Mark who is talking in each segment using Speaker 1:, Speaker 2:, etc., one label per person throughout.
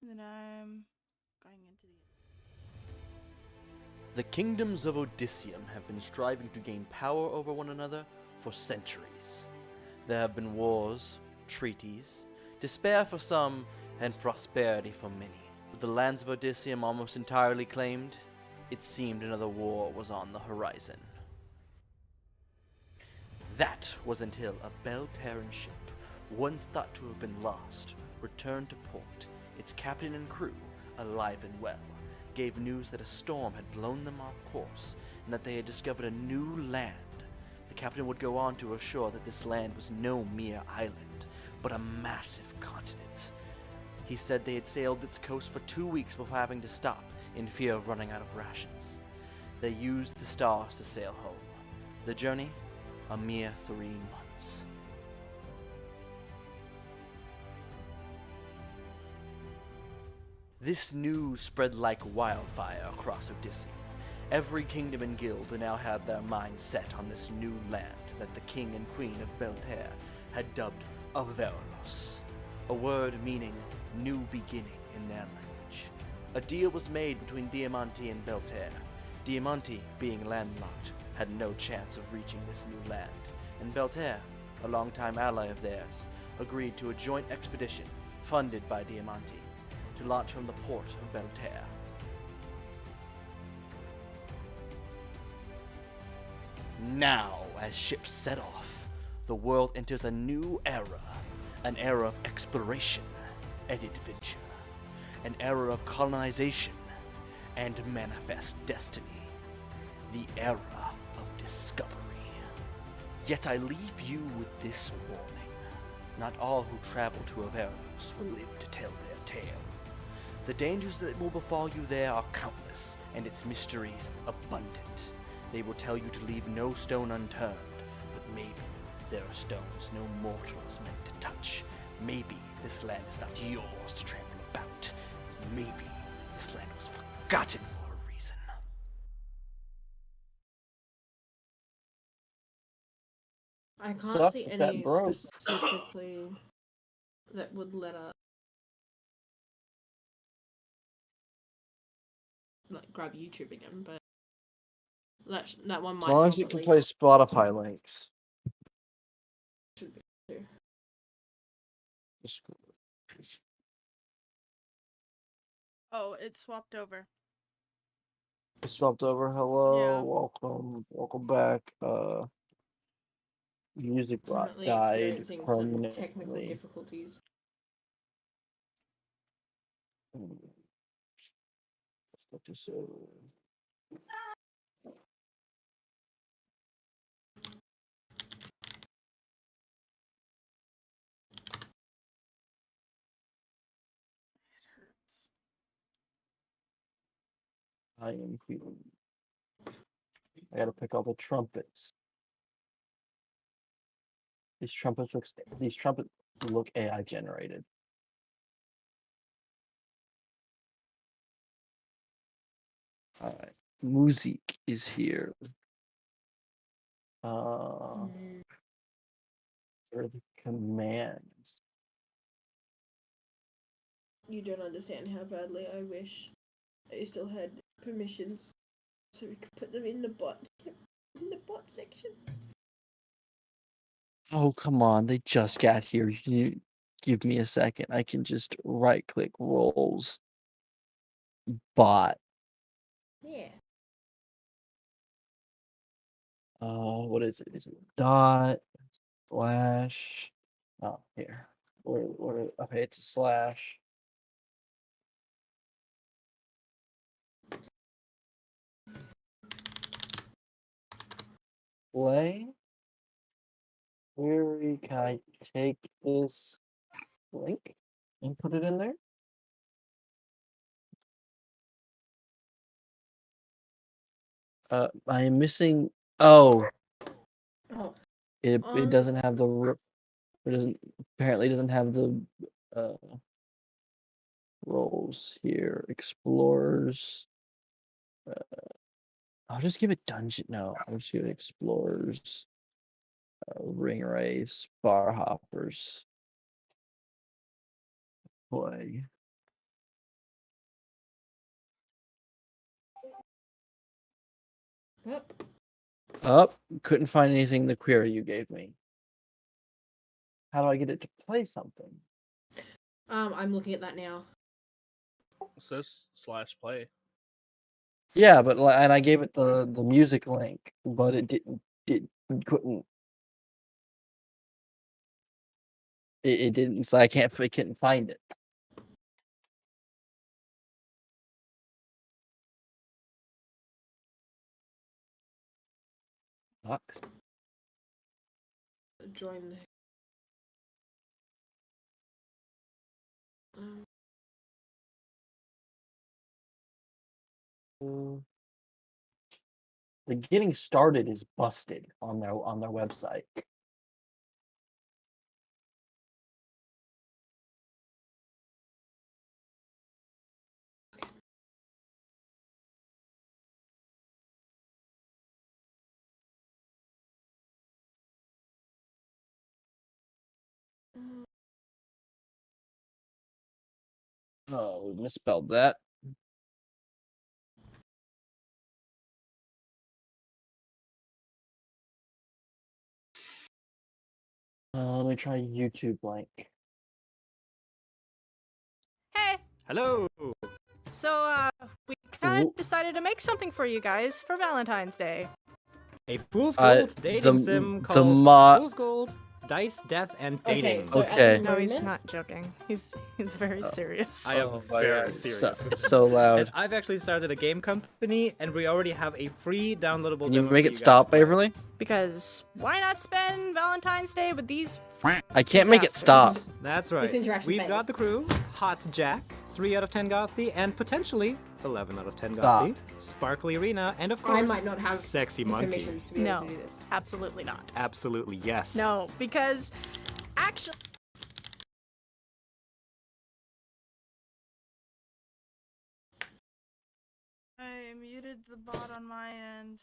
Speaker 1: And then I'm going into
Speaker 2: The kingdoms of Odysseum have been striving to gain power over one another for centuries. There have been wars, treaties, despair for some, and prosperity for many. With the lands of Odysseum almost entirely claimed, it seemed another war was on the horizon. That was until a Belle Terre ship, once thought to have been lost, returned to port, its captain and crew alive and well, gave news that a storm had blown them off course and that they had discovered a new land. The captain would go on to assure that this land was no mere island, but a massive continent. He said they had sailed its coast for 2 weeks before having to stop in fear of running out of rations. They used the stars to sail home. The journey? A mere 3 months. This news spread like wildfire across Odysseum. Every kingdom and guild now had their minds set on this new land that the king and queen of Belle Terre had dubbed Avaralos, a word meaning new beginning in their language. A deal was made between Diamánti and Belle Terre. Diamánti, being landlocked, had no chance of reaching this new land, and Belle Terre, a longtime ally of theirs, agreed to a joint expedition funded by Diamánti to launch from the port of Belle Terre. Now, as ships set off, the world enters a new era, an era of exploration and adventure, an era of colonization and manifest destiny, the era of discovery. Yet I leave you with this warning. Not all who travel to Avaralos will live to tell their tale. The dangers that will befall you there are countless, and its mysteries abundant. They will tell you to leave no stone unturned, but maybe there are stones no mortal is meant to touch. Maybe this land is not yours to trample about. Maybe this land was forgotten for a reason.
Speaker 3: I can't
Speaker 4: Sucks
Speaker 3: see
Speaker 4: if that
Speaker 3: any
Speaker 4: broke.
Speaker 3: specifically that would let us like grab YouTube again, but that one might
Speaker 4: As long as
Speaker 3: help
Speaker 4: you
Speaker 3: at
Speaker 4: can
Speaker 3: least.
Speaker 4: play Spotify links.
Speaker 3: Should be too.
Speaker 1: Oh, it swapped over.
Speaker 4: Swapped over.
Speaker 1: Yeah.
Speaker 4: Hello, welcome back. Music bot
Speaker 3: Currently
Speaker 4: died
Speaker 3: experiencing some technical
Speaker 4: permanently.
Speaker 3: difficulties.
Speaker 1: It hurts.
Speaker 4: I am feeling. I gotta pick all the trumpets. These trumpets look AI generated. All right, music is here. For the commands.
Speaker 3: You don't understand how badly I wish I still had permissions so we could put them in the bot section.
Speaker 4: Oh, come on. They just got here. You give me a second. I can just right click roles. Bot.
Speaker 3: Yeah.
Speaker 4: What is it? Is it dot slash? Oh, here. Okay, it's a slash. Play. Where can I take this link and put it in there? I am missing. Oh,
Speaker 3: Oh.
Speaker 4: it doesn't have the. It doesn't apparently doesn't have the roles here. Explorers. I'll just give it dungeon. No, I'll just give it explorers. Ring race, bar hoppers. Play.
Speaker 3: Yep.
Speaker 4: Up. Couldn't find anything in the query you gave me. How do I get it to play something?
Speaker 3: I'm looking at that now.
Speaker 5: It says /play.
Speaker 4: Yeah, but and I gave it the music link, but it couldn't. It didn't. So I couldn't find it. Sucks.
Speaker 3: Join the.
Speaker 4: The getting started is busted on their website. Oh, we misspelled that. Let me try YouTube link.
Speaker 6: Hey,
Speaker 5: Hello.
Speaker 6: so we kind
Speaker 4: Ooh.
Speaker 6: of decided to make something for you guys for Valentine's Day.
Speaker 7: A fool's
Speaker 4: Uh,
Speaker 7: gold dating
Speaker 4: the-
Speaker 7: sim
Speaker 4: the
Speaker 7: called
Speaker 4: mo-
Speaker 7: Fool's Gold, Dice, Death, and
Speaker 3: Okay,
Speaker 7: Dating.
Speaker 3: so
Speaker 4: Okay.
Speaker 3: at the
Speaker 6: No, he's
Speaker 3: moment,
Speaker 6: not joking. He's very serious.
Speaker 7: I am
Speaker 4: Oh my
Speaker 7: very
Speaker 4: God,
Speaker 7: serious.
Speaker 4: it's
Speaker 7: with
Speaker 4: so
Speaker 7: this.
Speaker 4: loud.
Speaker 7: And I've actually started a game company, and we already have a free downloadable
Speaker 4: Can you
Speaker 7: demo
Speaker 4: make
Speaker 7: for
Speaker 4: it
Speaker 7: guys
Speaker 4: stop,
Speaker 7: to play.
Speaker 4: Waverly?
Speaker 6: Because why not spend Valentine's Day with these?
Speaker 4: I can't make it stop.
Speaker 6: disasters?
Speaker 7: That's right.
Speaker 3: interaction
Speaker 7: We've
Speaker 3: failed.
Speaker 7: got the crew, Hot Jack, 3 out of 10 Gothy, and potentially 11 out of 10
Speaker 4: Stop.
Speaker 7: Gothy, Sparkly Arena, and of course,
Speaker 3: I might not have
Speaker 7: Sexy
Speaker 3: the
Speaker 7: Monkey.
Speaker 3: permissions to be able
Speaker 6: No,
Speaker 3: to do this.
Speaker 6: absolutely not.
Speaker 7: Absolutely, yes.
Speaker 6: No, because actually,
Speaker 1: I muted the bot on my end.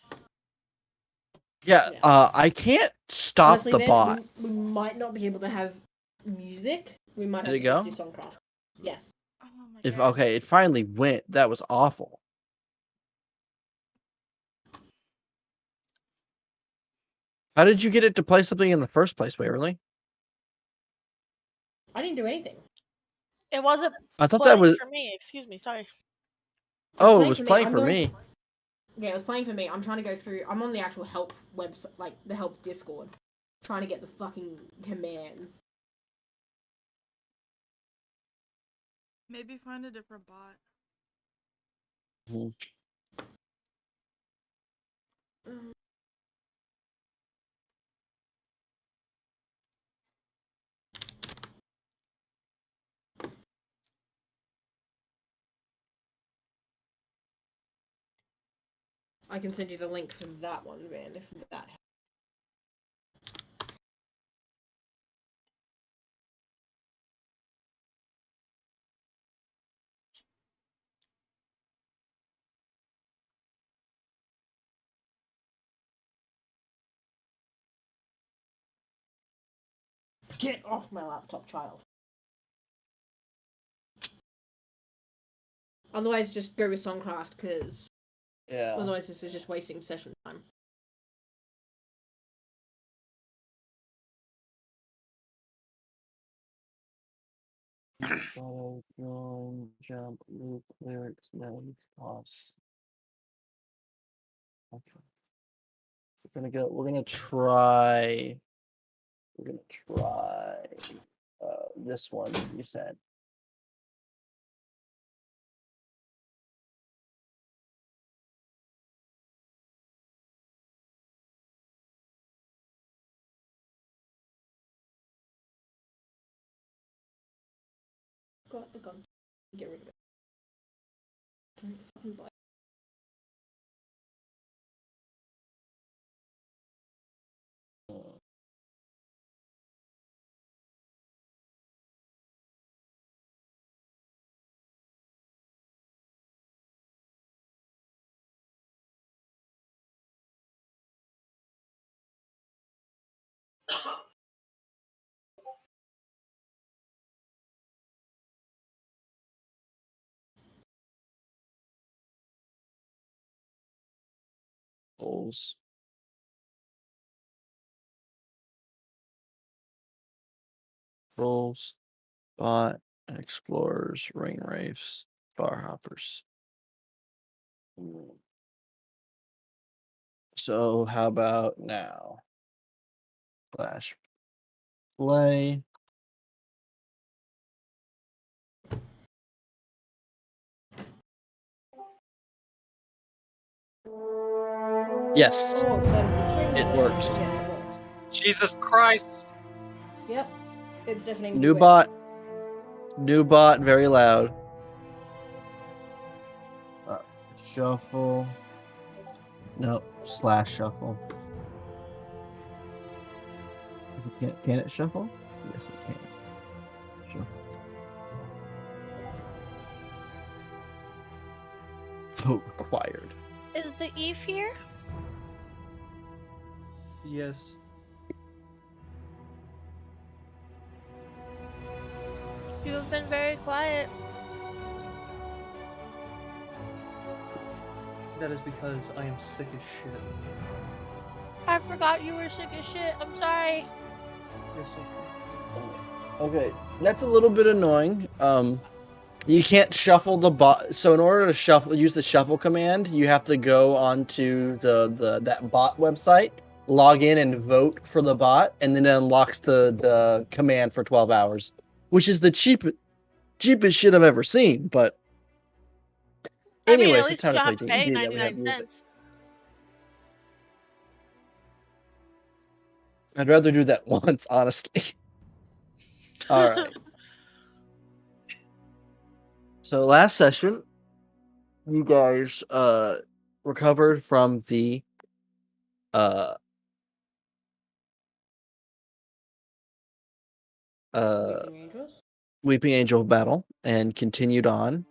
Speaker 4: Yeah,
Speaker 3: Yeah.
Speaker 4: I can't stop
Speaker 3: Honestly,
Speaker 4: the
Speaker 3: then,
Speaker 4: bot.
Speaker 3: we might not be able to have music. We might
Speaker 4: Did
Speaker 3: have
Speaker 4: it
Speaker 3: to
Speaker 4: go?
Speaker 3: just do Songcraft. Yes.
Speaker 1: Oh my
Speaker 4: If
Speaker 1: god.
Speaker 4: okay, it finally went. That was awful. How did you get it to play something in the first place, Waverly?
Speaker 3: I didn't do anything.
Speaker 8: It wasn't
Speaker 4: I thought
Speaker 8: playing
Speaker 4: that was.
Speaker 8: for me. Excuse me. Sorry.
Speaker 4: Oh, it was
Speaker 3: me.
Speaker 4: playing
Speaker 3: I'm
Speaker 4: for
Speaker 3: going-
Speaker 4: me.
Speaker 3: Yeah, it was playing for me. I'm trying to go through. I'm on the actual help website, like the help Discord, trying to get the fucking commands.
Speaker 1: Maybe find a different bot.
Speaker 4: Mhm.
Speaker 3: I can send you the link for that one, man, if that. Get off my laptop, child. Otherwise, just go with Songcraft, because
Speaker 4: Yeah.
Speaker 3: otherwise this is just wasting session time.
Speaker 4: Follow, join, jump, loop, lyrics, melody, pause. Okay. We're gonna try. We're gonna try this one you said.
Speaker 3: Got the gun. Get rid of it. Don't fucking buy.
Speaker 4: Rolls. Rolls. Bot. Explorers. Ring wraiths. Bar hoppers. So how about now? Flash play. Yes,
Speaker 3: Oh, but if it's string
Speaker 4: it
Speaker 3: delay,
Speaker 4: works.
Speaker 3: yes, it works.
Speaker 9: Jesus Christ.
Speaker 3: Yep. It's definitely
Speaker 4: New bot. New bot, very loud. Shuffle. No, slash shuffle. Can it shuffle? Yes, it can. Shuffle. Vote required.
Speaker 8: Is the Eve here?
Speaker 7: Yes.
Speaker 8: You have been very quiet.
Speaker 7: That is because I am sick as shit.
Speaker 8: I forgot you were sick as shit. I'm sorry.
Speaker 7: It's okay.
Speaker 4: Okay, that's a little bit annoying. You can't shuffle the bot. So in order to use the shuffle command, you have to go onto that bot website, log in and vote for the bot, and then it unlocks the command for 12 hours, which is the cheapest shit I've ever seen. But
Speaker 8: I mean,
Speaker 4: anyways,
Speaker 8: at
Speaker 4: it's
Speaker 8: least
Speaker 4: time
Speaker 8: you
Speaker 4: to
Speaker 8: don't
Speaker 4: play
Speaker 8: have to pay
Speaker 4: D&D. That we have
Speaker 8: 99
Speaker 4: music.
Speaker 8: cents.
Speaker 4: I'd rather do that once, honestly. All right. So last session, you guys recovered from the
Speaker 3: Weeping Angels?
Speaker 4: Weeping Angel battle and continued on.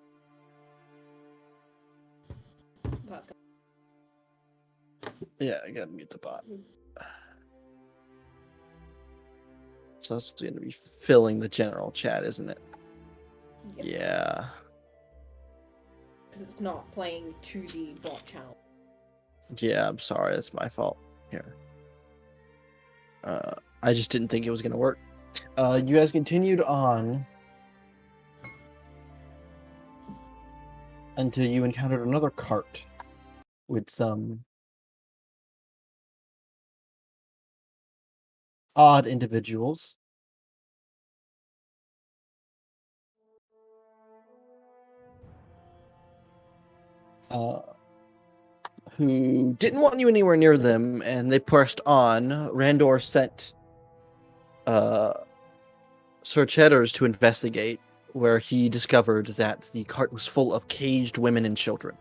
Speaker 3: That's
Speaker 4: Yeah, I gotta mute the bot. So it's going to be filling the general chat, isn't it?
Speaker 3: Yep.
Speaker 4: Yeah.
Speaker 3: Because it's not playing to the bot channel.
Speaker 4: Yeah, I'm sorry. That's my fault. Here. I just didn't think it was going to work. You guys continued on until you encountered another cart with some odd individuals. Who didn't want you anywhere near them, and they pressed on. Randor sent Sir Cheddars to investigate, where he discovered that the cart was full of caged women and children.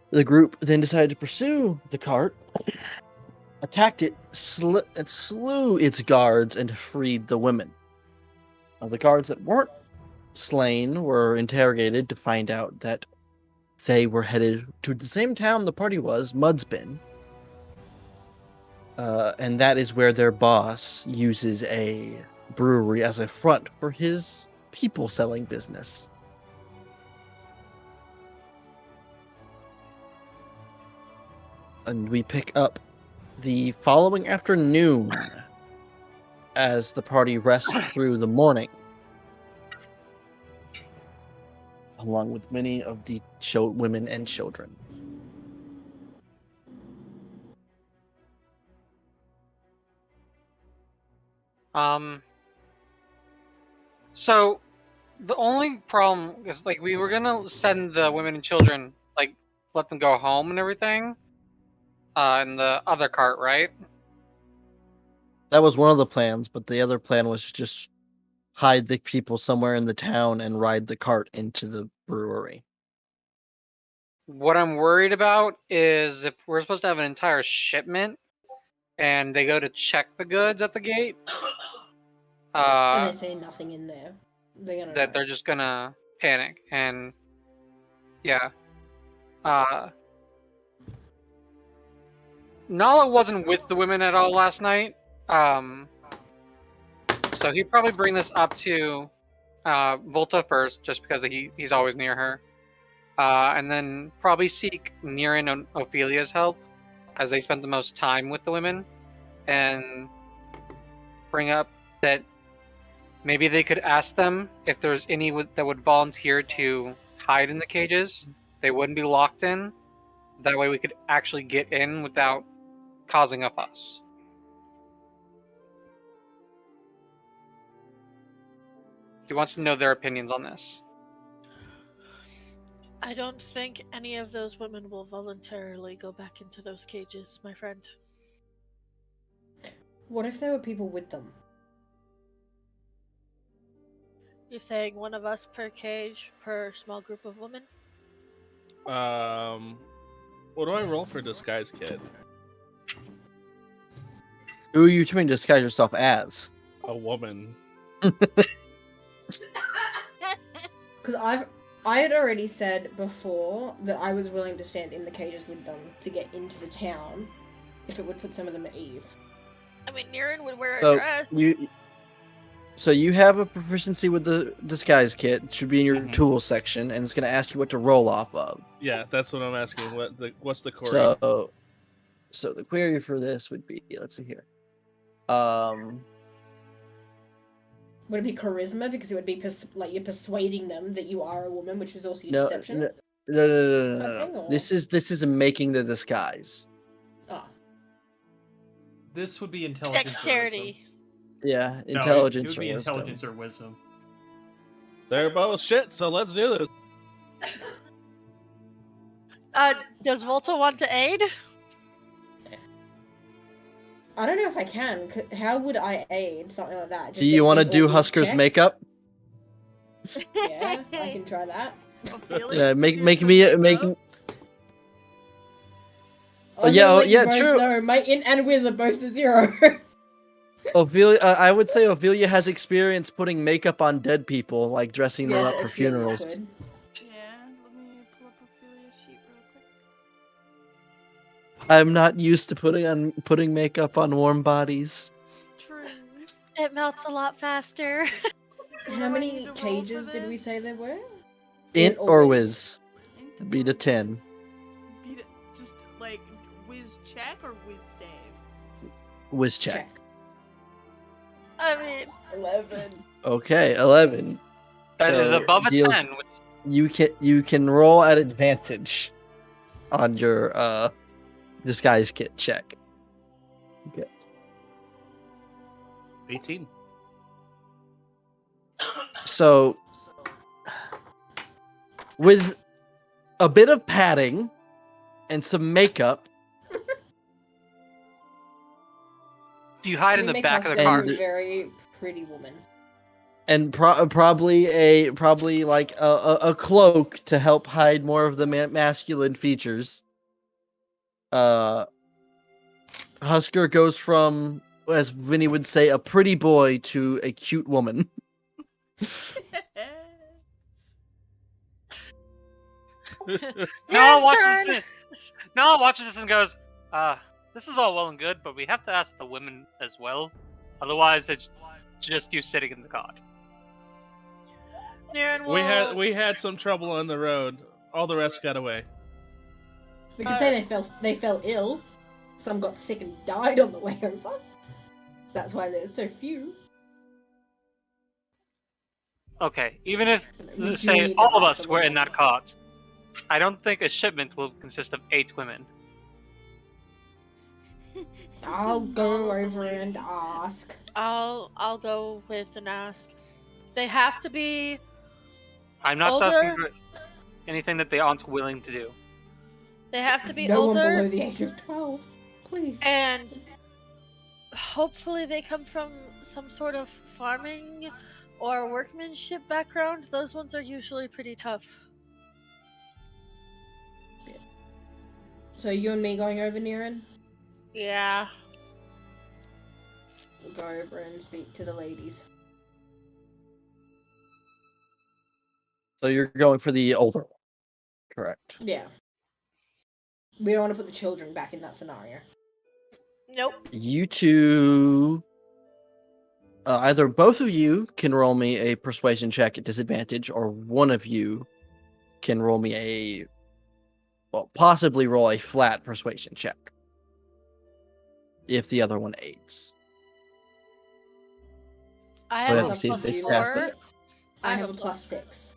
Speaker 4: The group then decided to pursue the cart, attacked it, slew its guards, and freed the women. Now, the guards that weren't slain were interrogated to find out that they were headed to the same town the party was, Mudspin. And that is where their boss uses a brewery as a front for his people selling business. And we pick up the following afternoon as the party rests through the morning, along with many of the women and children.
Speaker 9: So the only problem is, like, we were gonna send the women and children, like, let them go home and everything, in the other cart, right?
Speaker 4: That was one of the plans, but the other plan was to just hide the people somewhere in the town and ride the cart into the brewery.
Speaker 9: What I'm worried about is if we're supposed to have an entire shipment and they go to check the goods at the gate,
Speaker 3: And they say nothing in there. They're gonna know.
Speaker 9: they're just gonna panic. And yeah, Nala wasn't with the women at all last night, so he'd probably bring this up to Volta first, just because he's always near her. and then probably seek Niran and Ophelia's help, as they spent the most time with the women, and bring up that maybe they could ask them if there's any that would volunteer to hide in the cages. They wouldn't be locked in. That way we could actually get in without causing a fuss. He wants to know their opinions on this.
Speaker 8: I don't think any of those women will voluntarily go back into those cages, my friend.
Speaker 3: What if there were people with them?
Speaker 8: You're saying one of us per cage, per small group of women?
Speaker 5: What do I roll for disguise kit?
Speaker 4: Who are you trying to disguise yourself as?
Speaker 5: A woman.
Speaker 3: Because I had already said before that I was willing to stand in the cages with them to get into the town if it would put some of them at ease.
Speaker 8: I mean, Niran would wear a
Speaker 4: So
Speaker 8: dress.
Speaker 4: you have a proficiency with the disguise kit. It should be in your tools section, and it's going to ask you what to roll off of.
Speaker 5: Yeah, that's what I'm asking. What's the query?
Speaker 4: So the query for this would be, let's see here.
Speaker 3: Would it be charisma? Because it would be like you're persuading them that you are a woman, which is also your
Speaker 4: No,
Speaker 3: deception.
Speaker 4: no. This is making the disguise.
Speaker 3: Ah.
Speaker 10: This would be intelligence.
Speaker 8: Dexterity.
Speaker 4: Yeah,
Speaker 10: No,
Speaker 4: intelligence.
Speaker 10: it would be
Speaker 4: or wisdom.
Speaker 10: intelligence or wisdom.
Speaker 5: They're both shit, so let's do this.
Speaker 8: Does Volta want to aid?
Speaker 3: I don't know if I can. How would I aid something like that? Just
Speaker 4: Do you want to
Speaker 3: get
Speaker 4: do
Speaker 3: all these
Speaker 4: Husker's
Speaker 3: checks?
Speaker 4: makeup?
Speaker 3: Yeah, I can try that.
Speaker 4: Yeah, make me.
Speaker 3: Oh,
Speaker 4: yeah, true.
Speaker 3: No, my int and whiz are both a 0.
Speaker 4: Ophelia, I would say Ophelia has experience putting makeup on dead people, like dressing them
Speaker 3: Yeah,
Speaker 4: up for
Speaker 3: Ophelia
Speaker 4: funerals.
Speaker 3: could.
Speaker 1: Yeah, let me pull up Ophelia's sheet real quick.
Speaker 4: I'm not used to putting makeup on warm bodies.
Speaker 1: True.
Speaker 8: It melts a lot faster.
Speaker 3: How many cages did we say there were?
Speaker 4: Int or whiz? Beat a 10.
Speaker 1: Beat it. Just like whiz check or whiz save?
Speaker 4: Whiz check.
Speaker 8: I mean,
Speaker 3: 11.
Speaker 4: Okay, 11.
Speaker 9: That is
Speaker 4: So
Speaker 9: above a
Speaker 4: deals-
Speaker 9: 10.
Speaker 4: You can roll at advantage on your disguise kit check. Okay.
Speaker 5: 18.
Speaker 4: So with a bit of padding and some makeup,
Speaker 9: Do you hide in
Speaker 3: We
Speaker 9: the
Speaker 3: make
Speaker 9: back of the
Speaker 3: Husker
Speaker 9: car?
Speaker 3: a very pretty woman.
Speaker 4: and probably like a cloak to help hide more of the masculine features. Husker goes from, as Vinny would say, a pretty boy to a cute woman.
Speaker 9: Noah watches this and goes, this is all well and good, but we have to ask the women as well. Otherwise, it's just you sitting in the car.
Speaker 8: Niran will...
Speaker 5: We had some trouble on the road. All the rest got away.
Speaker 3: We could say they fell ill. Some got sick and died on the way over. That's why there's so few.
Speaker 9: Okay, even if,
Speaker 3: We do
Speaker 9: say,
Speaker 3: need to
Speaker 9: all of
Speaker 3: ask
Speaker 9: us
Speaker 3: the
Speaker 9: were in
Speaker 3: women.
Speaker 9: that cart, I don't think a shipment will consist of 8 women.
Speaker 3: I'll go over and ask.
Speaker 8: I'll go with and ask. They have to be
Speaker 9: I'm not
Speaker 8: older.
Speaker 9: asking for anything that they aren't willing to do.
Speaker 8: They have to be
Speaker 3: No one
Speaker 8: older,
Speaker 3: below the age of 12. Please.
Speaker 8: and hopefully they come from some sort of farming or workmanship background. Those ones are usually pretty tough.
Speaker 3: So you and me going over, Niran?
Speaker 8: Yeah.
Speaker 3: We'll go over and speak to the ladies.
Speaker 4: So you're going for the older one. Correct.
Speaker 3: Yeah. We don't want to put the children back in that scenario.
Speaker 8: Nope.
Speaker 4: You two, either both of you can roll me a persuasion check at disadvantage, or one of you can roll me possibly roll a flat persuasion check. If the other one aids.
Speaker 8: I
Speaker 4: We'll
Speaker 8: have
Speaker 4: have
Speaker 8: a
Speaker 4: to see if
Speaker 8: plus
Speaker 4: they
Speaker 8: four.
Speaker 4: pass it.
Speaker 3: I have a +6.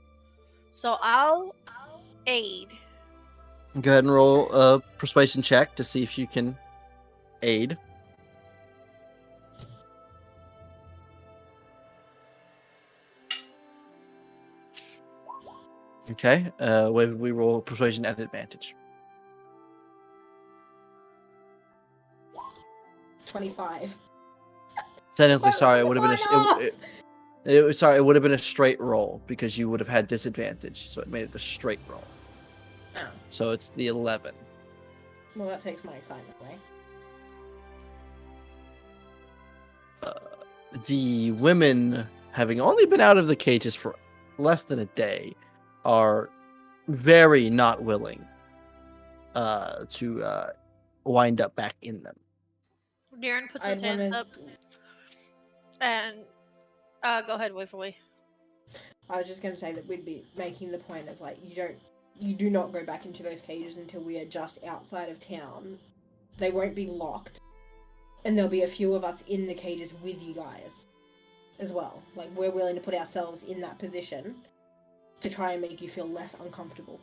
Speaker 8: So I'll aid.
Speaker 4: Go ahead and roll a persuasion check to see if you can aid. Okay, we roll persuasion at advantage.
Speaker 3: 25.
Speaker 4: Technically,
Speaker 3: That
Speaker 4: sorry, it
Speaker 3: was
Speaker 4: would have been
Speaker 3: enough!
Speaker 4: it would have been a straight roll because you would have had disadvantage, so it made it a straight roll.
Speaker 3: Oh.
Speaker 4: So it's the 11.
Speaker 3: Well, that takes my excitement away.
Speaker 4: The women, having only been out of the cages for less than a day, are very not willing to wind up back in them.
Speaker 8: Darren puts
Speaker 3: I'd
Speaker 8: his hands
Speaker 3: wanna-
Speaker 8: up and go ahead, wait for me.
Speaker 3: I was just going to say that we'd be making the point of, like, you do not go back into those cages until we are just outside of town. They won't be locked. And there'll be a few of us in the cages with you guys as well. Like, we're willing to put ourselves in that position to try and make you feel less uncomfortable.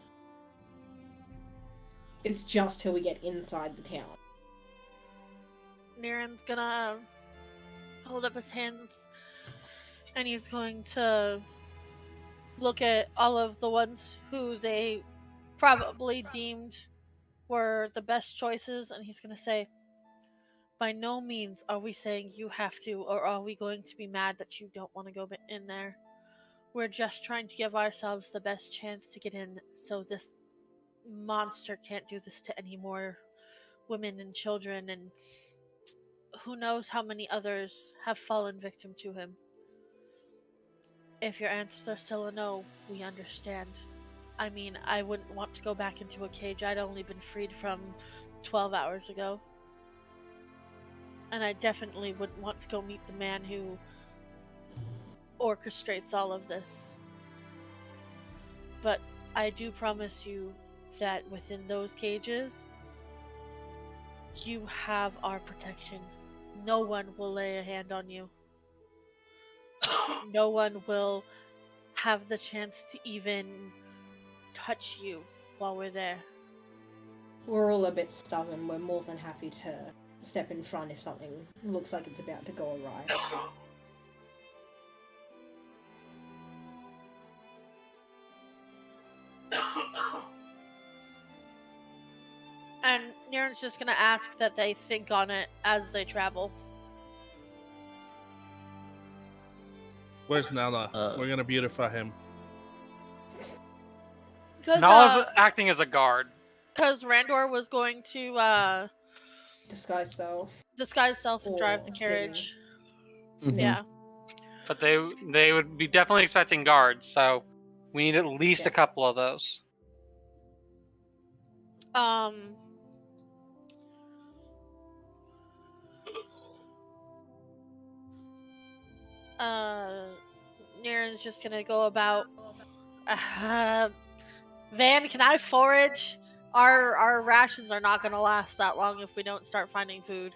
Speaker 3: It's just till we get inside the town.
Speaker 8: Darren's gonna hold up his hands and he's going to look at all of the ones who they probably deemed were the best choices, and he's going to say, by no means are we saying you have to, or are we going to be mad that you don't want to go in there. We're just trying to give ourselves the best chance to get in so this monster can't do this to any more women and children, and who knows how many others have fallen victim to him. If your answers are still a no, we understand. I mean, I wouldn't want to go back into a cage I'd only been freed from 12 hours ago. And I definitely wouldn't want to go meet the man who orchestrates all of this. But I do promise you that within those cages, you have our protection. No one will lay a hand on you. No one will have the chance to even touch you while we're there.
Speaker 3: We're all a bit stubborn. We're more than happy to step in front if something looks like it's about to go awry.
Speaker 8: And Niren's just gonna ask that they think on it as they travel.
Speaker 5: Where's Nala? We're gonna beautify him.
Speaker 9: Nala's acting as a guard.
Speaker 8: Because Randor was going to
Speaker 3: disguise self
Speaker 8: and drive the carriage.
Speaker 4: Mhm.
Speaker 8: Yeah.
Speaker 9: But they would be definitely expecting guards, so we need at least a couple of those.
Speaker 8: Niren's just gonna go about. Van, can I forage? Our rations are not gonna last that long if we don't start finding food.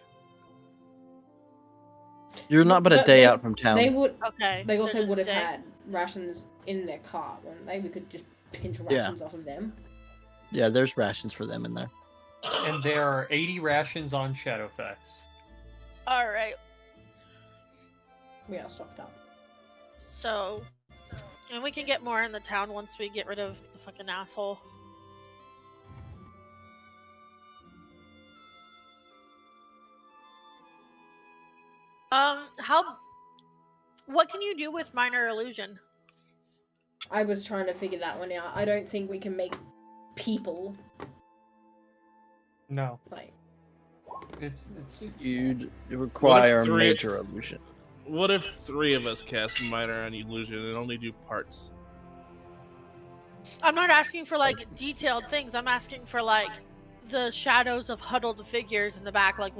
Speaker 4: You're not but a day out from town.
Speaker 3: They would.
Speaker 8: Okay.
Speaker 3: They also
Speaker 8: just
Speaker 3: would have
Speaker 8: a day.
Speaker 3: had rations in their car, wouldn't they? We could just pinch rations off of them.
Speaker 4: Yeah, there's rations for them in there.
Speaker 10: And there are 80 rations on Shadowfax.
Speaker 8: All right.
Speaker 3: We are stocked up.
Speaker 8: So, and we can get more in the town once we get rid of the fucking asshole. What can you do with minor illusion?
Speaker 3: I was trying to figure that one out. I don't think we can make people
Speaker 10: No.
Speaker 3: like.
Speaker 10: It's
Speaker 4: You'd require
Speaker 5: three-
Speaker 4: major illusion.
Speaker 5: What if 3 of us cast minor illusion and only do parts?
Speaker 8: I'm not asking for like detailed things. I'm asking for like the shadows of huddled figures in the back, like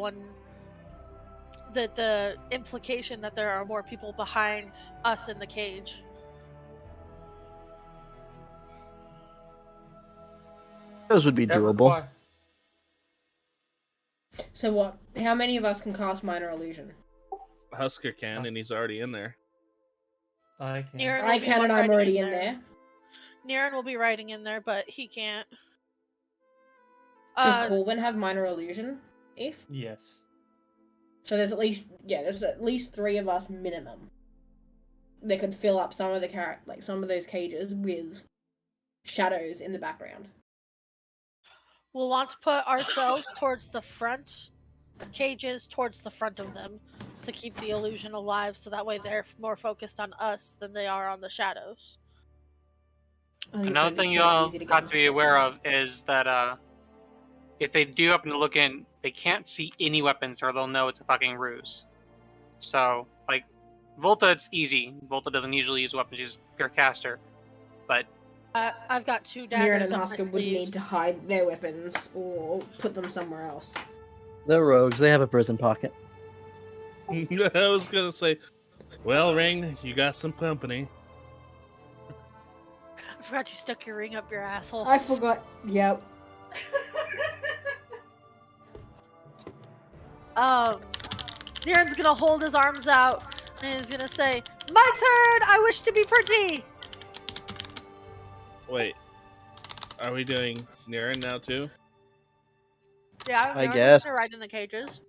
Speaker 8: the implication that there are more people behind us in the cage.
Speaker 4: Those would be
Speaker 10: That
Speaker 4: doable.
Speaker 10: require-
Speaker 3: So what? How many of us can cast minor illusion?
Speaker 5: Husker can, and he's already in there.
Speaker 10: I can.
Speaker 8: Niran will
Speaker 3: I
Speaker 8: be
Speaker 3: can, and I'm
Speaker 8: riding
Speaker 3: already in there.
Speaker 8: Niran will be riding in there, but he can't.
Speaker 3: Does Corwin have minor illusion? If
Speaker 10: Yes.
Speaker 3: so, there's at least 3 of us minimum. They could fill up some of the some of those cages with shadows in the background.
Speaker 8: We'll want to put ourselves towards the front cages, towards the front of them, to keep the illusion alive, so that way they're more focused on us than they are on the shadows.
Speaker 9: Another thing you all have to be aware of is that if they do happen to look in, they can't see any weapons or they'll know it's a fucking ruse. So, like, Volta, it's easy. Volta doesn't usually use weapons, she's a pure caster. But
Speaker 8: I've got 2
Speaker 3: Niran
Speaker 8: daggers
Speaker 3: and
Speaker 8: on my
Speaker 3: Husker would need
Speaker 8: sleeves.
Speaker 3: to hide their weapons or put them somewhere else.
Speaker 4: They're rogues. They have a prison pocket.
Speaker 5: I was gonna say, well, Ring, you got some company.
Speaker 8: I forgot you stuck your ring up your asshole.
Speaker 3: I forgot. Yep.
Speaker 8: Niran's gonna hold his arms out and he's gonna say, "My turn! I wish to be pretty!"
Speaker 5: Wait, are we doing Niran now too?
Speaker 8: Yeah,
Speaker 4: I
Speaker 8: Niran's
Speaker 4: guess.
Speaker 8: gonna ride in the cages.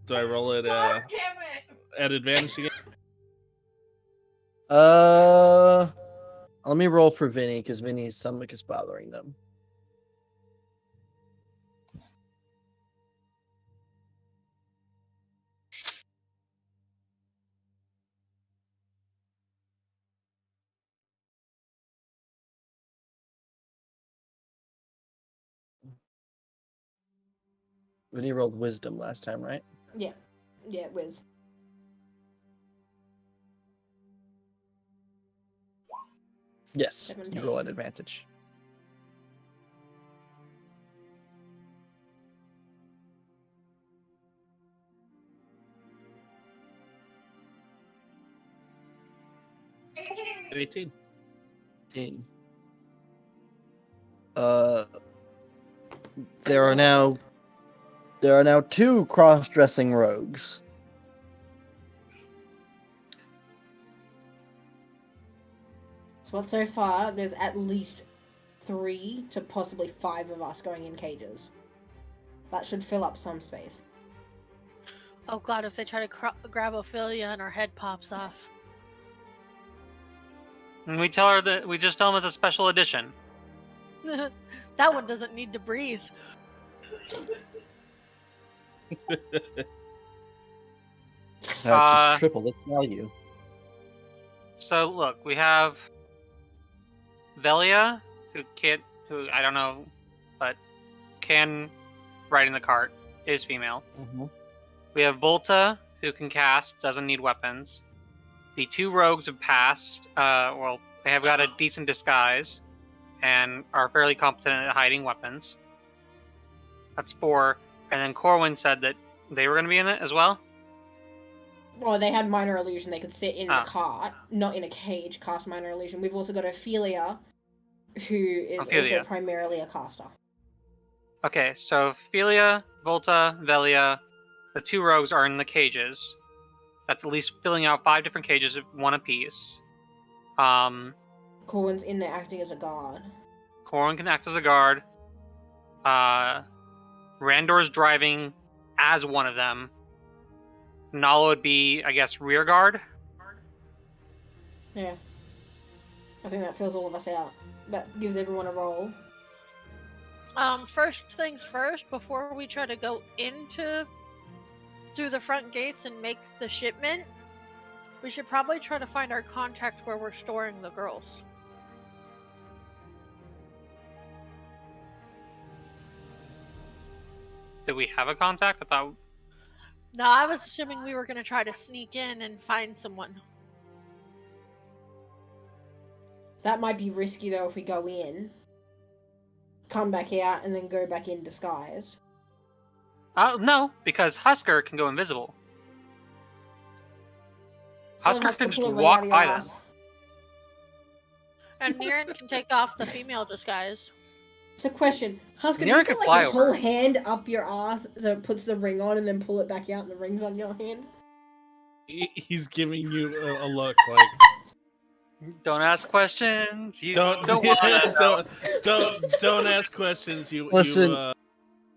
Speaker 5: Do I roll it
Speaker 8: God damn it!
Speaker 5: at advantage again?
Speaker 4: Let me roll for Vinny because Vinny's stomach is bothering them. Vinny rolled wisdom last time, right?
Speaker 3: Yeah. Yeah, Wiz.
Speaker 4: Yes. You
Speaker 3: 17.
Speaker 4: roll at advantage.
Speaker 5: At 18.
Speaker 4: 18. There are now 2 cross-dressing rogues.
Speaker 3: So far, there's at least 3 to possibly 5 of us going in cages. That should fill up some space.
Speaker 8: Oh god, if they try to grab Ophelia and her head pops off.
Speaker 9: And we tell her that we just tell them it's a special edition.
Speaker 8: That one doesn't need to breathe.
Speaker 4: That's just triple its value.
Speaker 9: So look, we have Velia, who I don't know, but can ride in the cart, is female.
Speaker 4: Mm-hmm.
Speaker 9: We have Volta, who can cast, doesn't need weapons. The 2 rogues have passed. Well, they have got a decent disguise and are fairly competent at hiding weapons. That's 4. And then Corwin said that they were going to be in it as well.
Speaker 3: Well, they had minor illusion. They could sit in the cart, not in a cage, cast minor illusion. We've also got Ophelia, who is also primarily a caster.
Speaker 9: Okay, so Ophelia, Volta, Velia, the 2 rogues are in the cages. That's at least filling out 5 different cages, 1 apiece.
Speaker 3: Corwin's in there acting as a guard.
Speaker 9: Corwin can act as a guard. Randor's driving as one of them. Nala would be, I guess, rear guard.
Speaker 3: Yeah. I think that fills all of us out. That gives everyone a role.
Speaker 8: First things first, before we try to go through the front gates and make the shipment, we should probably try to find our contact where we're storing the girls.
Speaker 9: Did we have a contact? I thought.
Speaker 8: No, I was assuming we were going to try to sneak in and find someone.
Speaker 3: That might be risky, though, if we go in, come back out, and then go back in disguise.
Speaker 9: No, because Husker can go invisible. Husker can just walk by them.
Speaker 8: And Niran can take off the female disguise.
Speaker 3: So question, Husker, do
Speaker 9: Nira
Speaker 3: you
Speaker 9: could
Speaker 3: put
Speaker 9: fly
Speaker 3: like a
Speaker 9: over.
Speaker 3: whole hand up your ass so it puts the ring on and then pull it back out and the ring's on your hand?
Speaker 5: He's giving you a look like
Speaker 9: Don't ask questions. You
Speaker 5: don't
Speaker 9: don't wanna know.
Speaker 5: don't ask questions.
Speaker 4: Listen.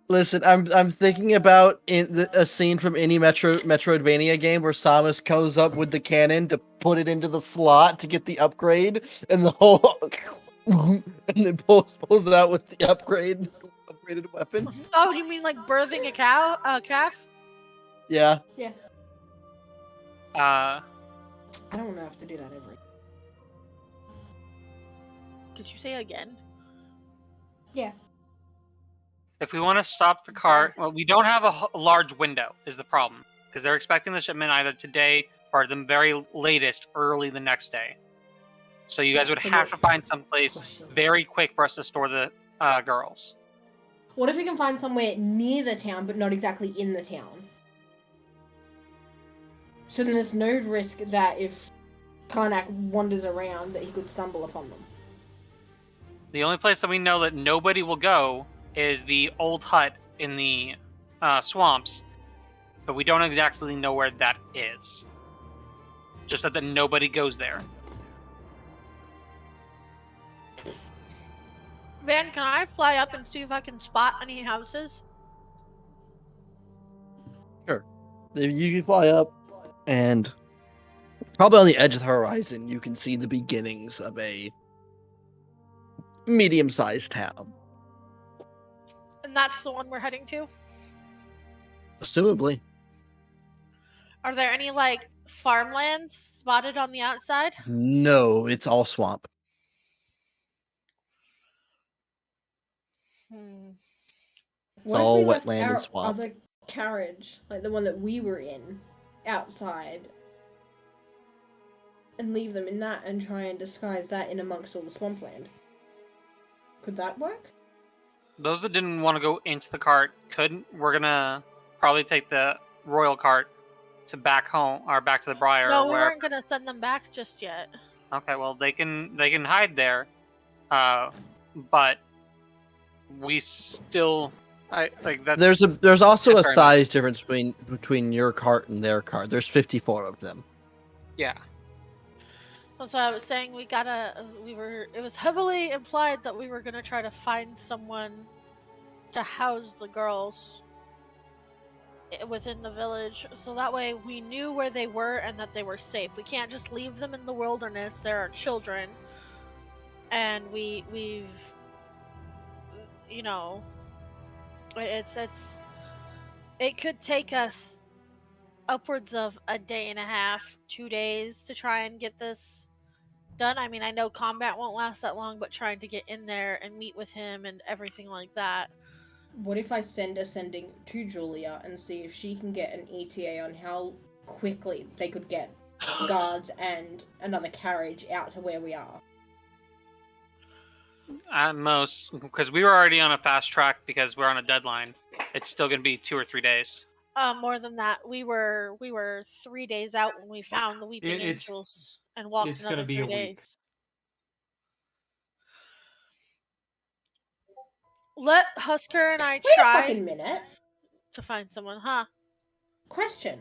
Speaker 4: Listen, I'm thinking about a scene from any Metroidvania game where Samus comes up with the cannon to put it into the slot to get the upgrade, and the whole and then pulls it out with the upgraded weapon.
Speaker 8: Oh, do you mean like birthing a calf?
Speaker 4: Yeah.
Speaker 3: Yeah.
Speaker 9: Uh,
Speaker 3: I don't want to have to do that every.
Speaker 8: Did you say again?
Speaker 3: Yeah.
Speaker 9: if we want to stop the cart, well, we don't have a large window is the problem because they're expecting the shipment either today or at the very latest early the next day. So you guys would have to find someplace very quick for us to store the girls.
Speaker 3: What if we can find somewhere near the town, but not exactly in the town? So then there's no risk that if Karnak wanders around, that he could stumble upon them.
Speaker 9: The only place that we know that nobody will go is the old hut in the swamps, but we don't exactly know where that is. Just that nobody goes there.
Speaker 8: Van, can I fly up and see if I can spot any houses?
Speaker 4: Sure. You can fly up, and probably on the edge of the horizon, you can see the beginnings of a medium-sized town.
Speaker 8: And that's the one we're heading to?
Speaker 4: Assumably.
Speaker 8: Are there any, like, farmlands spotted on the outside?
Speaker 4: No, it's all swamp. It's
Speaker 3: What
Speaker 4: all
Speaker 3: if we left
Speaker 4: wetland
Speaker 3: our
Speaker 4: and swamp.
Speaker 3: other carriage, like the one that we were in, outside, and leave them in that and try and disguise that in amongst all the swampland? Could that work?
Speaker 9: Those that didn't want to go into the cart couldn't. We're gonna probably take the royal cart to back home or back to the Briar.
Speaker 8: No, we weren't gonna send them back just yet.
Speaker 9: Okay, well they can hide there, but we still that's
Speaker 4: There's also a
Speaker 9: that's fair
Speaker 4: size difference between your cart and their cart. There's 54 of them.
Speaker 9: yeah.
Speaker 8: That's why I was saying it was heavily implied that we were gonna try to find someone to house the girls within the village, so that way we knew where they were and that they were safe. We can't just leave them in the wilderness. There are children, and we've you know, it could take us upwards of a day and a half, 2 days to try and get this done. I mean, I know combat won't last that long, but trying to get in there and meet with him and everything like that.
Speaker 3: What if I send a sending to Julia and see if she can get an ETA on how quickly they could get guards and another carriage out to where we are?
Speaker 9: At most, because we were already on a fast track because we're on a deadline. It's still gonna be 2 or 3 days.
Speaker 8: More than that, we were 3 days out when we found the Weeping Angels and walked
Speaker 10: it's
Speaker 8: another
Speaker 10: gonna be
Speaker 8: 3
Speaker 10: a week.
Speaker 8: days. Let Husker and I
Speaker 3: Wait a
Speaker 8: try
Speaker 3: fucking minute.
Speaker 8: to find someone, huh?
Speaker 3: Question.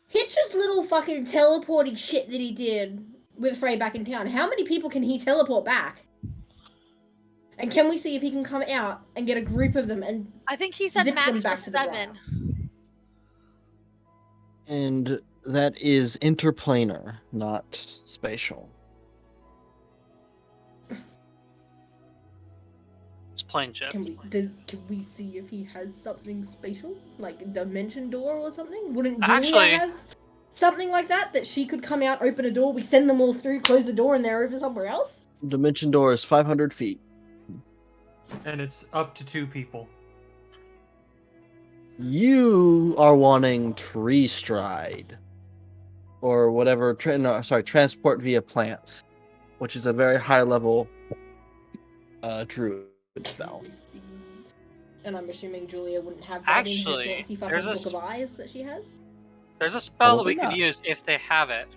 Speaker 3: Hitch's little fucking teleporting shit that he did with Frey back in town. How many people can he teleport back? And can we see if he can come out and get a group of them and
Speaker 8: I think he said
Speaker 3: zip them
Speaker 8: max
Speaker 3: back
Speaker 8: was
Speaker 3: to the
Speaker 8: 7.
Speaker 4: And that is interplanar, not spatial.
Speaker 9: It's plane shift.
Speaker 3: Can we see if he has something spatial? Like a dimension door or something? Wouldn't Julia
Speaker 9: Actually-
Speaker 3: have something like that she could come out, open a door, we send them all through, close the door, and they're over somewhere else?
Speaker 4: Dimension door is 500 feet.
Speaker 10: And it's up to 2 people.
Speaker 4: You are wanting tree stride, or whatever. Transport via plants, which is a very high level druid spell.
Speaker 3: And I'm assuming Julia wouldn't have that in
Speaker 9: Actually,
Speaker 3: her fancy fucking
Speaker 9: there's a
Speaker 3: book of eyes that she has.
Speaker 9: There's a spell that
Speaker 4: Probably
Speaker 9: we could
Speaker 4: not.
Speaker 9: use if they have it.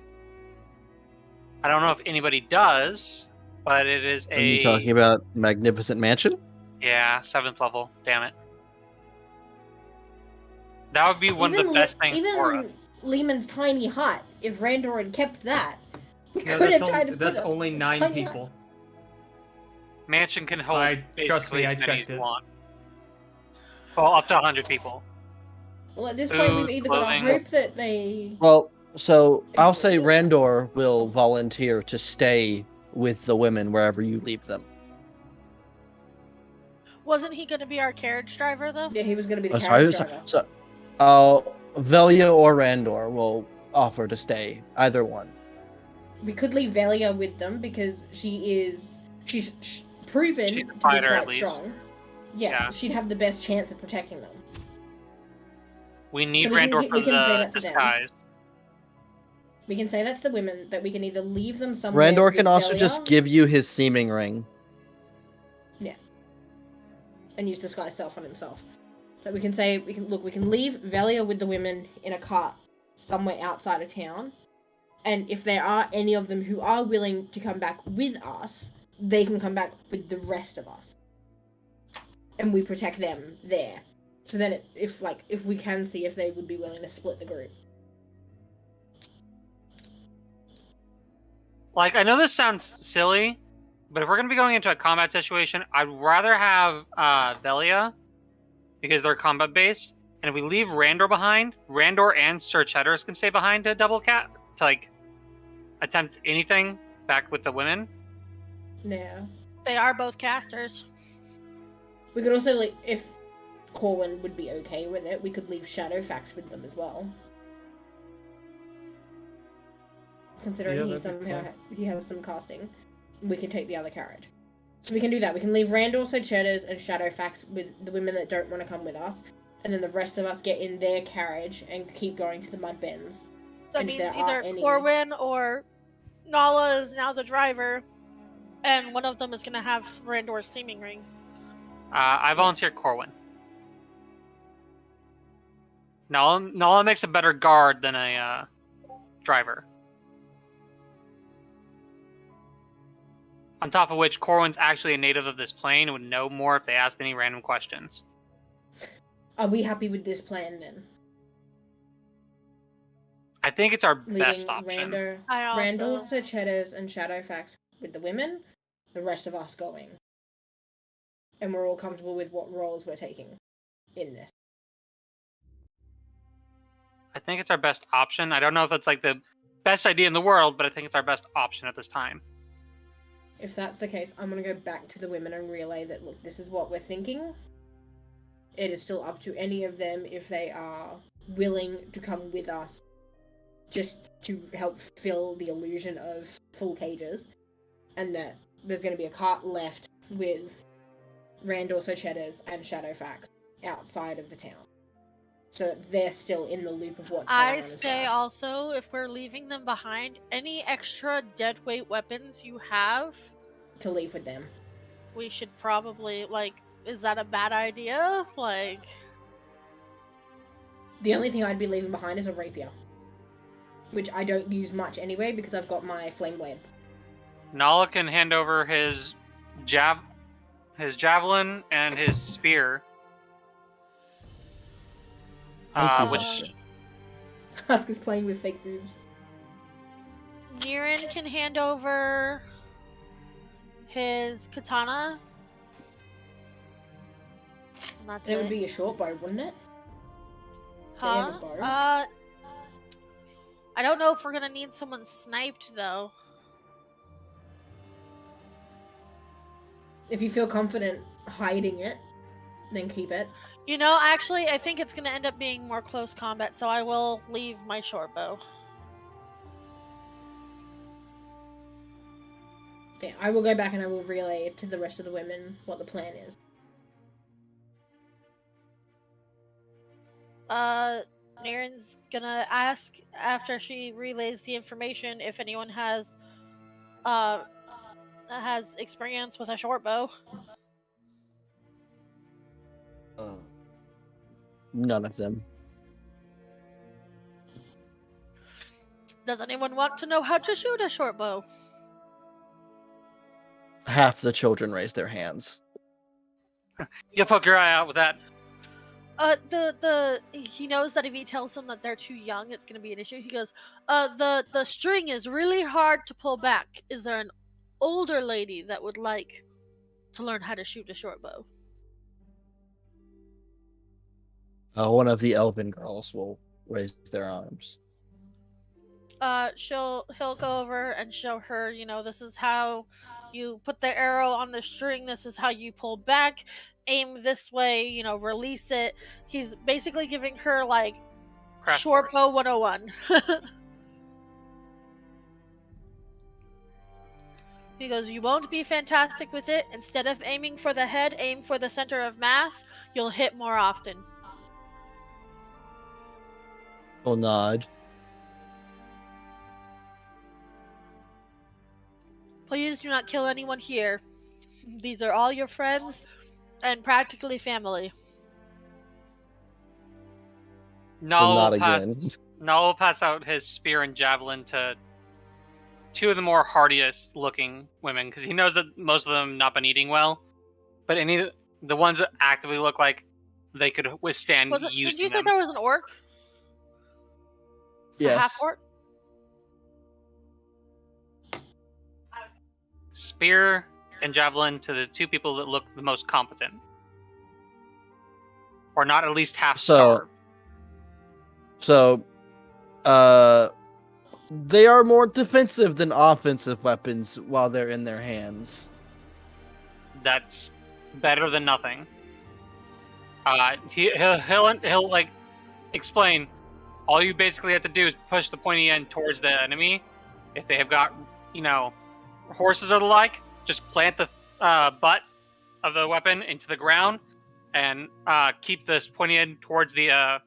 Speaker 9: I don't know if anybody does, but it is
Speaker 4: Are you talking about Magnificent Mansion?
Speaker 9: Yeah, 7th level. Damn it. That would be one of the best things for us.
Speaker 3: Even Lehman's tiny hut, if Randor had kept that, we
Speaker 10: No,
Speaker 3: could
Speaker 10: that's,
Speaker 3: have tried to
Speaker 10: that's
Speaker 3: put
Speaker 10: only 9
Speaker 3: tiny
Speaker 10: people.
Speaker 9: Mansion can hold
Speaker 10: Trust me,
Speaker 9: basically
Speaker 10: I
Speaker 9: as many
Speaker 10: checked
Speaker 9: as you
Speaker 10: it.
Speaker 9: want. Well, up to 100 people.
Speaker 3: Well, at this point, we've
Speaker 9: Food,
Speaker 3: either got to
Speaker 9: clothing.
Speaker 3: hope that they.
Speaker 4: Well, so I'll say Randor will volunteer to stay with the women wherever you leave them.
Speaker 8: Wasn't he going to be our carriage driver, though?
Speaker 3: Yeah, he was going to be the
Speaker 4: Oh, sorry,
Speaker 3: carriage driver.
Speaker 4: Velia or Randor will offer to stay. Either one.
Speaker 3: We could leave Velia with them because she's proven
Speaker 9: She's a
Speaker 3: to be
Speaker 9: fighter,
Speaker 3: quite
Speaker 9: at least.
Speaker 3: strong. Yeah, she'd have the best chance of protecting them.
Speaker 9: We need
Speaker 3: So we can
Speaker 9: Randor
Speaker 3: get-
Speaker 9: for
Speaker 3: we can say
Speaker 9: the
Speaker 3: that to them.
Speaker 9: disguise.
Speaker 3: We can say that to the women, that we can either leave them somewhere.
Speaker 4: Randor
Speaker 3: with
Speaker 4: can also
Speaker 3: Velia,
Speaker 4: just give you his seeming ring.
Speaker 3: and use disguise self on himself. So we can say we can leave Velia with the women in a cart somewhere outside of town, and if there are any of them who are willing to come back with us, they can come back with the rest of us, and we protect them there. So then, if we can see if they would be willing to split the group.
Speaker 9: Like, I know this sounds silly, but if we're going to be going into a combat situation, I'd rather have Velia, because they're combat-based. And if we leave Randor behind, Randor and Sir Cheddars can stay behind to double cap, to, like, attempt anything back with the women.
Speaker 3: Yeah.
Speaker 8: They are both casters.
Speaker 3: We could also, if Corwin would be okay with it, we could leave Shadowfax with them as well. Considering he has some casting, we can take the other carriage. So we can do that. We can leave Randall, Sir Cheddars, and Shadowfax with the women that don't want to come with us, and then the rest of us get in their carriage and keep going to the mud bends.
Speaker 8: That
Speaker 3: And
Speaker 8: means
Speaker 3: if there are
Speaker 8: either
Speaker 3: any-
Speaker 8: Corwin or Nala is now the driver, and one of them is going to have Randor's seeming ring.
Speaker 9: I volunteer Corwin. Nala makes a better guard than a driver. On top of which, Corwin's actually a native of this plane and would know more if they asked any random questions.
Speaker 3: Are we happy with this plan then?
Speaker 9: I think it's our
Speaker 3: Leaving
Speaker 9: best option.
Speaker 3: Randall, Sir Cheddars, and Shadowfax with the women, the rest of us going. And we're all comfortable with what roles we're taking in this.
Speaker 9: I think it's our best option. I don't know if it's like the best idea in the world, but I think it's our best option at this time.
Speaker 3: If that's the case, I'm going to go back to the women and relay that, look, this is what we're thinking. It is still up to any of them if they are willing to come with us, just to help fill the illusion of full cages, and that there's going to be a cart left with Randall, Sir Cheddars, and Shadowfax outside of the town. So that they're still in the loop of what's going on.
Speaker 8: I say also, if we're leaving them behind, any extra deadweight weapons you have,
Speaker 3: to leave with them.
Speaker 8: we should probably, is that a bad idea?
Speaker 3: The only thing I'd be leaving behind is a rapier, which I don't use much anyway because I've got my flame blade.
Speaker 9: Nala can hand over his javelin and his spear. Which
Speaker 3: Husk is playing with fake boobs.
Speaker 8: Niren can hand over his katana. And that's
Speaker 3: It would be a short bow, wouldn't it?
Speaker 8: Huh?
Speaker 3: They have a bow.
Speaker 8: I don't know if we're gonna need someone sniped though.
Speaker 3: If you feel confident hiding it, then keep it.
Speaker 8: You know, actually, I think it's gonna end up being more close combat, so I will leave my short bow.
Speaker 3: Okay, I will go back and I will relay to the rest of the women what the plan is.
Speaker 8: Niren's gonna ask after she relays the information if anyone has experience with a short bow.
Speaker 4: None of them.
Speaker 8: Does anyone want to know how to shoot a short bow?
Speaker 4: half the children raise their hands.
Speaker 9: You poke your eye out with that.
Speaker 8: He knows that if he tells them that they're too young, it's gonna be an issue. He goes, the string is really hard to pull back. Is there an older lady that would like to learn how to shoot a short bow?
Speaker 4: One of the elven girls will raise their arms.
Speaker 8: He'll go over and show her, this is how you put the arrow on the string, this is how you pull back, aim this way, release it. He's basically giving her like
Speaker 9: Crash
Speaker 8: short
Speaker 9: course.
Speaker 8: bow 101. He goes, you won't be fantastic with it. Instead of aiming for the head, aim for the center of mass. You'll hit more often.
Speaker 4: Will nod.
Speaker 8: Please do not kill anyone here. These are all your friends and practically family.
Speaker 4: Will nod again.
Speaker 9: Nal will pass out his spear and javelin to two of the more hardiest looking women, because he knows that most of them have not been eating well. But the ones that actively look like they could withstand using
Speaker 8: Did you say
Speaker 9: them.
Speaker 8: there was an orc? A
Speaker 4: Yes.
Speaker 8: half orc?
Speaker 9: Spear and javelin to the two people that look the most competent. Or not at least half starved.
Speaker 4: So, they are more defensive than offensive weapons while they're in their hands.
Speaker 9: That's better than nothing. He'll like explain. All you basically have to do is push the pointy end towards the enemy. If they have got, horses or the like, just plant the butt of the weapon into the ground and keep this pointy end towards the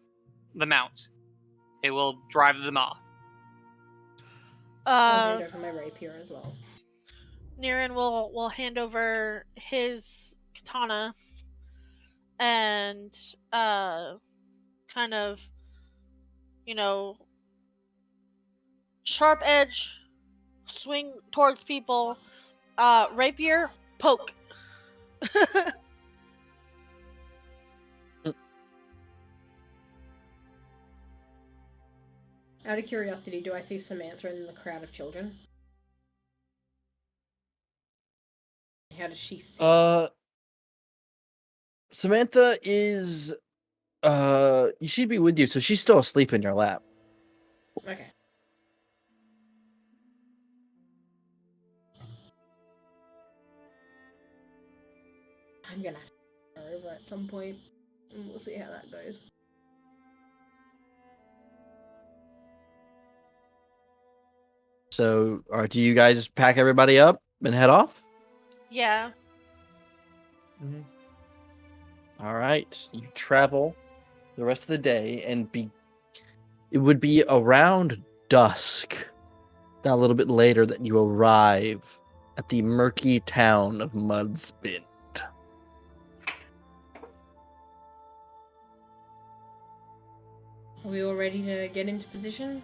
Speaker 9: mount. It will drive them off.
Speaker 3: I'll hand over my rapier as well.
Speaker 8: Niren will hand over his katana and kind of, sharp edge, swing towards people, rapier, poke.
Speaker 3: Out of curiosity, do I see Samantha in the crowd of children? How does she see?
Speaker 4: Samantha is she'd be with you, so she's still asleep in your lap.
Speaker 3: Okay. I'm gonna have to go over at some point, and we'll see how that goes.
Speaker 4: So, do you guys pack everybody up and head off?
Speaker 8: Yeah.
Speaker 4: All right, you travel the rest of the day, and it would be around dusk, not a little bit later, that you arrive at the murky town of Mudspin.
Speaker 3: Are we all ready to get into position?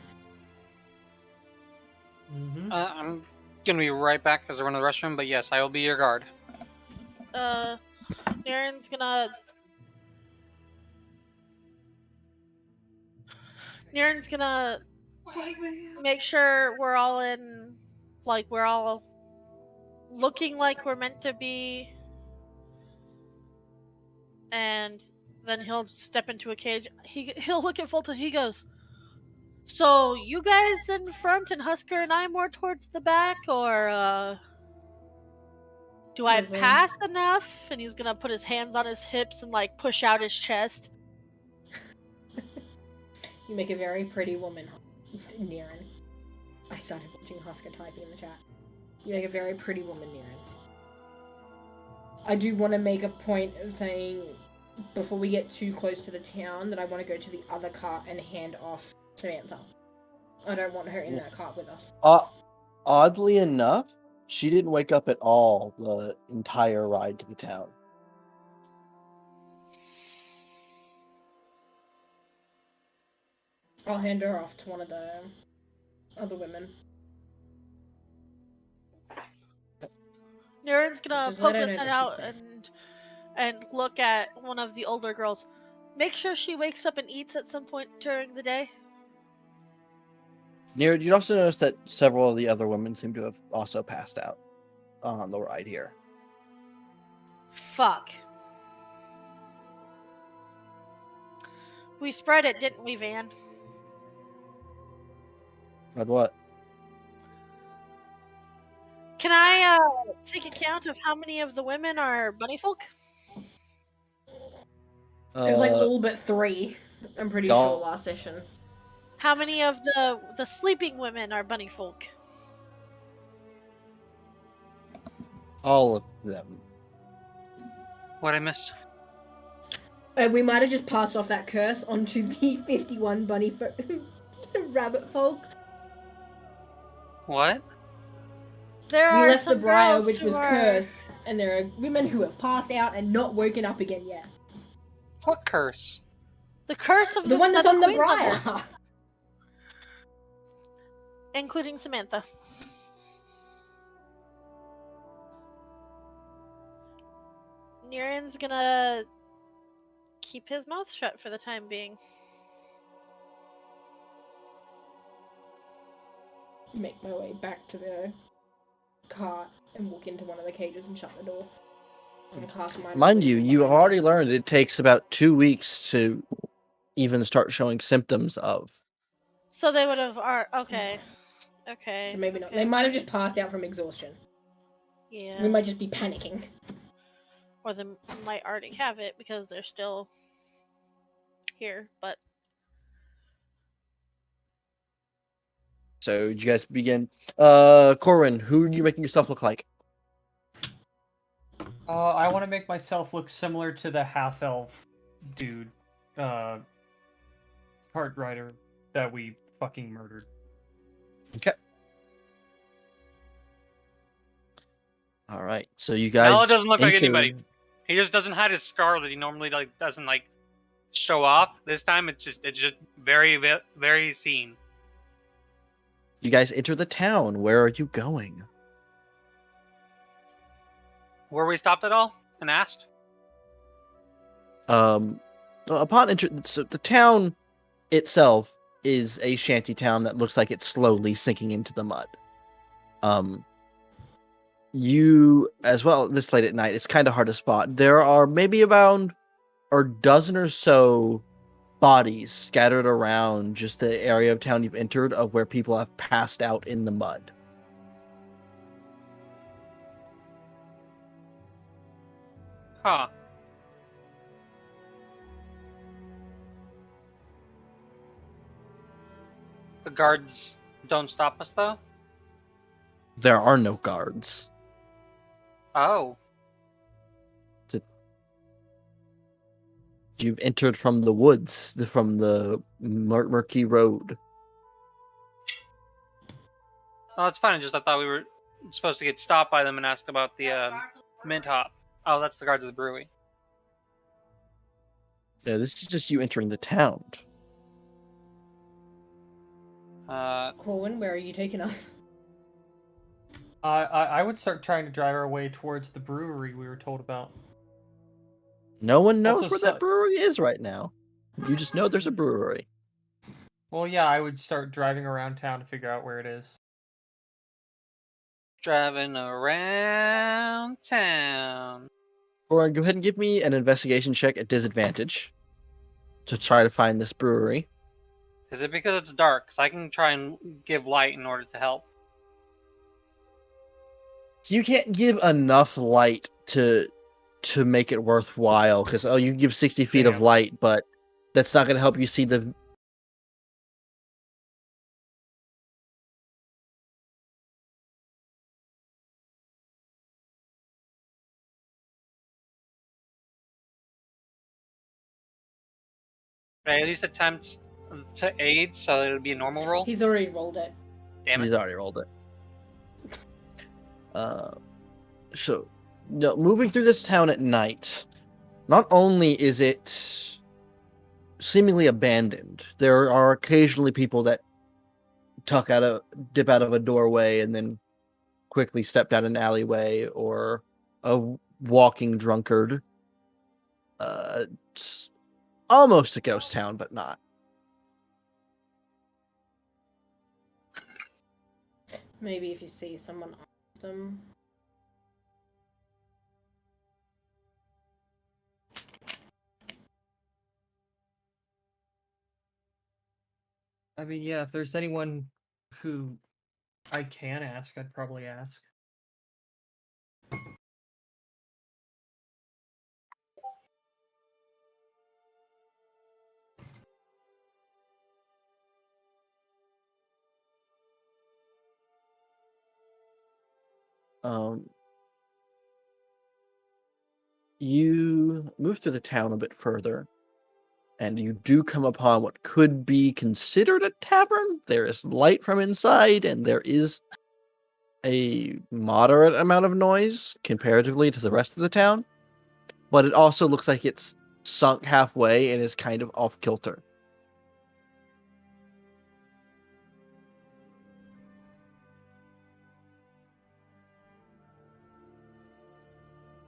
Speaker 9: I'm gonna be right back because I run to the restroom, but yes, I will be your guard.
Speaker 8: Niren's gonna make sure we're all in, like, we're all looking like we're meant to be, and then he'll step into a cage. He'll look at Fulton. He goes, so you guys in front and Husker and I more towards the back, or do I pass enough? And he's gonna put his hands on his hips and like push out his chest.
Speaker 3: You make a very pretty woman, Niren. I started watching Husker typing in the chat. You make a very pretty woman, Niren. I do want to make a point of saying, before we get too close to the town, that I want to go to the other cart and hand off Samantha. I don't want her in that cart with us.
Speaker 4: Oddly enough, she didn't wake up at all the entire ride to the town.
Speaker 3: I'll hand her off to one of the other women.
Speaker 8: Niren's gonna
Speaker 3: Just let
Speaker 8: poke
Speaker 3: her
Speaker 8: his
Speaker 3: know
Speaker 8: head
Speaker 3: that
Speaker 8: out
Speaker 3: she's safe.
Speaker 8: and look at one of the older girls. Make sure she wakes up and eats at some point during the day.
Speaker 4: Near, you'd also notice that several of the other women seem to have also passed out on the ride here.
Speaker 8: Fuck. We spread it, didn't we, Van?
Speaker 4: But what?
Speaker 8: Can I take account of how many of the women are bunny folk?
Speaker 3: It was like all but 3. I'm pretty
Speaker 4: y'all-
Speaker 3: sure last session.
Speaker 8: How many of the sleeping women are bunny folk?
Speaker 4: all of them.
Speaker 9: What I miss?
Speaker 3: We might have just passed off that curse onto the 51 rabbit folk.
Speaker 9: What?
Speaker 8: There
Speaker 3: We
Speaker 8: are
Speaker 3: left the
Speaker 8: some
Speaker 3: briar,
Speaker 8: girls
Speaker 3: which
Speaker 8: who
Speaker 3: was
Speaker 8: are...
Speaker 3: cursed, and there are women who have passed out and not woken up again yet.
Speaker 9: What curse?
Speaker 8: The curse of
Speaker 3: The one that's
Speaker 8: that
Speaker 3: on the
Speaker 8: queen's
Speaker 3: briar.
Speaker 8: under, including Samantha. Niren's gonna keep his mouth shut for the time being.
Speaker 3: Make my way back to the cart and walk into one of the cages and shut the door. And cast
Speaker 4: Mind you,
Speaker 3: illusion
Speaker 4: you have
Speaker 3: behind me.
Speaker 4: already learned it takes about 2 weeks to even start showing symptoms of.
Speaker 8: So they would have... Okay. Okay.
Speaker 3: So maybe not.
Speaker 8: okay,
Speaker 3: They might have
Speaker 8: okay.
Speaker 3: just passed out from exhaustion.
Speaker 8: Yeah.
Speaker 3: We might just be panicking.
Speaker 8: Or they might already have it because they're still here, but...
Speaker 4: So did you guys begin? Corwin, who are you making yourself look like?
Speaker 10: I want to make myself look similar to the half-elf dude, cart rider that we fucking murdered.
Speaker 4: Okay. All right. So you guys.
Speaker 9: Nala doesn't look like
Speaker 4: enter-
Speaker 9: anybody. He just doesn't hide his scar that he normally doesn't show off. This time it's just very very seen.
Speaker 4: You guys enter the town. Where are you going?
Speaker 9: Were we stopped at all and asked?
Speaker 4: Upon entry, so the town itself is a shanty town that looks like it's slowly sinking into the mud. You as well. This late at night, it's kind of hard to spot. There are maybe about a dozen or so bodies scattered around just the area of town you've entered, of where people have passed out in the mud.
Speaker 9: Huh. The guards don't stop us though?
Speaker 4: There are no guards.
Speaker 9: Oh.
Speaker 4: You've entered from the woods, from the murky road.
Speaker 9: Oh, it's fine. I thought we were supposed to get stopped by them and asked about the mint hop. Oh, that's the guards of the brewery.
Speaker 4: Yeah, this is just you entering the town.
Speaker 3: Corwin, where are you taking us?
Speaker 10: I would start trying to drive our way towards the brewery we were told about.
Speaker 4: No one knows
Speaker 10: Also,
Speaker 4: where that brewery is right now. You just know there's a brewery.
Speaker 10: Well, yeah, I would start driving around town to figure out where it is.
Speaker 9: Driving around town.
Speaker 4: Or go ahead and give me an investigation check at disadvantage to try to find this brewery.
Speaker 9: Is it because it's dark? Because I can try and give light in order to help.
Speaker 4: You can't give enough light to make it worthwhile, because you give 60 feet of
Speaker 10: Damn.
Speaker 4: light, but that's not going to help you see the...
Speaker 9: Can I at least attempt to aid so that it'll be a normal roll?
Speaker 3: He's already rolled it.
Speaker 9: Damn
Speaker 4: He's
Speaker 9: it.
Speaker 4: already rolled it. So, no, moving through this town at night, not only is it seemingly abandoned, there are occasionally people that dip out of a doorway and then quickly step down an alleyway or a walking drunkard. It's almost a ghost town, but not.
Speaker 3: Maybe if you see someone, ask them.
Speaker 10: I mean, yeah, if there's anyone who I can ask, I'd probably ask.
Speaker 4: You move through the town a bit further, and you do come upon what could be considered a tavern. There is light from inside, and there is a moderate amount of noise comparatively to the rest of the town, but it also looks like it's sunk halfway and is kind of off kilter.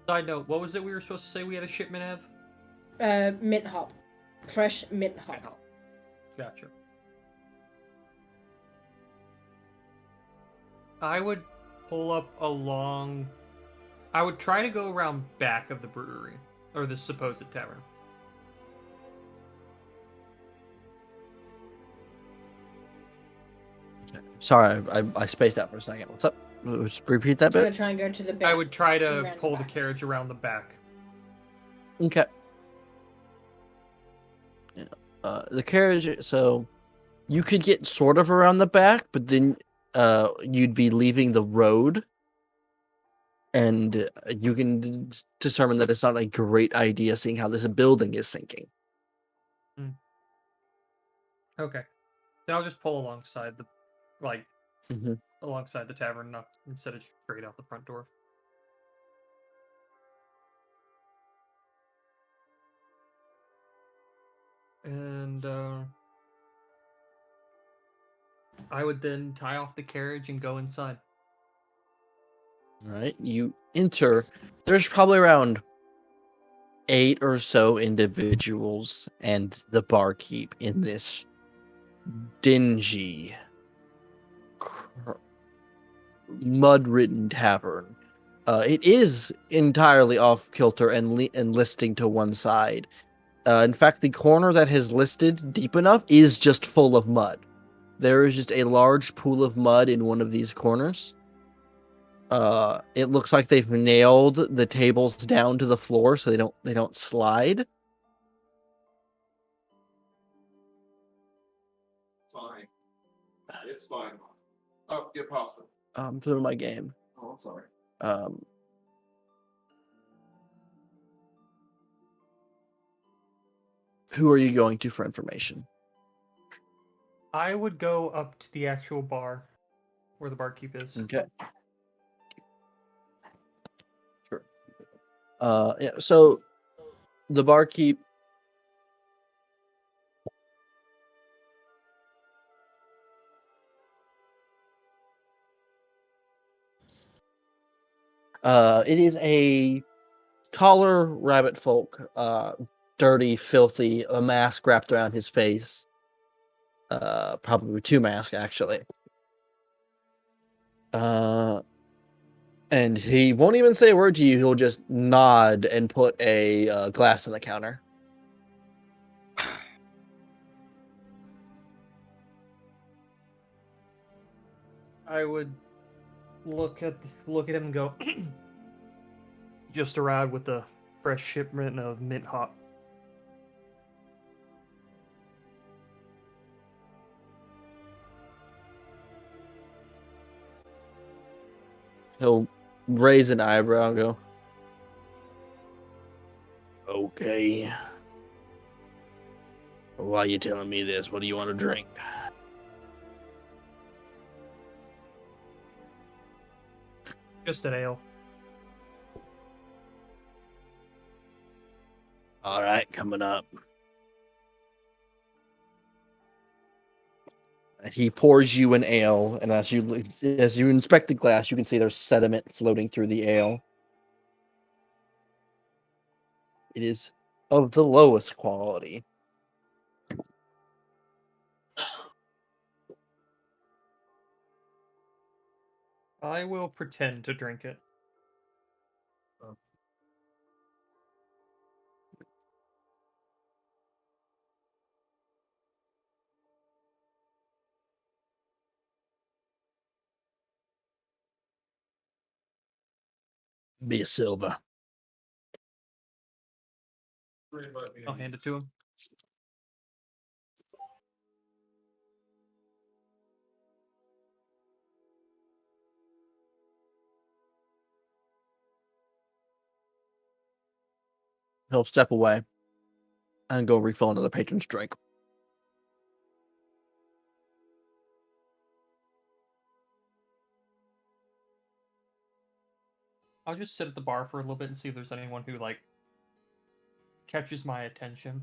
Speaker 10: Side note, what was it we were supposed to say we had a shipment of?
Speaker 3: Mint hop. Fresh mint hop.
Speaker 10: Gotcha. I would pull up along... I would try to go around back of the brewery, or the supposed tavern.
Speaker 4: Sorry, I spaced out for a second. What's up? Just repeat that
Speaker 3: I'm gonna
Speaker 4: bit.
Speaker 3: try and go to the back.
Speaker 10: I would try to
Speaker 3: around
Speaker 10: pull
Speaker 3: the
Speaker 10: the
Speaker 3: back.
Speaker 10: carriage around the back.
Speaker 4: Okay. Yeah. The carriage. So you could get sort of around the back, but then you'd be leaving the road, and you can determine that it's not a great idea, seeing how this building is sinking.
Speaker 10: Okay. Then I'll just pull alongside the,
Speaker 4: Mm-hmm.
Speaker 10: alongside the tavern, not instead of straight out the front door. And I would then tie off the carriage and go inside.
Speaker 4: All right, you enter. There's probably around 8 or so individuals and the barkeep in this dingy, mud-ridden tavern. It is entirely off kilter and listing to one side. In fact, the corner that has listed deep enough is just full of mud. There is just a large pool of mud in one of these corners. It looks like they've nailed the tables down to the floor so they don't slide.
Speaker 5: Fine. It's fine. Oh, get pasta.
Speaker 4: Through my game.
Speaker 5: Oh, I'm sorry.
Speaker 4: Who are you going to for information?
Speaker 10: I would go up to the actual bar where the barkeep is.
Speaker 4: Okay. Sure. Yeah, so the barkeep it is a taller rabbit folk, dirty, filthy, a mask wrapped around his face. Probably 2 masks actually. And he won't even say a word to you. He'll just nod and put a glass on the counter.
Speaker 10: I would look at him and go, just arrived with the fresh shipment of mint hop.
Speaker 4: He'll raise an eyebrow and go, okay. Why are you telling me this? What do you want to drink?
Speaker 10: Just an ale.
Speaker 4: All right, coming up. And he pours you an ale, and as you inspect the glass, you can see there's sediment floating through the ale. It is of the lowest quality.
Speaker 10: I will pretend to drink it.
Speaker 4: Be a silver.
Speaker 10: I'll hand it to him.
Speaker 4: He'll step away and go refill another patron's drink.
Speaker 10: I'll just sit at the bar for a little bit and see if there's anyone who, like, catches my attention.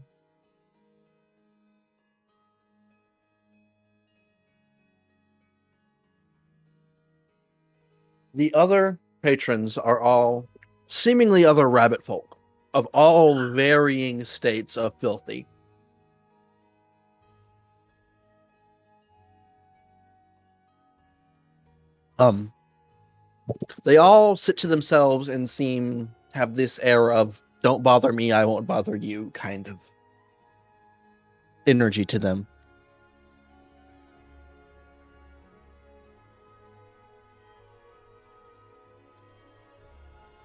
Speaker 4: The other patrons are all seemingly other rabbit folk of all varying states of filthy. They all sit to themselves and have this air of "don't bother me, I won't bother you" kind of energy to them.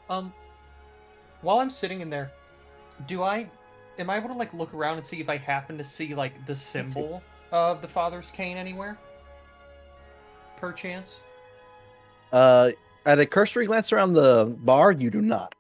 Speaker 10: While I'm sitting in there, am I able to, like, look around and see if I happen to see, like, the symbol of the Father's Cane anywhere? Perchance?
Speaker 4: At a cursory glance around the bar, you do not.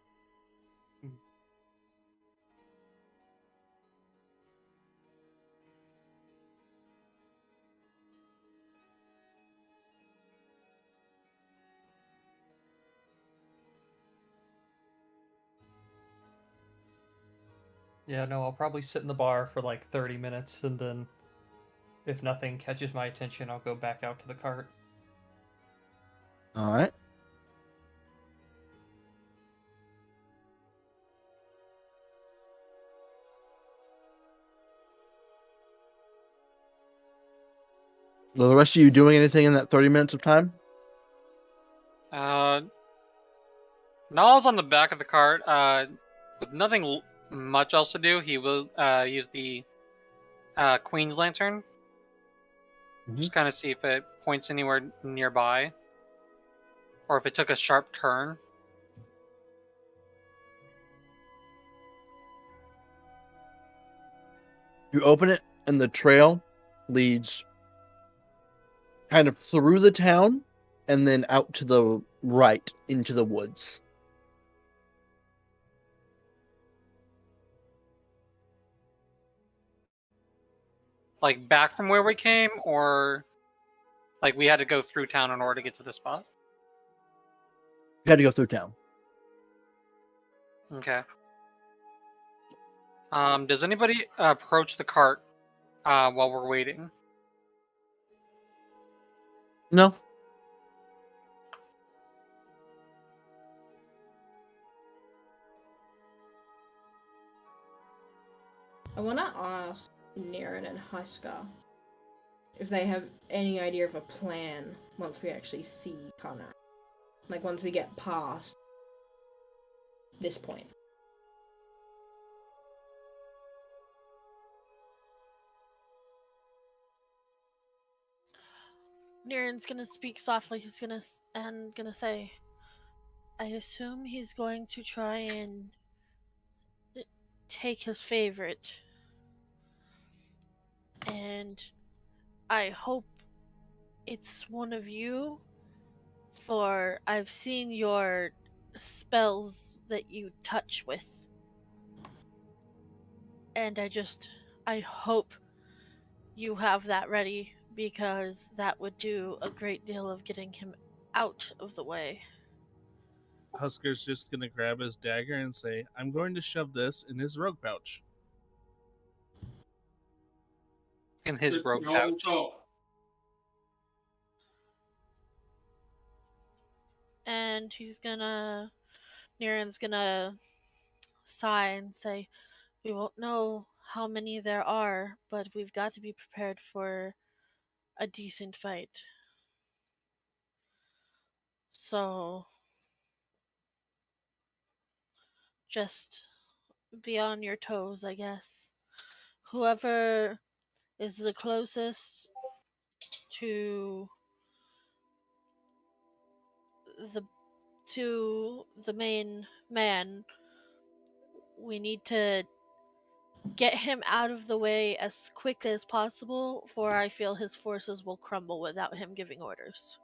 Speaker 10: Yeah, no, I'll probably sit in the bar for like 30 minutes, and then if nothing catches my attention, I'll go back out to the cart.
Speaker 4: All right. Will the rest of you doing anything in that 30 minutes of time?
Speaker 9: Nal's on the back of the cart. With nothing much else to do, he will use the Queen's Lantern. Just kind of see if it points anywhere nearby, or if it took a sharp turn.
Speaker 4: You open it, and the trail leads kind of through the town and then out to the right into the woods.
Speaker 9: Like back from where we came, or like we had to go through town in order to get to the spot?
Speaker 4: You had to go through town.
Speaker 9: Okay. Does anybody approach the cart while we're waiting?
Speaker 4: No.
Speaker 3: I want to ask Naren and Husker if they have any idea of a plan once we actually see Connor. Like, once we get past this point.
Speaker 8: Niren's gonna speak softly. He's gonna say, I assume he's going to try and take his favorite. And I hope it's one of you, for I've seen your spells that you touch with. And I hope you have that ready, because that would do a great deal of getting him out of the way.
Speaker 5: Husker's just gonna grab his dagger and say, I'm going to shove this in his rogue pouch.
Speaker 9: In his rogue pouch.
Speaker 8: And Niren's gonna sigh and say, "We won't know how many there are, but we've got to be prepared for a decent fight. So just be on your toes, I guess. Whoever is the closest to the the main man, we need to get him out of the way as quickly as possible, for I feel his forces will crumble without him giving orders."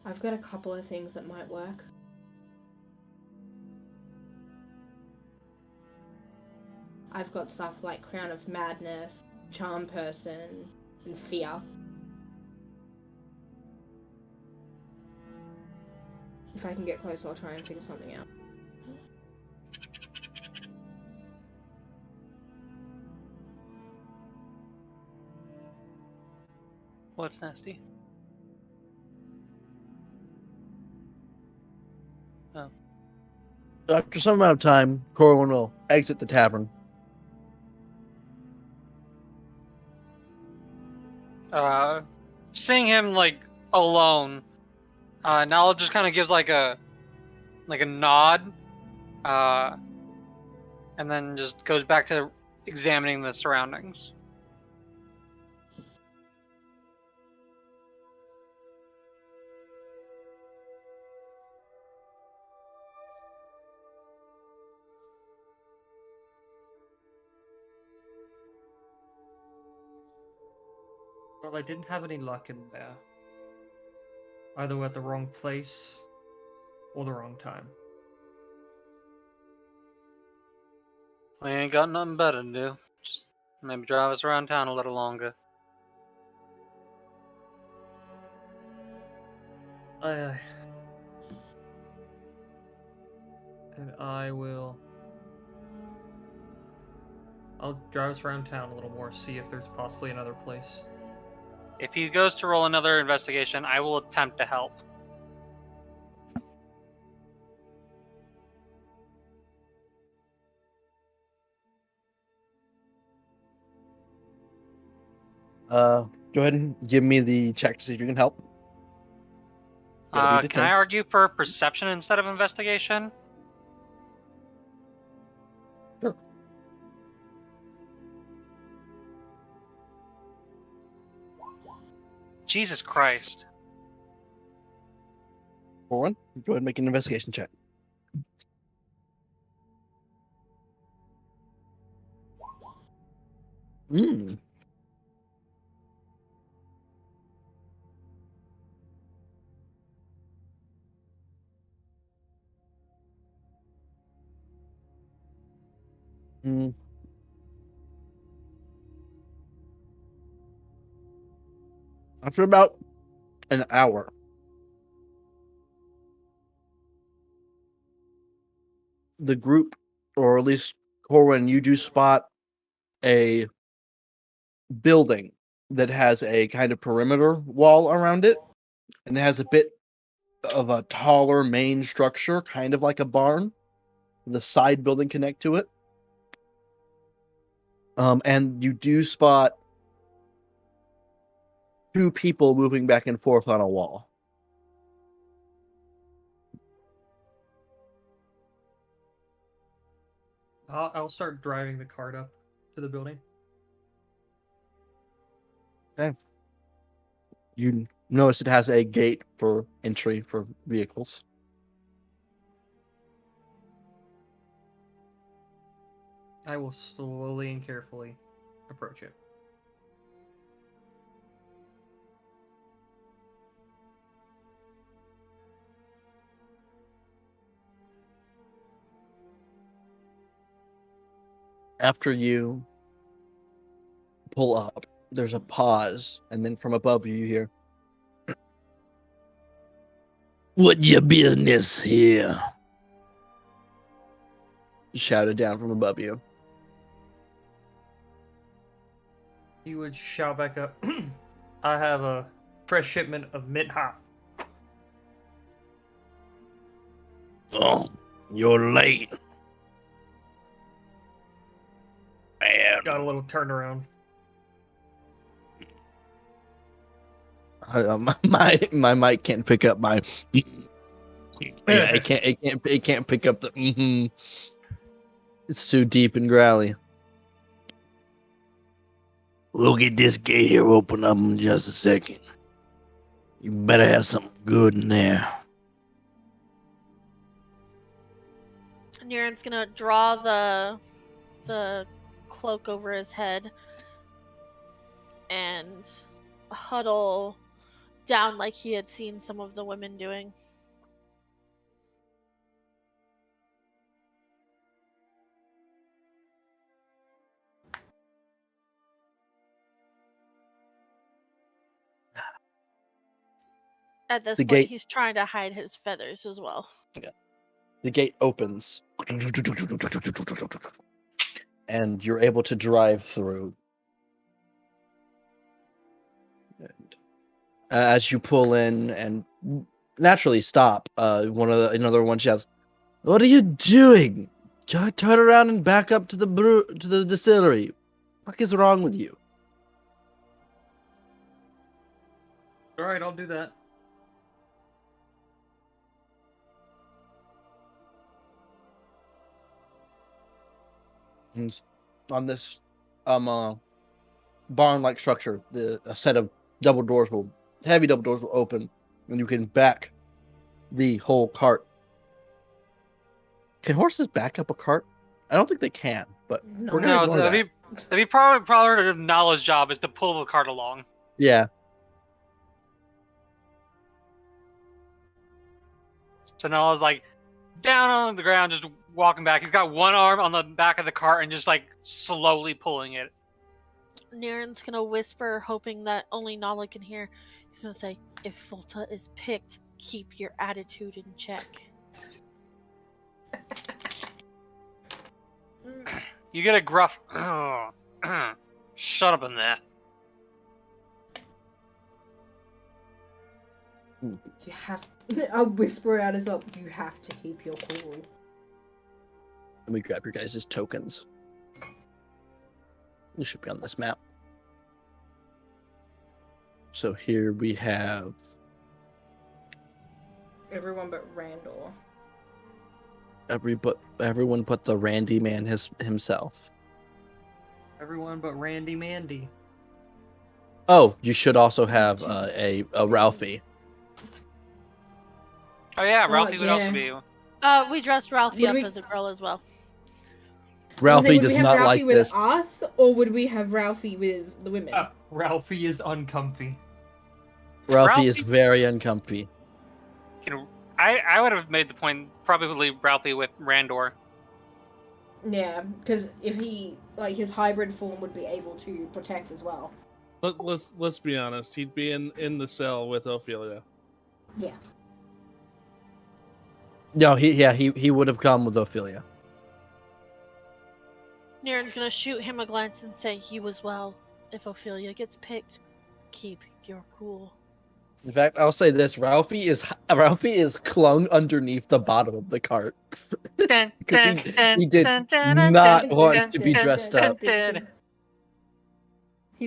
Speaker 3: I've got a couple of things that might work. I've got stuff like Crown of Madness, Charm Person, and Fear. If I can get close, I'll try and figure something out.
Speaker 9: What's nasty? Oh.
Speaker 4: After some amount of time, Corwin will exit the tavern.
Speaker 9: Seeing him like alone, Nala just kind of gives like a nod, and then just goes back to examining the surroundings.
Speaker 10: Well, I didn't have any luck in there. Either at the wrong place or the wrong time.
Speaker 9: We ain't got nothing better to do. Just maybe drive us around town a little longer.
Speaker 10: And I will... I'll drive us around town a little more, see if there's possibly another place.
Speaker 9: If he goes to roll another investigation, I will attempt to help.
Speaker 4: Go ahead and give me the check to see if you can help.
Speaker 9: Can I argue for perception instead of investigation?
Speaker 4: Sure.
Speaker 9: Jesus Christ.
Speaker 4: Corwin, go ahead and make an investigation check. Hmm. Hmm. After about an hour, the group, or at least Corwin, you do spot a building that has a kind of perimeter wall around it, and it has a bit of a taller main structure, kind of like a barn. The side building connect to it. And you do spot two people moving back and forth on a wall.
Speaker 10: I'll start driving the cart up to the building.
Speaker 4: Okay. You notice it has a gate for entry for vehicles.
Speaker 10: I will slowly and carefully approach it.
Speaker 4: After you pull up, there's a pause, and then from above you hear, "What your business here?" Shouted down from above you.
Speaker 10: He would shout back up, I have a fresh shipment of mint hot.
Speaker 4: Oh, you're late. Man.
Speaker 10: Got a little turnaround.
Speaker 4: My mic can't pick up my. Yeah, it can't pick up the. It's too deep and growly. We'll get this gate here open up in just a second. You better have something good in there.
Speaker 8: Niren's gonna draw the cloak over his head and huddle down like he had seen some of the women doing. At this point, he's trying to hide his feathers as well.
Speaker 4: Yeah. The gate opens. And you're able to drive through. As you pull in and naturally stop, another one shouts, "What are you doing? Turn around and back up to the distillery. What is wrong with you?"
Speaker 10: All right, I'll do that.
Speaker 4: And on this barn-like structure, a set of heavy double doors will open, and you can back the whole cart. Can horses back up a cart? I don't think they can, but we're gonna ignore that.
Speaker 9: that'd be probably a knowledge job is to pull the cart along.
Speaker 4: Yeah.
Speaker 9: So Nala's like down on the ground, just walking back. He's got one arm on the back of the cart and just like slowly pulling it.
Speaker 8: Niren's gonna whisper, hoping that only Nala can hear. He's gonna say, "If Volta is picked, keep your attitude in check."
Speaker 9: You get a gruff, shut up in there.
Speaker 3: You have. I'll whisper out as well. You have to keep your cool.
Speaker 4: Let me grab your guys' tokens. You should be on this map. So here we have
Speaker 3: everyone but Randall.
Speaker 4: Everyone but the Randy man himself.
Speaker 10: Everyone but Randy Mandy.
Speaker 4: Oh, you should also have a Ralphie.
Speaker 9: Oh yeah, Ralphie would also be.
Speaker 8: We dressed Ralphie up as a girl as well.
Speaker 4: Ralphie does not like this.
Speaker 3: Would we have Ralphie with us, or would we have Ralphie with the women?
Speaker 10: Ralphie is uncomfy.
Speaker 4: Ralphie is very uncomfy.
Speaker 9: I would have made the point probably Ralphie with Randor.
Speaker 3: Yeah, because if he his hybrid form would be able to protect as well.
Speaker 5: Let's be honest. He'd be in the cell with Ophelia.
Speaker 3: Yeah.
Speaker 4: No, he would have come with Ophelia.
Speaker 8: Niren's gonna shoot him a glance and say, "You as well. If Ophelia gets picked, keep your cool."
Speaker 4: In fact, I'll say this: Ralphie is clung underneath the bottom of the cart because he did not want to be dressed up.
Speaker 3: He's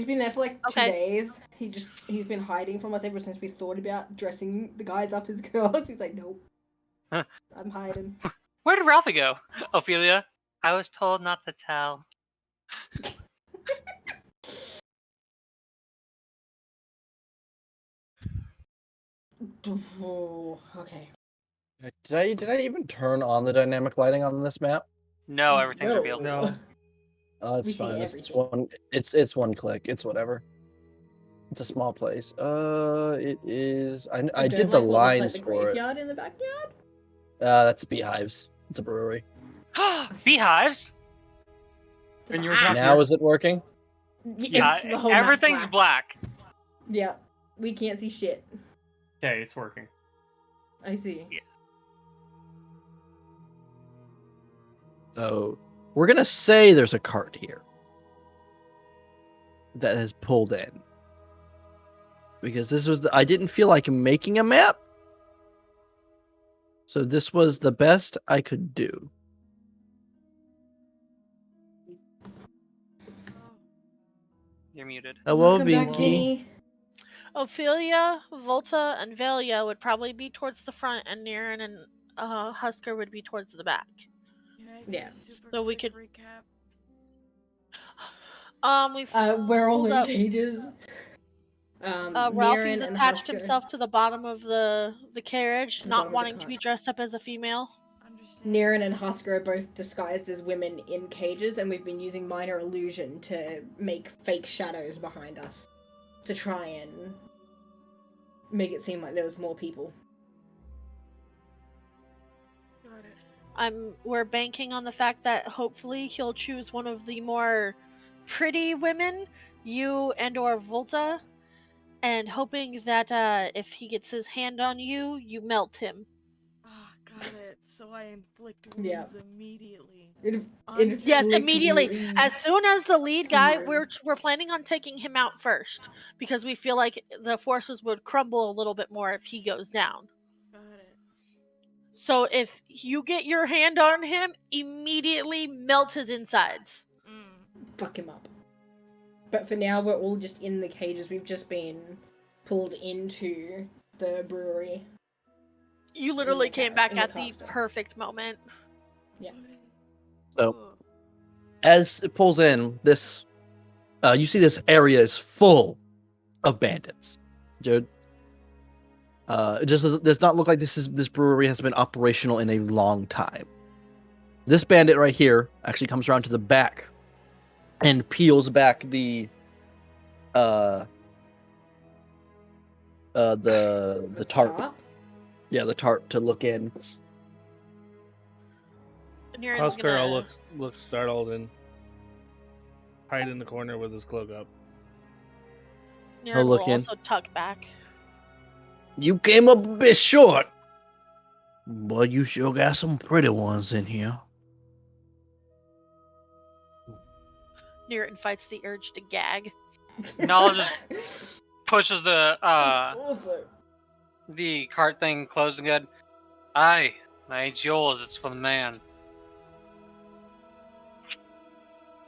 Speaker 3: been there for 2 days. He's been hiding from us ever since we thought about dressing the guys up as girls. He's like, nope, I'm hiding.
Speaker 9: Where did Ralphie go? Ophelia, I was told not to tell.
Speaker 3: Oh, okay.
Speaker 4: Did I even turn on the dynamic lighting on this map?
Speaker 9: No, everything's revealed.
Speaker 10: No.
Speaker 4: It's fine. It's one click. It's whatever. It's a small place. It is. I did the lines
Speaker 3: the
Speaker 4: for it.
Speaker 3: graveyard in the backyard.
Speaker 4: That's Beehives. It's a brewery.
Speaker 9: Beehives?
Speaker 10: And yours not
Speaker 4: Now is it working?
Speaker 9: Yeah, everything's black.
Speaker 3: Yeah, we can't see shit.
Speaker 10: Okay, it's working.
Speaker 3: I see.
Speaker 9: Yeah.
Speaker 4: So we're gonna say there's a cart here. that has pulled in. Because this was I didn't feel like making a map. So this was the best I could do.
Speaker 9: You're muted.
Speaker 4: Hello,
Speaker 3: Welcome back,
Speaker 4: Vinky.
Speaker 3: Vinny.
Speaker 8: Ophelia, Volta, and Velia would probably be towards the front, and Niran and Husker would be towards the back.
Speaker 1: Can I
Speaker 3: Yeah.
Speaker 1: get a super
Speaker 8: So we
Speaker 1: quick
Speaker 8: could-
Speaker 1: recap?
Speaker 8: We've
Speaker 3: We're all
Speaker 8: pulled
Speaker 3: in
Speaker 8: up.
Speaker 3: cages.
Speaker 8: Ralphie's
Speaker 3: Niran and
Speaker 8: attached
Speaker 3: Husker-
Speaker 8: himself to the bottom of the carriage,
Speaker 3: To the
Speaker 8: not
Speaker 3: bottom of the
Speaker 8: wanting to
Speaker 3: cart.
Speaker 8: be dressed up as a female.
Speaker 1: Understand.
Speaker 3: Niran and Husker are both disguised as women in cages, and we've been using minor illusion to make fake shadows behind us to try and make it seem like there was more people.
Speaker 1: Got it.
Speaker 8: We're banking on the fact that hopefully he'll choose one of the more pretty women, you and or Volta, and hoping that if he gets his hand on you, you melt him.
Speaker 1: Ah, got it. So I inflict
Speaker 3: Yeah.
Speaker 1: wounds immediately.
Speaker 3: It
Speaker 8: Yes,
Speaker 3: inflicts
Speaker 8: immediately.
Speaker 3: you-
Speaker 8: As soon as the lead guy,
Speaker 3: Burn.
Speaker 8: we're planning on taking him out first because we feel like the forces would crumble a little bit more if he goes down.
Speaker 1: Got it.
Speaker 8: So if you get your hand on him, immediately melt his insides.
Speaker 3: fuck him up. But for now, we're all just in the cages. We've just been pulled into the brewery.
Speaker 8: You literally
Speaker 3: the
Speaker 8: came
Speaker 3: car-
Speaker 8: back
Speaker 3: in the
Speaker 8: at the
Speaker 3: car still.
Speaker 8: perfect moment.
Speaker 3: Yeah.
Speaker 4: So, as it pulls in, this you see this area is full of bandits. Dude. It does not look like this brewery has been operational in a long time. This bandit right here actually comes around to the back and peels back the tarp.
Speaker 3: Tarp?
Speaker 4: Yeah, the tarp to look in.
Speaker 8: Niren's
Speaker 5: Husker
Speaker 8: gonna-
Speaker 5: all looks startled and hide in the corner with his cloak up.
Speaker 8: Niren
Speaker 4: I'll
Speaker 8: will
Speaker 4: look in.
Speaker 8: also tuck back.
Speaker 4: You came up a bit short, but you sure got some pretty ones in here.
Speaker 8: Niren fights the urge to gag.
Speaker 9: Nala just pushes
Speaker 3: Also,
Speaker 9: the cart thing closed and good. Aye, it's yours. It's for the man.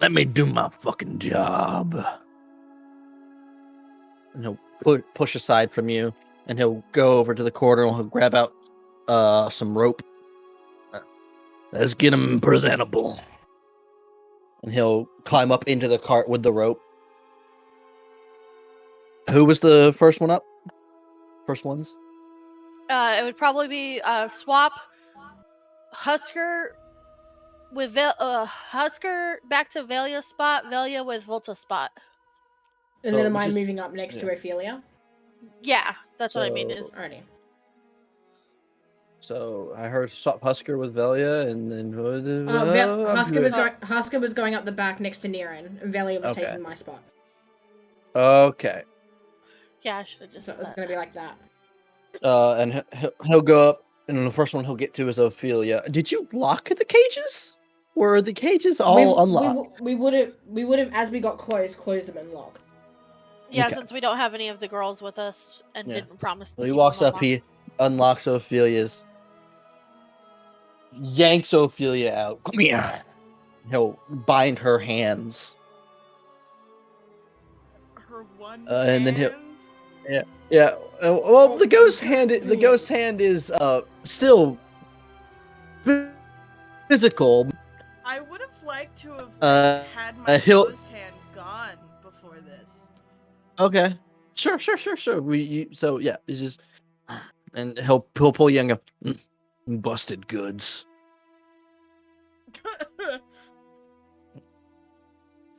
Speaker 4: Let me do my fucking job. And he'll push aside from you, and he'll go over to the corner and he'll grab out some rope. Let's get him presentable. And he'll climb up into the cart with the rope. Who was the first one up? First ones?
Speaker 8: It would probably be swap Husker with Husker back to Velia's spot, Velia with Volta's spot.
Speaker 3: and then
Speaker 4: Oh,
Speaker 3: am I
Speaker 4: just-
Speaker 3: moving up next to
Speaker 4: yeah.
Speaker 3: Ophelia?
Speaker 8: Yeah, that's what I mean. Is
Speaker 3: Alrighty.
Speaker 4: So I heard swap Husker with Velia, and then
Speaker 3: Husker was going up the back next to Niren, and Velia was
Speaker 4: Okay.
Speaker 3: taking my spot.
Speaker 4: Okay.
Speaker 8: yeah, I should have just
Speaker 3: So
Speaker 8: said
Speaker 3: it's
Speaker 8: that.
Speaker 3: gonna be like that.
Speaker 4: And he'll go up, and then the first one he'll get to is Ophelia. Did you lock the cages? Were the cages all unlocked?
Speaker 3: We would have as we got closed them and locked.
Speaker 8: Yeah,
Speaker 4: Okay.
Speaker 8: since we don't have any of the girls with us and
Speaker 4: Yeah.
Speaker 8: didn't promise.
Speaker 4: So
Speaker 8: to
Speaker 4: he
Speaker 8: keep
Speaker 4: walks
Speaker 8: them
Speaker 4: up,
Speaker 8: unlocked.
Speaker 4: he unlocks Ophelia's, yanks Ophelia out. Come here. He'll bind her hands.
Speaker 1: Her one
Speaker 4: And then he'll-
Speaker 1: hand?
Speaker 4: Yeah. Well, the ghost hand. The ghost hand is still physical.
Speaker 1: I would have liked to have had my
Speaker 4: he'll-
Speaker 1: ghost hand gone before this.
Speaker 4: Okay. Sure. So yeah, it's just, and he'll pull you and go, busted goods.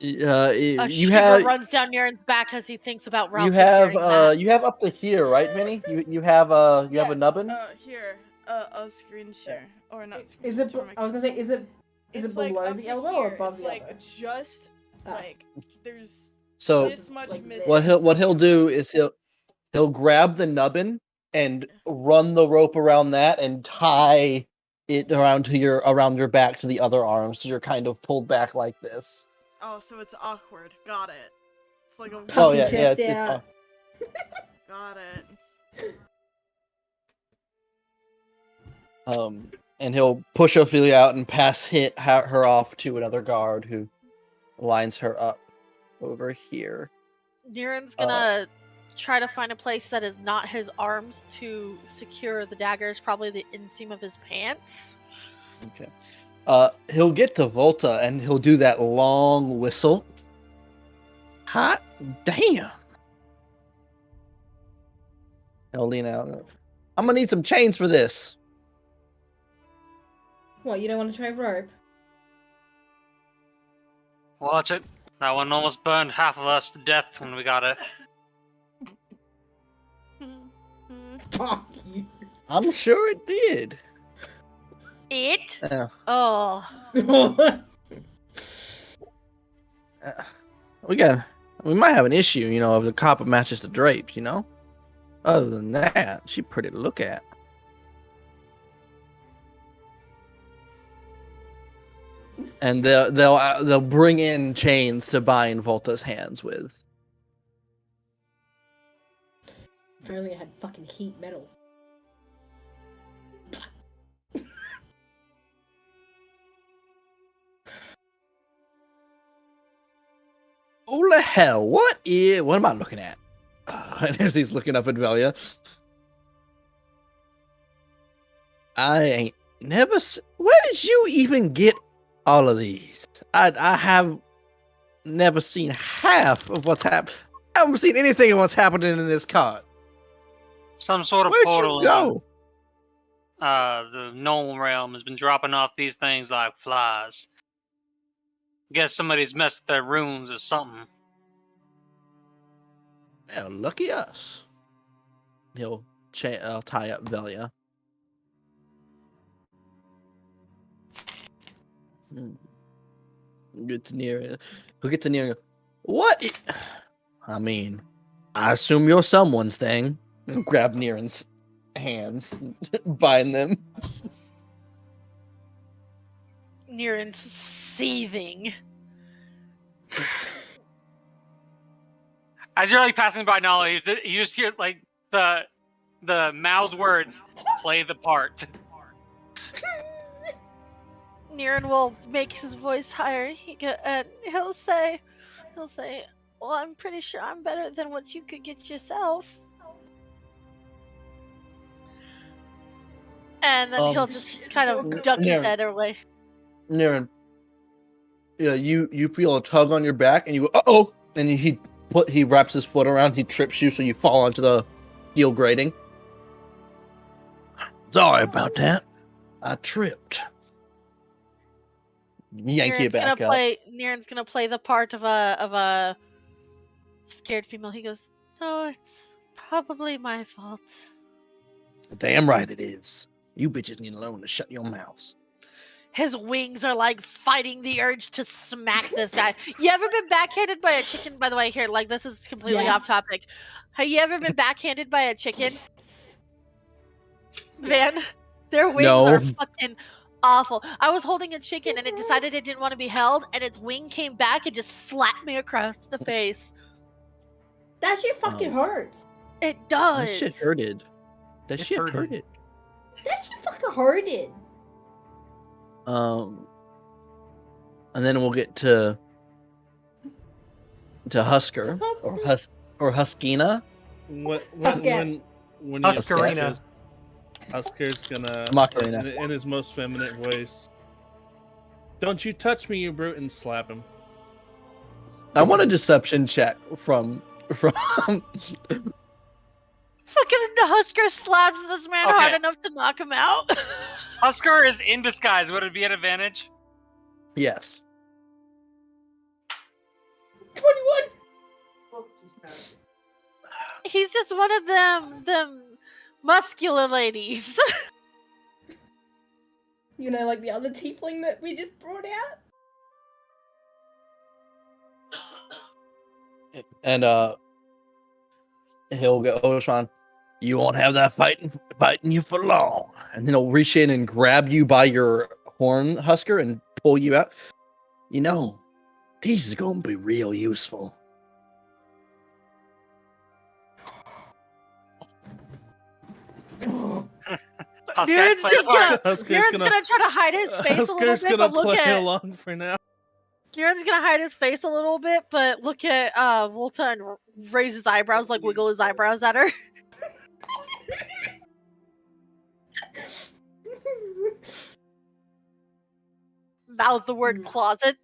Speaker 8: A
Speaker 4: You
Speaker 8: shiver
Speaker 4: have
Speaker 8: runs down Niren's back as he thinks about Ralph.
Speaker 4: you have
Speaker 8: hearing that.
Speaker 4: you have up to here, right, Vinny? You have a nubbin.
Speaker 1: Here, a screen share or not? Screen
Speaker 3: Is it?
Speaker 1: share, my
Speaker 3: I was gonna say, is it
Speaker 1: It's
Speaker 3: below
Speaker 1: like up
Speaker 3: the
Speaker 1: to
Speaker 3: elbow
Speaker 1: here.
Speaker 3: or above
Speaker 1: it's
Speaker 3: the
Speaker 1: like
Speaker 3: elbow?
Speaker 1: just
Speaker 3: Ah.
Speaker 1: like there's
Speaker 4: So
Speaker 1: this much
Speaker 3: like
Speaker 1: missing.
Speaker 4: what he'll do is he'll grab the nubbin and run the rope around that and tie it around your back to the other arm, so you're kind of pulled back like this.
Speaker 1: Oh, so it's awkward. Got it. It's like a
Speaker 3: Puffy
Speaker 4: Oh yeah,
Speaker 3: chest
Speaker 4: it's
Speaker 3: out.
Speaker 1: got it.
Speaker 4: and he'll push Ophelia out and pass her off to another guard who lines her up over here.
Speaker 8: Niren's gonna try to find a place that is not his arms to secure the daggers, probably the inseam of his pants.
Speaker 4: Okay. He'll get to Volta and he'll do that long whistle. Hot damn. He'll lean out. I'm gonna need some chains for this.
Speaker 3: What, you don't want to try rope?
Speaker 9: Watch it. That one almost burned half of us to death when we got it.
Speaker 3: Fuck you.
Speaker 4: I'm sure it did.
Speaker 8: It?
Speaker 4: Yeah.
Speaker 8: Oh.
Speaker 4: We might have an issue, you know, if the copper matches the drapes, you know? Other than that, she's pretty to look at. And they'll bring in chains to bind Volta's hands with.
Speaker 3: If only I had fucking heat metal.
Speaker 4: Holy hell, what am I looking at? And as he's looking up at Velia, I ain't never. Where did you even get all of these? I have never seen half of what's happened. I haven't seen anything of what's happening in this cart.
Speaker 9: Some sort of
Speaker 4: Where'd
Speaker 9: portal.
Speaker 4: you go?
Speaker 9: The normal realm has been dropping off these things like flies. Guess somebody's messed with their rooms or something.
Speaker 4: Well, lucky us. He'll tie up Velia. Gets near. Who gets near? What? I mean, I assume you're someone's thing. Grab Niren's hands, bind them.
Speaker 8: Niren's seething.
Speaker 9: As you're like passing by Nala, you just hear like the mouthed words, "Play the part."
Speaker 8: Niren will make his voice higher. He'll say, "Well, I'm pretty sure I'm better than what you could get yourself." And then he'll just kind of duck his head away.
Speaker 4: Niren, yeah, you feel a tug on your back, and you go, "Uh-oh!" And he wraps his foot around, he trips you, so you fall onto the steel grating. Sorry about that. I tripped. Yank you back up.
Speaker 8: Niren's gonna play the part of a scared female. He goes, "Oh, it's probably my fault."
Speaker 4: Damn right it is. You bitches need alone to shut your mouths.
Speaker 8: His wings are like fighting the urge to smack this guy. You ever been backhanded by a chicken? By the way, here, like this is completely off topic. Have you ever been backhanded by a chicken? Man, their wings are fucking awful. I was holding a chicken and it decided it didn't want to be held, and its wing came back and just slapped me across the face.
Speaker 3: That shit fucking hurts.
Speaker 8: It does.
Speaker 4: That shit hurted. That shit hurted.
Speaker 3: That shit fucking hurted.
Speaker 4: And then we'll get to Husker or Huskina.
Speaker 5: When he
Speaker 10: Huskarina.
Speaker 5: approaches, Husker's gonna in his most feminine voice. "Don't you touch me, you brute!" and slap him.
Speaker 4: I want a deception check from.
Speaker 8: Fucking Husker slaps this man hard enough to knock him out.
Speaker 9: Husker is in disguise. Would it be an advantage?
Speaker 4: Yes.
Speaker 3: 21.
Speaker 8: He's just one of them muscular ladies.
Speaker 3: You know, like the other tiefling that we just brought out.
Speaker 4: And he'll go, Oshon, you won't have that fighting you for long. And then he'll reach in and grab you by your horn, Husker, and pull you out. You know, these is gonna be real useful.
Speaker 8: Niren's just
Speaker 5: Husker's
Speaker 8: gonna try to hide his face a little
Speaker 5: Husker's
Speaker 8: bit,
Speaker 5: gonna
Speaker 8: but look
Speaker 5: play
Speaker 8: at
Speaker 5: along for now.
Speaker 8: Niren's gonna hide his face a little bit, but look at Volta and raise his eyebrows, like wiggle his eyebrows at her. Mouth the word closet.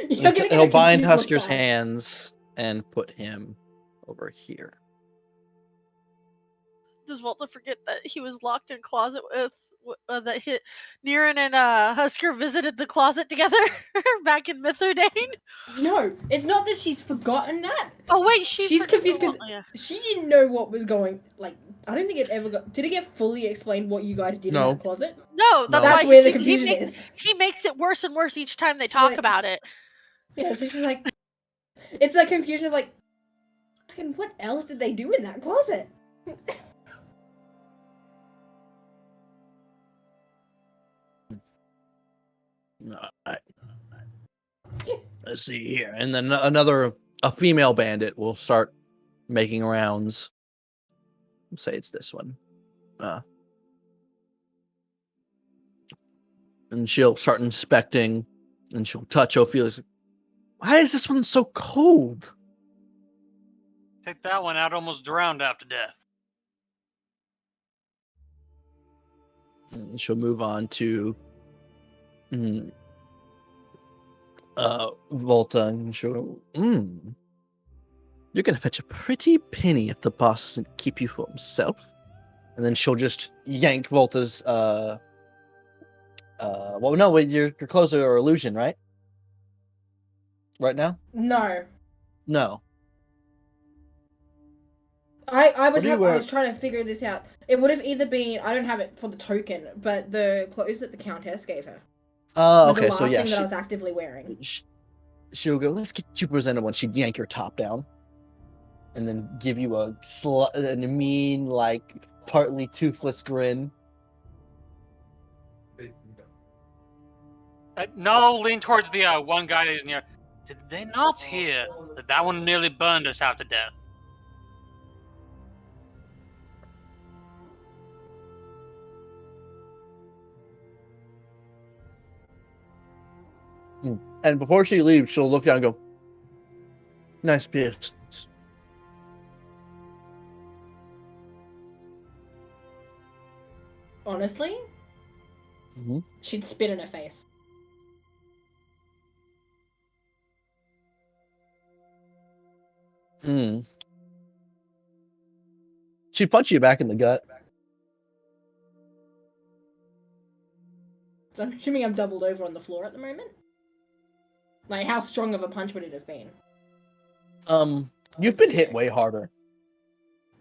Speaker 4: He'll bind Husker's hands and put him over here.
Speaker 8: Does Volta forget that he was locked in closet with that Niren and Husker visited the closet together back in Mithridane?
Speaker 3: No, it's not that she's forgotten that.
Speaker 8: Oh wait,
Speaker 3: she's confused because she didn't know what was going. Like, I don't think it ever got. Did it get fully explained what you guys did in that closet?
Speaker 8: No, that's
Speaker 3: why where the confusion is.
Speaker 8: He makes it worse and worse each time they talk about it.
Speaker 3: Yeah, so she's like, it's that confusion of like, what else did they do in that closet?
Speaker 4: Alright. Let's see here. And then a female bandit will start making rounds. Say it's this one. And she'll start inspecting, and she'll touch Ophelia's. Why is this one so cold?
Speaker 9: Take that one out, almost drowned after death.
Speaker 4: And she'll move on to Volta, and she'll go, you're gonna fetch a pretty penny if the boss doesn't keep you for himself. And then she'll just yank Volta's well, no, wait, your clothes are illusion, right? Right now?
Speaker 3: No. I was trying to figure this out. It would have either been, I don't have it for the token, but the clothes that the Countess gave her.
Speaker 4: Oh, okay, so
Speaker 3: the last
Speaker 4: yeah.
Speaker 3: thing that I was actively wearing.
Speaker 4: She'll go, let's get you presentable. She'd yank your top down. And then give you a mean, like, partly toothless grin.
Speaker 9: No, lean towards the one guy who's near. Did they not hear that one nearly burned us half to death?
Speaker 4: And before she leaves, she'll look down and go, nice piece.
Speaker 3: Honestly? She'd spit in her face.
Speaker 4: She'd punch you back in the gut.
Speaker 3: So I'm assuming I'm doubled over on the floor at the moment? Like, how strong of a punch would it have been?
Speaker 4: You've been hit way harder.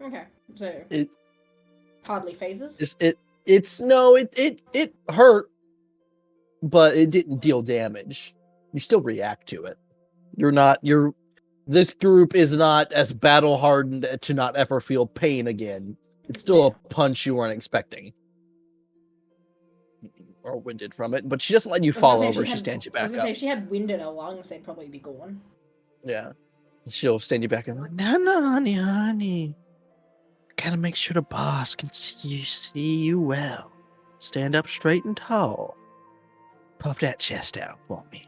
Speaker 3: Okay, so hardly phases. It hurt, but it didn't deal damage. You still react to it. This group is not as battle hardened to not ever feel pain again. It's still a punch you weren't expecting. Or winded from it, but she doesn't let you fall over. She stands you back up. If she had wind in her lungs, they'd probably be gone.
Speaker 4: Yeah. She'll stand you back and like, no, honey. Gotta make sure the boss can see you well. Stand up straight and tall. Puff that chest out for me.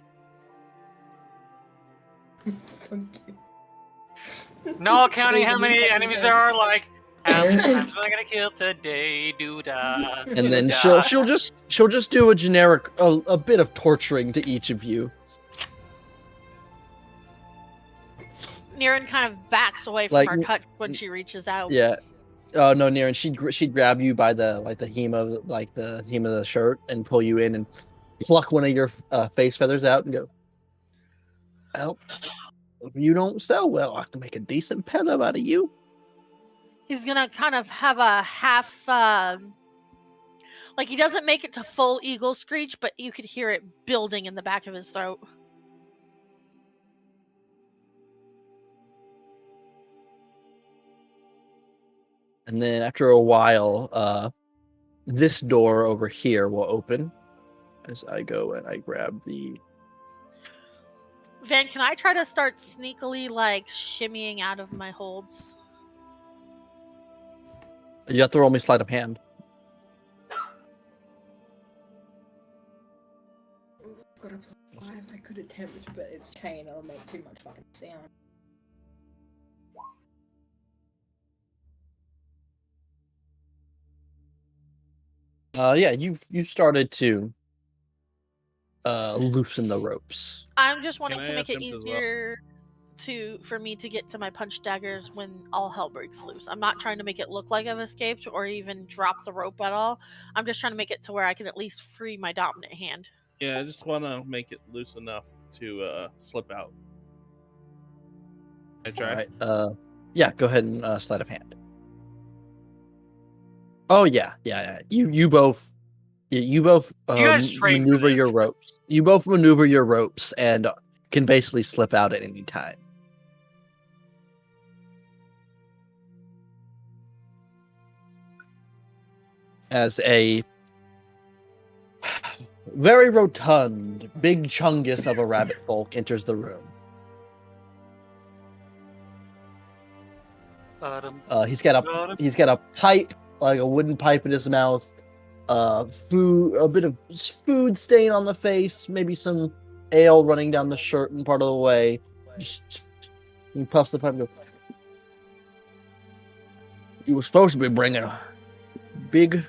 Speaker 9: No counting how many enemies there are, like, how many times am I gonna kill today, doo-dah?
Speaker 4: And then she'll just do a generic a bit of torturing to each of you.
Speaker 8: Niren kind of backs away from her touch when she reaches out.
Speaker 4: Yeah. Oh no, Niren, she'd grab you by the hem of the shirt and pull you in and pluck one of your face feathers out and go, well, if you don't sell well, I can make a decent pillow out of you.
Speaker 8: He's gonna kind of have a half, like he doesn't make it to full eagle screech, but you could hear it building in the back of his throat.
Speaker 4: And then after a while, this door over here will open as I go and I grab the...
Speaker 8: Van, can I try to start sneakily, like, shimmying out of my holds?
Speaker 4: You have to roll me sleight of hand.
Speaker 3: Got a +5. I could attempt, but it's chain. It'll make too much fucking sound.
Speaker 4: Yeah, you started to loosen the ropes.
Speaker 8: I'm just wanting
Speaker 5: Can
Speaker 8: to
Speaker 5: I
Speaker 8: make it
Speaker 5: attempt as well?
Speaker 8: easier for me to get to my punch daggers when all hell breaks loose. I'm not trying to make it look like I've escaped or even drop the rope at all. I'm just trying to make it to where I can at least free my dominant hand.
Speaker 5: Yeah, I just want to make it loose enough to slip out. I try.
Speaker 4: All right. Yeah, go ahead and sleight of hand. Oh yeah. You both
Speaker 9: guys trained for
Speaker 4: maneuver
Speaker 9: this.
Speaker 4: your ropes. You both maneuver your ropes and can basically slip out at any time. As a very rotund, big chungus of a rabbit folk enters the room. He's got a pipe, like a wooden pipe in his mouth. A bit of food stain on the face, maybe some ale running down the shirt and part of the way. He puffs the pipe and goes, "You were supposed to be bringing a big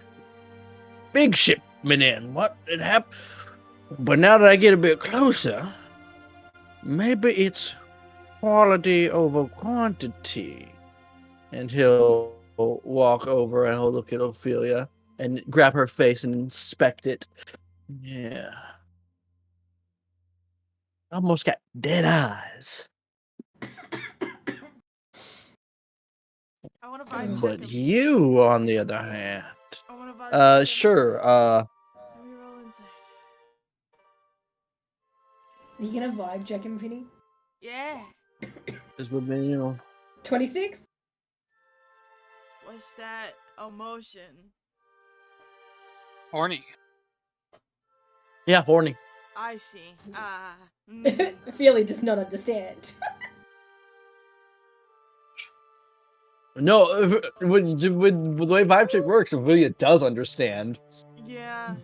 Speaker 4: shipment in. What did happen? But now that I get a bit closer, maybe it's quality over quantity." And he'll walk over and he'll look at Ophelia and grab her face and inspect it. Yeah. Almost got dead eyes.
Speaker 1: I want to vibe check
Speaker 4: But
Speaker 1: him.
Speaker 4: you, on the other hand.
Speaker 1: I want to vibe check him.
Speaker 4: Sure.
Speaker 1: Let me roll inside.
Speaker 3: Are you gonna vibe check him, Vinny?
Speaker 1: Yeah.
Speaker 4: This would be,
Speaker 3: 26?
Speaker 1: What's that emotion?
Speaker 9: Horny.
Speaker 4: Yeah, horny.
Speaker 1: I see.
Speaker 3: Ophelia does not understand.
Speaker 4: No, with the way vibe check works, Ophelia does understand.
Speaker 1: Yeah.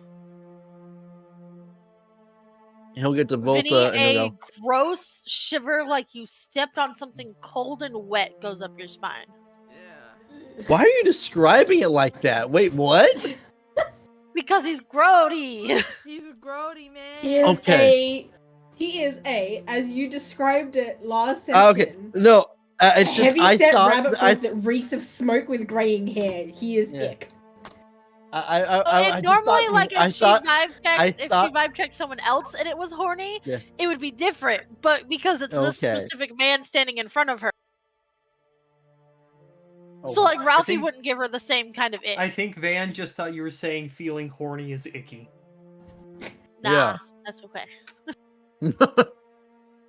Speaker 4: He'll get to
Speaker 8: Vinny,
Speaker 4: Volta and he'll
Speaker 8: a
Speaker 4: go,
Speaker 8: gross shiver like you stepped on something cold and wet goes up your spine.
Speaker 1: Yeah.
Speaker 4: "Why are you describing it like that? Wait, what?"
Speaker 8: Because he's grody.
Speaker 1: He's a grody, man.
Speaker 3: He is a, as you described it last session.
Speaker 4: Okay, no, it's just I
Speaker 3: heavy-set
Speaker 4: thought
Speaker 3: rabbit folk that reeks of smoke with graying hair. He is ick.
Speaker 4: I
Speaker 8: normally,
Speaker 4: just
Speaker 8: like if she
Speaker 4: thought-
Speaker 8: vibe checked someone else and it was horny,
Speaker 4: Yeah.
Speaker 8: it would be different. But because it's this
Speaker 4: Okay.
Speaker 8: specific man standing in front of her,
Speaker 4: Oh,
Speaker 8: so like Ralphie
Speaker 10: think-
Speaker 8: wouldn't give her the same kind of ick.
Speaker 10: I think Van just thought you were saying feeling horny is icky.
Speaker 8: Nah,
Speaker 4: Yeah.
Speaker 8: that's okay.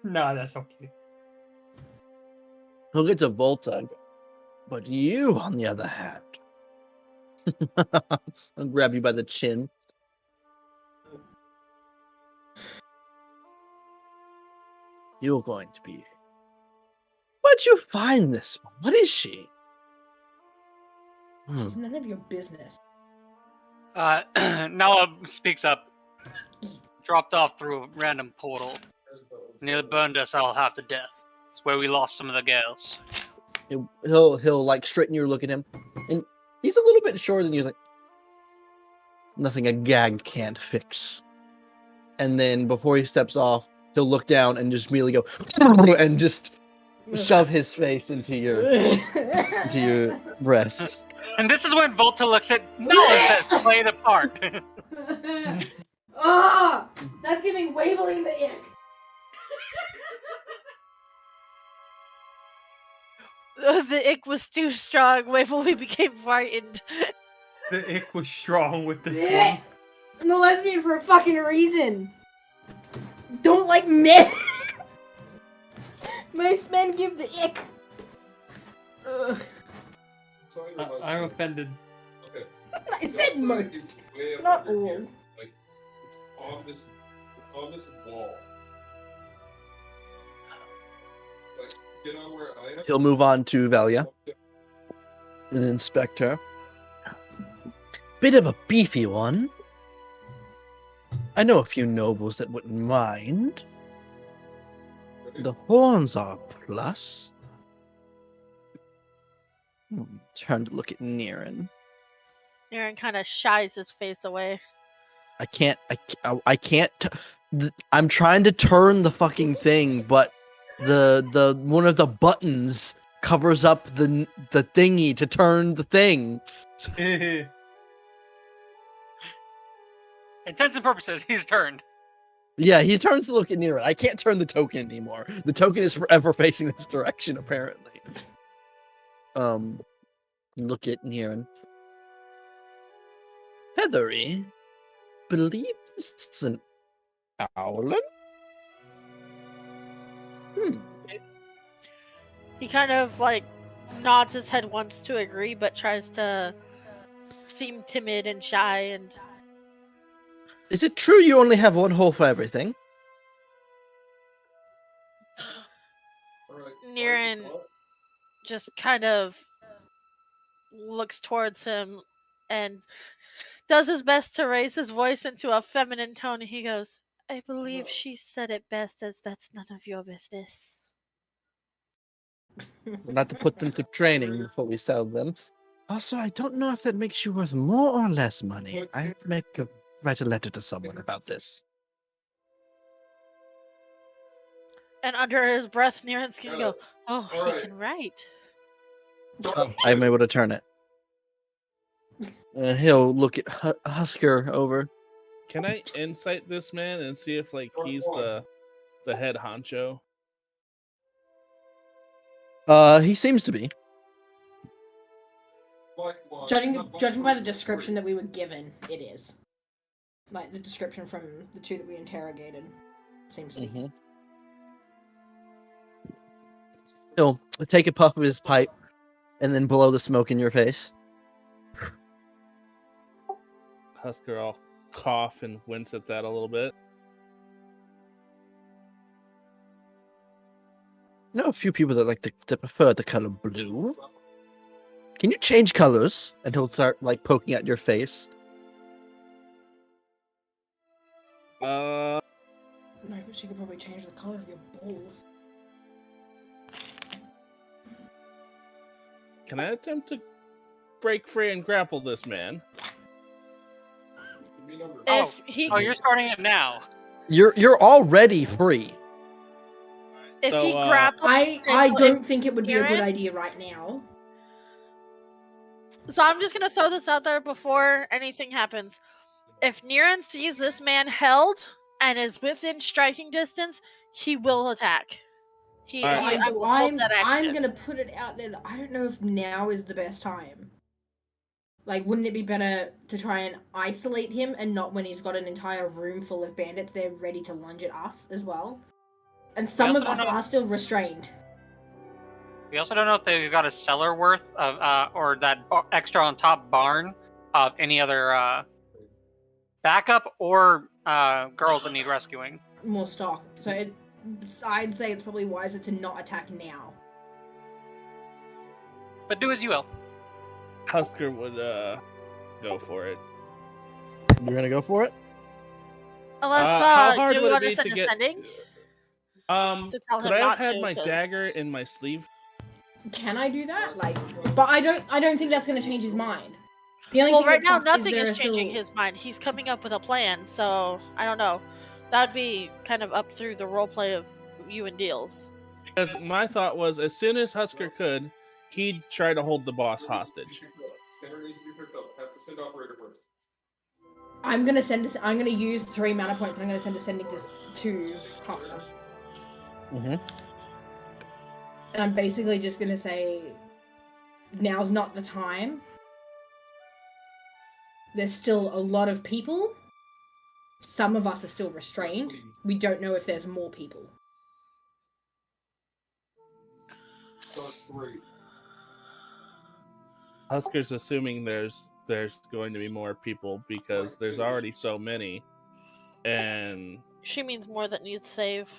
Speaker 10: Nah, that's okay.
Speaker 4: He'll get to Volta, but you, on the other hand, I'll grab you by the chin. You're going to be. Where'd you find this one? What is she?
Speaker 3: It's none of your business.
Speaker 9: Noah speaks up. Dropped off through a random portal. Nearly burned us all half to death. It's where we lost some of the girls.
Speaker 4: He'll like straighten you, look at him, and he's a little bit shorter than you. Like, nothing a gag can't fix. And then before he steps off, he'll look down and just immediately go and just shove his face into your breasts.
Speaker 9: And this is when Volta looks at Noah and says, "Play the part."
Speaker 3: Ah! That's giving Waverly the ick.
Speaker 8: The ick was too strong. Waverly became frightened.
Speaker 10: The ick was strong with this
Speaker 3: Yeah.
Speaker 10: one.
Speaker 3: I'm a lesbian for a fucking reason. Don't like men. Most men give the ick. Ugh.
Speaker 10: I'm offended.
Speaker 11: Okay.
Speaker 3: I said most, not all.
Speaker 11: Like it's on this wall. Like get on where I am.
Speaker 4: He'll move on to Velia and inspect her. bit of a beefy one. I know a few nobles that wouldn't mind. The horns are a plus. Turn to look at Niran.
Speaker 8: Niran kind of shies his face away.
Speaker 4: I can't. I'm trying to turn the fucking thing, but the one of the buttons covers up the thingy to turn the thing.
Speaker 9: Intents and purposes, he's turned.
Speaker 4: Yeah, he turns to look at Niran. I can't turn the token anymore. The token is forever facing this direction, apparently. Look at Niran. Feathery, believe this is an owlet?
Speaker 8: He kind of like nods his head once to agree, but tries to seem timid and shy. And
Speaker 4: is it true you only have one hole for everything?
Speaker 8: Niran just kind of looks towards him and does his best to raise his voice into a feminine tone. He goes, I believe she said it best as that's none of your business.
Speaker 4: Not to put them through training before we sell them. Also, I don't know if that makes you worth more or less money. I have to write a letter to someone about this.
Speaker 8: And under his breath, Niran's gonna go, oh, he can write.
Speaker 4: I'm able to turn it. He'll look at Husker over.
Speaker 5: Can I insight this man and see if like he's the head honcho?
Speaker 4: He seems to be.
Speaker 3: Judging by the description that we were given, it is. Like the description from the two that we interrogated seems to be.
Speaker 4: He'll take a puff of his pipe and then blow the smoke in your face.
Speaker 5: Husker, I'll cough and wince at that a little bit.
Speaker 4: I know a few people that like to prefer the color blue. Can you change colors? And he'll start like poking at your face.
Speaker 3: No, but she could probably change the color of your balls.
Speaker 5: Can I attempt to break free and grapple this man?
Speaker 9: You're starting it now.
Speaker 4: You're already free.
Speaker 8: If he grapples,
Speaker 3: I don't think it would be a good idea right now.
Speaker 8: So I'm just gonna throw this out there before anything happens. If Niran sees this man held and is within striking distance, he will attack.
Speaker 3: I'm gonna put it out there that I don't know if now is the best time. Like, wouldn't it be better to try and isolate him and not when he's got an entire room full of bandits there ready to lunge at us as well? And some of us are still restrained.
Speaker 9: We also don't know if they've got a cellar worth of, or that extra on top barn of any other backup or girls that need rescuing.
Speaker 3: More stock. So I'd say it's probably wiser to not attack now.
Speaker 9: But do as you will.
Speaker 5: Husker would go for it.
Speaker 4: You're gonna go for it?
Speaker 8: Unless do we want to send ascending?
Speaker 5: Could I have had my dagger in my sleeve?
Speaker 3: Can I do that? But I don't think that's gonna change his mind.
Speaker 8: Right now nothing is changing his mind. He's coming up with a plan, so I don't know. That would be kind of up through the roleplay of you and Deals.
Speaker 5: Because my thought was, as soon as Husker could, he'd try to hold the boss hostage.
Speaker 3: I'm gonna use 3 mana points and I'm gonna send ascending this to Husker. And I'm basically just gonna say, now's not the time. There's still a lot of people. Some of us are still restrained. We don't know if there's more people.
Speaker 5: Husker's assuming there's going to be more people because there's already so many, and
Speaker 8: she means more that needs save.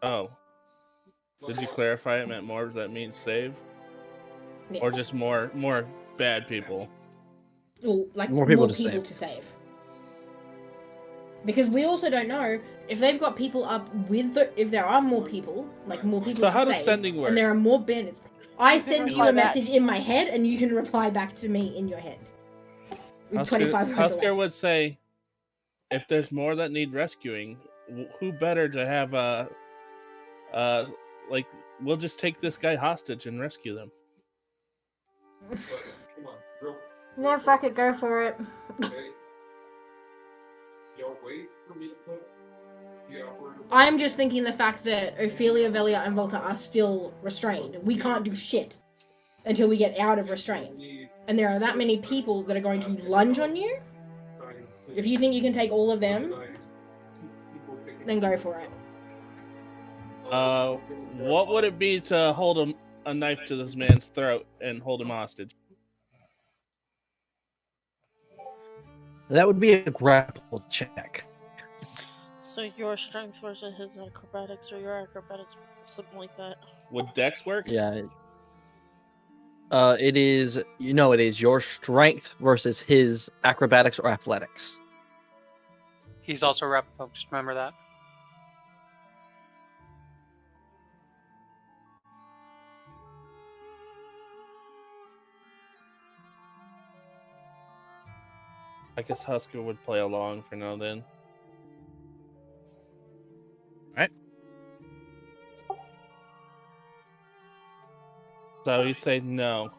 Speaker 5: Oh, did you clarify it meant more that means save, or just more bad people?
Speaker 3: Or, like,
Speaker 4: More
Speaker 3: more
Speaker 4: people
Speaker 3: people,
Speaker 4: to
Speaker 3: to save. Because we also don't know if they've got people up with if there are more people, like more people
Speaker 5: So
Speaker 3: to
Speaker 5: how does
Speaker 3: save,
Speaker 5: sending work?
Speaker 3: and there are more bandits. I send you
Speaker 6: reply
Speaker 3: a
Speaker 6: back.
Speaker 3: message in my head, and you can reply back to me in your head. With 25 words or
Speaker 5: Husker
Speaker 3: less.
Speaker 5: would say, if there's more that need rescuing, who better to have like, we'll just take this guy hostage and rescue them.
Speaker 11: But, come on, real.
Speaker 3: No, fuck it, go for it.
Speaker 11: Okay. Y'all wait for me to put the operator.
Speaker 3: I'm just thinking the fact that Ophelia, Velia, and Volta are still restrained. We can't do shit until we get out of restraints. And there are that many people that are going to lunge on you. If you think you can take all of them, then go for it.
Speaker 5: What would it be to hold a knife to this man's throat and hold him hostage?
Speaker 4: That would be a grapple check.
Speaker 8: So your strength versus his acrobatics, or your acrobatics, something like that.
Speaker 5: Would Dex work?
Speaker 4: Yeah. It is. It is your strength versus his acrobatics or athletics.
Speaker 9: He's also rep, folks. Just remember that.
Speaker 5: I guess Husker would play along for now then.
Speaker 4: Right.
Speaker 5: So you say no.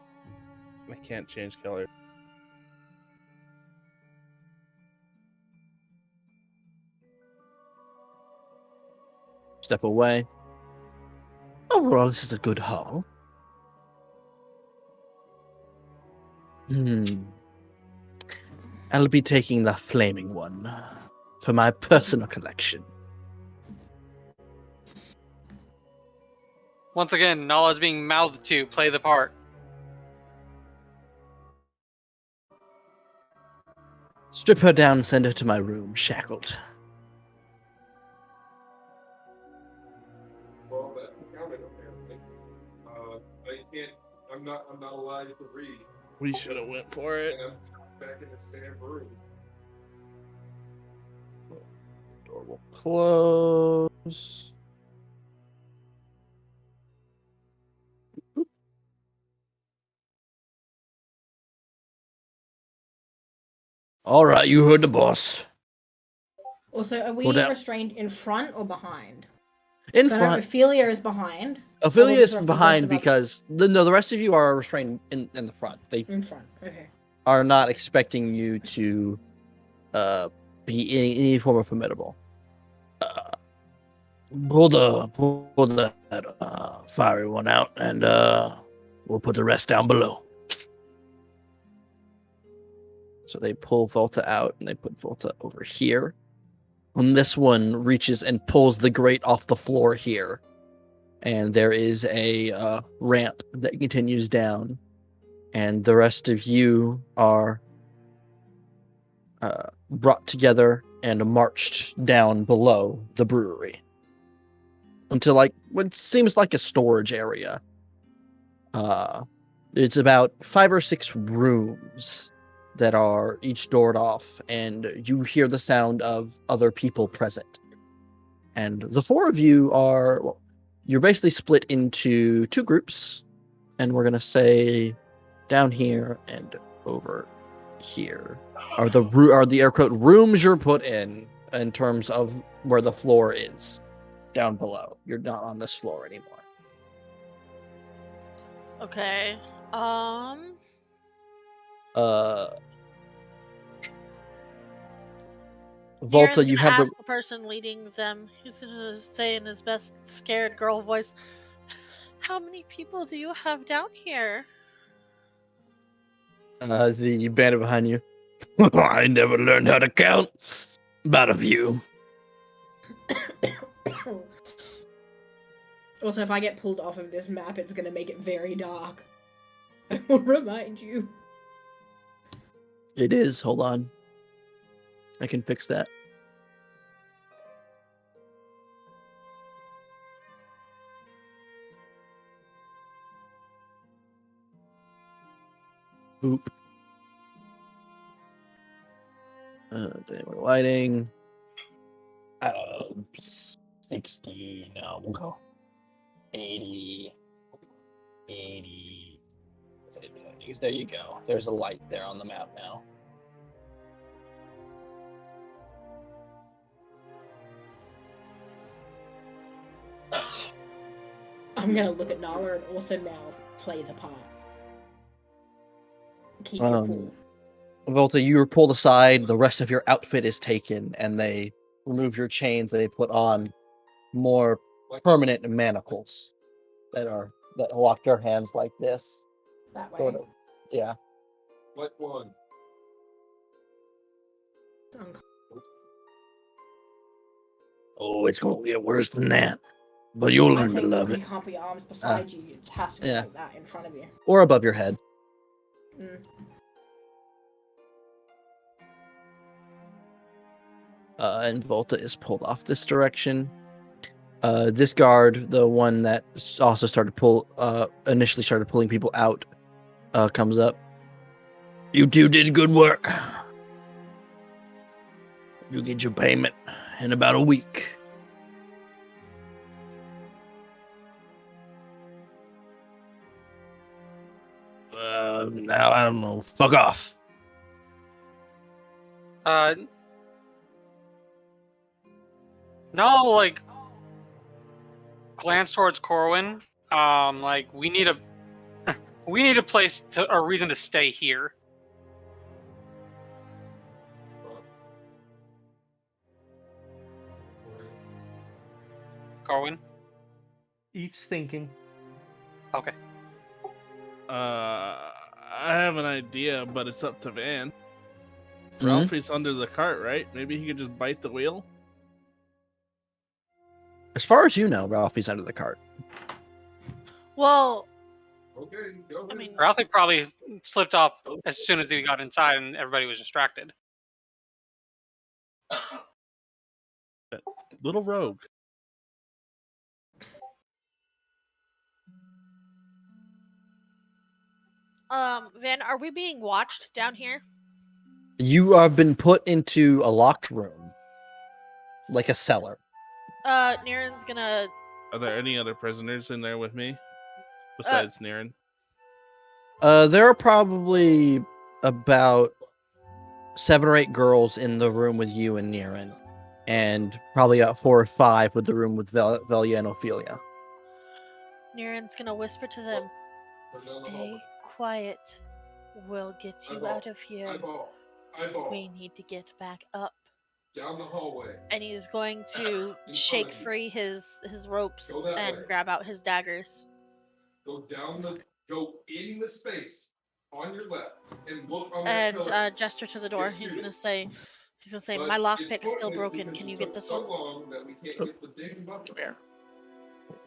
Speaker 5: I can't change color.
Speaker 4: Step away. Overall, this is a good haul. I'll be taking the flaming one for my personal collection.
Speaker 9: Once again, Nala's being mouthed to play the part.
Speaker 4: Strip her down and send her to my room, shackled.
Speaker 11: Well, that's accounted apparently. I can't. I'm not allowed to read.
Speaker 5: We should have went for it.
Speaker 11: And I'm back in the same room.
Speaker 4: Door will close. All right, you heard the boss.
Speaker 3: Also, are we
Speaker 4: Go down.
Speaker 3: restrained in front or behind?
Speaker 4: In
Speaker 3: So I know
Speaker 4: front.
Speaker 3: Ophelia is behind.
Speaker 4: Ophelia is
Speaker 3: Or the
Speaker 4: behind
Speaker 3: rest of us?
Speaker 4: because the rest of you are restrained in the front. They
Speaker 3: In front, okay.
Speaker 4: are not expecting you to be in any form of formidable. Pull that fiery one out, and we'll put the rest down below. So they pull Volta out, and they put Volta over here. And this one reaches and pulls the grate off the floor here. And there is a ramp that continues down. And the rest of you are brought together and marched down below the brewery. Into like what seems like a storage area. It's about 5 or 6 rooms that are each doored off, and you hear the sound of other people present. And the 4 of you you're basically split into 2 groups, and we're gonna say down here and over here are the air quote rooms you're put in terms of where the floor is. Down below. You're not on this floor anymore.
Speaker 8: Okay.
Speaker 4: Volta,
Speaker 8: Nero's
Speaker 4: you
Speaker 8: gonna
Speaker 4: have
Speaker 8: ask the person leading them. He's gonna say in his best scared girl voice, "How many people do you have down here?"
Speaker 4: the bandit behind you. I never learned how to count. About a few.
Speaker 3: Also, if I get pulled off of this map, it's gonna make it very dark. I will remind you.
Speaker 4: It is. Hold on. I can fix that. Oop. Daylight lighting. 60. No, we'll go 80. 80. There you go. There's a light there on the map now.
Speaker 3: I'm gonna look at Nala and also now play the part. Keep your cool.
Speaker 4: Volta, you were pulled aside. The rest of your outfit is taken, and they remove your chains. They put on more permanent manacles that lock your hands like this.
Speaker 3: That way.
Speaker 4: Sort of. Yeah.
Speaker 11: What one?
Speaker 4: Oh, it's gonna get worse than that, but you'll learn to love it.
Speaker 3: You can't put your arms beside you. It has to be like that in front of you.
Speaker 4: Or above your head. And Volta is pulled off this direction. This guard, the one that also initially started pulling people out, comes up. You two did good work. You'll get your payment in about a week. Now I don't know. Fuck off.
Speaker 9: No, like, glance towards Corwin. Like, we need a place a reason to stay here. Corwin?
Speaker 10: Eve's thinking.
Speaker 9: Okay.
Speaker 5: I have an idea, but it's up to Van. Ralphie's under the cart, right? Maybe he could just bite the wheel?
Speaker 4: As far as you know, Ralphie's under the cart.
Speaker 8: Well,
Speaker 11: Okay, go
Speaker 8: I mean,
Speaker 9: Ralphie probably slipped off as soon as he got inside and everybody was distracted.
Speaker 5: Little rogue.
Speaker 8: Van, are we being watched down here?
Speaker 4: You have been put into a locked room, like a cellar.
Speaker 8: Niren's gonna.
Speaker 5: Are there any other prisoners in there with me besides Niren?
Speaker 4: There are probably about 7 or 8 girls in the room with you and Niren, and probably 4 or 5 with the room with Velia and Ophelia.
Speaker 8: Niren's gonna whisper to them, "Stay quiet. We'll get you out of here.
Speaker 11: Eyeball.
Speaker 8: We need to get back up."
Speaker 11: Down the hallway.
Speaker 8: And he's going to shake free his ropes and grab out his daggers.
Speaker 11: Go in the space on your left and look on that pillar.
Speaker 8: And gesture to the door. He's gonna say, "My lockpick's still broken. Can you get this one?"
Speaker 11: Long that we can't get the big button.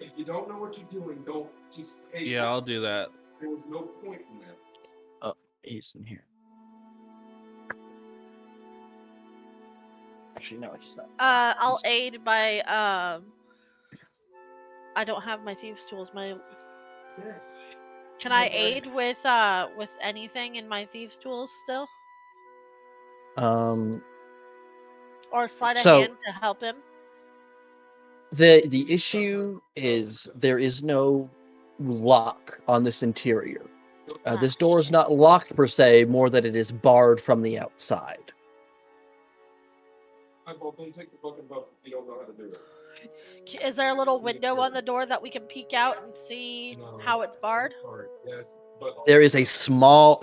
Speaker 11: If you don't know what you're doing, don't just.
Speaker 5: Yeah, I'll do that.
Speaker 11: There was no point in that.
Speaker 4: Oh, he's in here. Actually, no, he's not.
Speaker 8: I'll aid by I don't have my thieves' tools. Can I aid with anything in my thieves' tools still? Or slide a hand to help him?
Speaker 4: The issue is there is no lock on this interior. This door is not locked per se, more that it is barred from the outside.
Speaker 11: Don't take the fucking boat if you don't know how to do it.
Speaker 8: Is there a little window on the door that we can peek out and see how it's barred?
Speaker 11: Yes, but
Speaker 4: There is a small.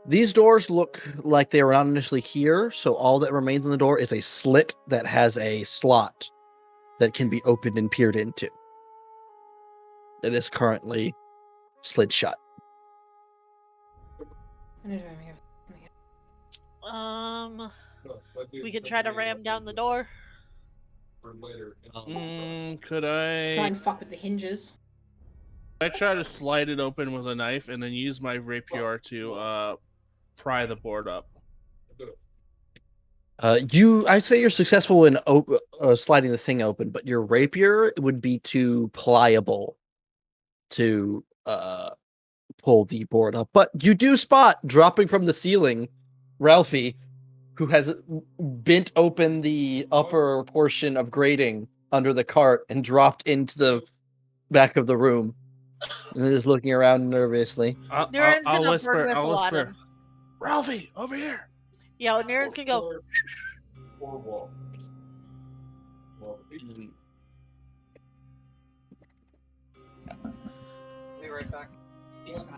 Speaker 4: These doors look like they were not initially here, so all that remains in the door is a slit that has a slot that can be opened and peered into. It is currently slid shut.
Speaker 8: We could try to ram down the door.
Speaker 5: Could I
Speaker 3: Try and fuck with the hinges.
Speaker 5: I try to slide it open with a knife and then use my rapier to pry the board up?
Speaker 4: I'd say you're successful in sliding the thing open, but your rapier would be too pliable to pull the board up. But you do spot dropping from the ceiling, Ralphie, who has bent open the upper portion of grating under the cart and dropped into the back of the room and is looking around nervously.
Speaker 5: I'll whisper. I'll
Speaker 8: whistle at
Speaker 5: whisper.
Speaker 8: him.
Speaker 5: Ralphie, over here.
Speaker 8: Yeah, Niren's gonna go.
Speaker 11: Or walk.
Speaker 9: Be right back.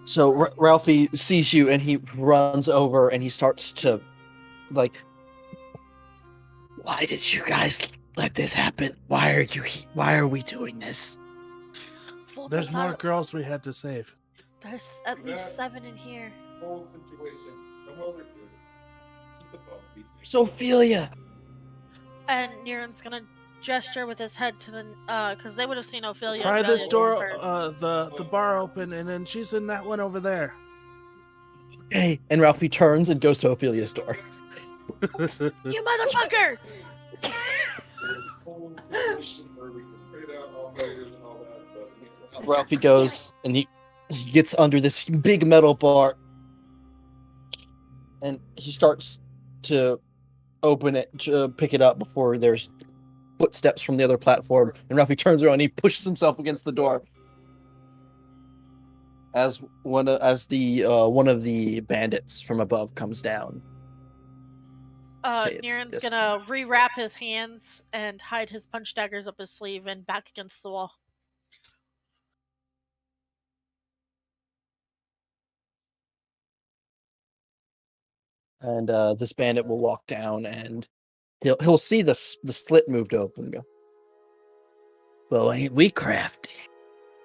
Speaker 4: So Ralphie sees you and he runs over and he starts to, like, why did you guys let this happen? Why are we doing this?
Speaker 5: There's more girls we had to save.
Speaker 8: There's at least 7 in here.
Speaker 11: Whole situation. Come over here. Keep the phone, please.
Speaker 4: Sophia!
Speaker 8: And Niren's gonna gesture with his head to the because they would have seen Ophelia.
Speaker 5: Pry
Speaker 8: and
Speaker 5: this
Speaker 8: Valiant
Speaker 5: door, the bar open, and then she's in that one over there.
Speaker 4: Hey, and Ralphie turns and goes to Ophelia's door.
Speaker 8: You motherfucker!
Speaker 4: Ralphie goes and he gets under this big metal bar and he starts to open it, to pick it up before there's footsteps from the other platform, and Ralphie turns around and he pushes himself against the door as one of the bandits from above comes down.
Speaker 8: Niren's gonna rewrap his hands and hide his punch daggers up his sleeve and back against the wall.
Speaker 4: And this bandit will walk down and he'll see the slit moved open and go, well, ain't we crafty?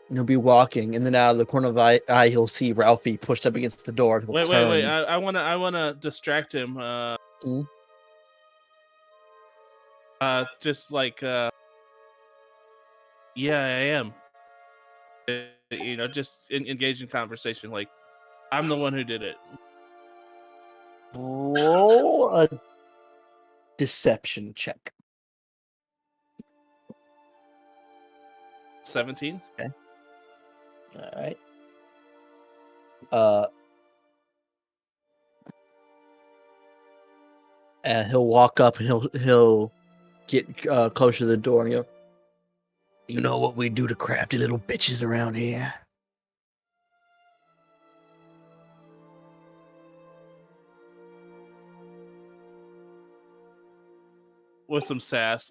Speaker 4: And he'll be walking, and then out of the corner of the eye he'll see Ralphie pushed up against the door.
Speaker 5: Wait! I wanna distract him. Just like yeah, I am. You know, just engage in conversation. Like, I'm the one who did it.
Speaker 4: Roll a deception check.
Speaker 5: 17.
Speaker 4: Okay. All right. And he'll walk up and he'll get closer to the door and go, you know what we do to crafty little bitches around here?
Speaker 5: With some sass.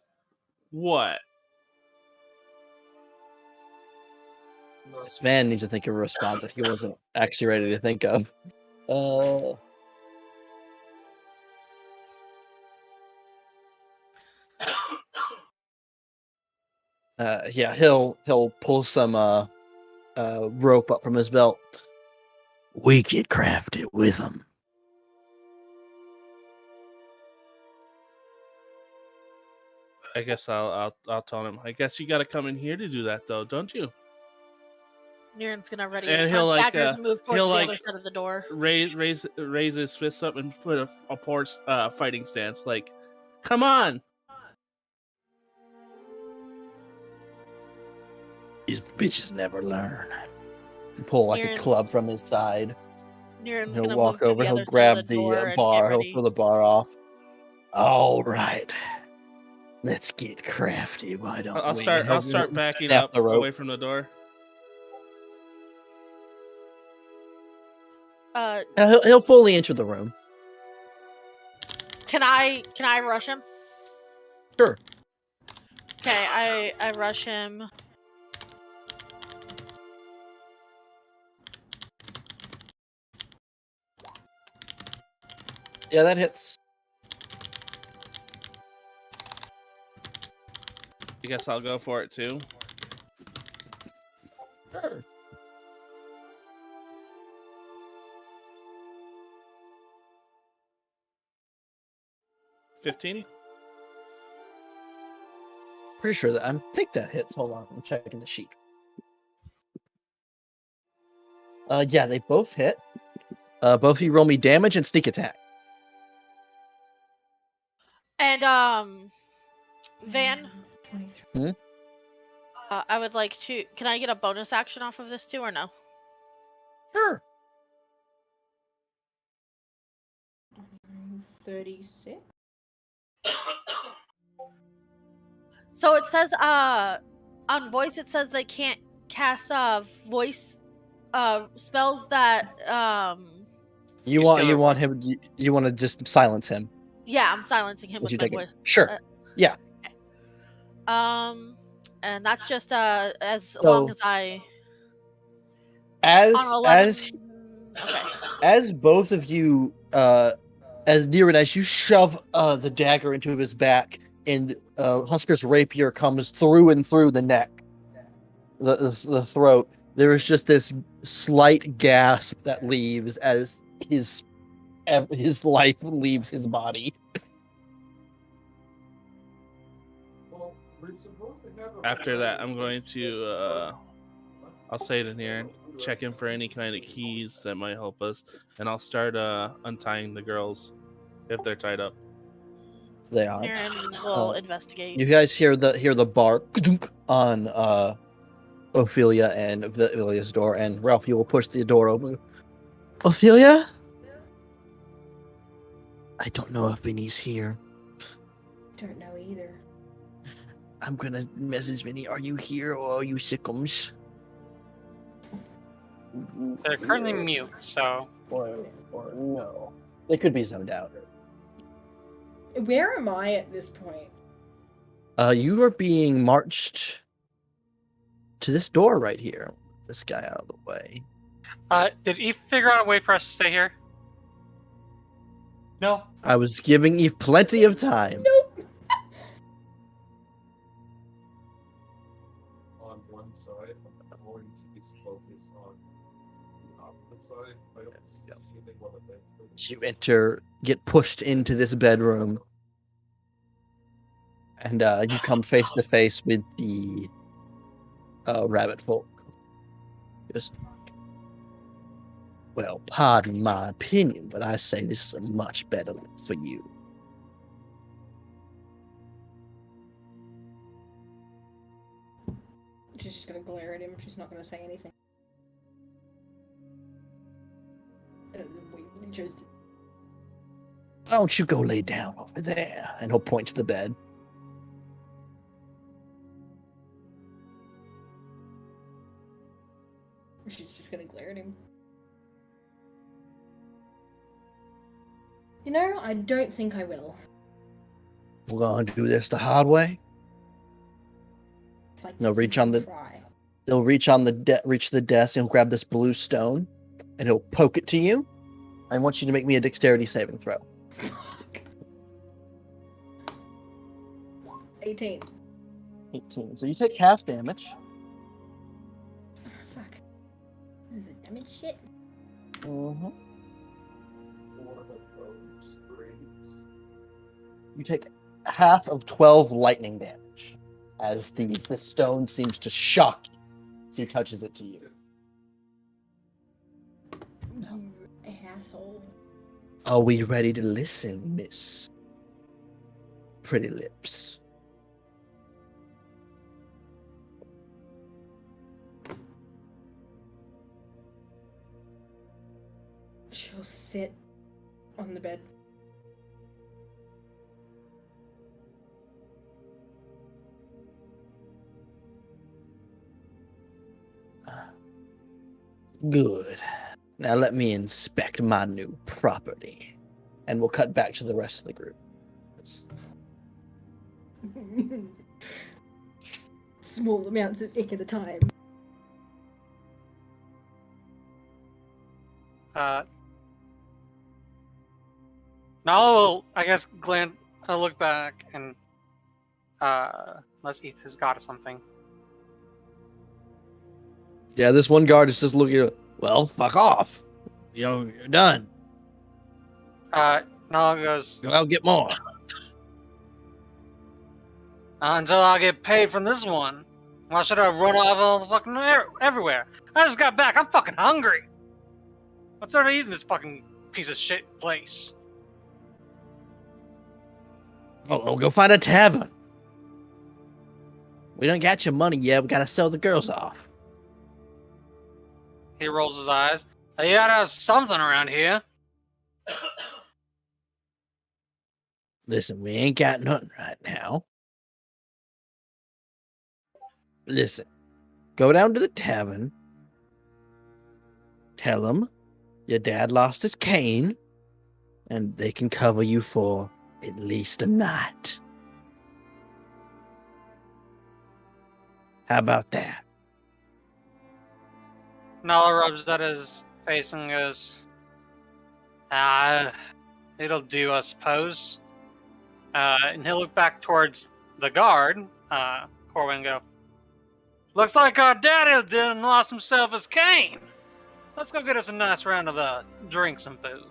Speaker 5: What?
Speaker 4: This man needs to think of a response that he wasn't actually ready to think of. Yeah, he'll pull some rope up from his belt. We get crafted with them.
Speaker 5: I guess I'll tell him. I guess you got to come in here to do that, though, don't you?
Speaker 8: Niren's gonna ready
Speaker 5: And
Speaker 8: his
Speaker 5: he'll
Speaker 8: punch
Speaker 5: like
Speaker 8: daggers and move towards
Speaker 5: he'll
Speaker 8: the
Speaker 5: like
Speaker 8: other side of the door.
Speaker 5: raise his fists up and put a poor fighting stance. Like, come on!
Speaker 4: These bitches never learn. Pull like a club from his side.
Speaker 8: Niren's
Speaker 4: He'll
Speaker 8: gonna
Speaker 4: walk
Speaker 8: move
Speaker 4: over.
Speaker 8: to
Speaker 4: He'll
Speaker 8: the other
Speaker 4: grab
Speaker 8: side of the
Speaker 4: the
Speaker 8: door and
Speaker 4: bar.
Speaker 8: get
Speaker 4: He'll
Speaker 8: ready.
Speaker 4: throw the bar off. All right, let's get crafty. Why don't
Speaker 5: I'll
Speaker 4: we?
Speaker 5: start backing
Speaker 4: snap
Speaker 5: up
Speaker 4: the rope.
Speaker 5: away from the door.
Speaker 4: He'll fully enter the room.
Speaker 8: Can I rush him?
Speaker 4: Sure.
Speaker 8: Okay, I rush him.
Speaker 4: Yeah, that hits.
Speaker 5: I guess I'll go for it too.
Speaker 4: Sure.
Speaker 5: $15.
Speaker 4: Pretty sure that I think that hits. Hold on, I'm checking the sheet. Yeah, they both hit. Both of you roll me damage and sneak attack.
Speaker 8: And Van.
Speaker 3: 23.
Speaker 8: I would like to. Can I get a bonus action off of this too, or no?
Speaker 4: Sure.
Speaker 3: 36.
Speaker 8: So it says on voice it says they can't cast voice spells that
Speaker 4: You want him. You want to just silence him.
Speaker 8: yeah, I'm silencing him
Speaker 4: As you
Speaker 8: with my
Speaker 4: take it.
Speaker 8: voice.
Speaker 4: Sure. Yeah.
Speaker 8: And that's just as long as I
Speaker 4: As
Speaker 8: on 11. Okay.
Speaker 4: as both of you as near it as you shove the dagger into his back, and Husker's rapier comes through and through the neck, the throat. There is just this slight gasp that leaves as his life leaves his body.
Speaker 5: After that, I'm going to, I'll say it in here, check in for any kind of keys that might help us, and I'll start untying the girls if they're tied up.
Speaker 4: They are.
Speaker 8: Aaron will investigate.
Speaker 4: You guys hear the bar on Ophelia and Ophelia's door, and Ralph, you will push the door open. Ophelia? I don't know if Vinny's here.
Speaker 3: Don't know either.
Speaker 4: I'm gonna message Vinny. Are you here or are you sickums?
Speaker 9: They're currently mute, so.
Speaker 4: Or no. They could be zoned out.
Speaker 3: Where am I at this point?
Speaker 4: You are being marched to this door right here. This guy out of the way.
Speaker 9: Did Eve figure out a way for us to stay here?
Speaker 10: No.
Speaker 4: I was giving Eve plenty of time.
Speaker 3: Nope.
Speaker 11: On one side, I'm going to be focused on the opposite side. I don't see anything what I think.
Speaker 4: You enter, get pushed into this bedroom, and you come face to face with the rabbit folk. Just, well, pardon my opinion, but I say this is a much better look for you.
Speaker 3: She's just gonna glare at him. She's not gonna say anything.
Speaker 4: Why don't you go lay down over there? And he'll point to the bed.
Speaker 3: She's just gonna glare at him. You know, I don't think I will.
Speaker 4: We're gonna do this the hard way.
Speaker 3: Like
Speaker 4: They'll reach on the reach the desk and he'll grab this blue stone and he'll poke it to you. I want you to make me a dexterity saving throw.
Speaker 3: 18.
Speaker 4: 18. So you take half damage.
Speaker 3: Oh, fuck. This is a damage shit.
Speaker 4: Mm-hmm. You take half of 12 lightning damage as this stone seems to shock you as he touches it to you.
Speaker 3: You asshole.
Speaker 4: Are we ready to listen, Miss Pretty Lips?
Speaker 3: She'll sit on the bed.
Speaker 4: Good. Now let me inspect my new property. And we'll cut back to the rest of the group.
Speaker 3: Small amounts of ick at a time.
Speaker 9: Now will, I guess, I'll look back and unless Eth has got something.
Speaker 4: Yeah, this one guard is just looking at, well, fuck off. You're done.
Speaker 9: Nala goes,
Speaker 4: Go out get more.
Speaker 9: Until I get paid from this one. Why should I run off all the fucking everywhere? I just got back. I'm fucking hungry. Let's start eating this fucking piece of shit place.
Speaker 4: Oh, go find a tavern. We don't got your money yet. We gotta sell the girls off.
Speaker 9: He rolls his eyes. You gotta have something around here.
Speaker 4: Listen, we ain't got nothing right now. Listen, go down to the tavern. Tell them your dad lost his cane, and they can cover you for at least a night. How about that?
Speaker 9: Nala rubs at his face and goes, it'll do, I suppose. And he'll look back towards the guard, Corwin, and go, looks like our daddy done lost himself his cane. Let's go get us a nice round of drinks and food.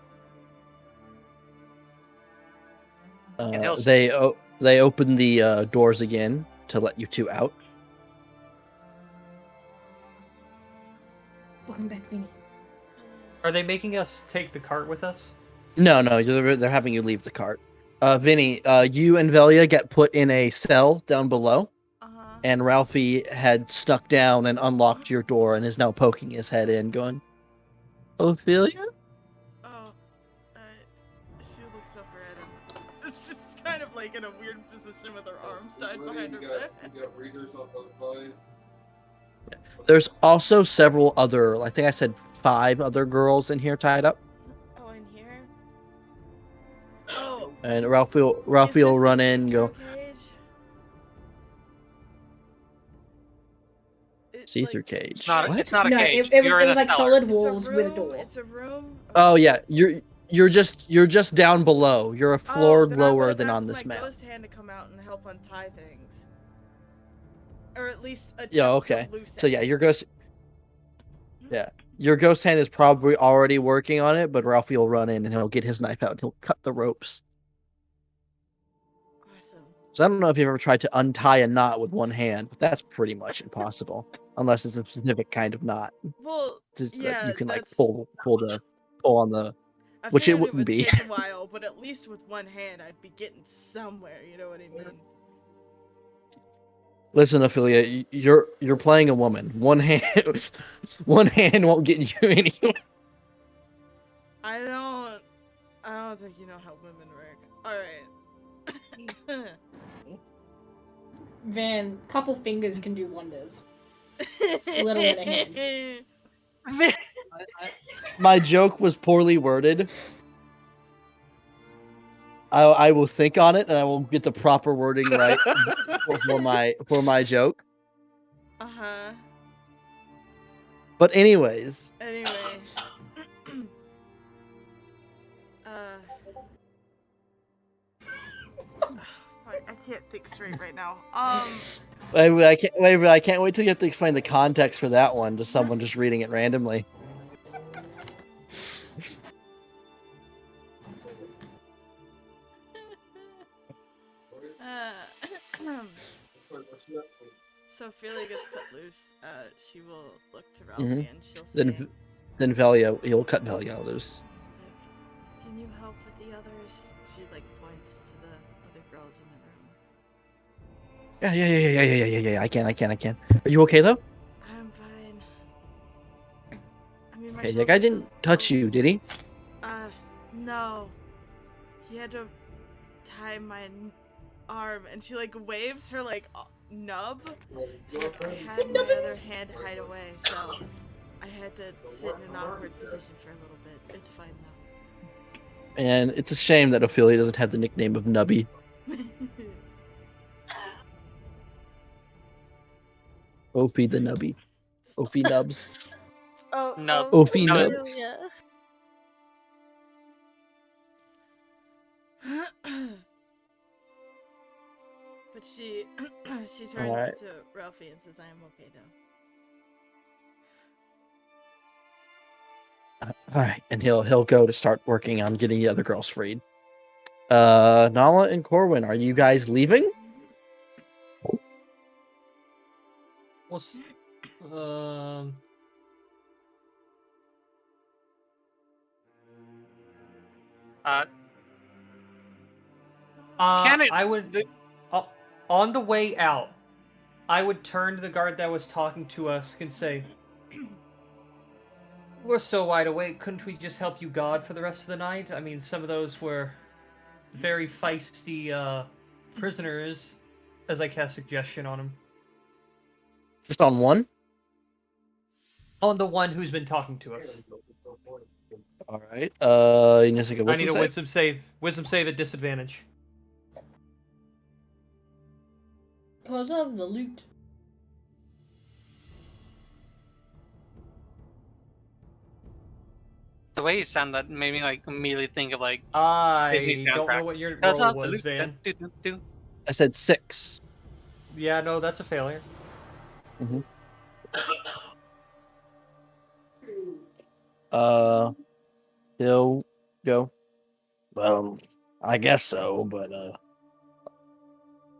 Speaker 9: And he'll
Speaker 4: They open the doors again to let you two out.
Speaker 3: Welcome back, Vinny.
Speaker 10: Are they making us take the cart with us?
Speaker 4: No, they're having you leave the cart. Vinny, you and Velia get put in a cell down below, and Ralphie had snuck down and unlocked your door and is now poking his head in, going, Ophelia?
Speaker 1: Oh, she looks over at him. She's kind of like in a weird position with her arms tied behind her back.
Speaker 11: You got readers on both sides.
Speaker 4: There's also several other, I think I said 5 other girls in here tied up.
Speaker 1: Oh, in here? Oh.
Speaker 4: And Ralphie will run in and go, Caesar cage.
Speaker 9: It's not a
Speaker 3: No,
Speaker 9: cage.
Speaker 3: it
Speaker 9: You're
Speaker 3: was
Speaker 9: in a
Speaker 3: like
Speaker 9: cellar.
Speaker 3: solid walls with a door.
Speaker 1: It's a room.
Speaker 4: Oh yeah, you're just down below. You're a floor
Speaker 1: then I
Speaker 4: lower
Speaker 1: would
Speaker 4: than
Speaker 1: ask
Speaker 4: on this
Speaker 1: my
Speaker 4: map.
Speaker 1: ghost hand to come out and help untie things, or at least attempt
Speaker 4: Yeah,
Speaker 1: to
Speaker 4: okay.
Speaker 1: loosen
Speaker 4: So yeah,
Speaker 1: it.
Speaker 4: your ghost hand is probably already working on it, but Ralphie will run in and he'll get his knife out and he'll cut the ropes.
Speaker 1: Awesome.
Speaker 4: So I don't know if you've ever tried to untie a knot with one hand, but that's pretty much impossible unless it's a specific kind of knot.
Speaker 1: Well,
Speaker 4: Just
Speaker 1: yeah,
Speaker 4: that you can like
Speaker 1: that's.
Speaker 4: pull on the,
Speaker 1: I
Speaker 4: which it
Speaker 1: figured
Speaker 4: wouldn't
Speaker 1: would
Speaker 4: be.
Speaker 1: take a while, but at least with one hand, I'd be getting somewhere. You know what I mean?
Speaker 4: Listen, Ophelia, you're playing a woman. One hand won't get you anywhere.
Speaker 1: I don't think you know how women work. All right.
Speaker 3: Van, couple fingers can do wonders. A little bit of hand.
Speaker 4: My joke was poorly worded. I will think on it and I will get the proper wording right for my joke.
Speaker 1: Uh-huh.
Speaker 4: But anyways,
Speaker 1: Anyway. Fuck, I can't think straight right now.
Speaker 4: I can't wait till you have to explain the context for that one to someone just reading it randomly.
Speaker 1: So Ophelia gets cut loose. She will look to Ralphie and she'll say,
Speaker 4: Then Velia, he'll cut Velia loose.
Speaker 1: "Can you help with the others?" She like points to the other girls in the room.
Speaker 4: Yeah. I can. Are you okay though?
Speaker 1: I'm fine. I mean, my
Speaker 4: Hey, that guy
Speaker 1: shoulders
Speaker 4: didn't touch you, did he?
Speaker 1: No. He had to tie my arm, and she like waves her like nub. She's like, I had my other hand hide away, so I had to sit in an awkward position for a little bit. It's fine though.
Speaker 4: And it's a shame that Ophelia doesn't have the nickname of Nubby. Opie the Nubby. Opie Nubs.
Speaker 8: Oh,
Speaker 9: No.
Speaker 4: Opie
Speaker 9: No.
Speaker 4: Nubs.
Speaker 8: yeah.
Speaker 1: But she turns
Speaker 4: Alright.
Speaker 1: to Ralphie and says, "I am okay now."
Speaker 4: Alright, and he'll go to start working on getting the other girls freed. Nala and Corwin, are you guys leaving?
Speaker 10: What's
Speaker 9: Can it-
Speaker 10: I would on the way out, I would turn to the guard that was talking to us and say, "We're so wide awake, couldn't we just help you guard for the rest of the night? I mean, some of those were very feisty prisoners as I cast suggestion on him.
Speaker 4: Just on one?
Speaker 10: On the one who's been talking to us.
Speaker 4: All right. You need to take a
Speaker 10: I need a
Speaker 4: wisdom
Speaker 10: wisdom save. Wisdom save at disadvantage.
Speaker 3: Because of the loot.
Speaker 9: The way you sound that made me like immediately think of like Disney
Speaker 10: I don't know
Speaker 9: soundtracks.
Speaker 10: what your
Speaker 9: Cause
Speaker 10: roll
Speaker 9: of the
Speaker 10: was,
Speaker 9: loot,
Speaker 10: Van.
Speaker 9: do.
Speaker 4: I said 6.
Speaker 10: Yeah, no, that's a failure.
Speaker 4: Mm-hmm. He'll go. I guess so, but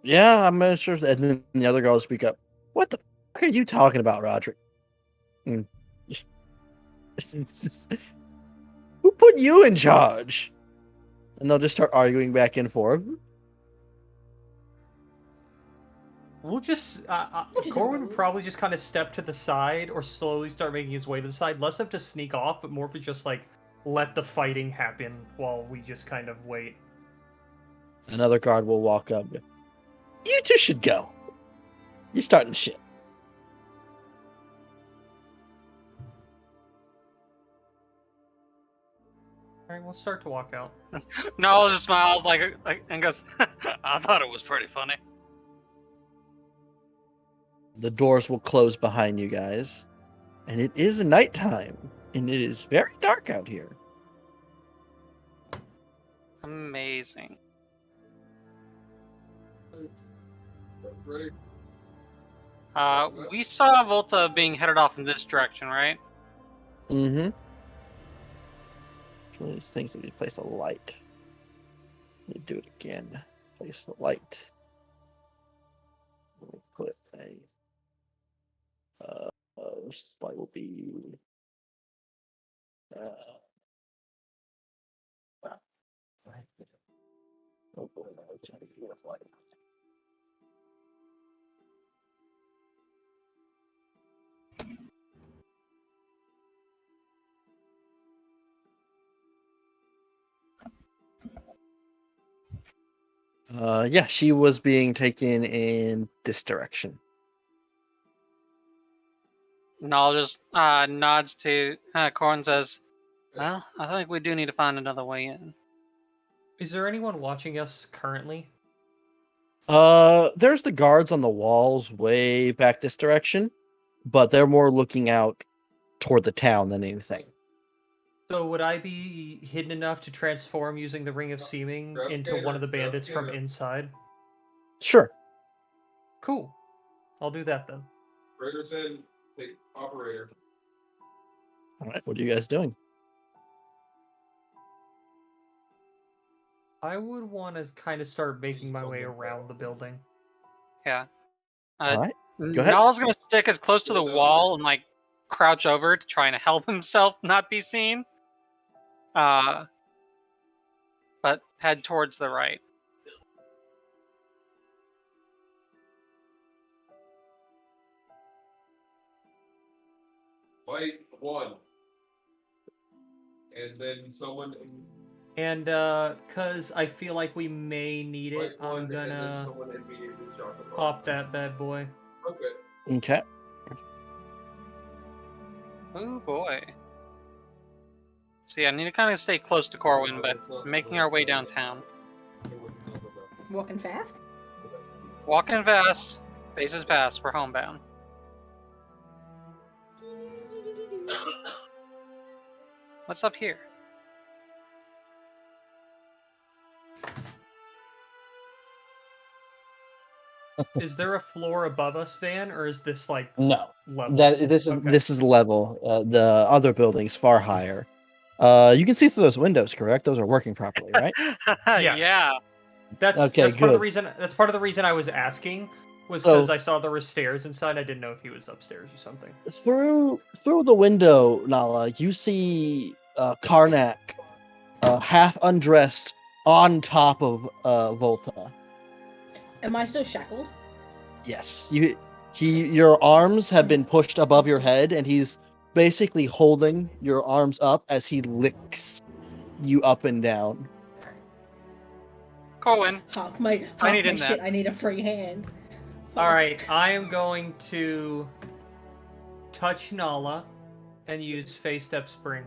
Speaker 4: yeah, I'm not sure. And then the other girl will speak up. What the fuck are you talking about, Roderick? Mm. Who put you in charge? And they'll just start arguing back and forth.
Speaker 10: We'll just Corwin would probably just kind of step to the side or slowly start making his way to the side, less of to sneak off, but more for just like let the fighting happen while we just kind of wait.
Speaker 4: Another guard will walk up. You two should go. You're starting shit.
Speaker 10: All right, we'll start to walk out.
Speaker 9: No, just smiles like and goes. I thought it was pretty funny.
Speaker 4: The doors will close behind you guys. And it is nighttime. And it is very dark out here.
Speaker 9: Amazing.
Speaker 11: Ready?
Speaker 9: We saw Volta being headed off in this direction, right?
Speaker 4: Mm-hmm. One of these things that we place a light. Let me do it again. Place the light. Let me put a this light will be oh boy, I'm trying to see what's light. Yeah, she was being taken in this direction.
Speaker 9: Nall just nods to Corn, says, "Well, I think we do need to find another way in."
Speaker 10: Is there anyone watching us currently?
Speaker 4: There's the guards on the walls way back this direction, but they're more looking out toward the town than anything.
Speaker 10: So would I be hidden enough to transform using the Ring of Seeming into one of the bandits from inside?
Speaker 4: Sure.
Speaker 10: Cool. I'll do that then.
Speaker 11: Raiders in. Take operator.
Speaker 4: All right, what are you guys doing?
Speaker 10: I would want to kind of start making my way around the building.
Speaker 9: Yeah.
Speaker 4: All right, go ahead.
Speaker 9: Nall's gonna stick as close to the wall and like crouch over to try and help himself not be seen. But head towards the right.
Speaker 11: Fight 1. And then someone.
Speaker 10: And cause I feel like we may need it, I'm gonna pop that bad boy.
Speaker 11: Okay.
Speaker 4: Okay.
Speaker 9: Oh boy. So yeah, I need to kind of stay close to Corwin, but making our way downtown.
Speaker 3: Walking fast?
Speaker 9: Walking fast, faces past, we're homebound. What's up here?
Speaker 10: Is there a floor above us, Van, or is this like
Speaker 4: No.
Speaker 10: level?
Speaker 4: This is level. The other building's far higher. You can see through those windows, correct? Those are working properly, right?
Speaker 10: Yes.
Speaker 9: Yeah.
Speaker 10: That's
Speaker 4: Okay,
Speaker 10: part of the
Speaker 4: good.
Speaker 10: reason. That's part of the reason I was asking was
Speaker 4: So-
Speaker 10: because I saw there were stairs inside. I didn't know if he was upstairs or something.
Speaker 4: Through the window, Nala, you see Karnak half undressed on top of Volta.
Speaker 3: Am I still shackled?
Speaker 4: Yes. Your arms have been pushed above your head, and he's basically holding your arms up as he licks you up and down.
Speaker 9: Corwin.
Speaker 3: Half my
Speaker 9: need in
Speaker 3: shit.
Speaker 9: that.
Speaker 3: I need a free hand.
Speaker 10: All right, I am going to touch Nala and use Phase Step Spring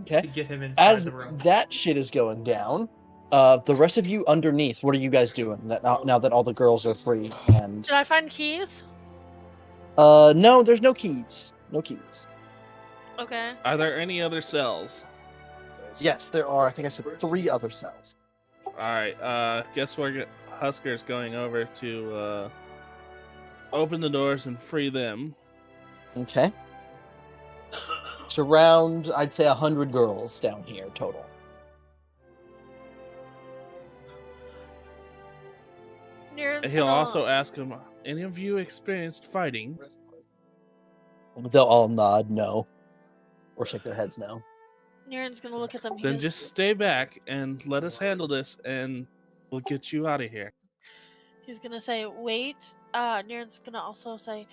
Speaker 4: Okay.
Speaker 10: to get him inside
Speaker 4: As
Speaker 10: the room.
Speaker 4: that shit is going down, the rest of you underneath, what are you guys doing? That now that all the girls are free and
Speaker 8: Did I find keys?
Speaker 4: no, there's no keys. No keys.
Speaker 8: Okay.
Speaker 5: Are there any other cells?
Speaker 4: Yes, there are. I think I said 3 other cells.
Speaker 5: All right. Guess where Husker's going over to open the doors and free them.
Speaker 4: Okay. It's around, I'd say, 100 girls down here total.
Speaker 5: He'll also ask him, any of you experienced fighting?
Speaker 4: They'll all nod no, or shake their heads no.
Speaker 8: Niren's gonna look at them.
Speaker 5: Then just stay back and let us handle this, and we'll get you out of here.
Speaker 8: He's gonna say, wait. Niren's gonna also say,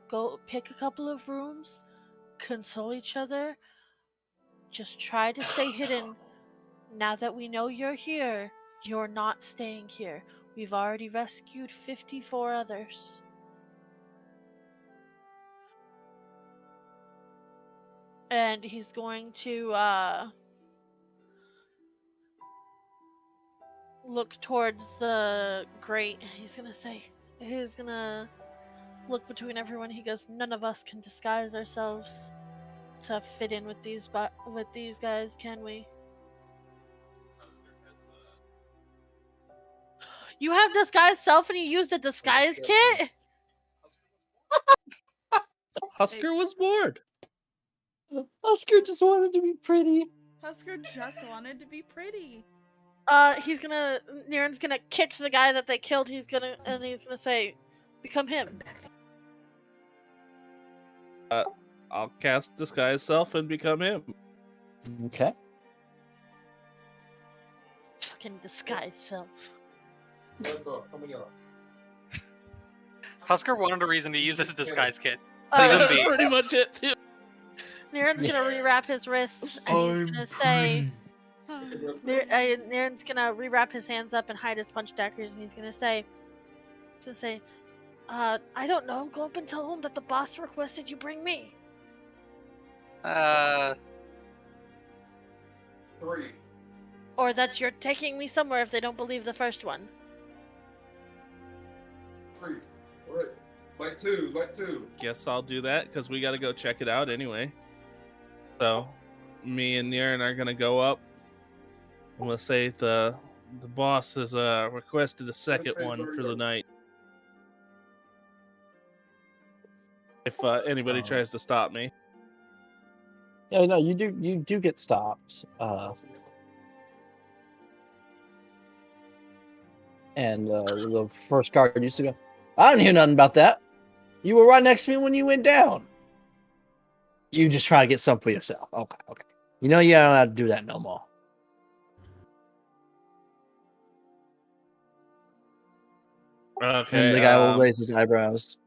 Speaker 8: go pick a couple of rooms, console each other. Just try to stay hidden. Now that we know you're here, you're not staying here. We've already rescued 54 others. And he's going to look towards the grate. He's gonna look between everyone. He goes, none of us can disguise ourselves to fit in with these guys, can we? You have disguise self and you used a disguise kit?
Speaker 5: Husker was bored.
Speaker 4: Husker just wanted to be pretty.
Speaker 1: Husker just wanted to be pretty.
Speaker 8: Niren's gonna kick the guy that they killed. He's gonna say, become him.
Speaker 5: I'll cast disguise self and become him.
Speaker 4: Okay.
Speaker 8: Fucking disguise self.
Speaker 9: Husker wanted a reason to use his disguise kit.
Speaker 5: That's pretty much it, too.
Speaker 8: Niren's gonna rewrap his wrists and he's gonna say, Niren's gonna rewrap his hands up and hide his punch daggers, and he's gonna say, I don't know, go up and tell him that the boss requested you bring me.
Speaker 11: 3.
Speaker 8: Or that you're taking me somewhere if they don't believe the first one.
Speaker 11: 3. Alright. Light 2.
Speaker 5: Guess I'll do that, because we gotta go check it out anyway. So, me and Niren are gonna go up. I'm gonna say the boss has requested a second one for the night. If anybody tries to stop me.
Speaker 4: Yeah, no, you do get stopped. And the first guard used to go, I didn't hear nothing about that. You were right next to me when you went down. You just try to get some for yourself. Okay. You know you don't have to do that no more.
Speaker 5: Okay.
Speaker 4: And the guy will raise his eyebrows.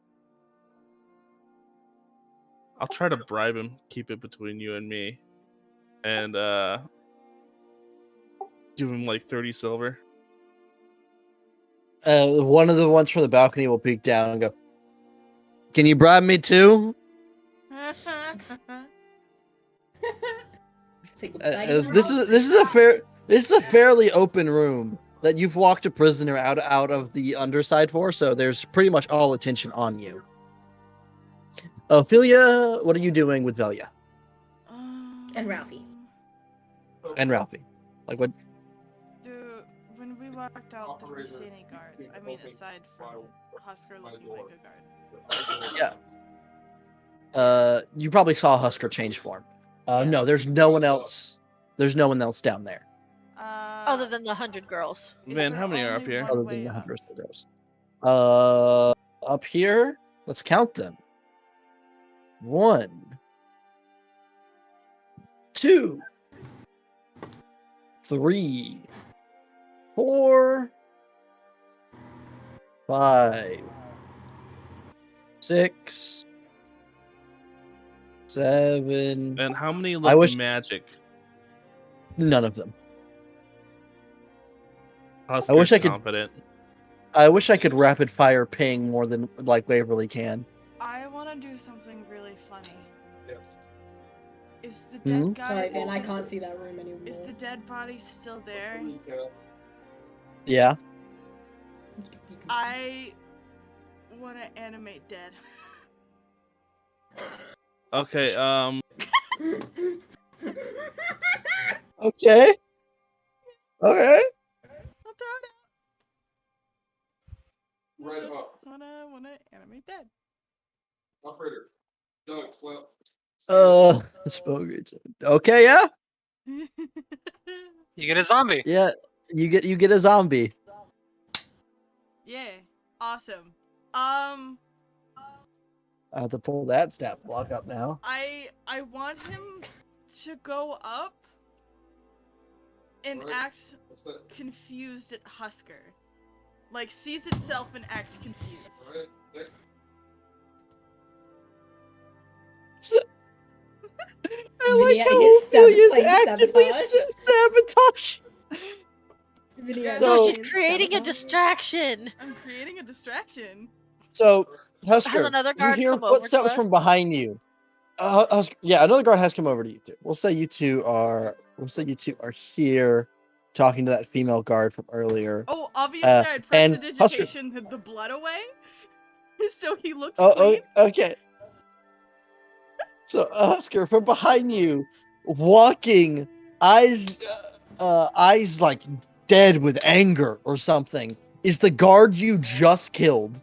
Speaker 5: I'll try to bribe him, keep it between you and me. And give him like 30 silver.
Speaker 4: One of the ones from the balcony will peek down and go, can you bribe me too? This is a fairly open room that you've walked a prisoner out of the underside for, so there's pretty much all attention on you. Ophelia, what are you doing with Velia?
Speaker 3: And Ralphie.
Speaker 4: Like what?
Speaker 1: When we walked out, did we see any guards? I mean, aside from Husker looking like a guard.
Speaker 4: Yeah. You probably saw Husker change form. No, there's no one else. There's no one else down there.
Speaker 8: Other than the 100 girls.
Speaker 5: Van, how many are up here?
Speaker 4: Other than the 100 girls. Up here, let's count them. 1, 2, 3, 4, 5, 6, 7.
Speaker 5: And how many look magic?
Speaker 4: None of them.
Speaker 5: Husker's
Speaker 4: wish I could-
Speaker 5: confident.
Speaker 4: I wish I could rapid fire ping more than like Waverly can.
Speaker 1: I want to do something really funny.
Speaker 11: Yes.
Speaker 1: Is the dead
Speaker 4: Hmm?
Speaker 1: guy?
Speaker 3: Sorry,
Speaker 1: is
Speaker 3: Van, I
Speaker 1: the-
Speaker 3: can't see that room anymore.
Speaker 1: Is the dead body still there?
Speaker 4: Yeah.
Speaker 1: I want to animate dead.
Speaker 5: Okay,
Speaker 4: Okay. Okay.
Speaker 1: I'll throw it
Speaker 11: Right
Speaker 1: out.
Speaker 11: up.
Speaker 1: Wanna animate dead.
Speaker 11: Operator. Doug, slap.
Speaker 4: Spoke. Okay, yeah.
Speaker 9: You get a zombie.
Speaker 4: Yeah. You get a zombie.
Speaker 1: Yeah. Awesome.
Speaker 4: I have to pull that stat block up now.
Speaker 1: I want him to go up and
Speaker 11: Alright.
Speaker 1: act
Speaker 11: What's that?
Speaker 1: confused at Husker. Like, sees itself and act confused.
Speaker 11: Alright. Hey.
Speaker 4: I like
Speaker 3: Vinny,
Speaker 4: how
Speaker 3: you're
Speaker 4: Ophelia's
Speaker 3: playing
Speaker 4: actively sabotage.
Speaker 3: Video
Speaker 4: So-
Speaker 8: No,
Speaker 3: games,
Speaker 8: she's creating a
Speaker 3: sabotage.
Speaker 8: distraction.
Speaker 1: I'm creating a distraction.
Speaker 4: So,
Speaker 8: Has
Speaker 4: Husker,
Speaker 8: another
Speaker 4: you
Speaker 8: guard
Speaker 4: hear
Speaker 8: come over to
Speaker 4: footsteps
Speaker 8: us?
Speaker 4: from behind you. Husker, yeah, another guard has come over to you too. We'll say you two are here, talking to that female guard from earlier.
Speaker 1: Oh, obviously I'd
Speaker 4: and
Speaker 1: prestidigitation the blood away, so he looks
Speaker 4: Oh,
Speaker 1: clean.
Speaker 4: okay. So, Husker, from behind you, walking, eyes like dead with anger or something, is the guard you just killed,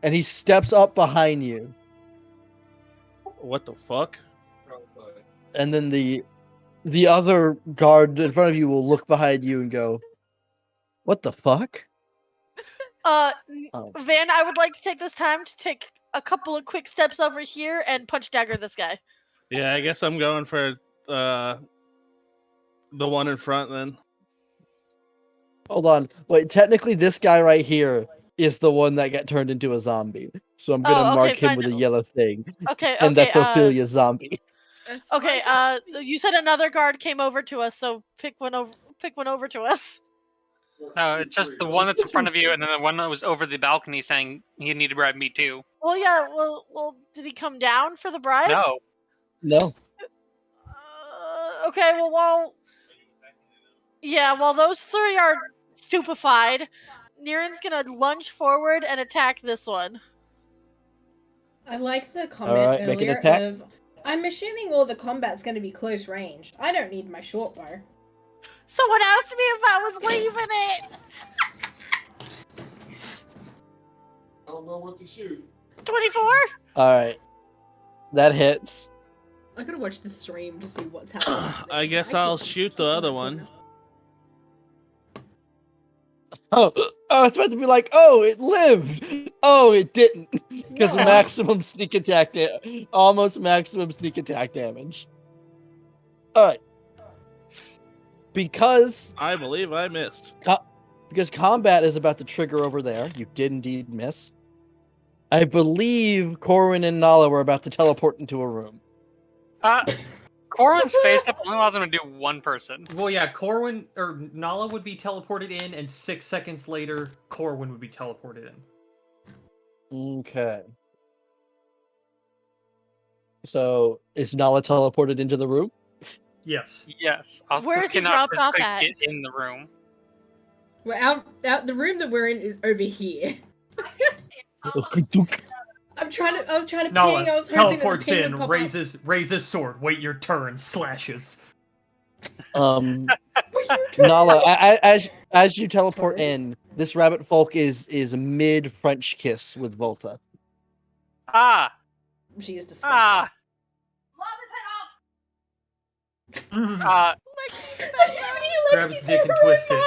Speaker 4: and he steps up behind you,
Speaker 5: what the fuck?
Speaker 11: Outside.
Speaker 4: and then the other guard in front of you will look behind you and go, "What the fuck?" Oh.
Speaker 8: Van, I would like to take this time to take a couple of quick steps over here and punch dagger this guy.
Speaker 5: Yeah, I guess I'm going for the one in front then.
Speaker 4: Hold on, wait. Technically, this guy right here is the one that got turned into a zombie. So I'm gonna
Speaker 8: Oh, okay,
Speaker 4: mark him
Speaker 8: fine.
Speaker 4: with a yellow thing,
Speaker 8: Okay,
Speaker 4: and that's Ophelia's zombie.
Speaker 8: Okay, you said another guard came over to us, so pick one over to us.
Speaker 9: No, it's just the one that's in front of you, and then the one that was over the balcony saying he needed to bribe me too.
Speaker 8: Well, yeah. Well, did he come down for the bribe?
Speaker 9: No.
Speaker 4: No.
Speaker 8: Okay. Well, while those three are stupefied, Niren's gonna lunge forward and attack this one.
Speaker 3: I like the comment
Speaker 4: Alright, make an
Speaker 3: earlier
Speaker 4: attack.
Speaker 3: of, I'm assuming all the combat's going to be close range. I don't need my short bow.
Speaker 8: Someone asked me if I was leaving it.
Speaker 11: I don't know what to shoot.
Speaker 8: 24.
Speaker 4: All right, that hits.
Speaker 3: I gotta watch the stream to see what's happening.
Speaker 5: I guess I'll shoot the other one.
Speaker 4: Oh, it's meant to be like, oh, it lived. Oh, it didn't, because
Speaker 3: No.
Speaker 4: maximum sneak attack, almost maximum sneak attack damage. All right, because
Speaker 5: I believe I missed.
Speaker 4: because combat is about to trigger over there. You did indeed miss. I believe Corwin and Nala were about to teleport into a room.
Speaker 9: Corwin's face up only allows him to do one person.
Speaker 10: Well, yeah, Corwin or Nala would be teleported in, and 6 seconds later, Corwin would be teleported in.
Speaker 4: Okay. So is Nala teleported into the room?
Speaker 10: Yes.
Speaker 9: Yes. I
Speaker 8: Where is he
Speaker 9: cannot
Speaker 8: dropped off
Speaker 9: physically
Speaker 8: at?
Speaker 9: get in the room.
Speaker 3: We're out. The room that we're in is over here. I was trying to ping.
Speaker 10: Nala
Speaker 3: I was hoping that the
Speaker 10: teleports
Speaker 3: ping
Speaker 10: in,
Speaker 3: would pop up.
Speaker 10: raises sword, wait your turn, slashes.
Speaker 4: Nala, as you teleport in, this rabbit folk is mid French kiss with Volta.
Speaker 9: Ah!
Speaker 3: She is disgusting.
Speaker 9: Ah!
Speaker 10: Grabs his dick and twists it.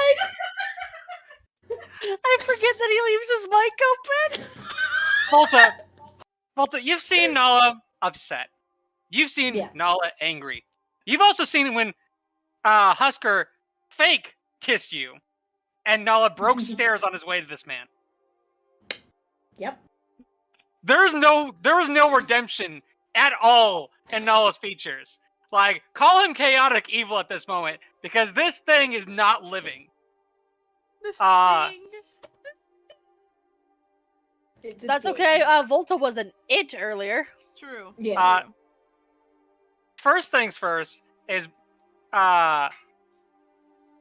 Speaker 8: I forget that he leaves his mic open.
Speaker 9: Volta, you've seen Nala upset. You've seen Nala angry. You've also seen when Husker fake kissed you, and Nala broke stairs on his way to this man.
Speaker 3: Yep.
Speaker 9: There was no redemption at all in Nala's features. Like, call him chaotic evil at this moment, because this thing is not living.
Speaker 1: This
Speaker 9: Uh,
Speaker 1: thing.
Speaker 8: That's okay. Volta wasn't it earlier.
Speaker 1: True.
Speaker 3: Yeah.
Speaker 1: True.
Speaker 9: First things first is I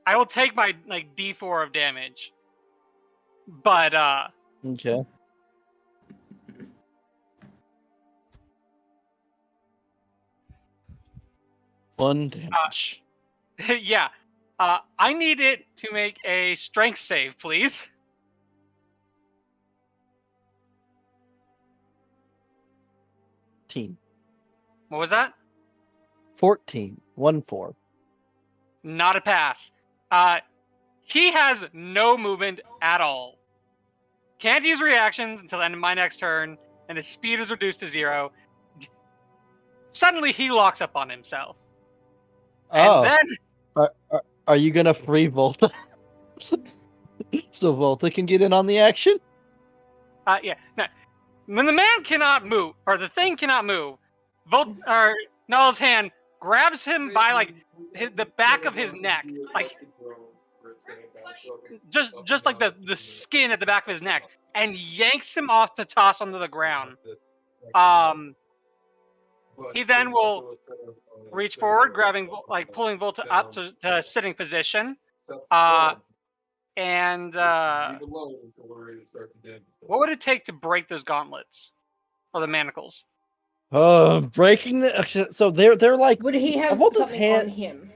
Speaker 9: will take my like D4 of damage. But
Speaker 4: Okay. One damage.
Speaker 9: yeah. I need it to make a strength save, please.
Speaker 4: Team.
Speaker 9: What was that?
Speaker 4: 14. 1-4.
Speaker 9: Not a pass. He has no movement at all. Can't use reactions until the end of my next turn, and his speed is reduced to 0. Suddenly, he locks up on himself.
Speaker 4: Oh.
Speaker 9: And then...
Speaker 4: Are you gonna free Volta? So Volta can get in on the action?
Speaker 9: Yeah. No. When the man cannot move, or the thing cannot move, Null's hand grabs him by like the back of his neck, like just like the skin at the back of his neck, and yanks him off to toss onto the ground. He then will reach forward, pulling Volta up to sitting position. And what would it take to break those gauntlets or the manacles?
Speaker 4: Breaking the so they're like.
Speaker 3: Would he have
Speaker 4: Volta's
Speaker 3: something on him?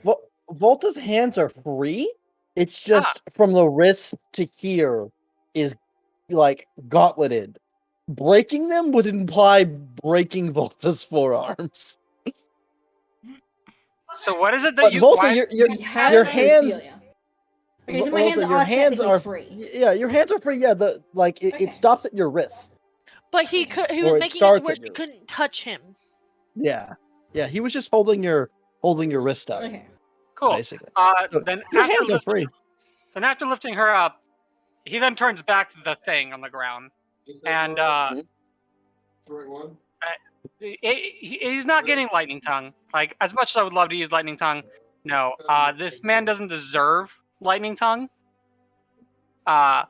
Speaker 4: Volta's hands are free. It's just from the wrist to here is like gauntleted. Breaking them would imply breaking Volta's forearms.
Speaker 9: So what is it that
Speaker 4: But
Speaker 9: you?
Speaker 4: Volta, your hands.
Speaker 3: Okay, so my hands
Speaker 4: your
Speaker 3: are
Speaker 4: hands
Speaker 3: technically
Speaker 4: are
Speaker 3: free.
Speaker 4: Yeah, your hands are free. Yeah, it stops at your wrist.
Speaker 8: But he was
Speaker 4: Or it
Speaker 8: making it to
Speaker 4: starts
Speaker 8: where
Speaker 4: at
Speaker 8: she
Speaker 4: your-
Speaker 8: couldn't touch him.
Speaker 4: Yeah, he was just holding your wrist up.
Speaker 3: Okay.
Speaker 9: Cool.
Speaker 4: Basically. So
Speaker 9: Then
Speaker 4: your
Speaker 9: after
Speaker 4: hands are free.
Speaker 9: Then after lifting her up, he then turns back to the thing on the ground, and he's not getting lightning tongue. Like, as much as I would love to use lightning tongue, no. This man doesn't deserve lightning tongue. And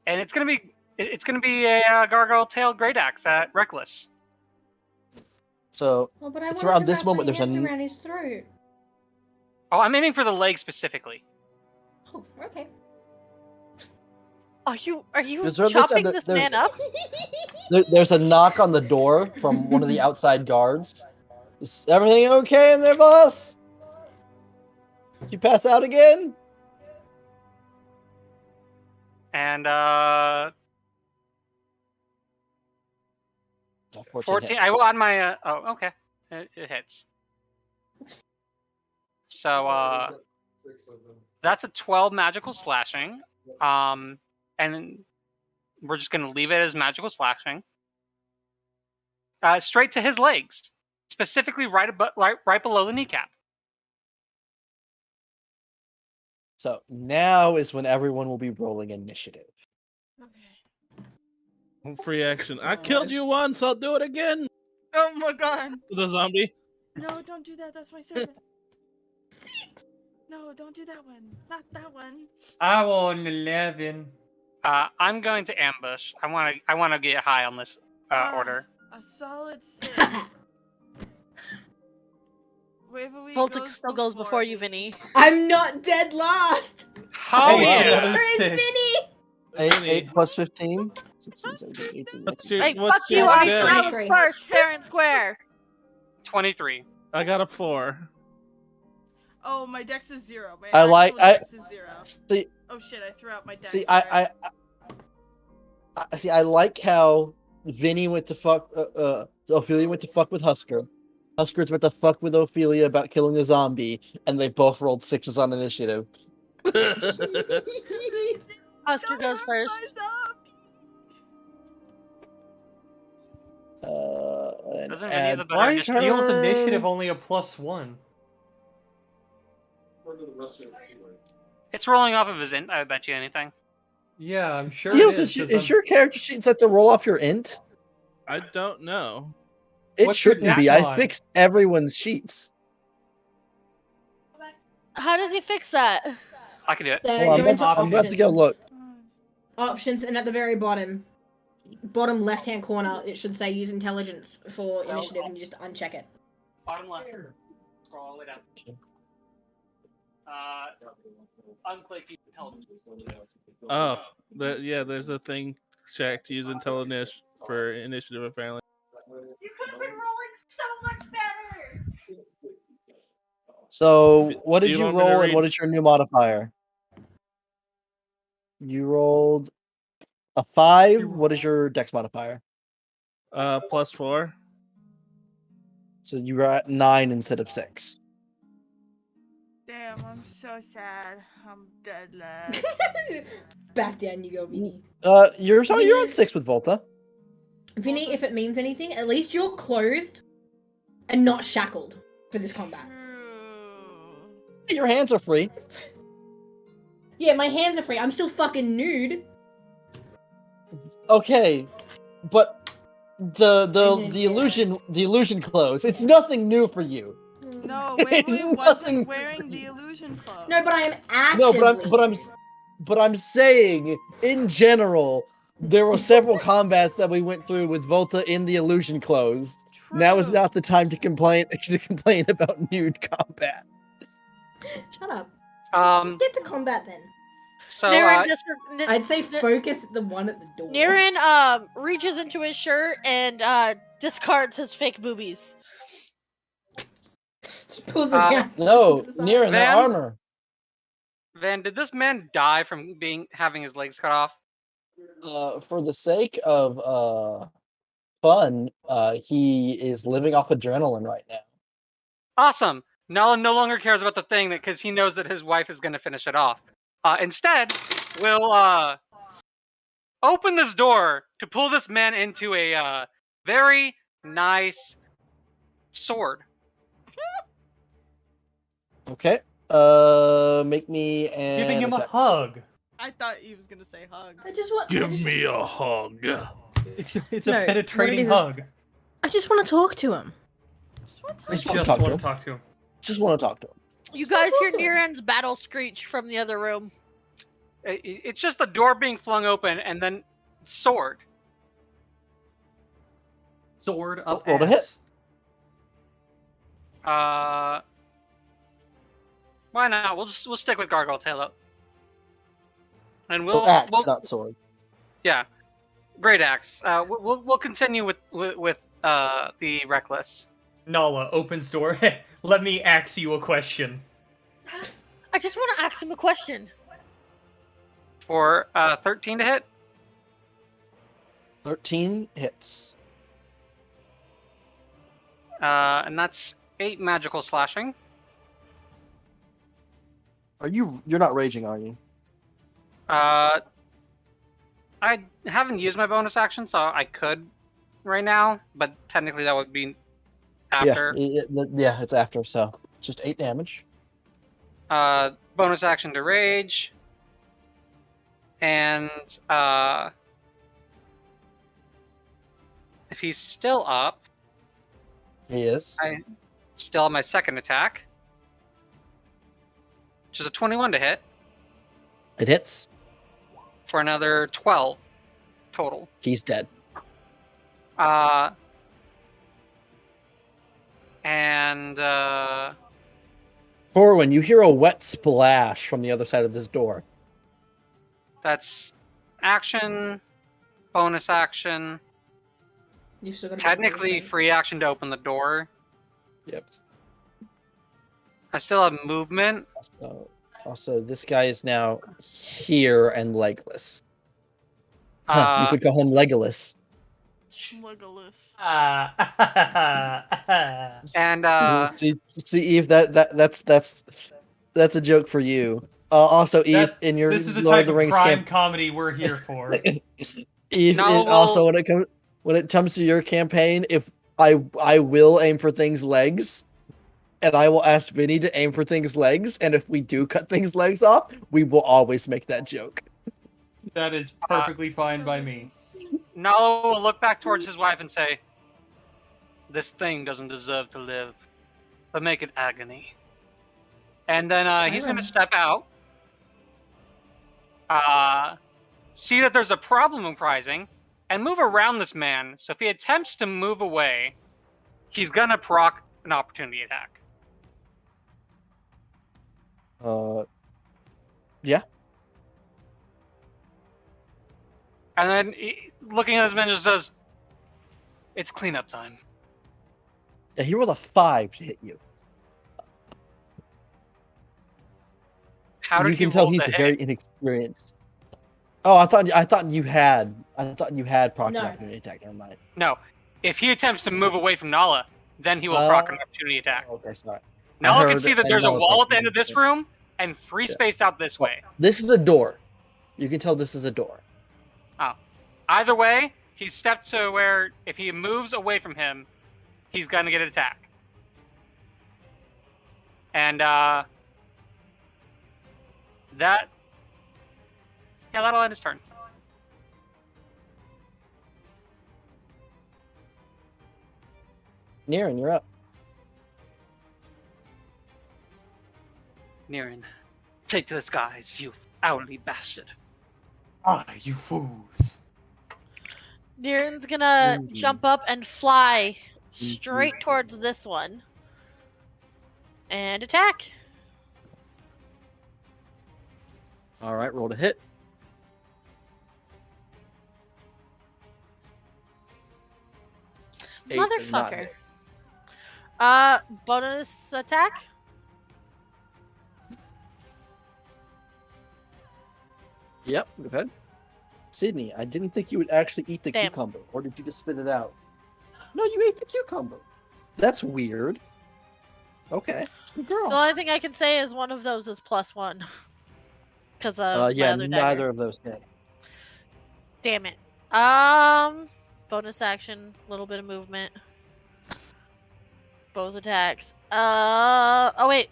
Speaker 9: it's gonna be a gargoyle tail great axe at reckless.
Speaker 4: So
Speaker 3: Oh, but I
Speaker 4: it's
Speaker 3: wanted
Speaker 4: around
Speaker 3: to
Speaker 4: this
Speaker 3: wrap
Speaker 4: moment.
Speaker 3: my
Speaker 4: There's
Speaker 3: hands
Speaker 4: a
Speaker 3: around his throat.
Speaker 9: Oh, I'm aiming for the leg specifically.
Speaker 3: Oh, okay.
Speaker 8: Are you
Speaker 4: Is there
Speaker 8: chopping
Speaker 4: there's-
Speaker 8: this man up?
Speaker 4: there's a knock on the door from one of the outside guards. Is everything okay in there, boss? Did you pass out again?
Speaker 9: And 14.
Speaker 4: hits.
Speaker 9: I will add my. Oh, okay. It hits. So that's a 12 magical slashing. And we're just gonna leave it as magical slashing. Straight to his legs, specifically right below the kneecap.
Speaker 4: So now is when everyone will be rolling initiative.
Speaker 5: Free action. I killed you once. I'll do it again.
Speaker 1: Oh my god.
Speaker 5: The zombie.
Speaker 1: No, don't do that. That's my servant. 6. No, don't do that one. Not that one.
Speaker 10: I want 11.
Speaker 9: I'm going to ambush. I want to get high on this order.
Speaker 1: A solid 6. Waverly
Speaker 8: Volta still goes before you, Vinny.
Speaker 3: I'm not dead last.
Speaker 9: Oh,
Speaker 10: yeah.
Speaker 9: yeah.
Speaker 10: Another 6.
Speaker 4: 8 plus 15. 16, 17, 18,
Speaker 5: What's your,
Speaker 8: Hey,
Speaker 5: what's
Speaker 8: fuck you!
Speaker 5: your
Speaker 8: I
Speaker 5: dex?
Speaker 8: was first, fair and square.
Speaker 9: 23.
Speaker 5: I got a 4.
Speaker 1: Oh, my dex is 0. My
Speaker 4: I
Speaker 1: dex is 0.
Speaker 4: see.
Speaker 1: Oh shit! I threw out my dex.
Speaker 4: See,
Speaker 1: sorry.
Speaker 4: I see. I like how Vinny went to fuck. Ophelia went to fuck with Husker. Husker's went to fuck with Ophelia about killing a zombie, and they both rolled 6s on initiative.
Speaker 8: Oscar goes first.
Speaker 9: Doesn't Vinny have the better
Speaker 10: Why is
Speaker 9: initiative?
Speaker 10: Neil's initiative only a +1?
Speaker 9: It's rolling off of his int. I bet you anything.
Speaker 10: Yeah, I'm sure
Speaker 4: Steels,
Speaker 10: it
Speaker 4: is your character sheet set to roll off your int?
Speaker 5: I don't know.
Speaker 4: It
Speaker 10: What's your
Speaker 4: shouldn't be.
Speaker 10: dex
Speaker 4: I
Speaker 10: mod?
Speaker 4: fixed everyone's sheets.
Speaker 8: How does he fix that?
Speaker 9: I can do it.
Speaker 3: So
Speaker 4: Hold on,
Speaker 3: go into
Speaker 10: I'm
Speaker 4: about to go look.
Speaker 3: Options, and at the very bottom left-hand corner, it should say use intelligence for initiative, and you just uncheck it.
Speaker 9: Bottom left. Scroll all the way down. Unclick use intelligence.
Speaker 5: Oh, there's a thing checked. Use intelligence for initiative apparently.
Speaker 8: You could have been rolling so much better.
Speaker 4: So, what
Speaker 5: Do
Speaker 4: did
Speaker 5: you
Speaker 4: you
Speaker 5: want me to
Speaker 4: roll, and
Speaker 5: read-
Speaker 4: what is your new modifier? You rolled a 5. What is your dex modifier?
Speaker 5: +4.
Speaker 4: So you were at 9 instead of 6.
Speaker 1: Damn, I'm so sad. I'm dead, lad.
Speaker 3: Back down you go, Vinny.
Speaker 4: You're on 6 with Volta.
Speaker 3: Vinny, if it means anything, at least you're clothed and not shackled for this combat.
Speaker 4: Your hands are free.
Speaker 3: Yeah, my hands are free. I'm still fucking nude.
Speaker 4: Okay, but the illusion clothes. It's nothing new for you.
Speaker 1: No,
Speaker 4: It's
Speaker 1: Wiggly
Speaker 4: nothing-
Speaker 1: wasn't wearing the illusion clothes.
Speaker 3: No, but I am
Speaker 4: No,
Speaker 3: actively.
Speaker 4: but I'm saying in general, there were several combats that we went through with Volta in the illusion clothes. Now is not the time to complain about nude combat.
Speaker 3: Shut up.
Speaker 9: Get
Speaker 3: to combat then.
Speaker 9: So
Speaker 8: Niren
Speaker 3: I'd say focus the one at the door.
Speaker 8: Niren reaches into his shirt and discards his fake boobies.
Speaker 3: Pulls
Speaker 4: No, Niren, the
Speaker 9: Van?
Speaker 4: armor.
Speaker 9: Van, did this man die from having his legs cut off?
Speaker 4: For the sake of fun, he is living off adrenaline right now.
Speaker 9: Awesome. Nala no longer cares about the thing because he knows that his wife is going to finish it off. Instead, we'll open this door to pull this man into a very nice sword.
Speaker 4: Okay. Make me an
Speaker 10: Giving him a
Speaker 4: attack.
Speaker 10: hug.
Speaker 1: I thought he was gonna say hug.
Speaker 3: I just want.
Speaker 5: Give me a hug.
Speaker 10: It's
Speaker 6: No,
Speaker 10: a
Speaker 6: what
Speaker 10: penetrating
Speaker 6: it is-
Speaker 10: hug.
Speaker 6: I just want to talk to him.
Speaker 10: I just want to talk to him.
Speaker 4: Just want to talk to him.
Speaker 8: You guys hear Niren's battle screech from the other room.
Speaker 9: It's just the door being flung open and then sword.
Speaker 10: Sword up
Speaker 4: Roll to hit.
Speaker 10: ass.
Speaker 9: Why not? We'll stick with Gargoyle Tail up. And
Speaker 4: So axe, not sword.
Speaker 9: Yeah, great axe. We'll continue with the reckless.
Speaker 10: Nala opens door. Let me ask you a question.
Speaker 8: I just want to ask him a question.
Speaker 9: For 13 to hit.
Speaker 4: 13 hits.
Speaker 9: And that's 8 magical slashing.
Speaker 4: You're not raging, are you?
Speaker 9: I haven't used my bonus action, so I could right now, but technically that would be after.
Speaker 4: Yeah, it's after, so just 8 damage.
Speaker 9: Bonus action to rage. And if he's still up,
Speaker 4: He is.
Speaker 9: I still have my second attack, which is a 21 to hit
Speaker 4: It hits.
Speaker 9: for another 12 total.
Speaker 4: He's dead.
Speaker 9: And
Speaker 4: Corwin, you hear a wet splash from the other side of this door.
Speaker 9: that's action, bonus action,
Speaker 3: You've still got
Speaker 9: technically free action to open the door.
Speaker 4: Yep.
Speaker 9: I still have movement.
Speaker 4: Also, this guy is now here and legless. Huh, you could call him Legolas.
Speaker 1: Legolas.
Speaker 9: And
Speaker 4: See, Eve, that's a joke for you. Also, Eve, in your
Speaker 10: This is the
Speaker 4: Lord
Speaker 10: type
Speaker 4: of the
Speaker 10: of
Speaker 4: Rings
Speaker 10: crime
Speaker 4: camp,
Speaker 10: comedy we're here for.
Speaker 4: Eve,
Speaker 9: No,
Speaker 4: also
Speaker 9: well-
Speaker 4: when it comes to your campaign, if I will aim for things legs, and I will ask Vinny to aim for things legs, and if we do cut things legs off, we will always make that joke.
Speaker 10: That is perfectly fine by me.
Speaker 9: Nalo will look back towards his wife and say, "This thing doesn't deserve to live, but make it agony." And then he's going to step out see that there's a problem arising, and move around this man. So if he attempts to move away, he's gonna proc an opportunity attack.
Speaker 4: Yeah.
Speaker 9: And then looking at his man just says, "It's cleanup time."
Speaker 4: Yeah, he rolled a 5 to hit you.
Speaker 9: How did
Speaker 4: You
Speaker 9: he
Speaker 4: can tell
Speaker 9: roll
Speaker 4: he's
Speaker 9: to
Speaker 4: very
Speaker 9: hit?
Speaker 4: inexperienced. Oh, I thought you had proc
Speaker 3: No.
Speaker 4: opportunity attack. Never mind.
Speaker 9: No. If he attempts to move away from Nala, then he will proc an opportunity attack.
Speaker 4: Okay, sorry.
Speaker 9: Nala can
Speaker 4: heard-
Speaker 9: see that
Speaker 4: I
Speaker 9: there's a
Speaker 4: know
Speaker 9: wall at the
Speaker 4: proc-
Speaker 9: end of this room and free
Speaker 4: Yeah.
Speaker 9: space out this way.
Speaker 4: This is a door. You can tell this is a door.
Speaker 9: Oh. Either way, he's stepped to where if he moves away from him, he's gonna get an attack. And that'll end his turn.
Speaker 4: Niren, you're up.
Speaker 9: Niren, take to the skies, you owly bastard.
Speaker 10: Ah, you fools.
Speaker 8: Niren's gonna jump up and fly straight towards this one. And attack.
Speaker 4: All right, roll to hit. Eight does not
Speaker 8: Motherfucker.
Speaker 4: hit.
Speaker 8: Bonus attack?
Speaker 4: Yep, go ahead. Sydney, I didn't think you would actually eat the
Speaker 8: Damn.
Speaker 4: cucumber, or did you just spit it out? No, you ate the cucumber. That's weird. Okay, good girl.
Speaker 8: The only thing I can say is one of those is +1. Because of my
Speaker 4: Yeah,
Speaker 8: other
Speaker 4: neither
Speaker 8: dagger.
Speaker 4: of those hit.
Speaker 8: Damn it. Bonus action, little bit of movement. Both attacks. Oh wait.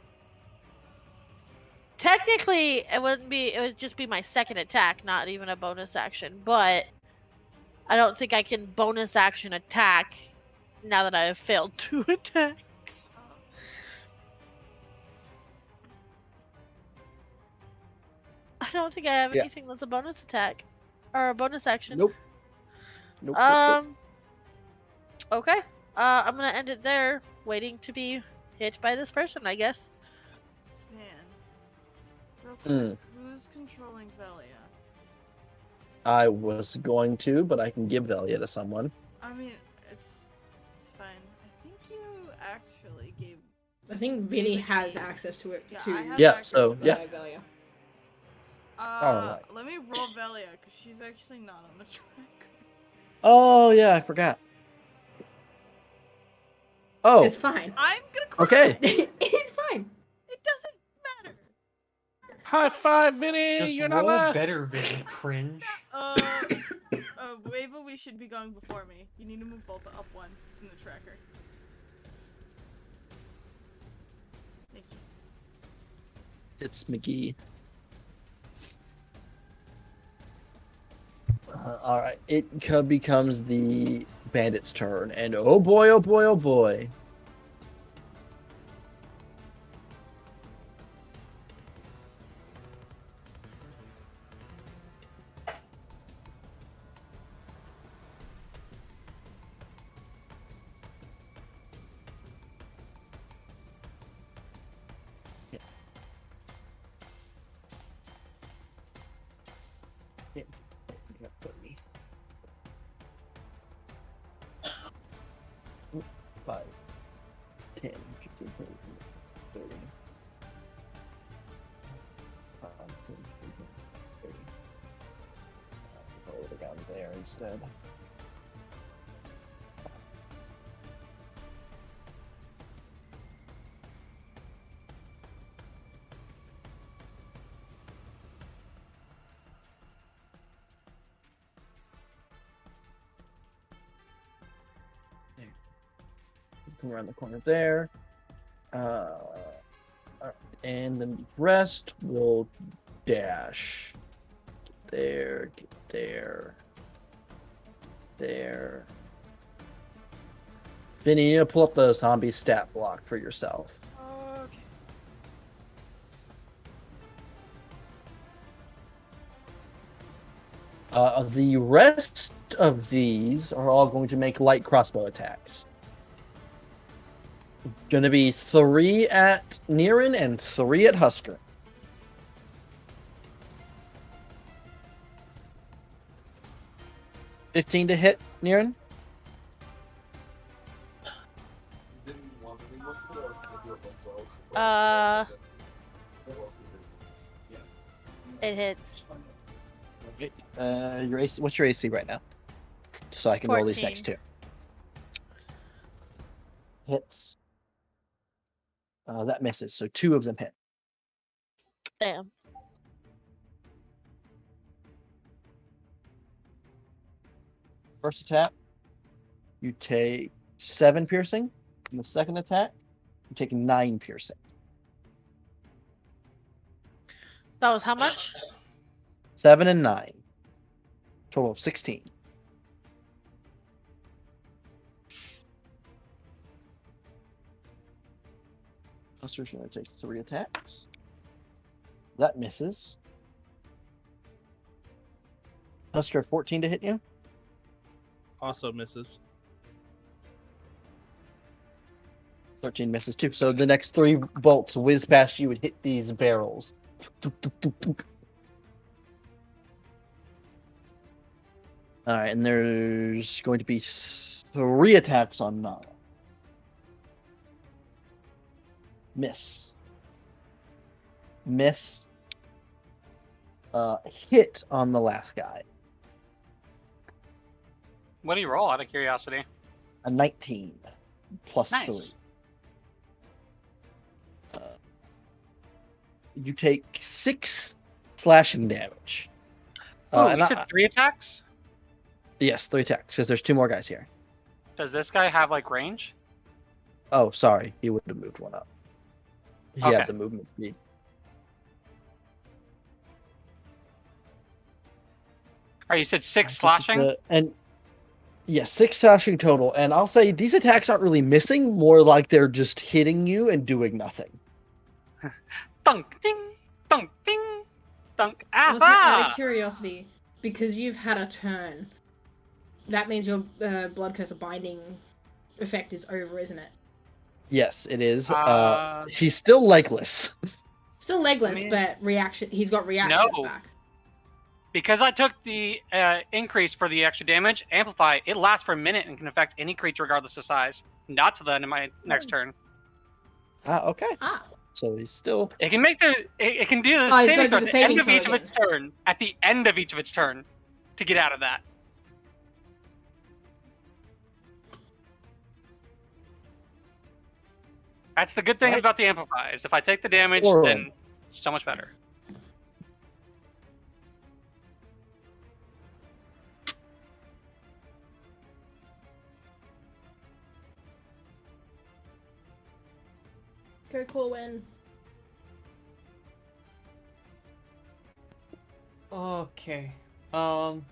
Speaker 8: Technically, it would just be my second attack, not even a bonus action. But I don't think I can bonus action attack now that I have failed 2 attacks. I don't think I have
Speaker 4: Yeah.
Speaker 8: anything that's a bonus attack or a bonus action.
Speaker 4: Nope. Nope.
Speaker 8: Okay. I'm gonna end it there, waiting to be hit by this person, I guess.
Speaker 1: Man. Real quick, who's controlling Velia?
Speaker 4: I was going to, but I can give Velia to someone.
Speaker 1: I mean, it's fine. I think you actually gave.
Speaker 3: I think Vinny has access to it
Speaker 1: Yeah,
Speaker 3: too.
Speaker 1: I have
Speaker 4: Yeah,
Speaker 1: access
Speaker 4: so,
Speaker 1: to
Speaker 4: yeah.
Speaker 3: Velia.
Speaker 4: Alright.
Speaker 1: Let me roll Velia, because she's actually not on the track.
Speaker 4: Oh, yeah, I forgot. Oh,
Speaker 3: It's fine.
Speaker 1: I'm gonna cry.
Speaker 4: okay.
Speaker 3: It's fine.
Speaker 1: It doesn't matter.
Speaker 5: High five, Vinny!
Speaker 10: Just
Speaker 5: You're not
Speaker 10: roll
Speaker 5: last.
Speaker 10: better, Vinny. Cringe.
Speaker 1: Wava, we should be going before me. You need to move Volta up 1 in the tracker. Thank you.
Speaker 4: It's McGee. All right, it becomes the bandit's turn, and oh boy, oh boy, oh boy. Five, 10, 15, 20, 30. 5, 10, 15, 30. I'll put it down there instead. Come around the corner there. And then the rest will dash. Get there, get there. There. Vinny, you need to pull up the zombie stat block for yourself.
Speaker 1: Okay.
Speaker 4: The rest of these are all going to make light crossbow attacks. Gonna be 3 at Niran and 3 at Husker. $15 to hit, Niran?
Speaker 8: It hits.
Speaker 4: Your AC, what's your AC right now? So I can roll these
Speaker 8: 14.
Speaker 4: next 2. Hits. That misses, so 2 of them hit.
Speaker 8: Damn.
Speaker 4: First attack, you take 7 piercing. And the second attack, you take 9 piercing.
Speaker 8: That was how much?
Speaker 4: 7 and 9. Total of 16. Huster's going to take 3 attacks. That misses. Husker, 14 to hit you.
Speaker 5: Also misses.
Speaker 4: 13 misses too. So the next 3 bolts whiz past you and hit these barrels. Alright, and there's going to be 3 attacks on Nala. Miss. Miss. Hit on the last guy.
Speaker 9: What do you roll out of curiosity?
Speaker 4: A 19 plus
Speaker 9: Nice.
Speaker 4: 3. You take 6 slashing damage.
Speaker 9: Oh,
Speaker 4: and
Speaker 9: you said 3 attacks?
Speaker 4: Yes, 3 attacks, because there's 2 more guys here.
Speaker 9: Does this guy have like range?
Speaker 4: Oh, sorry. He would have moved one up. He
Speaker 9: Okay.
Speaker 4: had the movement speed.
Speaker 9: Or you said 6 slashing?
Speaker 4: And yes, 6 slashing total. And I'll say these attacks aren't really missing, more like they're just hitting you and doing nothing.
Speaker 9: Dunk, ding, dunk, ding, dunk.
Speaker 3: Listen, out of
Speaker 9: Ah!
Speaker 3: curiosity, because you've had a turn, that means your blood curse of binding effect is over, isn't it?
Speaker 4: Yes, it is.
Speaker 9: Uh,
Speaker 4: He's still legless.
Speaker 3: Still legless,
Speaker 9: I mean-
Speaker 3: but reaction. He's got reactions
Speaker 9: No.
Speaker 3: back.
Speaker 9: Because I took the increase for the extra damage, Amplify, it lasts for a minute and can affect any creature regardless of size. Not to the end of my next turn.
Speaker 4: Okay.
Speaker 3: Ah.
Speaker 4: So he's still.
Speaker 9: It can make it can do the
Speaker 3: Oh, he's
Speaker 9: saving
Speaker 3: gotta
Speaker 9: throw
Speaker 3: do
Speaker 9: at
Speaker 3: the
Speaker 9: the end
Speaker 3: saving
Speaker 9: of
Speaker 3: throw
Speaker 9: each of its turn. At the end of each of its turn, to get out of that. That's the good thing
Speaker 4: Right.
Speaker 9: about the Amplify, is if I take the damage,
Speaker 4: Or-
Speaker 9: then it's so much better.
Speaker 3: Go Corwin.
Speaker 10: Okay. So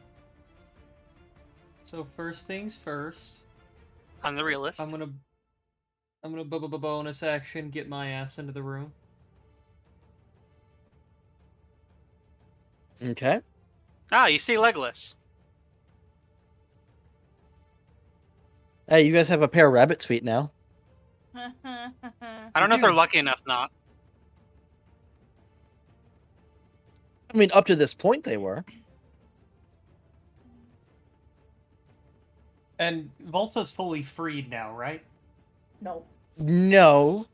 Speaker 10: first things first.
Speaker 9: I'm the realist.
Speaker 10: I'm gonna bonus action get my ass into the room.
Speaker 4: Okay.
Speaker 9: Ah, you see Legolas.
Speaker 4: Hey, you guys have a pair of rabbit's feet now.
Speaker 9: I don't know if they're lucky enough not.
Speaker 4: I mean, up to this point, they were.
Speaker 10: And Volta's fully freed now, right?
Speaker 3: No.
Speaker 4: No.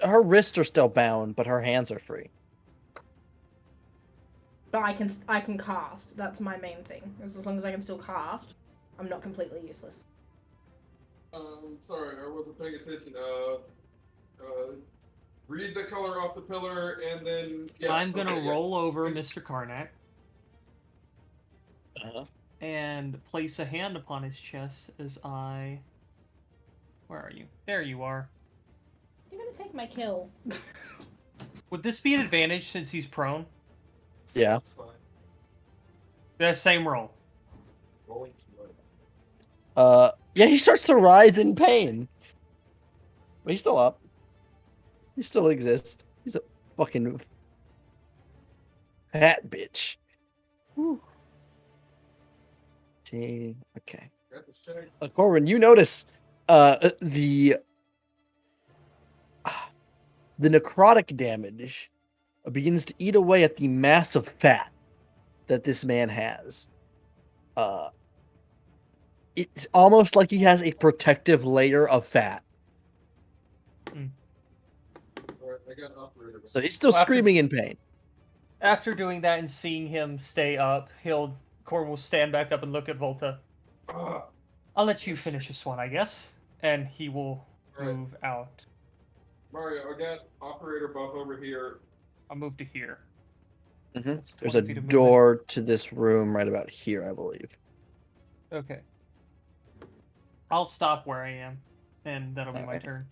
Speaker 4: Her wrists are still bound, but her hands are free.
Speaker 3: But I can cast. That's my main thing. As long as I can still cast, I'm not completely useless.
Speaker 11: Sorry, I wasn't paying attention. Read the color off the pillar, and then. Yeah,
Speaker 10: I'm gonna
Speaker 11: okay, yeah.
Speaker 10: roll over Mr. Karnak
Speaker 4: Uh-huh.
Speaker 10: and place a hand upon his chest as I. Where are you? There you are.
Speaker 3: You're gonna take my kill.
Speaker 10: Would this be an advantage since he's prone?
Speaker 4: Yeah.
Speaker 11: It's fine.
Speaker 10: The same roll.
Speaker 11: Rolling slow.
Speaker 4: Yeah, he starts to writhe in pain. But he's still up. He still exists. He's a fucking fat bitch. Whew. 15. Okay. Corwin, you notice the necrotic damage begins to eat away at the mass of fat that this man has. It's almost like he has a protective layer of fat. So he's still screaming in pain.
Speaker 10: After doing that and seeing him stay up, Corbin will stand back up and look at Volta. I'll let you finish this one, I guess. And he will move out.
Speaker 11: Mario, I got operator buff over here.
Speaker 10: I'll move to here.
Speaker 4: Mm-hmm.
Speaker 10: It's
Speaker 4: There's a
Speaker 10: 20 feet of movement.
Speaker 4: door to this room right about here, I believe.
Speaker 10: Okay. I'll stop where I am, and that'll be my
Speaker 4: Alright.
Speaker 10: turn.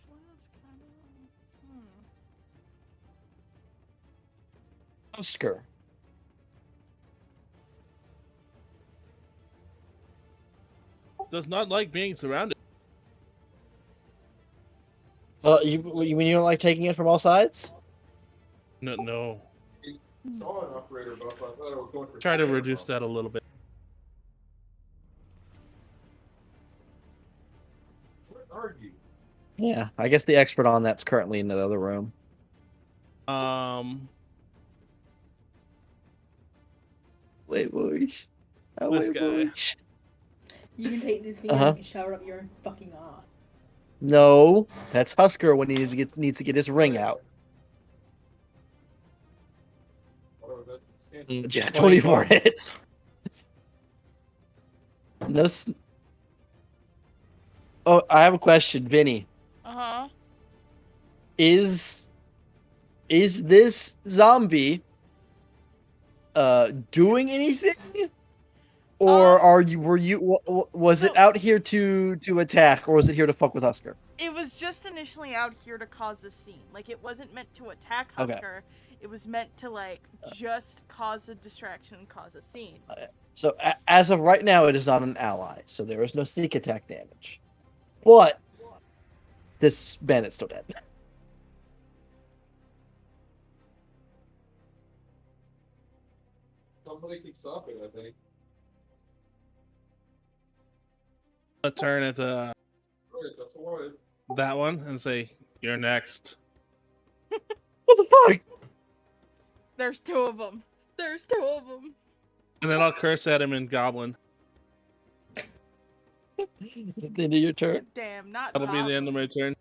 Speaker 4: Oscar.
Speaker 5: Does not like being surrounded.
Speaker 4: You mean you don't like taking it from all sides?
Speaker 5: No.
Speaker 11: Saw an operator buff. I thought I was going for.
Speaker 5: Try to
Speaker 11: standard
Speaker 5: reduce
Speaker 11: buff.
Speaker 5: that a little bit.
Speaker 11: Where are you?
Speaker 4: Yeah, I guess the expert on that's currently in the other room. Wait, boys. Oh,
Speaker 5: This
Speaker 4: wait,
Speaker 5: guy.
Speaker 4: boys.
Speaker 3: You can take this finger and shower up your own fucking ass.
Speaker 4: No, that's Husker when he needs to get his ring out.
Speaker 11: What was that?
Speaker 4: Yeah, 24 hits. No. Oh, I have a question, Vinny.
Speaker 1: Uh-huh.
Speaker 4: Is this zombie doing anything? Or was it out here to attack, or was it here to fuck with Husker?
Speaker 1: It was just initially out here to cause a scene. Like, it wasn't meant to attack
Speaker 4: Okay.
Speaker 1: Husker. It was meant to, like, just cause a distraction and cause a scene.
Speaker 4: So as of right now, it is not an ally, so there is no sneak attack damage. But this bandit's still dead.
Speaker 11: Somebody can stop it, I think.
Speaker 5: A turn at
Speaker 11: Right, that's a line.
Speaker 5: that one and say, "You're next."
Speaker 4: What the fuck?
Speaker 1: There's two of them. There's two of them.
Speaker 5: And then I'll curse at him in Goblin.
Speaker 4: Is it the end of your turn?
Speaker 1: Damn, not
Speaker 5: That'll be the end of my turn.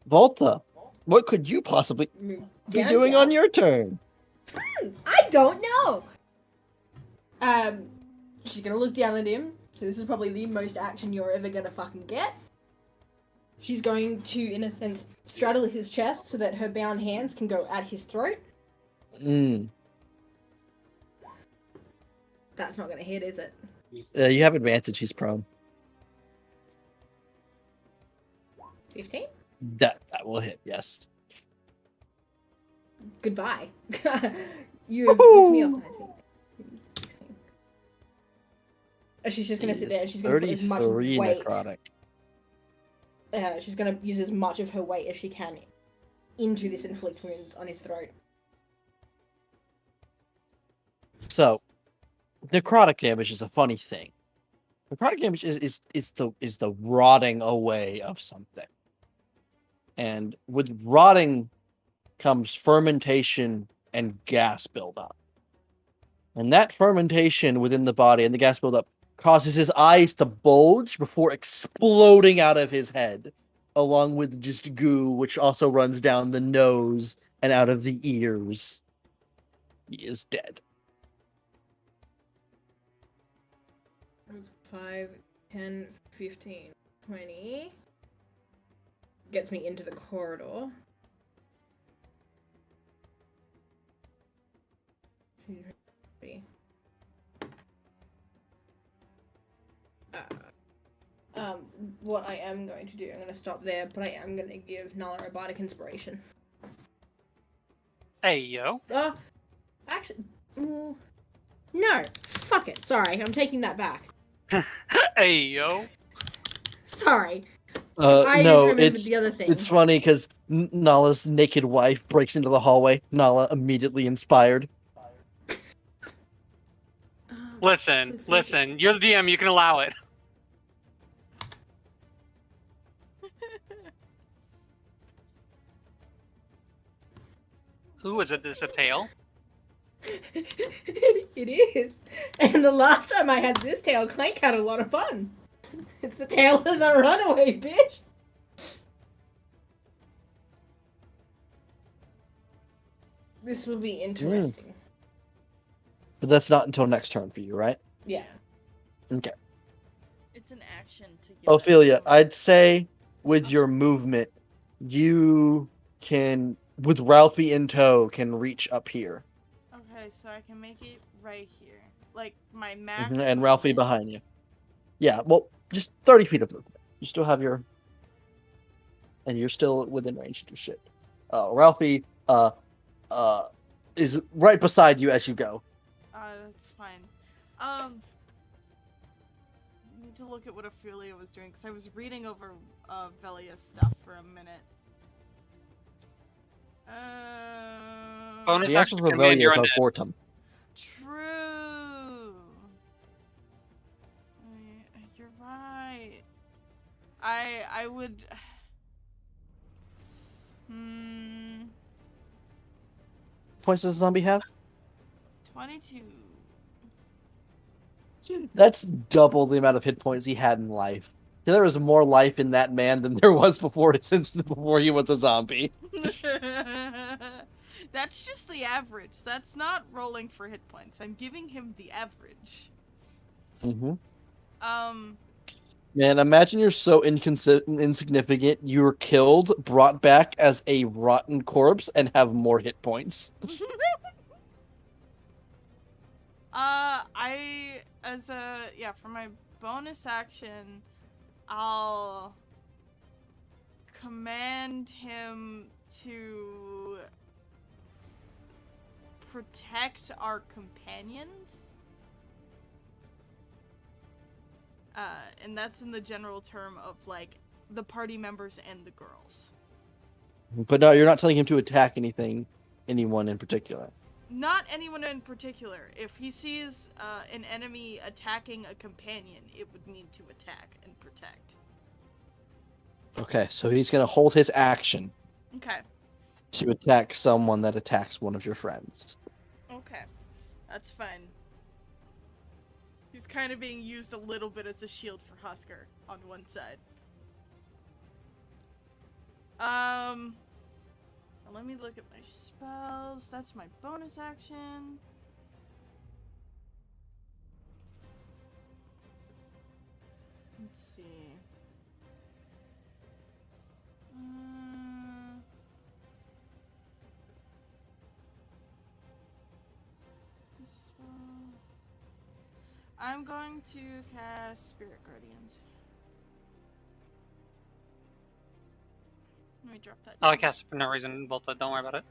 Speaker 4: Volta, what could you possibly be doing on your turn?
Speaker 3: I don't know. She's gonna look down at him. So this is probably the most action you're ever gonna fucking get. She's going to, in a sense, straddle his chest so that her bound hands can go at his throat. That's not gonna hit, is it?
Speaker 4: You have advantage. He's prone.
Speaker 3: 15?
Speaker 4: That will hit. Yes.
Speaker 3: Goodbye. You have used me up. 16. She's just gonna sit there and she's gonna put as much
Speaker 4: 33
Speaker 3: weight.
Speaker 4: necrotic.
Speaker 3: She's gonna use as much of her weight as she can into this inflict wounds on his throat.
Speaker 4: So, necrotic damage is a funny thing. Necrotic damage is the rotting away of something, and with rotting comes fermentation and gas buildup. And that fermentation within the body and the gas buildup causes his eyes to bulge before exploding out of his head, along with just goo, which also runs down the nose and out of the ears. He is dead.
Speaker 3: 5, 10, 15, 20. Gets me into the corridor. What I am going to do, I'm going to stop there, but I am going to give Nala a bardic inspiration.
Speaker 9: Hey, yo.
Speaker 3: Actually, no, fuck it. Sorry, I'm taking that back.
Speaker 9: Hey, yo.
Speaker 3: Sorry. I
Speaker 4: No,
Speaker 3: just remembered
Speaker 4: it's
Speaker 3: the other thing.
Speaker 4: it's funny because Nala's naked wife breaks into the hallway. Nala immediately inspired.
Speaker 9: Listen. You're the DM. You can allow it. Ooh, is this a tail?
Speaker 3: It is. And the last time I had this tail, Clank had a lot of fun. It's the tail of the runaway, bitch. This will be interesting.
Speaker 4: But that's not until next turn for you, right?
Speaker 3: Yeah.
Speaker 4: Okay.
Speaker 1: It's an action to give.
Speaker 4: Ophelia, I'd say with your movement, you can, with Ralphie in tow, can reach up here.
Speaker 1: Okay, so I can make it right here. Like my max.
Speaker 4: And Ralphie behind you. Yeah, well, just 30 feet of movement. You still have your... And you're still within range to do shit. Ralphie is right beside you as you go.
Speaker 1: That's fine. I need to look at what Ophelia was doing, because I was reading over Velia's stuff for a minute.
Speaker 9: Bonus
Speaker 4: The
Speaker 9: action
Speaker 4: action
Speaker 9: to
Speaker 4: for
Speaker 9: command
Speaker 4: Velia
Speaker 9: your
Speaker 4: is
Speaker 9: undead.
Speaker 4: Arboretum.
Speaker 1: True. You're right. I would.
Speaker 4: Points does the zombie have?
Speaker 1: 22.
Speaker 4: That's double the amount of hit points he had in life. There was more life in that man than there was before he was a zombie.
Speaker 1: That's just the average. That's not rolling for hit points. I'm giving him the average.
Speaker 4: Man, imagine you're so insignificant, you were killed, brought back as a rotten corpse, and have more hit points.
Speaker 1: For my bonus action, I'll command him to protect our companions. And that's in the general term of, like, the party members and the girls.
Speaker 4: But no, you're not telling him to attack anyone in particular.
Speaker 1: Not anyone in particular. If he sees an enemy attacking a companion, it would need to attack and protect.
Speaker 4: Okay, so he's going to hold his action.
Speaker 1: Okay.
Speaker 4: To attack someone that attacks one of your friends.
Speaker 1: Okay. That's fine. He's kind of being used a little bit as a shield for Husker on one side. Let me look at my spells. That's my bonus action. Let's see. I'm going to cast Spirit Guardians. Let me drop that down.
Speaker 9: I cast it for no reason, Volta. Don't worry about it.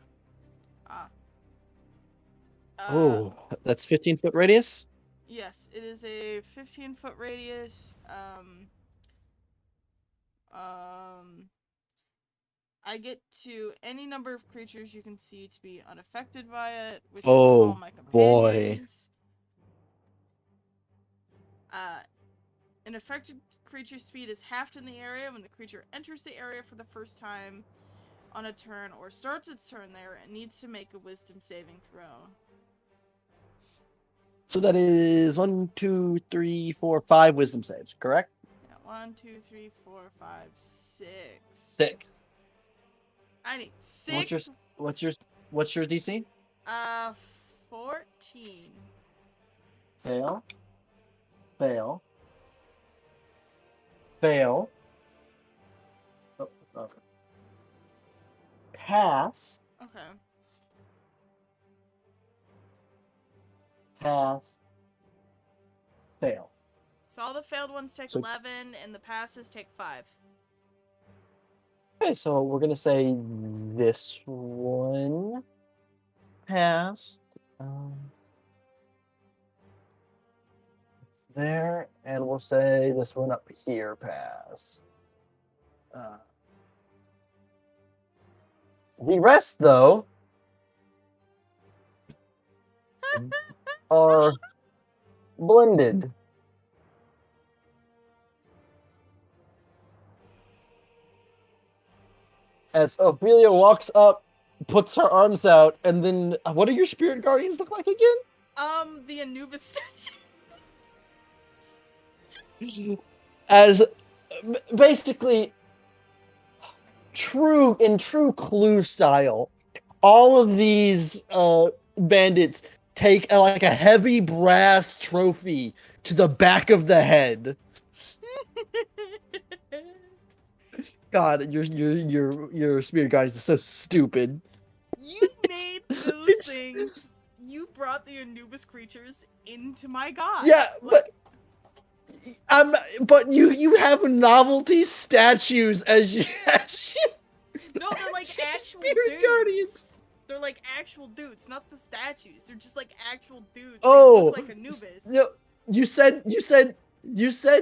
Speaker 4: Oh, that's 15-foot radius?
Speaker 1: Yes, it is a 15-foot radius. I get to any number of creatures you can see to be unaffected by it, which is all my companions. An affected creature's speed is halved in the area when the creature enters the area for the first time on a turn or starts its turn there and needs to make a wisdom saving throw.
Speaker 4: So that is 1, 2, 3, 4, 5 wisdom saves, correct?
Speaker 1: Yeah, 1, 2, 3, 4, 5, 6.
Speaker 4: 6.
Speaker 1: I need 6.
Speaker 4: What's your DC?
Speaker 1: 14.
Speaker 4: Fail. Fail. Fail. Oh, okay. Pass.
Speaker 1: Okay.
Speaker 4: Pass. Fail.
Speaker 1: So all the failed ones take 11, and the passes take 5.
Speaker 4: Okay, so we're gonna say this one passed. There, and we'll say this one up here passed. The rest, though, are blended. As Ophelia walks up, puts her arms out, and then what do your spirit guardians look like again?
Speaker 1: The Anubis statue.
Speaker 4: As basically in true Clue style, all of these bandits take like a heavy brass trophy to the back of the head. God, your spirit guys are so stupid.
Speaker 1: You made those things. You brought the Anubis creatures into my god.
Speaker 4: Yeah, but you have novelty statues as you.
Speaker 1: No, they're like actual
Speaker 4: Spirit
Speaker 1: dudes.
Speaker 4: guardians.
Speaker 1: They're like actual dudes, not the statues. They're just like actual dudes.
Speaker 4: Oh,
Speaker 1: they look like Anubis.
Speaker 4: No, you said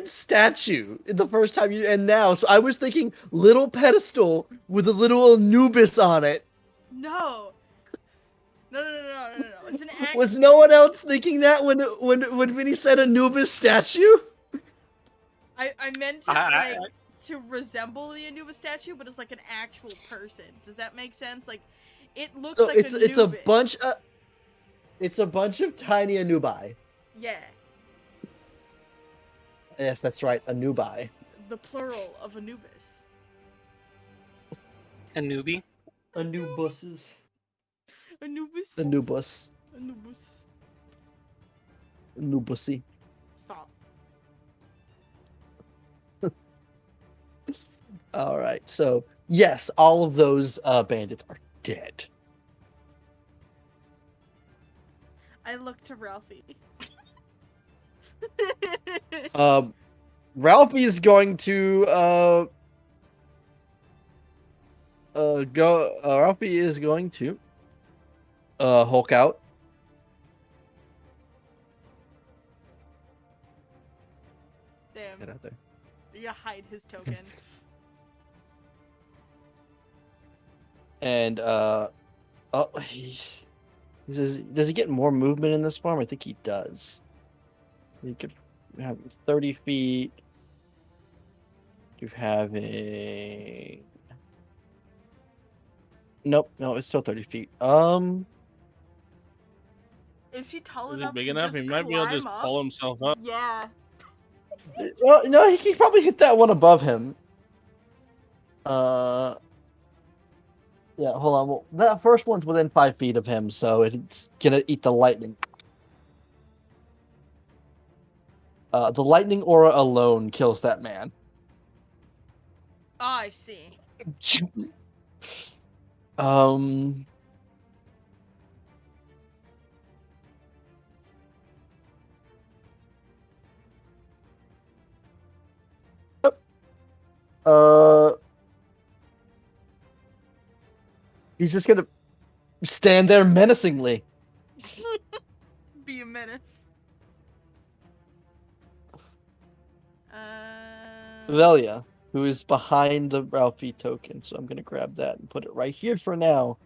Speaker 4: statue the first time and now, so I was thinking little pedestal with a little Anubis on it.
Speaker 1: No. No. It's an actual...
Speaker 4: Was no one else thinking that when he said Anubis statue?
Speaker 1: I meant it to resemble the Anubis statue, but it's like an actual person. Does that make sense? Like, it looks like Anubis.
Speaker 4: It's a bunch of tiny Anubi.
Speaker 1: Yeah.
Speaker 4: Yes, that's right, Anubi.
Speaker 1: The plural of Anubis.
Speaker 9: Anubi?
Speaker 10: Anubuses.
Speaker 1: Anubis.
Speaker 4: Anubis.
Speaker 1: Anubis.
Speaker 4: Anubusi.
Speaker 1: Stop.
Speaker 4: All right, so yes, all of those bandits are dead.
Speaker 1: I look to Ralphie.
Speaker 4: Ralphie is going to Ralphie is going to Hulk out.
Speaker 1: Damn.
Speaker 4: Get out there.
Speaker 1: You hide his token.
Speaker 4: And he says, does he get more movement in this farm? I think he does. He could have 30 feet. You having nope, no, it's still 30 feet.
Speaker 1: Is he tall
Speaker 5: Is
Speaker 1: enough?
Speaker 5: he big
Speaker 1: to
Speaker 5: enough?
Speaker 1: Just
Speaker 5: He might be able to just
Speaker 1: climb
Speaker 5: pull
Speaker 1: up?
Speaker 5: himself up.
Speaker 1: Yeah.
Speaker 4: Well, no, he could probably hit that one above him. Yeah, hold on. Well, that first one's within 5 feet of him, so it's gonna eat the lightning. The lightning aura alone kills that man.
Speaker 1: Oh, I see.
Speaker 4: He's just gonna stand there menacingly.
Speaker 1: Be a menace.
Speaker 4: Velia, who is behind the Ralphie token, so I'm gonna grab that and put it right here for now.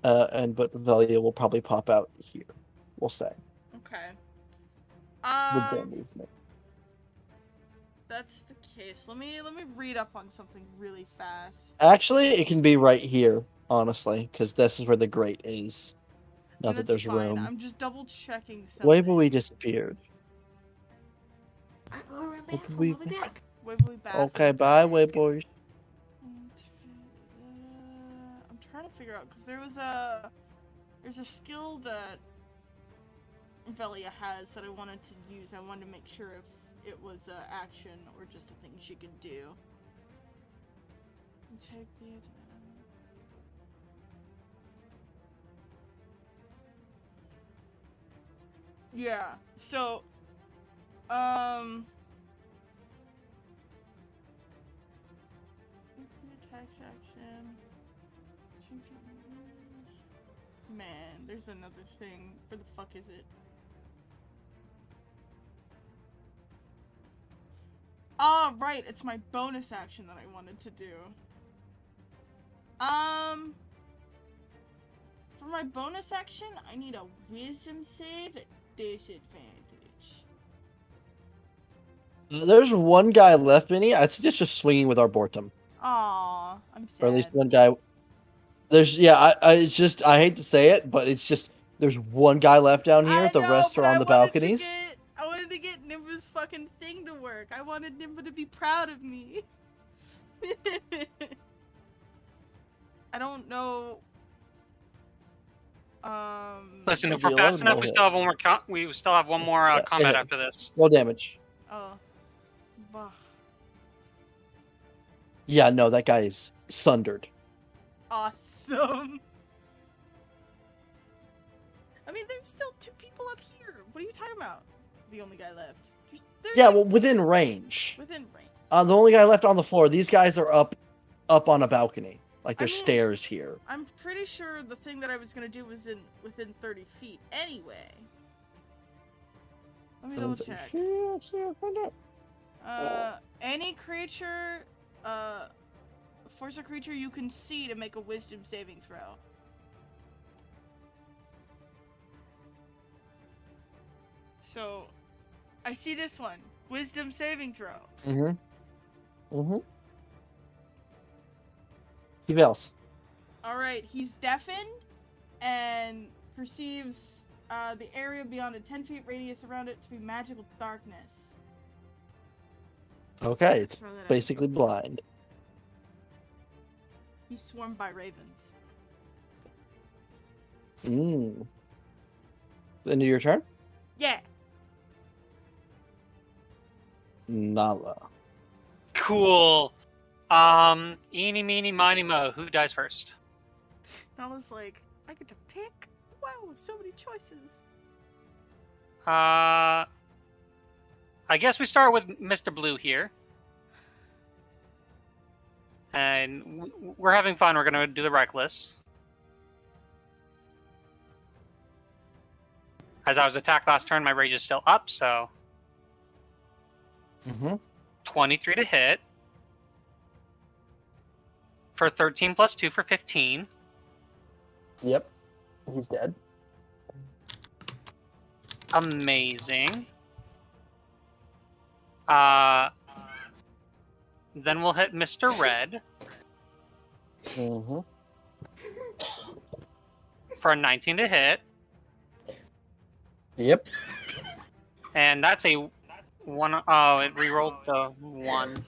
Speaker 4: But Velia will probably pop out here. We'll say.
Speaker 1: Okay.
Speaker 4: With their movement.
Speaker 1: That's the case. Let me read up on something really fast.
Speaker 4: Actually, it can be right here, honestly, because this is where the grate is. Not that
Speaker 1: That's
Speaker 4: there's
Speaker 1: fine.
Speaker 4: room.
Speaker 1: I'm just double checking something.
Speaker 4: Waverly disappeared.
Speaker 3: I go around
Speaker 4: What
Speaker 3: back.
Speaker 4: did
Speaker 3: I'll
Speaker 4: we-
Speaker 3: be back.
Speaker 1: Waverly bathroom.
Speaker 4: Okay, bye, way boys.
Speaker 1: I'm trying to figure out because there's a skill that Velia has that I wanted to use. I wanted to make sure if it was an action or just a thing she could do. Take the yeah. So, attacks action. Man, there's another thing. Where the fuck is it? Oh, right, it's my bonus action that I wanted to do. For my bonus action, I need a wisdom save at disadvantage.
Speaker 4: There's one guy left, Minnie. I suggest just swinging with Arboretum.
Speaker 1: Aw, I'm sad.
Speaker 4: Or at least one guy. There's it's just I hate to say it, but it's just there's one guy left down here. The rest are on the balconies.
Speaker 1: I wanted to get Nimba's fucking thing to work. I wanted Nimba to be proud of me. I don't know.
Speaker 9: Listen, if we're fast enough, we still have one more. We still have one more combat after this.
Speaker 4: Roll damage.
Speaker 1: Oh. Bah.
Speaker 4: Yeah, no, that guy is sundered.
Speaker 1: Awesome. I mean, there's still 2 people up here. What are you talking about? The only guy left.
Speaker 4: Yeah, well, within range.
Speaker 1: Within range.
Speaker 4: The only guy left on the floor. These guys are up on a balcony. Like there's stairs here.
Speaker 1: I'm pretty sure the thing that I was gonna do was within 30 feet anyway. Let me double check. Any creature, force a creature you can see to make a wisdom saving throw. So, I see this one. Wisdom saving throw.
Speaker 4: Who else?
Speaker 1: Alright, he's deafened and perceives the area beyond a 10-feet radius around it to be magical darkness.
Speaker 4: Okay, it's basically blind.
Speaker 1: He's swarmed by ravens.
Speaker 4: End of your turn?
Speaker 1: Yeah.
Speaker 4: Nala.
Speaker 9: Cool. Eeny, meeny, miny, mo. Who dies first?
Speaker 1: Nala's like, I get to pick? Wow, so many choices.
Speaker 9: I guess we start with Mr. Blue here. And we're having fun. We're going to do the reckless. As I was attacked last turn, my rage is still up, so... 23 to hit. For 13 plus 2 for 15.
Speaker 4: Yep. He's dead.
Speaker 9: Amazing. Then we'll hit Mr. Red. For a 19 to hit.
Speaker 4: Yep.
Speaker 9: And that's a 1. Oh, it re-rolled the 1.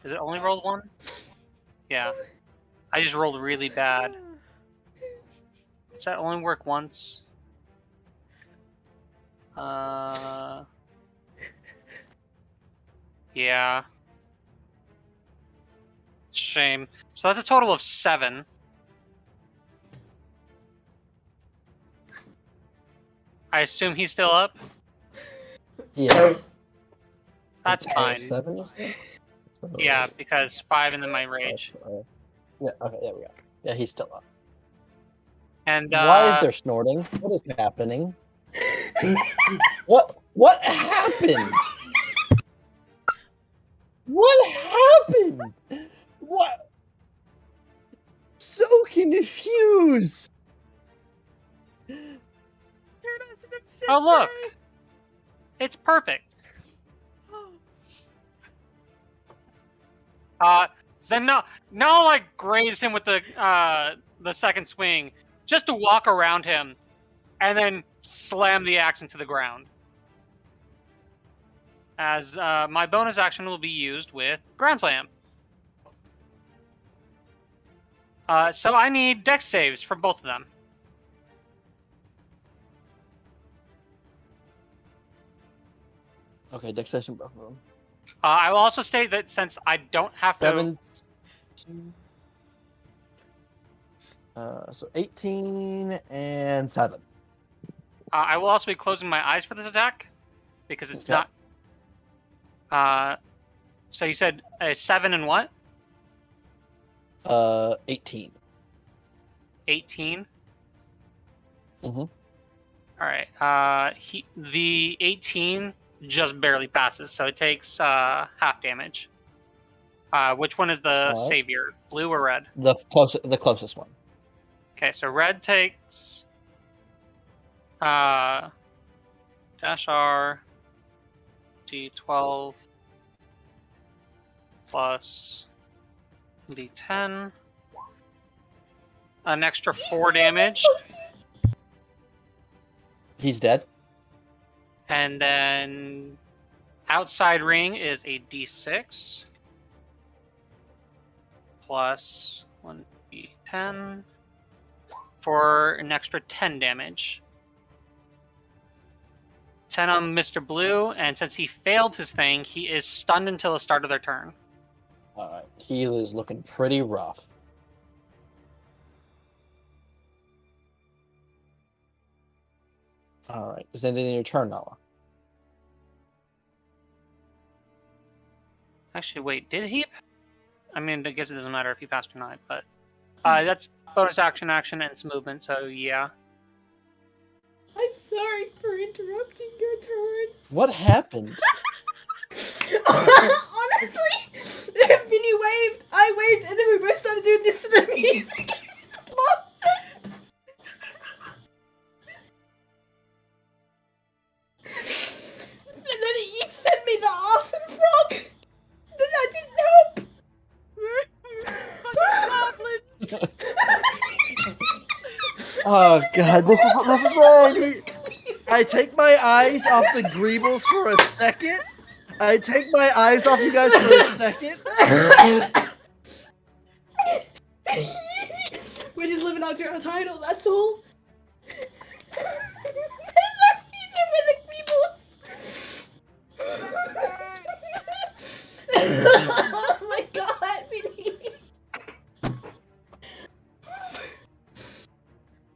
Speaker 9: Is it only rolled 1? Yeah. I just rolled really bad. Does that only work once? Yeah. Shame. So that's a total of 7. I assume he's still up?
Speaker 4: Yes.
Speaker 9: That's fine.
Speaker 4: 7, you said?
Speaker 9: Yeah, because 5 and then my rage.
Speaker 4: Yeah, okay, there we go. Yeah, he's still up.
Speaker 9: And
Speaker 4: why is there snorting? What is happening? What happened? What happened? What? So confused.
Speaker 9: Oh look! It's perfect. Then no, like grazed him with the second swing, just to walk around him, and then slam the axe into the ground. As my bonus action will be used with Ground Slam. So I need dex saves for both of them.
Speaker 4: Okay, dex session both of them.
Speaker 9: I will also state that since I don't have
Speaker 4: 7. So 18 and 7.
Speaker 9: I will also be closing my eyes for this attack because it's not. So you said 7 and what?
Speaker 4: 18.
Speaker 9: 18.
Speaker 4: All
Speaker 9: right. The 18 just barely passes, so it takes half damage. Which one is the savior? Blue or red?
Speaker 4: The closest one.
Speaker 9: Okay, so red takes dash R D12 plus D10. An extra 4 damage.
Speaker 4: He's dead.
Speaker 9: And then outside ring is a D6 plus 1d10 for an extra 10 damage. 10 on Mr. Blue, and since he failed his thing, he is stunned until the start of their turn.
Speaker 4: Alright. He is looking pretty rough. Alright. Is anything your turn, Nala?
Speaker 9: Actually, wait, did he? I mean, I guess it doesn't matter if he passed or not, but that's bonus action, and it's movement, so yeah.
Speaker 3: I'm sorry for interrupting your turn.
Speaker 4: What happened?
Speaker 3: Honestly, Vinny waved, I waved, and then we both started doing this to the music. And then Eve sent me the awesome frog. Then I didn't help.
Speaker 4: Oh god, this is I take my eyes off the Greebles for a second. I take my eyes off you guys for a second.
Speaker 3: We're just living out to our title, that's all. Oh my god, Vinny.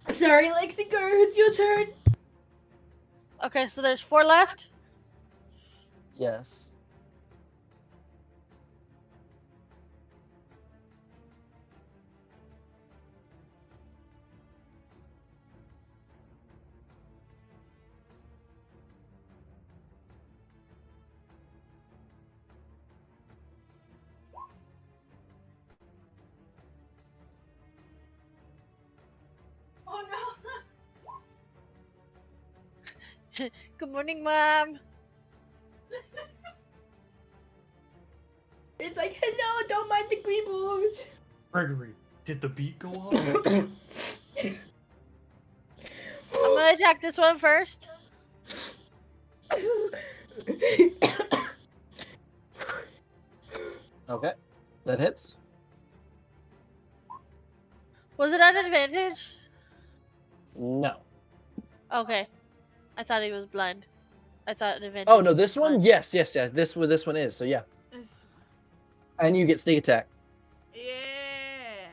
Speaker 3: Sorry, Lexi, go. It's your turn.
Speaker 8: Okay, so there's 4 left.
Speaker 4: Yes.
Speaker 8: Oh no. Good morning, Mom.
Speaker 3: It's like, hello, don't mind the Greebles.
Speaker 10: Gregory, did the beat go off?
Speaker 8: I'm gonna attack this one first.
Speaker 4: Okay. That hits.
Speaker 8: Was it at advantage?
Speaker 4: No.
Speaker 8: Okay. I thought he was blind. I thought advantage.
Speaker 4: Oh no, this
Speaker 8: was
Speaker 4: one?
Speaker 8: blind.
Speaker 4: Yes. This one is, so yeah. And you get sneak attack.
Speaker 1: Yeah.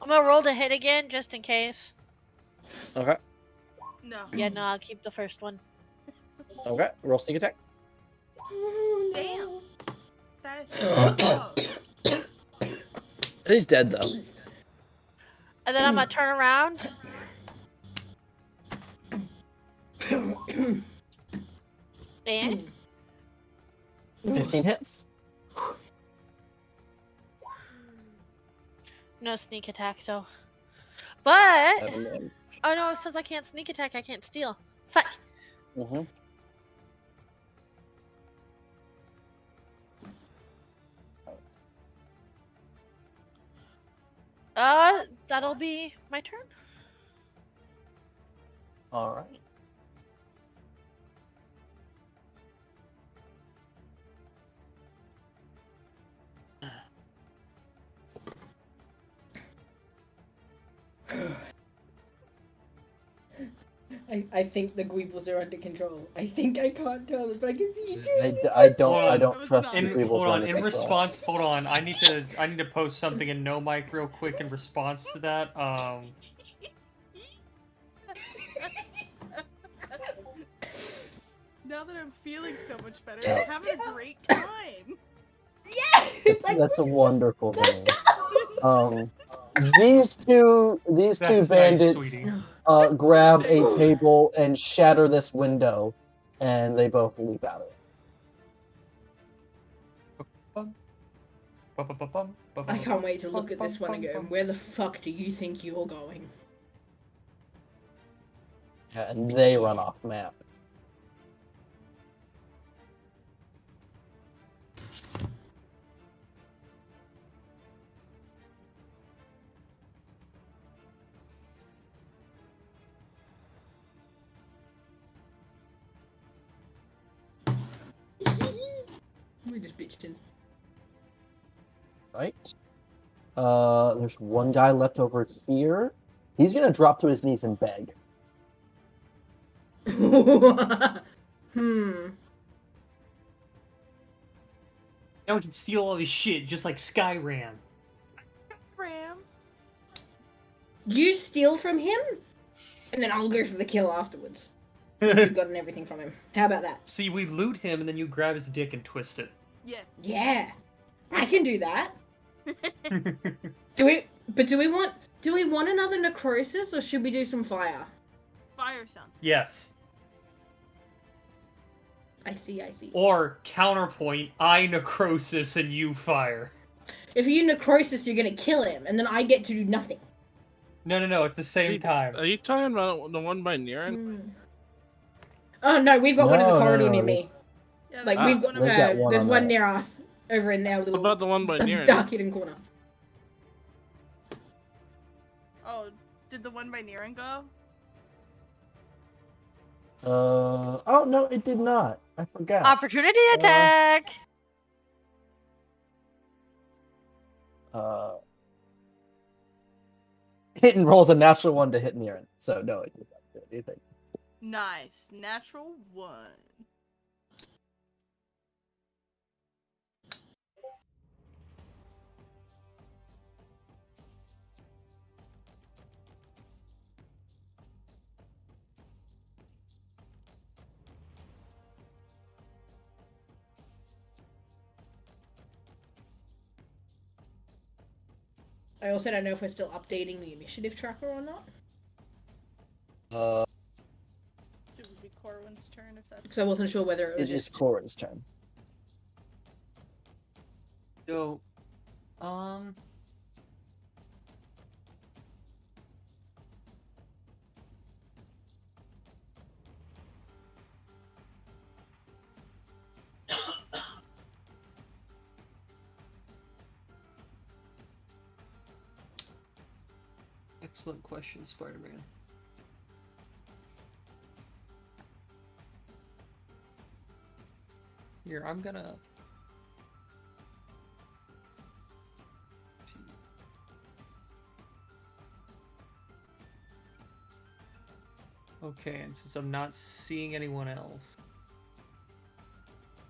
Speaker 8: I'm gonna roll to hit again just in case.
Speaker 4: Okay.
Speaker 1: No.
Speaker 8: Yeah, no, I'll keep the first one.
Speaker 4: Okay. Roll sneak attack.
Speaker 1: Damn. That.
Speaker 4: He's dead though.
Speaker 8: And then I'm gonna turn around. And
Speaker 4: 15 hits.
Speaker 8: no sneak attack though. But
Speaker 4: 7 damage.
Speaker 8: oh no, it says I can't sneak attack. I can't steal. Fuck.
Speaker 4: Mm-hmm.
Speaker 8: That'll be my turn.
Speaker 4: All right.
Speaker 3: I think the Greebles are under control. I think I can't tell them, but I can see you doing this.
Speaker 4: I don't trust the Greebles.
Speaker 10: Hold on.
Speaker 4: under
Speaker 10: In
Speaker 4: control.
Speaker 10: response, hold on. I need to post something in No Mic real quick in response to that.
Speaker 1: Now that I'm feeling so much better, I'm having a great time.
Speaker 4: That's a wonderful thing. These two
Speaker 10: That's nice,
Speaker 4: bandits
Speaker 10: sweetie.
Speaker 4: grab a table and shatter this window, and they both leap out of it.
Speaker 3: I can't wait to look at this one and go, where the fuck do you think you're going?
Speaker 4: Yeah, and they run off map.
Speaker 3: We just bitched in.
Speaker 4: Right. There's one guy left over here. He's gonna drop to his knees and beg.
Speaker 10: Now we can steal all this shit just like Skyram.
Speaker 1: Ram.
Speaker 3: You steal from him, and then I'll go for the kill afterwards. You've gotten everything from him. How about that?
Speaker 10: See, we loot him and then you grab his dick and twist it.
Speaker 1: Yeah.
Speaker 3: Yeah, I can do that. Do we want another necrosis, or should we do some fire?
Speaker 1: Fire sounds.
Speaker 10: Yes.
Speaker 3: I see.
Speaker 10: Or counterpoint, I necrosis and you fire.
Speaker 3: If you necrosis, you're gonna kill him, and then I get to do nothing.
Speaker 10: No, it's the same time.
Speaker 5: Are you talking about the one by Niran?
Speaker 3: Oh no, we've got one in the
Speaker 4: No,
Speaker 3: corridor
Speaker 4: no,
Speaker 3: near
Speaker 4: there's-
Speaker 3: me.
Speaker 1: Yeah,
Speaker 3: Like
Speaker 1: there's
Speaker 3: we've got,
Speaker 1: one
Speaker 4: They've got one
Speaker 3: there's
Speaker 4: on
Speaker 3: one
Speaker 4: that.
Speaker 3: near us over in our
Speaker 5: What
Speaker 3: little
Speaker 5: about the one by Niran?
Speaker 3: dark hidden corner.
Speaker 1: Oh, did the one by Niran go?
Speaker 4: Oh no, it did not. I forgot.
Speaker 8: Opportunity attack.
Speaker 4: Hit and rolls a natural one to hit Niran. So no, it does not do anything.
Speaker 1: Nice. Natural 1.
Speaker 3: I also don't know if we're still updating the initiative tracker or not.
Speaker 1: So it would be Corwin's turn if that's.
Speaker 3: So I wasn't sure whether it was
Speaker 4: It is
Speaker 3: just.
Speaker 4: Corin's turn.
Speaker 10: So, excellent question, Spider-Man. Here, I'm gonna... Okay, and since I'm not seeing anyone else,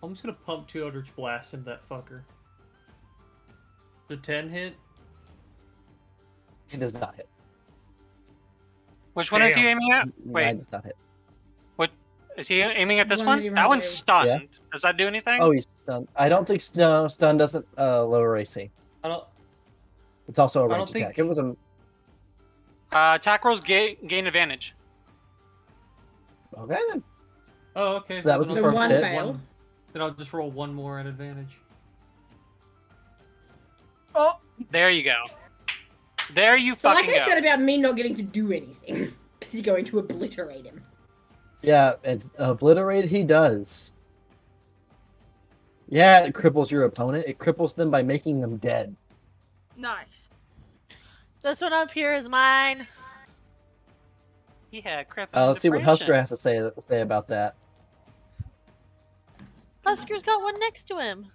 Speaker 10: I'm just gonna pump 2 Eldritch Blasts into that fucker. The 10 hit?
Speaker 4: He does not hit.
Speaker 9: Which one is he
Speaker 10: Damn.
Speaker 9: aiming at?
Speaker 4: 9
Speaker 9: Wait,
Speaker 4: does not hit.
Speaker 9: is he aiming at this
Speaker 3: One
Speaker 9: one?
Speaker 3: that he
Speaker 9: That
Speaker 3: ran
Speaker 9: one's
Speaker 3: away with.
Speaker 9: stunned.
Speaker 4: Yeah.
Speaker 9: Does that do anything?
Speaker 4: Oh, he's stunned. I don't think stun doesn't lower AC.
Speaker 10: I don't...
Speaker 4: It's also a
Speaker 10: I don't
Speaker 4: range
Speaker 10: think-
Speaker 4: attack. It was a
Speaker 9: Attack rolls gain advantage.
Speaker 4: okay then.
Speaker 10: Oh, okay.
Speaker 4: So that was
Speaker 10: then
Speaker 4: the
Speaker 10: I'll
Speaker 4: first
Speaker 10: roll
Speaker 4: hit.
Speaker 3: failed.
Speaker 10: Then I'll just roll one more at advantage.
Speaker 1: Oh!
Speaker 9: There you go. There you
Speaker 3: So like
Speaker 9: fucking
Speaker 3: I
Speaker 9: go.
Speaker 3: said about me not getting to do anything, because you're going to obliterate him.
Speaker 4: Yeah, it obliterate he does. Yeah, it cripples your opponent. It cripples them by making them dead.
Speaker 1: Nice.
Speaker 8: This one up here is mine.
Speaker 9: Yeah, crap.
Speaker 4: Let's see what Husker has to say about that.
Speaker 8: Husker's got one next to him.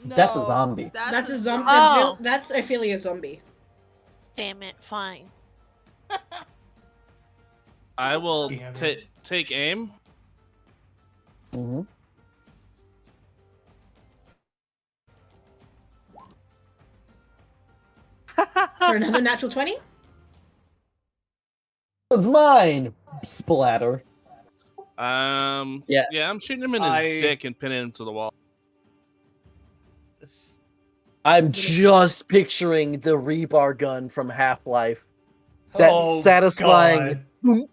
Speaker 4: That's a
Speaker 1: No,
Speaker 4: zombie.
Speaker 3: That's a zombie.
Speaker 8: Oh.
Speaker 3: That's Ophelia zombie.
Speaker 8: Damn it, fine.
Speaker 5: I will
Speaker 10: Damn it.
Speaker 5: take aim.
Speaker 4: Mm-hmm.
Speaker 3: For another natural 20?
Speaker 4: It's mine. Splatter.
Speaker 5: Yeah, I'm shooting him in his
Speaker 10: I-
Speaker 5: dick and pinning him to the wall.
Speaker 10: This...
Speaker 4: I'm just picturing the rebar gun from Half-Life. That
Speaker 10: Oh,
Speaker 4: satisfying
Speaker 10: God.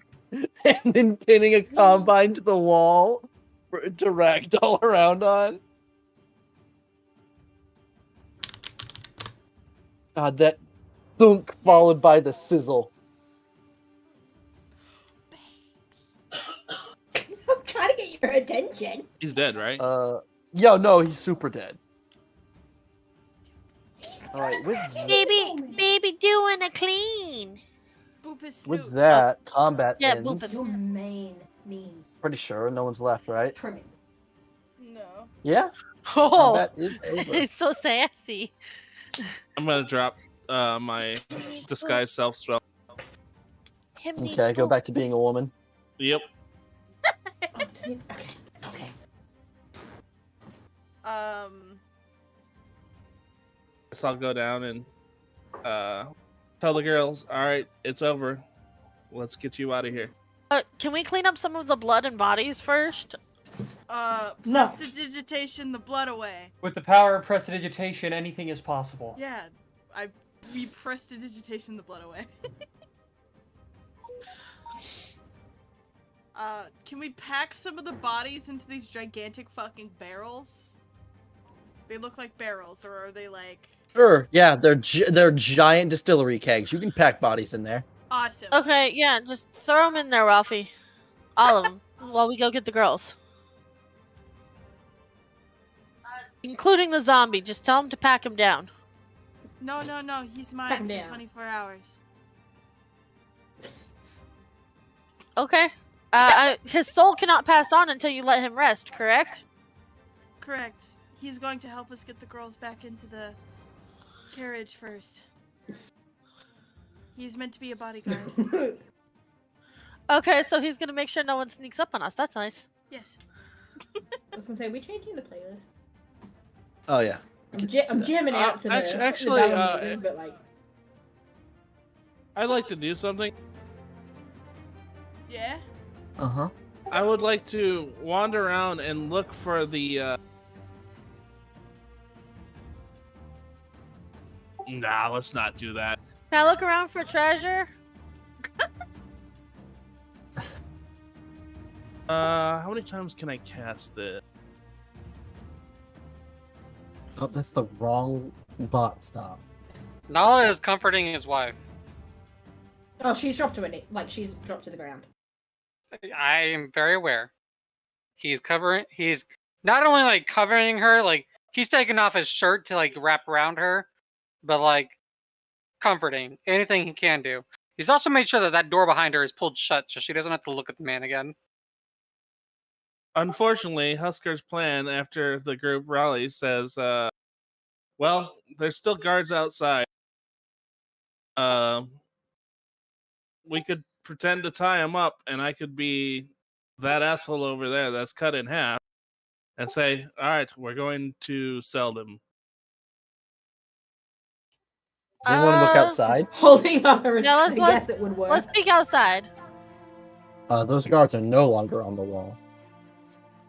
Speaker 4: and then pinning a combine to the wall for it to ragdoll around on. God, that thunk followed by the sizzle.
Speaker 5: He's dead, right?
Speaker 4: Yo, no, he's super dead. All right,
Speaker 8: Baby doing a clean.
Speaker 4: with that, combat
Speaker 8: Yeah,
Speaker 4: ends.
Speaker 8: booping.
Speaker 3: Your main mean
Speaker 4: Pretty sure no one's left, right?
Speaker 3: trimming.
Speaker 1: No.
Speaker 4: Yeah.
Speaker 8: Oh,
Speaker 4: Combat is over.
Speaker 8: it's so sassy.
Speaker 5: I'm gonna drop my disguise self spell.
Speaker 8: Him needs
Speaker 4: Okay, go
Speaker 8: boop.
Speaker 4: back to being a woman.
Speaker 5: Yep.
Speaker 3: Okay.
Speaker 5: Guess I'll go down and tell the girls, all right, it's over. Let's get you out of here.
Speaker 8: Can we clean up some of the blood and bodies first?
Speaker 3: No.
Speaker 1: Prestidigitation the blood away.
Speaker 10: With the power of prestidigitation, anything is possible.
Speaker 1: Yeah, we prestidigitation the blood away. Can we pack some of the bodies into these gigantic fucking barrels? They look like barrels, or are they like...
Speaker 4: Sure. Yeah, they're giant distillery kegs. You can pack bodies in there.
Speaker 1: Awesome.
Speaker 8: Okay, yeah, just throw them in there, Ralphie. All of them, while we go get the girls. Including the zombie. Just tell him to pack him down.
Speaker 1: No, he's
Speaker 3: Pack
Speaker 1: mine
Speaker 3: him
Speaker 1: for
Speaker 3: down.
Speaker 1: 24 hours.
Speaker 8: Okay. His soul cannot pass on until you let him rest, correct?
Speaker 1: Correct. He's going to help us get the girls back into the carriage first. He's meant to be a bodyguard.
Speaker 8: Okay, so he's gonna make sure no one sneaks up on us. That's nice.
Speaker 1: Yes.
Speaker 3: I was gonna say, we changing the playlist.
Speaker 4: Oh yeah.
Speaker 3: I'm jamming out to the
Speaker 5: actually,
Speaker 3: battle music, but like,
Speaker 5: I'd like to do something.
Speaker 1: Yeah?
Speaker 4: Uh-huh.
Speaker 5: I would like to wander around and look for the Nah, let's not do that.
Speaker 8: Can I look around for treasure?
Speaker 5: How many times can I cast it?
Speaker 4: Oh, that's the wrong bot stop.
Speaker 9: Nala is comforting his wife.
Speaker 3: oh, she's dropped to it. Like she's dropped to the ground.
Speaker 9: I am very aware. He's not only like covering her, like he's taking off his shirt to like wrap around her, but like comforting anything he can do. He's also made sure that that door behind her is pulled shut so she doesn't have to look at the man again.
Speaker 5: Unfortunately, Husker's plan after the group rallies says, well, there's still guards outside. We could pretend to tie him up, and I could be that asshole over there that's cut in half, and say, all right, we're going to sell them.
Speaker 4: Does anyone look outside?
Speaker 3: Holding up her.
Speaker 8: Yeah,
Speaker 3: I guess it would work.
Speaker 8: Let's peek outside.
Speaker 4: Those guards are no longer on the wall.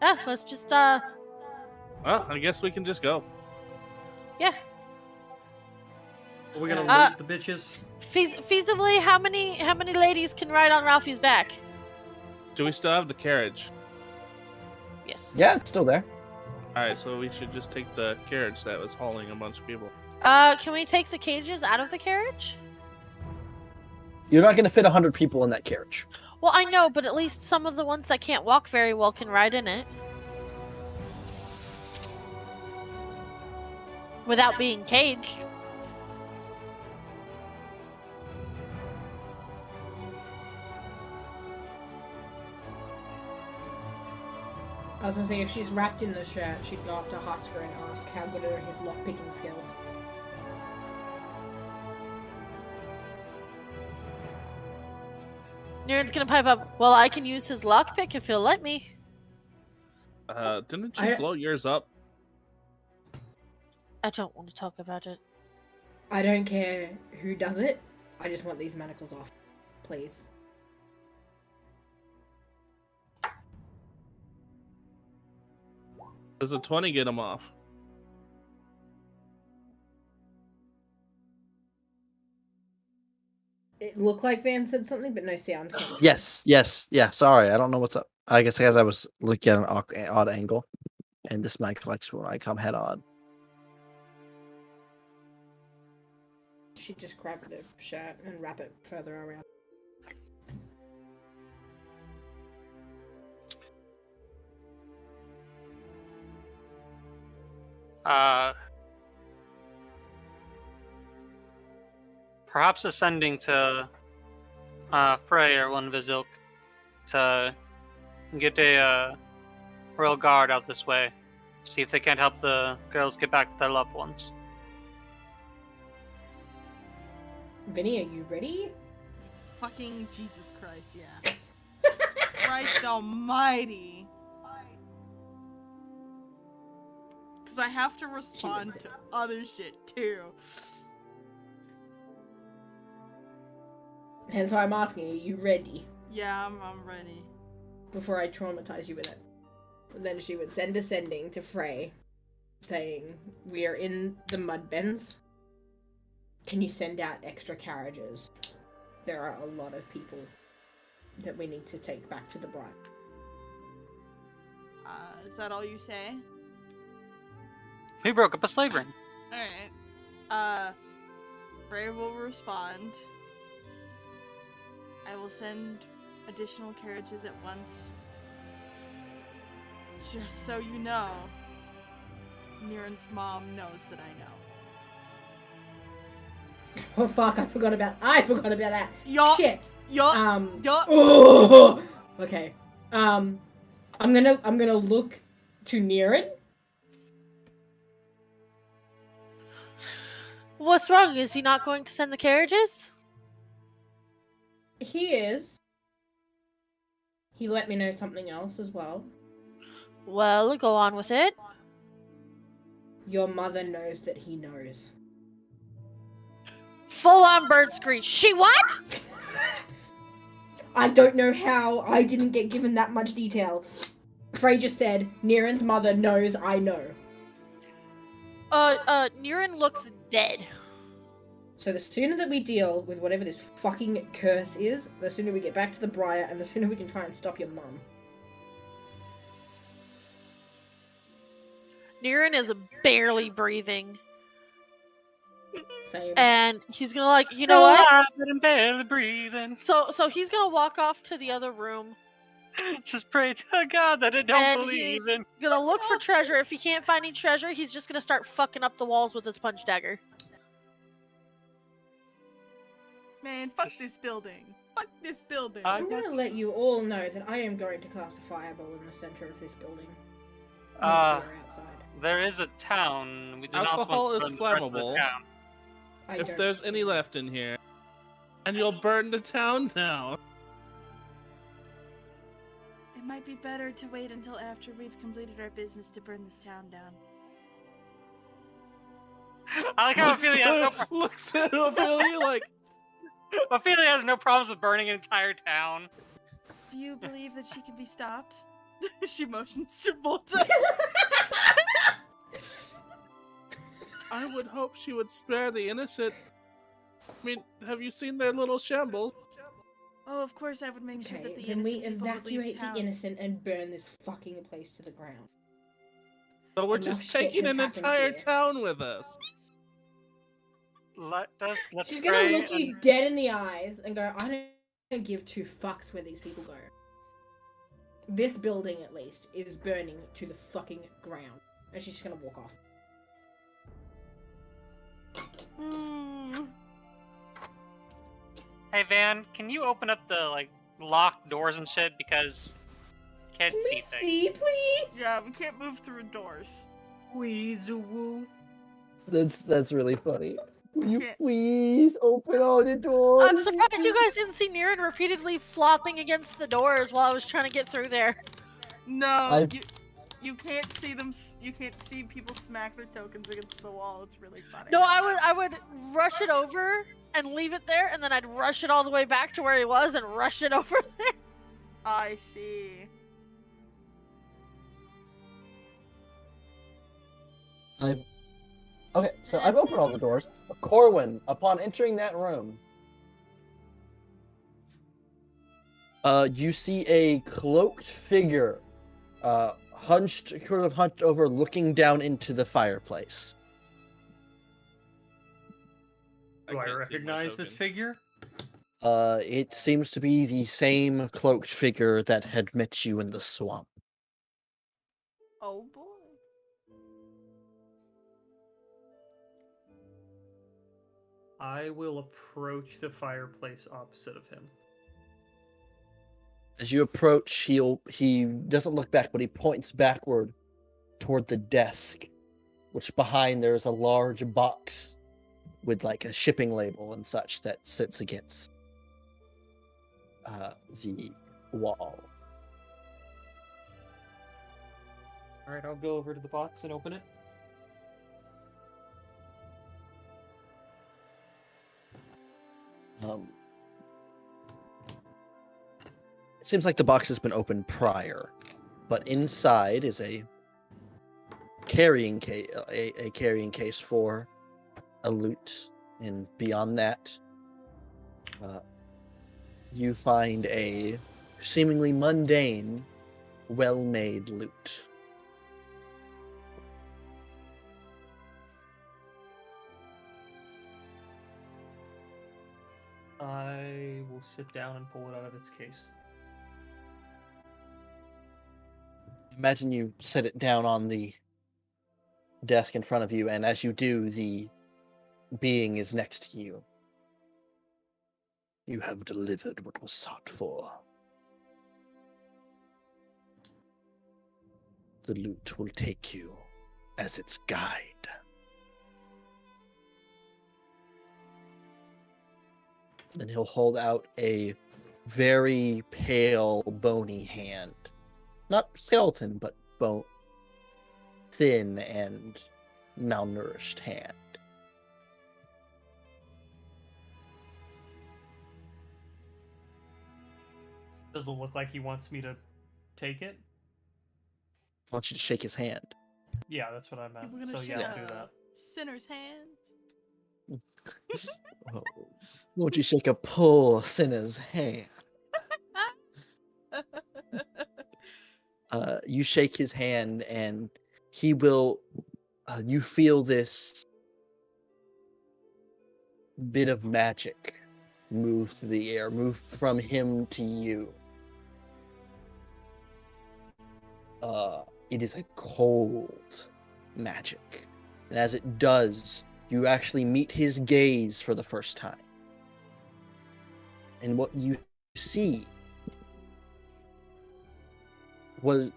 Speaker 8: Yeah, let's just
Speaker 5: Well, I guess we can just go.
Speaker 8: yeah.
Speaker 10: Are we gonna
Speaker 8: Uh,
Speaker 10: loot the bitches?
Speaker 8: Feasibly, how many ladies can ride on Ralphie's back?
Speaker 5: Do we still have the carriage?
Speaker 8: Yes.
Speaker 4: Yeah, it's still there.
Speaker 5: All right, so we should just take the carriage that was hauling a bunch of people.
Speaker 8: Can we take the cages out of the carriage?
Speaker 4: You're not going to fit 100 people in that carriage.
Speaker 8: Well, I know, but at least some of the ones that can't walk very well can ride in it. Without being caged.
Speaker 3: I was gonna say, if she's wrapped in the shirt, she'd go up to Husker and ask how good are his lockpicking skills.
Speaker 8: Niren's gonna pipe up. Well, I can use his lockpick if he'll let me.
Speaker 5: Didn't you blow yours up?
Speaker 8: I don't want to talk about it.
Speaker 3: I don't care who does it. I just want these manacles off, please.
Speaker 5: Does a 20 get him off?
Speaker 3: It looked like Van said something, but no sound came.
Speaker 4: Yes, yeah. Sorry, I don't know what's up. I guess I was looking at an odd angle, and this mic collects when I come head on.
Speaker 3: She'd just grab the shirt and wrap it further around.
Speaker 9: Perhaps ascending to Frey or one of his ilk to get a royal guard out this way. See if they can't help the girls get back to their loved ones.
Speaker 3: Vinny, are you ready?
Speaker 1: Fucking Jesus Christ, yeah. Christ almighty. Because I have to respond to other shit, too.
Speaker 3: Hence why I'm asking, are you ready?
Speaker 1: Yeah, I'm ready.
Speaker 3: Before I traumatize you with it. Then she would send a sending to Frey, saying, "We are in the Mudbends. Can you send out extra carriages? There are a lot of people that we need to take back to the bride."
Speaker 1: Is that all you say?
Speaker 9: We broke up a slave ring.
Speaker 1: Alright. Frey will respond. I will send additional carriages at once. Just so you know, Niren's mom knows that I know.
Speaker 3: Oh fuck, I forgot about that.
Speaker 1: Yup.
Speaker 3: Shit.
Speaker 1: Yup.
Speaker 3: Oh! Okay. I'm gonna look to Niren.
Speaker 8: What's wrong? Is he not going to send the carriages?
Speaker 3: He is. He let me know something else as well.
Speaker 8: Well, go on with it.
Speaker 3: Your mother knows that he knows.
Speaker 8: Full on bird screech. She what?
Speaker 3: I don't know how. I didn't get given that much detail. Frey just said, Niren's mother knows I know.
Speaker 8: Niren looks dead.
Speaker 3: So the sooner that we deal with whatever this fucking curse is, the sooner we get back to the Briar, and the sooner we can try and stop your mum.
Speaker 8: Niren is barely breathing.
Speaker 3: Same.
Speaker 8: And he's gonna you know what?
Speaker 9: I'm barely breathing.
Speaker 8: So he's gonna walk off to the other room.
Speaker 9: Just pray to God that I don't believe in.
Speaker 8: He's gonna look for treasure. If he can't find any treasure, he's just gonna start fucking up the walls with his punch dagger.
Speaker 1: Man, fuck this building. Fuck this building.
Speaker 3: I'm gonna let you all know that I am going to cast a fireball in the center of this building.
Speaker 9: There is a town. We do
Speaker 5: Alcohol
Speaker 9: not
Speaker 5: is
Speaker 9: want to burn the rest of the
Speaker 5: flammable.
Speaker 9: town.
Speaker 5: If there's any left in here. And you'll burn the town down.
Speaker 1: It might be better to wait until after we've completed our business to burn this town down.
Speaker 9: I like how Ophelia has no
Speaker 5: looks at Ophelia like
Speaker 9: Ophelia has no problems with burning an entire town.
Speaker 1: Do you believe that she can be stopped? She motions to Volta.
Speaker 5: I would hope she would spare the innocent. I mean, have you seen their little shambles?
Speaker 1: Oh, of course I would make sure that the
Speaker 3: then we
Speaker 1: innocent people would leave
Speaker 3: evacuate
Speaker 1: town.
Speaker 3: the innocent and burn this fucking place to the ground.
Speaker 5: So we're
Speaker 3: Enough
Speaker 5: just
Speaker 3: shit
Speaker 5: taking
Speaker 3: has
Speaker 5: an
Speaker 3: happened
Speaker 5: entire
Speaker 3: here.
Speaker 5: town with us.
Speaker 9: Let's
Speaker 3: She's gonna
Speaker 9: pray
Speaker 3: look you dead in the eyes and go, I don't give two fucks where these people go. This building, at least, is burning to the fucking ground. And she's just gonna walk off.
Speaker 9: Hey Van, can you open up the locked doors and shit because can't
Speaker 3: Can
Speaker 9: see
Speaker 3: we
Speaker 9: things.
Speaker 3: see, please?
Speaker 1: Yeah, we can't move through doors.
Speaker 10: Weezoo.
Speaker 4: That's really funny. Will you please open all the doors?
Speaker 8: I'm surprised you guys didn't see Niren repeatedly flopping against the doors while I was trying to get through there.
Speaker 1: No, you can't see them. You can't see people smack their tokens against the wall. It's really funny.
Speaker 8: No, I would rush it over and leave it there, and then I'd rush it all the way back to where he was and rush it over there.
Speaker 1: I see.
Speaker 4: Okay, so I've opened all the doors. Corwin, upon entering that room, you see a cloaked figure, hunched over, looking down into the fireplace.
Speaker 10: Do I recognize this figure?
Speaker 4: It seems to be the same cloaked figure that had met you in the swamp.
Speaker 1: Oh boy.
Speaker 10: I will approach the fireplace opposite of him.
Speaker 4: As you approach, he doesn't look back, but he points backward toward the desk, which behind there is a large box with like a shipping label and such that sits against the wall.
Speaker 10: All right, I'll go over to the box and open it.
Speaker 4: It seems like the box has been opened prior, but inside is a carrying case for a loot, and beyond that, you find a seemingly mundane, well-made loot.
Speaker 10: I will sit down and pull it out of its case.
Speaker 4: Imagine you set it down on the desk in front of you, and as you do, the being is next to you. You have delivered what was sought for. The loot will take you as its guide. Then he'll hold out a very pale, bony hand. Not skeleton, but bone. Thin and malnourished hand.
Speaker 10: Does it look like he wants me to take it?
Speaker 4: I want you to shake his hand.
Speaker 10: Yeah, that's what I meant.
Speaker 1: We're gonna
Speaker 10: So
Speaker 1: shake
Speaker 10: yeah, I'll do
Speaker 1: a
Speaker 10: that.
Speaker 1: sinner's hand.
Speaker 4: Oh, won't you shake a poor sinner's hand? You shake his hand, and he will. You feel this bit of magic move through the air, move from him to you. It is a cold magic, and as it does, you actually meet his gaze for the first time. And what you see was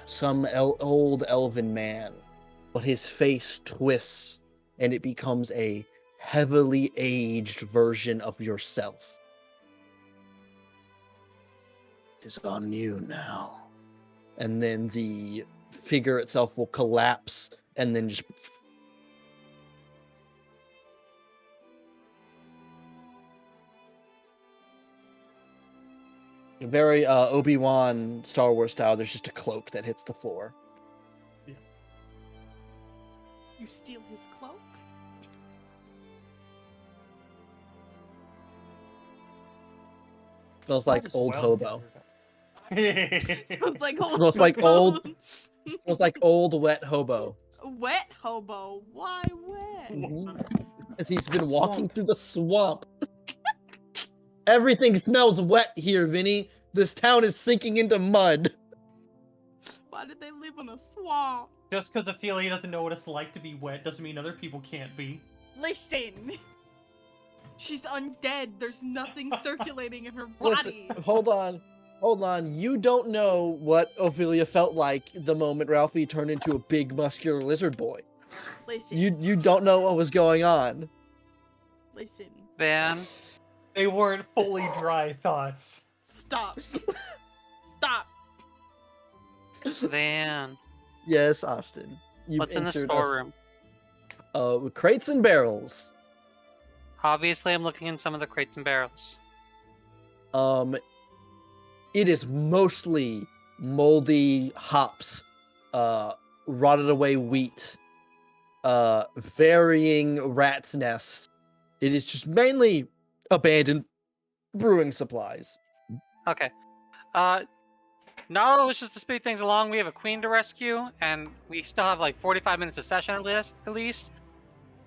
Speaker 4: some old elven man, but his face twists and it becomes a heavily aged version of yourself. It is on you now. And then the figure itself will collapse and then just very Obi-Wan Star Wars style. There's just a cloak that hits the floor.
Speaker 10: Yeah.
Speaker 1: You steal his cloak?
Speaker 4: Smells like old hobo.
Speaker 1: Sounds like old
Speaker 4: Smells like
Speaker 1: hobo.
Speaker 4: old. Smells like old wet hobo.
Speaker 1: Wet hobo? Why wet?
Speaker 4: As he's been walking through the swamp. Everything smells wet here, Vinny. This town is sinking into mud.
Speaker 1: Why did they live in a swamp?
Speaker 10: Just because Ophelia doesn't know what it's like to be wet doesn't mean other people can't be.
Speaker 1: Listen! She's undead. There's nothing circulating in her
Speaker 4: Listen,
Speaker 1: body.
Speaker 4: hold on. You don't know what Ophelia felt like the moment Ralphie turned into a big muscular lizard boy.
Speaker 1: Listen.
Speaker 4: You don't know what was going on.
Speaker 1: Listen.
Speaker 9: Van.
Speaker 10: They weren't fully dry thoughts.
Speaker 1: Stop. Stop.
Speaker 9: Van.
Speaker 4: Yes, Austin.
Speaker 9: What's in the storeroom?
Speaker 4: With crates and barrels.
Speaker 9: Obviously, I'm looking in some of the crates and barrels.
Speaker 4: It is mostly moldy hops, rotted away wheat, varying rat's nests. It is just mainly abandoned brewing supplies.
Speaker 9: Okay. No, it's just to speed things along. We have a queen to rescue, and we still have like 45 minutes of session at least.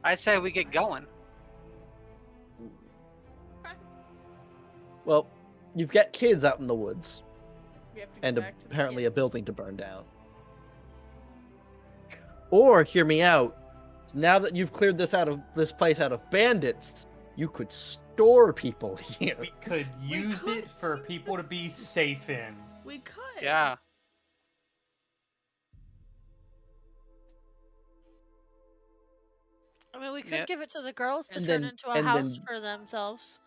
Speaker 9: I say we get going.
Speaker 4: Well, you've got kids out in the woods,
Speaker 1: We have to go
Speaker 4: and
Speaker 1: back to the
Speaker 4: apparently a
Speaker 1: kids.
Speaker 4: building to burn down. Or, hear me out, now that you've cleared this place out of bandits, you could store people here.
Speaker 10: We could use it for people to be safe in.
Speaker 1: We could.
Speaker 9: Yeah.
Speaker 8: I mean, we could give it to the girls to
Speaker 4: And
Speaker 8: turn
Speaker 4: then-
Speaker 8: into a
Speaker 4: and
Speaker 8: house
Speaker 4: then-
Speaker 8: for themselves.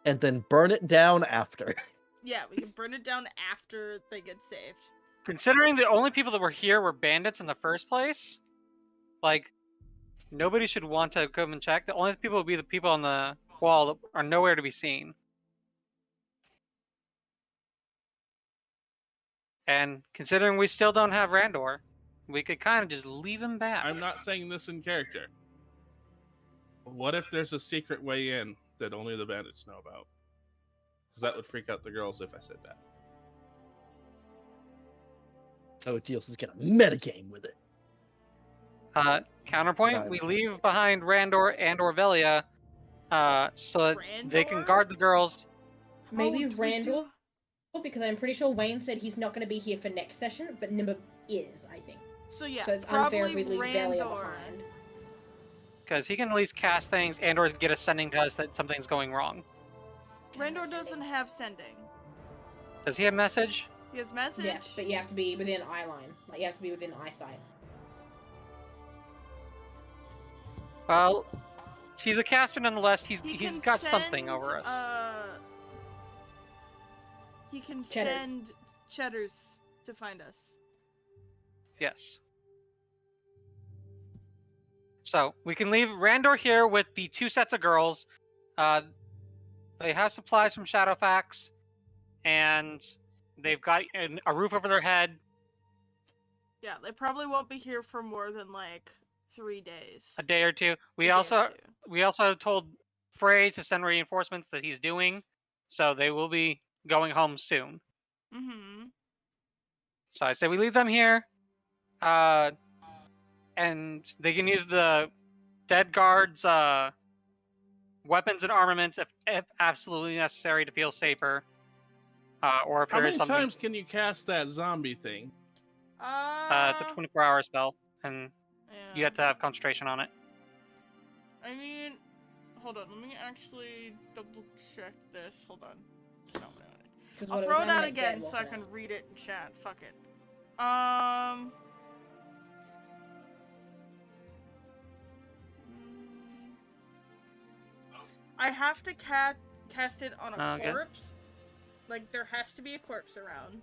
Speaker 4: And then burn it down after.
Speaker 1: Yeah, we can burn it down after they get saved.
Speaker 9: Considering the only people that were here were bandits in the first place, like, nobody should want to come and check. The only people would be the people on the wall that are nowhere to be seen. And considering we still don't have Randor, we could kind of just leave him back.
Speaker 5: I'm not saying this in character. What if there's a secret way in that only the bandits know about? Because that would freak out the girls if I said that.
Speaker 4: So Deals is gonna metagame with it.
Speaker 9: Counterpoint, we leave behind Randor and Orvelia so that they can
Speaker 1: Randor?
Speaker 9: guard the girls.
Speaker 3: Maybe
Speaker 1: do we
Speaker 3: Randall, because I'm pretty sure Wayne said he's not going to be here for next session, but Nimba is, I think.
Speaker 1: So yeah,
Speaker 3: So it's
Speaker 1: probably
Speaker 3: unfair if we leave Velia
Speaker 1: Randor.
Speaker 3: behind.
Speaker 9: Because he can at least cast things and or get a sending to us that something's going wrong.
Speaker 1: Randor doesn't have sending.
Speaker 9: Does he have message?
Speaker 1: He has message.
Speaker 3: Yes, but you have to be within eye line. Like, you have to be within eyesight.
Speaker 9: Well, he's a caster nonetheless. He's
Speaker 1: can
Speaker 9: got something
Speaker 1: send,
Speaker 9: over us.
Speaker 1: He can
Speaker 3: Cheddar.
Speaker 1: send cheddars to find us.
Speaker 9: Yes. So we can leave Randor here with the 2 sets of girls. They have supplies from Shadowfax, and they've got a roof over their head.
Speaker 1: Yeah, they probably won't be here for more than like 3 days.
Speaker 9: A day or two. We
Speaker 1: A day or
Speaker 9: also
Speaker 1: two.
Speaker 9: we also told Frey to send reinforcements that he's doing, so they will be going home soon.
Speaker 1: Mm-hmm.
Speaker 9: So I say we leave them here, and they can use the dead guards' weapons and armaments if absolutely necessary to feel safer, or if
Speaker 5: How
Speaker 9: there is
Speaker 5: many
Speaker 9: something.
Speaker 5: times can you cast that zombie thing?
Speaker 9: It's a 24-hour spell, and you have to have concentration on it.
Speaker 1: I mean, hold on. Let me actually double check this. Hold on. It's not what I wanted.
Speaker 3: 'Cause
Speaker 1: I'll
Speaker 3: what
Speaker 1: throw
Speaker 3: was
Speaker 1: it out
Speaker 3: animate
Speaker 1: again
Speaker 3: dead,
Speaker 1: so I
Speaker 3: wasn't
Speaker 1: can
Speaker 3: it?
Speaker 1: read it in chat. Fuck it. I have to cast it on a
Speaker 9: Okay.
Speaker 1: corpse. Like, there has to be a corpse around.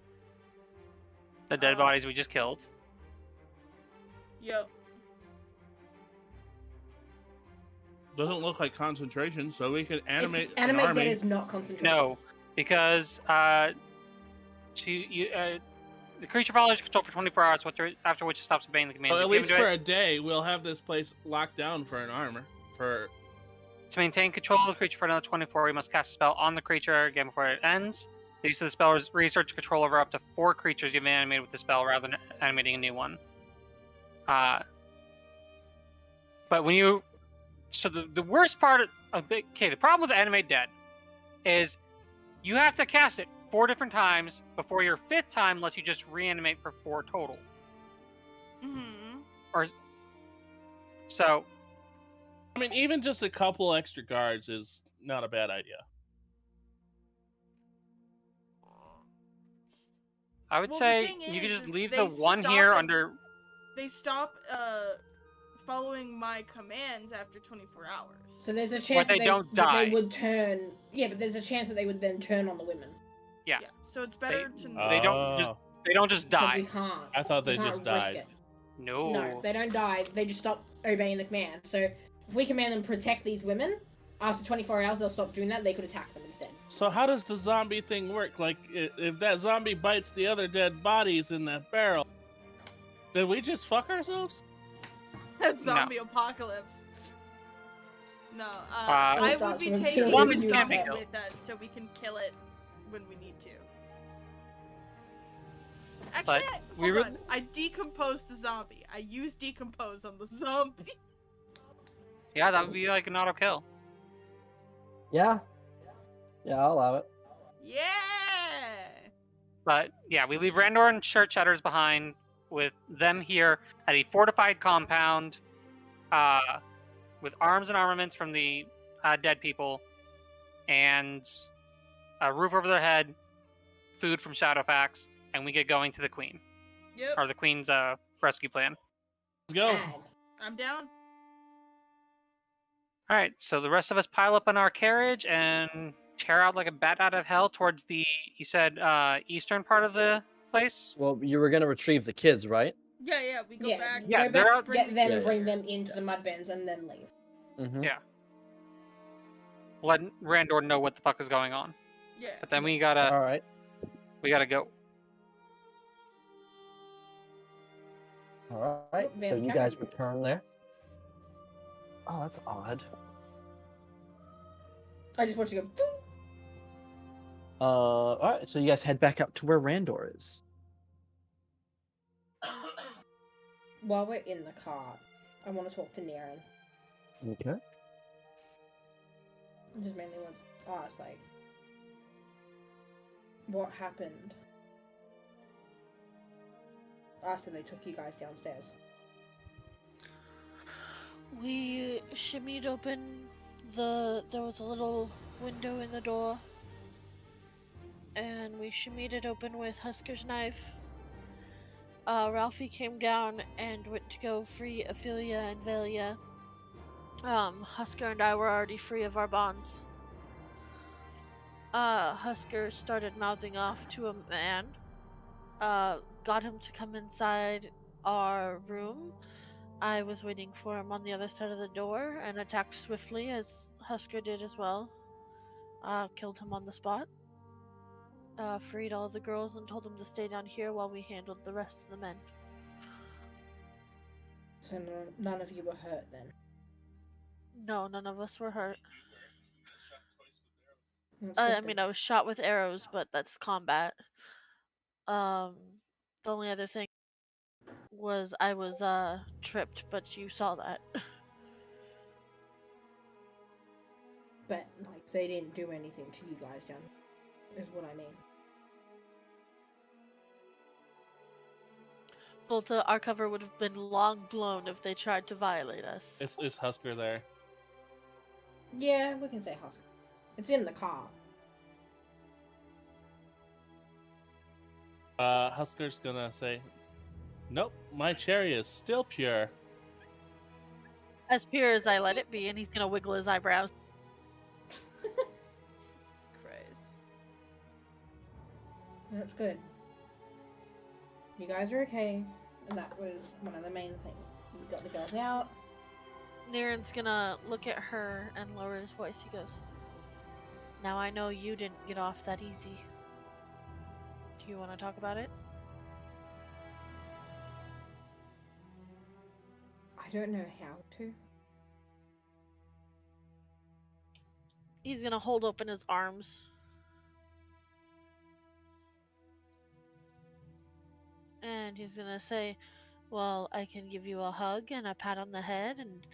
Speaker 9: The dead bodies we just killed.
Speaker 1: Yep.
Speaker 5: Doesn't look like concentration, so we can animate
Speaker 3: It's,
Speaker 5: an
Speaker 3: animate
Speaker 5: army.
Speaker 3: dead is not concentration.
Speaker 9: No, because the creature follows your control for 24 hours, after which it stops obeying the command.
Speaker 5: Well, at
Speaker 9: If you
Speaker 5: least
Speaker 9: do
Speaker 5: for
Speaker 9: it,
Speaker 5: a day, we'll have this place locked down for an armor. For
Speaker 9: to maintain control of the creature for another 24, you must cast a spell on the creature again before it ends. The use of the spell is research control over up to 4 creatures you've animated with the spell rather than animating a new one. But when you... So the worst part of the... Okay, the problem with Animate Dead is you have to cast it 4 different times before your 5th time lets you just reanimate for 4 total.
Speaker 1: Mm-hmm.
Speaker 9: So...
Speaker 5: I mean, even just a couple extra guards is not a bad idea.
Speaker 9: I would
Speaker 1: Well, the
Speaker 9: say
Speaker 1: thing
Speaker 9: you could
Speaker 1: is
Speaker 9: just leave
Speaker 1: they
Speaker 9: the one
Speaker 1: stop
Speaker 9: here
Speaker 1: it-
Speaker 9: under...
Speaker 1: They stop following my commands after 24 hours.
Speaker 3: So there's a chance
Speaker 9: they
Speaker 3: that
Speaker 9: don't
Speaker 3: that
Speaker 9: die.
Speaker 3: they would turn. Yeah, but there's a chance that they would then turn on the women.
Speaker 9: Yeah.
Speaker 1: So it's better to
Speaker 9: They don't just
Speaker 3: So we
Speaker 9: die.
Speaker 3: can't.
Speaker 5: I thought
Speaker 3: we
Speaker 5: they
Speaker 3: can't
Speaker 5: just
Speaker 3: risk
Speaker 5: died.
Speaker 3: it.
Speaker 9: No.
Speaker 3: No, they don't die. They just stop obeying the command. So if we command them to protect these women, after 24 hours they'll stop doing that. They could attack them instead.
Speaker 5: So how does the zombie thing work? Like, if that zombie bites the other dead bodies in that barrel, did we just fuck ourselves?
Speaker 1: Zombie apocalypse. No,
Speaker 9: Uh,
Speaker 1: I
Speaker 3: Stop,
Speaker 1: would be
Speaker 3: so we
Speaker 1: taking
Speaker 3: kill
Speaker 1: the
Speaker 3: it.
Speaker 1: zombie
Speaker 9: Can't be
Speaker 1: with us so we can kill it when we need to.
Speaker 9: But
Speaker 1: Actually,
Speaker 9: we
Speaker 1: hold
Speaker 9: re-
Speaker 1: on. I decomposed the zombie. I used decompose on the zombie.
Speaker 9: Yeah, that would be like an auto kill.
Speaker 4: Yeah. Yeah, I'll allow it.
Speaker 1: Yeah.
Speaker 9: But yeah, we leave Randor and Church Shutters behind with them here at a fortified compound. with arms and armaments from the dead people, and a roof over their head, food from Shadowfax, and we get going to the Queen.
Speaker 1: Yep.
Speaker 9: Or the Queen's rescue plan.
Speaker 5: Let's go.
Speaker 1: I'm down.
Speaker 9: All right, so the rest of us pile up on our carriage and tear out like a bat out of hell towards the, you said, eastern part of the place?
Speaker 4: Well, you were gonna retrieve the kids, right?
Speaker 1: Yeah, we go back.
Speaker 9: Yeah,
Speaker 3: go
Speaker 9: they're
Speaker 3: back,
Speaker 9: out-
Speaker 3: get them,
Speaker 4: Yeah.
Speaker 3: bring them into the mud bins, and then leave.
Speaker 4: Mm-hmm.
Speaker 9: Yeah. Let Randor know what the fuck is going on.
Speaker 1: Yeah.
Speaker 9: But then we gotta
Speaker 4: All right.
Speaker 9: go.
Speaker 4: All right.
Speaker 3: Look,
Speaker 4: So
Speaker 3: Van's
Speaker 4: you
Speaker 3: coming.
Speaker 4: guys return there. Oh, that's odd.
Speaker 3: I just want you to go.
Speaker 4: All right. So you guys head back up to where Randor is.
Speaker 3: While we're in the car, I want to talk to Naren.
Speaker 4: Okay.
Speaker 3: I just mainly want to ask, like, what happened after they took you guys downstairs?
Speaker 8: We shimmied open there was a little window in the door, and we shimmied it open with Husker's knife. Ralphie came down and went to go free Ophelia and Velia. Husker and I were already free of our bonds. Husker started mouthing off to a man, got him to come inside our room. I was waiting for him on the other side of the door and attacked swiftly, as Husker did as well. Killed him on the spot. Freed all the girls and told them to stay down here while we handled the rest of the men.
Speaker 3: So none of you were hurt then?
Speaker 8: No, none of us were hurt.
Speaker 3: That's good
Speaker 8: I
Speaker 3: then.
Speaker 8: mean, I was shot with arrows, but that's combat. The only other thing was I was tripped, but you saw that.
Speaker 3: But, like, they didn't do anything to you guys down, is what I mean.
Speaker 8: Volta, our cover would have been long blown if they tried to violate us.
Speaker 5: Is Husker there?
Speaker 3: Yeah, we can say Husker. It's in the car.
Speaker 5: Husker's gonna say, "Nope, my cherry is still pure."
Speaker 8: As pure as I let it be, and he's gonna wiggle his eyebrows.
Speaker 1: Jesus Christ.
Speaker 3: That's good. You guys are okay, and that was one of the main things. We got the girls out.
Speaker 8: Niren's gonna look at her and lower his voice. He goes, "Now I know you didn't get off that easy. Do you want to talk about it?"
Speaker 3: I don't know how to.
Speaker 8: He's gonna hold open his arms. And he's gonna say, "Well, I can give you a hug and a pat on the head and..."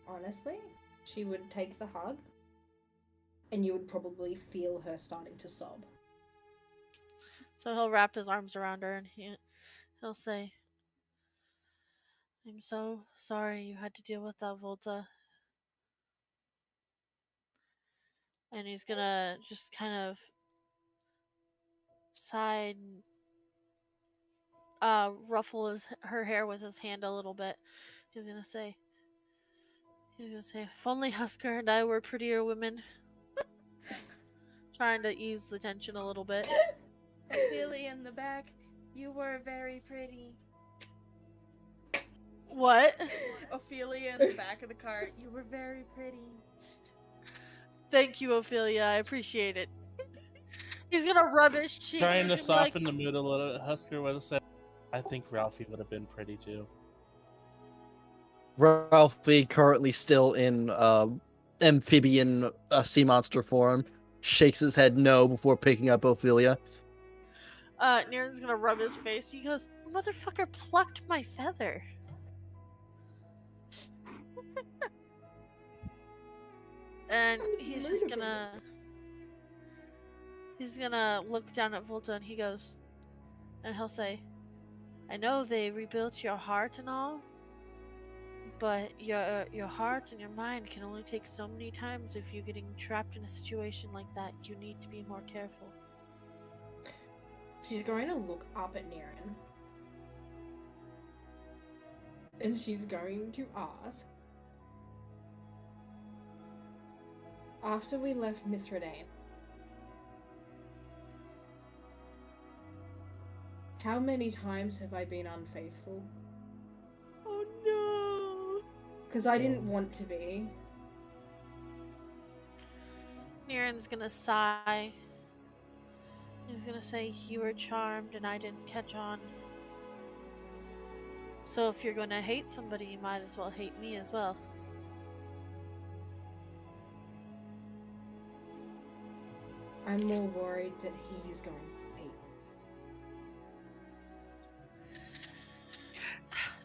Speaker 3: Honestly, she would take the hug, and you would probably feel her starting to sob.
Speaker 8: So he'll wrap his arms around her and he'll say, "I'm so sorry you had to deal with that, Volta." And he's gonna just kind of sigh and ruffle her hair with his hand a little bit. He's gonna say, "If only Husker and I were prettier women." Trying to ease the tension a little bit.
Speaker 1: Ophelia in the back, you were very pretty.
Speaker 8: What?
Speaker 1: Ophelia in the back of the cart, you were very pretty.
Speaker 8: Thank you, Ophelia. I appreciate it. He's gonna rub his cheek.
Speaker 5: Trying to
Speaker 8: He's gonna be
Speaker 5: soften the mood a little. Husker would have said, "I think Ralphie would have been pretty too."
Speaker 4: Ralphie, currently still in amphibian sea monster form, shakes his head no before picking up Ophelia.
Speaker 8: Niren's gonna rub his face. He goes, "Motherfucker plucked my feather." And he's just gonna... He's gonna look down at Volta and he goes... And he'll say... I know they rebuilt your heart and all, but your heart and your mind can only take so many times if you're getting trapped in a situation like that. You need to be more careful.
Speaker 3: She's going to look up at Niran. And she's going to ask, after we left Mithridane, how many times have I been unfaithful?
Speaker 1: Oh no!
Speaker 3: Because I didn't want to be.
Speaker 8: Niran's gonna sigh. He's gonna say, you were charmed and I didn't catch on. So if you're gonna hate somebody, you might as well hate me as well.
Speaker 3: I'm more worried that he's going to hate.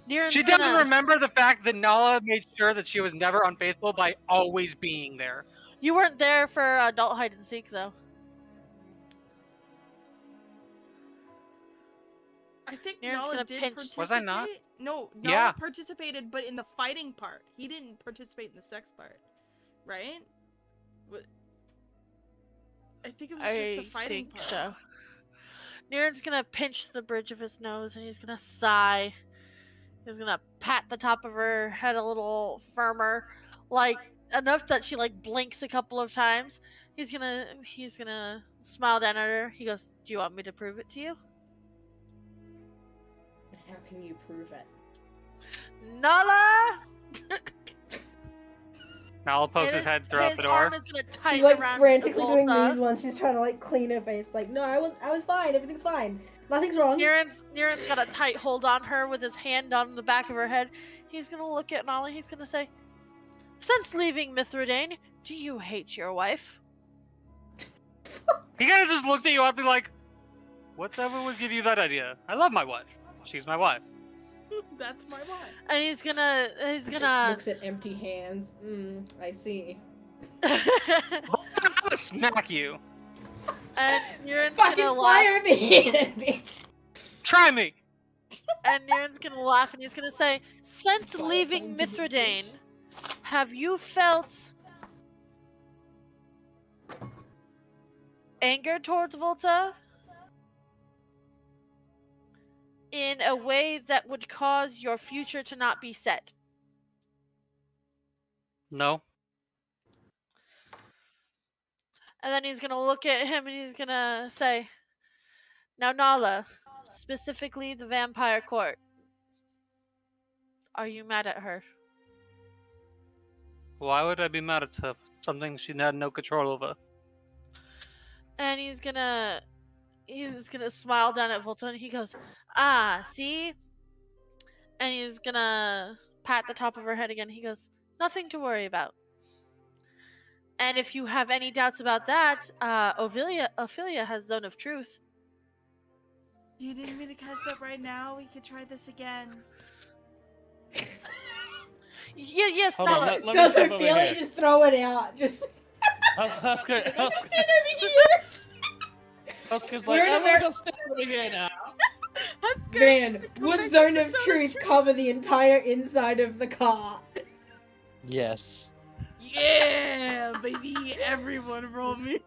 Speaker 8: Niran's
Speaker 9: She doesn't remember the fact that Nala made sure that she was never unfaithful by always being there.
Speaker 8: You weren't there for adult hide and seek, though.
Speaker 1: I think
Speaker 8: Niran's
Speaker 1: Nala
Speaker 8: gonna
Speaker 1: did
Speaker 8: pinch.
Speaker 1: participate.
Speaker 9: Was I not?
Speaker 1: No, Nala
Speaker 9: Yeah.
Speaker 1: participated, but in the fighting part. He didn't participate in the sex part, right? I think it was just the fighting part.
Speaker 8: So. Niran's gonna pinch the bridge of his nose and he's gonna sigh. He's gonna pat the top of her head a little firmer, like enough that she like blinks a couple of times. He's gonna smile down at her. He goes, "Do you want me to prove it to you?"
Speaker 3: How can you prove it?
Speaker 8: Nala!
Speaker 9: Nala pokes his head throughout the
Speaker 8: His
Speaker 9: door.
Speaker 8: arm is gonna tighten
Speaker 3: She's like
Speaker 8: around
Speaker 3: frantically doing
Speaker 8: Volta.
Speaker 3: these ones. She's trying to like clean her face. Like, no, I was fine. Everything's fine. Nothing's wrong.
Speaker 8: Niran's got a tight hold on her with his hand on the back of her head. He's gonna look at Nala. He's gonna say, "Since leaving Mithridane, do you hate your wife?"
Speaker 9: He kind of just looked at you up and like, whatever would give you that idea? I love my wife. She's my wife.
Speaker 1: That's my wife.
Speaker 8: And he's gonna
Speaker 3: Looks at empty hands. I see.
Speaker 9: I'm gonna smack you.
Speaker 8: And Niran's
Speaker 3: Fucking
Speaker 8: gonna
Speaker 3: fly
Speaker 8: laugh.
Speaker 3: over here, bitch.
Speaker 9: Try me.
Speaker 8: And Niran's gonna laugh and he's gonna say, "Since
Speaker 3: Fire
Speaker 8: leaving
Speaker 3: phone to the
Speaker 8: Mithridane, have you felt anger towards Volta in a way that would cause your future to not be set?"
Speaker 9: No.
Speaker 8: And then he's gonna look at him and he's gonna say, "Now Nala, specifically the vampire court, are you mad at her?"
Speaker 9: Why would I be mad at her? Something she had no control over.
Speaker 8: And he's gonna smile down at Volta and he goes, "Ah, see?" And he's gonna pat the top of her head again. He goes, "Nothing to worry about. And if you have any doubts about that, Ophelia has Zone of Truth."
Speaker 1: You didn't mean to cast that right now. We could try this again.
Speaker 8: Yes,
Speaker 5: Hold on,
Speaker 8: Nala.
Speaker 5: let me
Speaker 3: Doesn't
Speaker 5: step over
Speaker 3: feel
Speaker 5: here.
Speaker 3: it. Just throw it out. Just
Speaker 5: Husker, Husker's like,
Speaker 3: We're in a
Speaker 5: I'm
Speaker 3: very-
Speaker 5: gonna go stand over here now.
Speaker 3: man, would Zone of Truth cover the entire inside of the car?
Speaker 4: Yes.
Speaker 1: Yeah, baby. Everyone roll me.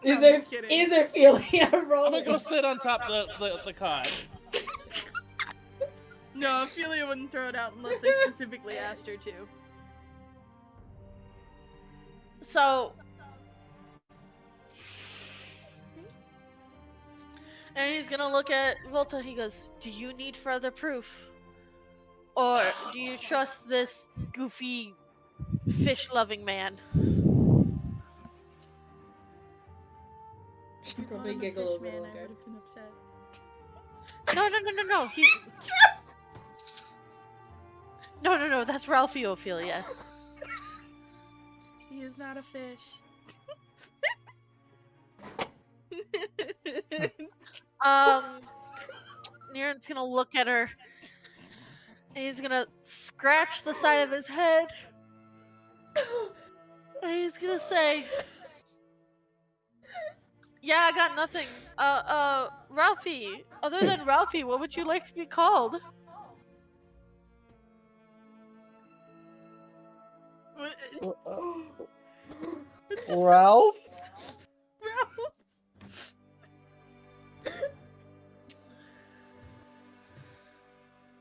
Speaker 3: Is
Speaker 1: I'm
Speaker 3: there
Speaker 1: just kidding.
Speaker 3: is there Ophelia
Speaker 5: I'm
Speaker 3: rolling?
Speaker 5: gonna go sit on top of the car.
Speaker 1: No, Ophelia wouldn't throw it out unless they specifically asked her to.
Speaker 8: So, and he's gonna look at Volta. He goes, "Do you need further proof? Or do you trust this goofy, fish-loving man?"
Speaker 3: She probably giggle a little
Speaker 1: I
Speaker 3: bit.
Speaker 1: would have been upset.
Speaker 8: No. No. That's Ralphie Ophelia.
Speaker 1: He is not a fish.
Speaker 8: Niran's gonna look at her. And he's gonna scratch the side of his head. And he's gonna say, Yeah, I got nothing. Ralphie. Other than Ralphie, what would you like to be called?
Speaker 4: Ralph?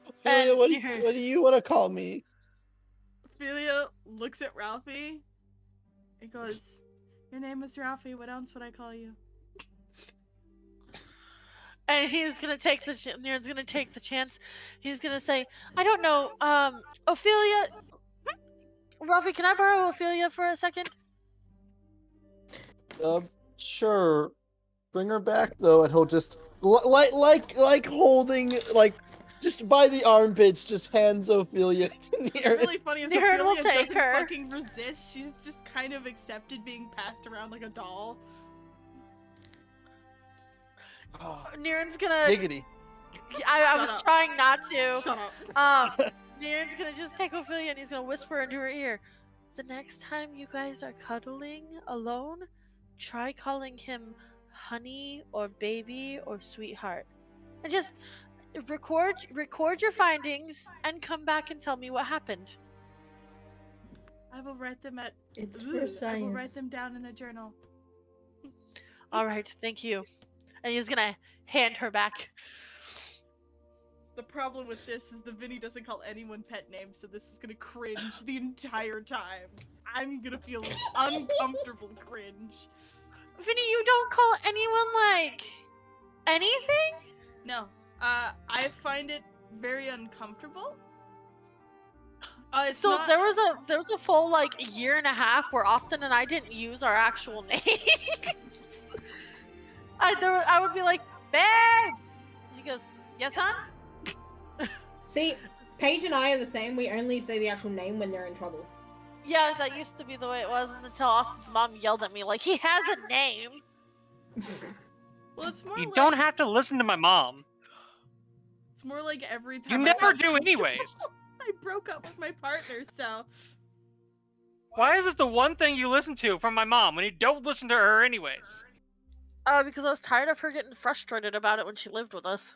Speaker 4: Ophelia,
Speaker 8: And
Speaker 4: what do you want to call me?
Speaker 1: Ophelia looks at Ralphie and goes, "Your name is Ralphie. What else would I call you?"
Speaker 8: And he's gonna take the Niren's gonna take the chance. He's gonna say, "I don't know. Ophelia. Ralphie, can I borrow Ophelia for a second?"
Speaker 4: Sure. Bring her back though, and he'll just like holding just by the armpits, just hands Ophelia to
Speaker 1: It's
Speaker 4: Niren.
Speaker 1: really funny is
Speaker 8: Niren will
Speaker 1: Ophelia
Speaker 8: take
Speaker 1: doesn't
Speaker 8: her.
Speaker 1: fucking resist. She's just kind of accepted being passed around like a doll.
Speaker 8: Niren's gonna.
Speaker 2: Giggity.
Speaker 8: I
Speaker 1: Shut
Speaker 8: was
Speaker 1: up.
Speaker 8: trying not to.
Speaker 1: Shut up.
Speaker 8: Niren's gonna just take Ophelia and he's gonna whisper into her ear. The next time you guys are cuddling alone, try calling him honey or baby or sweetheart. And just record your findings and come back and tell me what happened.
Speaker 1: I will write them at.
Speaker 3: It's
Speaker 1: Ugh,
Speaker 3: for
Speaker 1: I will
Speaker 3: science.
Speaker 1: write them down in a journal.
Speaker 8: Alright, thank you. And he's gonna hand her back.
Speaker 1: The problem with this is that Vinny doesn't call anyone pet names, so this is gonna cringe the entire time. I'm gonna feel uncomfortable cringe.
Speaker 8: Vinny, you don't call anyone like anything?
Speaker 1: No, I find it very uncomfortable. It's
Speaker 8: So
Speaker 1: not-
Speaker 8: there was a full like year and a half where Austin and I didn't use our actual names. I would be like, babe! And he goes, yes, hon?
Speaker 3: See, Paige and I are the same. We only say the actual name when they're in trouble.
Speaker 8: Yeah, that used to be the way it was until Austin's mom yelled at me like, he has a name.
Speaker 1: Well, it's more
Speaker 9: You
Speaker 1: like,
Speaker 9: don't have to listen to my mom.
Speaker 1: It's more like every time
Speaker 9: You
Speaker 1: I
Speaker 9: never
Speaker 1: felt
Speaker 9: do
Speaker 1: comfortable,
Speaker 9: anyways.
Speaker 1: I broke up with my partner, so
Speaker 9: Why is this the one thing you listen to from my mom when you don't listen to her anyways?
Speaker 8: Because I was tired of her getting frustrated about it when she lived with us.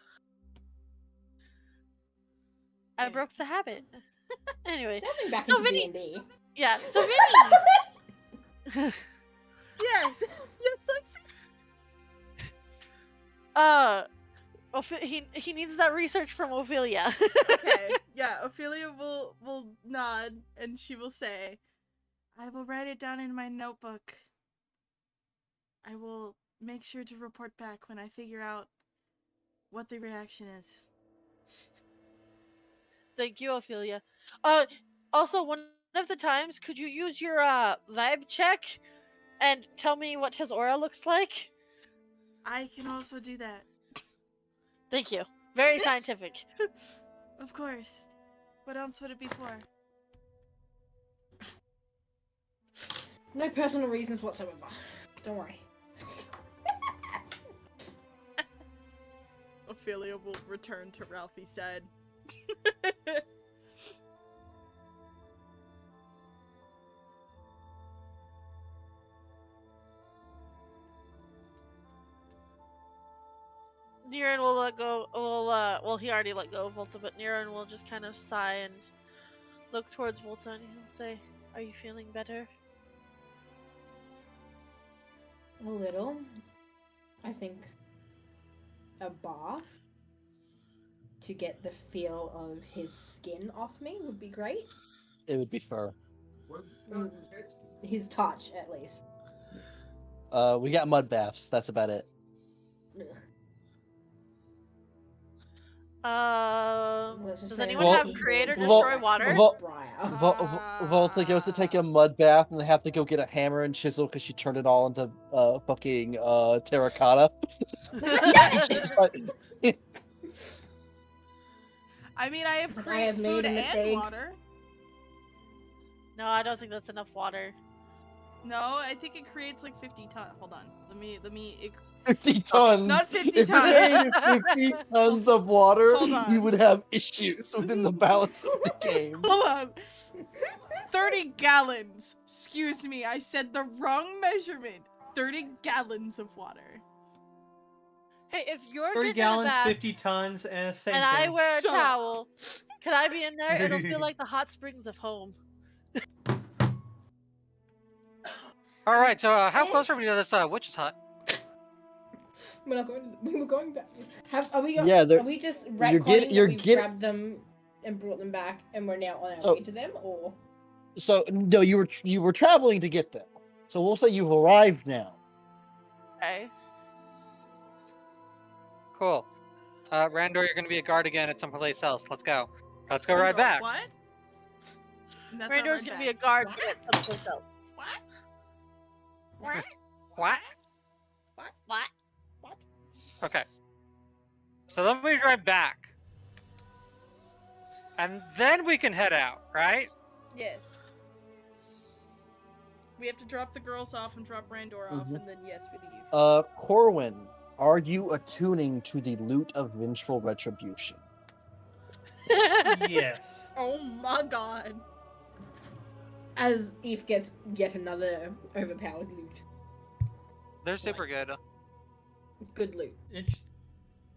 Speaker 8: I broke the habit. Anyway,
Speaker 3: Delving back
Speaker 8: So
Speaker 3: into
Speaker 8: Vinny-
Speaker 3: D&D.
Speaker 8: yeah, so Vinny!
Speaker 1: yes, yes,
Speaker 8: He needs that research from Ophelia.
Speaker 1: okay, yeah. Ophelia will nod and she will say, "I will write it down in my notebook. I will make sure to report back when I figure out what the reaction is."
Speaker 8: Thank you, Ophelia. Also, one of the times, could you use your vibe check and tell me what his aura looks like?
Speaker 1: I can also do that.
Speaker 8: Thank you. Very scientific.
Speaker 1: Of course. What else would it be for?
Speaker 3: No personal reasons whatsoever. Don't worry.
Speaker 1: Ophelia will return to Ralphie said.
Speaker 8: Niren will let go. Well, he already let go of Volta, but Niren will just kind of sigh and look towards Volta, and he'll say, "Are you feeling better?"
Speaker 3: A little. I think a bath to get the feel of his skin off me would be great.
Speaker 4: It would be fur.
Speaker 3: His touch, at least.
Speaker 4: We got mud baths. That's about it.
Speaker 3: Ugh. Let's just
Speaker 8: Does
Speaker 3: say
Speaker 8: anyone
Speaker 3: Vol-
Speaker 8: have create or
Speaker 4: Vol-
Speaker 8: destroy water?
Speaker 4: Volta goes to take a mud bath, and they have to go get a hammer and chisel because she turned it all into fucking terracotta. She's like,
Speaker 1: I mean, I have
Speaker 3: I
Speaker 1: create
Speaker 3: have made
Speaker 1: food
Speaker 3: a
Speaker 1: and
Speaker 3: mistake.
Speaker 1: water.
Speaker 8: No, I don't think that's enough water.
Speaker 1: No, I think it creates like 50 tons. Hold on. Let me
Speaker 4: 50 tons.
Speaker 1: Not 50
Speaker 4: if
Speaker 1: tons.
Speaker 4: you made 50 tons of water,
Speaker 1: Hold on.
Speaker 4: you would have issues within the balance of the game.
Speaker 1: Hold on. 30 gallons. Excuse me, I said the wrong measurement. 30 gallons of water.
Speaker 8: Hey, if you're
Speaker 10: 30
Speaker 8: getting in a
Speaker 10: gallons,
Speaker 8: bath
Speaker 10: 50 tons, and same
Speaker 8: and
Speaker 10: thing.
Speaker 8: I wear a
Speaker 1: Shut up.
Speaker 8: towel, can I be in there? It'll feel like the hot springs of home.
Speaker 9: All right, so how close are we to this witch's hut?
Speaker 3: We're not going. We were going back. Are we?
Speaker 4: Yeah, they're-
Speaker 3: Are we just
Speaker 4: you're
Speaker 3: retconning
Speaker 4: you're
Speaker 3: that we've
Speaker 4: getting-
Speaker 3: grabbed them and brought them back, and we're now on our
Speaker 4: So-
Speaker 3: way to them, or?
Speaker 4: So no, you were traveling to get them. So we'll say you've arrived now.
Speaker 8: Okay.
Speaker 9: Cool. Randor, you're gonna be a guard again at some place else. Let's go. Let's go right back.
Speaker 1: What? And that's our
Speaker 8: Randor's
Speaker 1: ride
Speaker 8: gonna
Speaker 1: back.
Speaker 8: be a guard at someplace else.
Speaker 1: What?
Speaker 9: What?
Speaker 8: What?
Speaker 9: Okay. So then we drive back. And then we can head out, right?
Speaker 1: Yes. We have to drop the girls off and drop Randor off,
Speaker 4: Mhm.
Speaker 1: and then yes, we leave.
Speaker 4: Corwin, are you attuning to the loot of vengeful retribution?
Speaker 10: Yes.
Speaker 1: Oh my god.
Speaker 3: As Eve gets yet another overpowered loot.
Speaker 9: They're super good.
Speaker 3: Good loot.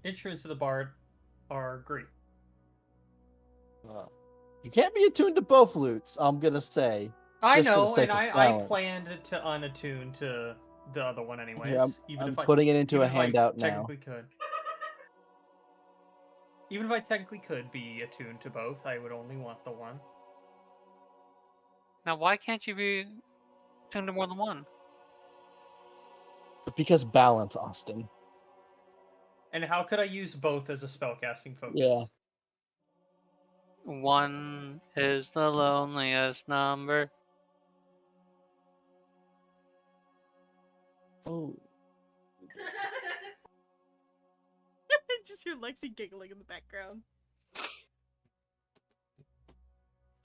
Speaker 10: Instruments of the bard are great.
Speaker 4: You can't be attuned to both loots, I'm gonna say.
Speaker 10: I
Speaker 4: just for the
Speaker 10: know,
Speaker 4: sake
Speaker 10: and
Speaker 4: of
Speaker 10: I
Speaker 4: balance.
Speaker 10: planned to unattune to the other one anyways.
Speaker 4: Here, I'm putting it into
Speaker 10: even
Speaker 4: a
Speaker 10: if I
Speaker 4: handout now.
Speaker 10: technically could. Even if I technically could be attuned to both, I would only want the one.
Speaker 9: Now, why can't you be tuned to more than one?
Speaker 4: Because balance, Austin.
Speaker 10: And how could I use both as a spellcasting focus?
Speaker 4: Yeah.
Speaker 9: One is the loneliest number.
Speaker 4: Oh.
Speaker 1: I just hear Lexi giggling in the background.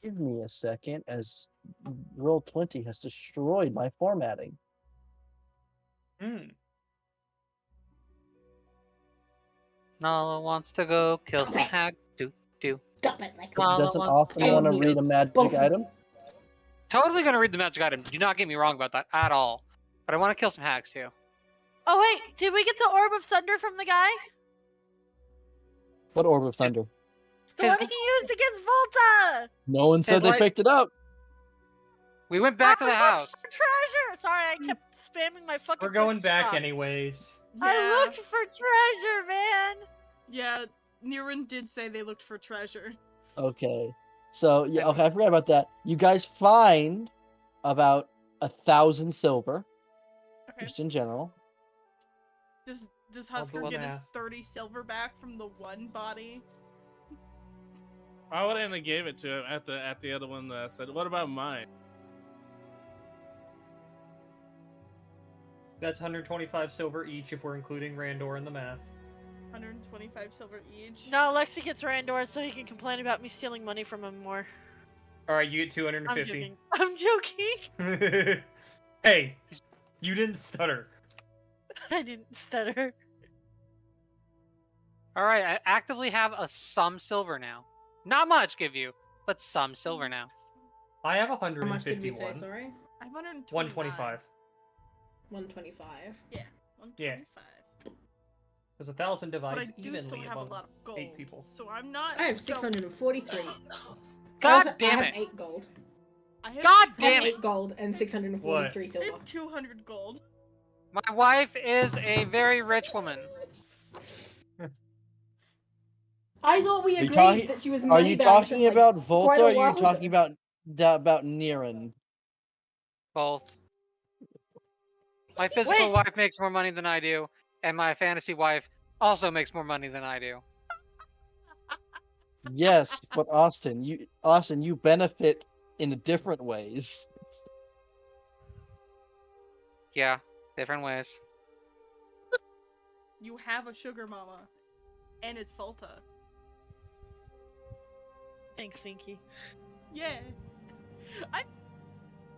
Speaker 4: Give me a second, as Roll20 has destroyed my formatting.
Speaker 10: Hmm.
Speaker 9: Nala wants to go kill some hags. Do.
Speaker 3: Stop it, like
Speaker 9: Nala
Speaker 4: Doesn't
Speaker 9: wants
Speaker 4: Austin
Speaker 9: to
Speaker 4: want to
Speaker 9: go-
Speaker 4: read a magic
Speaker 3: Both of
Speaker 4: item?
Speaker 9: Totally gonna read the magic item. Do not get me wrong about that at all. But I want to kill some hags too.
Speaker 8: Oh wait, did we get the orb of thunder from the guy?
Speaker 4: What Orb of Thunder?
Speaker 8: The
Speaker 9: His-
Speaker 8: one he used against Volta!
Speaker 4: No one said
Speaker 9: His
Speaker 4: they
Speaker 9: light-
Speaker 4: picked it up.
Speaker 9: We went back to
Speaker 8: I
Speaker 9: the
Speaker 8: looked
Speaker 9: house.
Speaker 8: for treasure! Sorry, I kept spamming my fucking
Speaker 10: We're going back
Speaker 8: stop.
Speaker 10: anyways.
Speaker 8: I looked for treasure, man!
Speaker 1: Yeah, Niren did say they looked for treasure.
Speaker 4: Okay. So, yeah, okay, I forgot about that. You guys find about 1,000 silver,
Speaker 1: Okay.
Speaker 4: just in general.
Speaker 1: Does Husker
Speaker 10: the
Speaker 1: get his
Speaker 10: math.
Speaker 1: 30 silver back from the one body?
Speaker 5: I would have gave it to him at the other one that said, "What about mine?"
Speaker 10: That's 125 silver each if we're including Randor in the math.
Speaker 1: 125 silver each.
Speaker 8: No, Lexi gets Randor so he can complain about me stealing money from him more.
Speaker 10: Alright, you get
Speaker 8: I'm
Speaker 10: 250.
Speaker 8: joking. I'm joking.
Speaker 10: Hey, you didn't stutter.
Speaker 8: I didn't stutter.
Speaker 9: All right, I actively have some silver now. Not much, give you, but some silver now.
Speaker 10: I have
Speaker 3: How much did we say?
Speaker 10: 151.
Speaker 3: Sorry.
Speaker 1: I have 125.
Speaker 10: 125.
Speaker 3: 125.
Speaker 1: Yeah, 125.
Speaker 10: Because 1,000
Speaker 1: But I
Speaker 10: divides
Speaker 1: do
Speaker 10: evenly
Speaker 1: still have a
Speaker 10: among
Speaker 1: lot of gold.
Speaker 10: 8 people.
Speaker 1: So I'm not.
Speaker 3: I have
Speaker 1: so-
Speaker 3: 643.
Speaker 9: God
Speaker 3: I
Speaker 9: damn
Speaker 3: have
Speaker 9: it!
Speaker 3: 8 gold.
Speaker 1: I have,
Speaker 9: God
Speaker 3: I have
Speaker 9: damn it!
Speaker 3: 8 gold and 643
Speaker 1: I
Speaker 3: silver.
Speaker 1: have 200 gold.
Speaker 9: My wife is a very rich woman.
Speaker 3: I thought we
Speaker 4: Are you
Speaker 3: agreed
Speaker 4: talking-
Speaker 3: that she was
Speaker 4: Are
Speaker 3: money
Speaker 4: you
Speaker 3: bound
Speaker 4: talking
Speaker 3: from, like,
Speaker 4: about Volta
Speaker 3: quite a
Speaker 4: or are you
Speaker 3: while
Speaker 4: talking
Speaker 3: ago.
Speaker 4: about Niren?
Speaker 9: Both. My physical wife makes more money than I do, and my fantasy wife also makes more money than I do.
Speaker 4: Yes, but Austin, you benefit in different ways.
Speaker 9: Yeah, different ways.
Speaker 1: You have a sugar mama, and it's Volta.
Speaker 8: Thanks, Finky.
Speaker 1: Yeah. I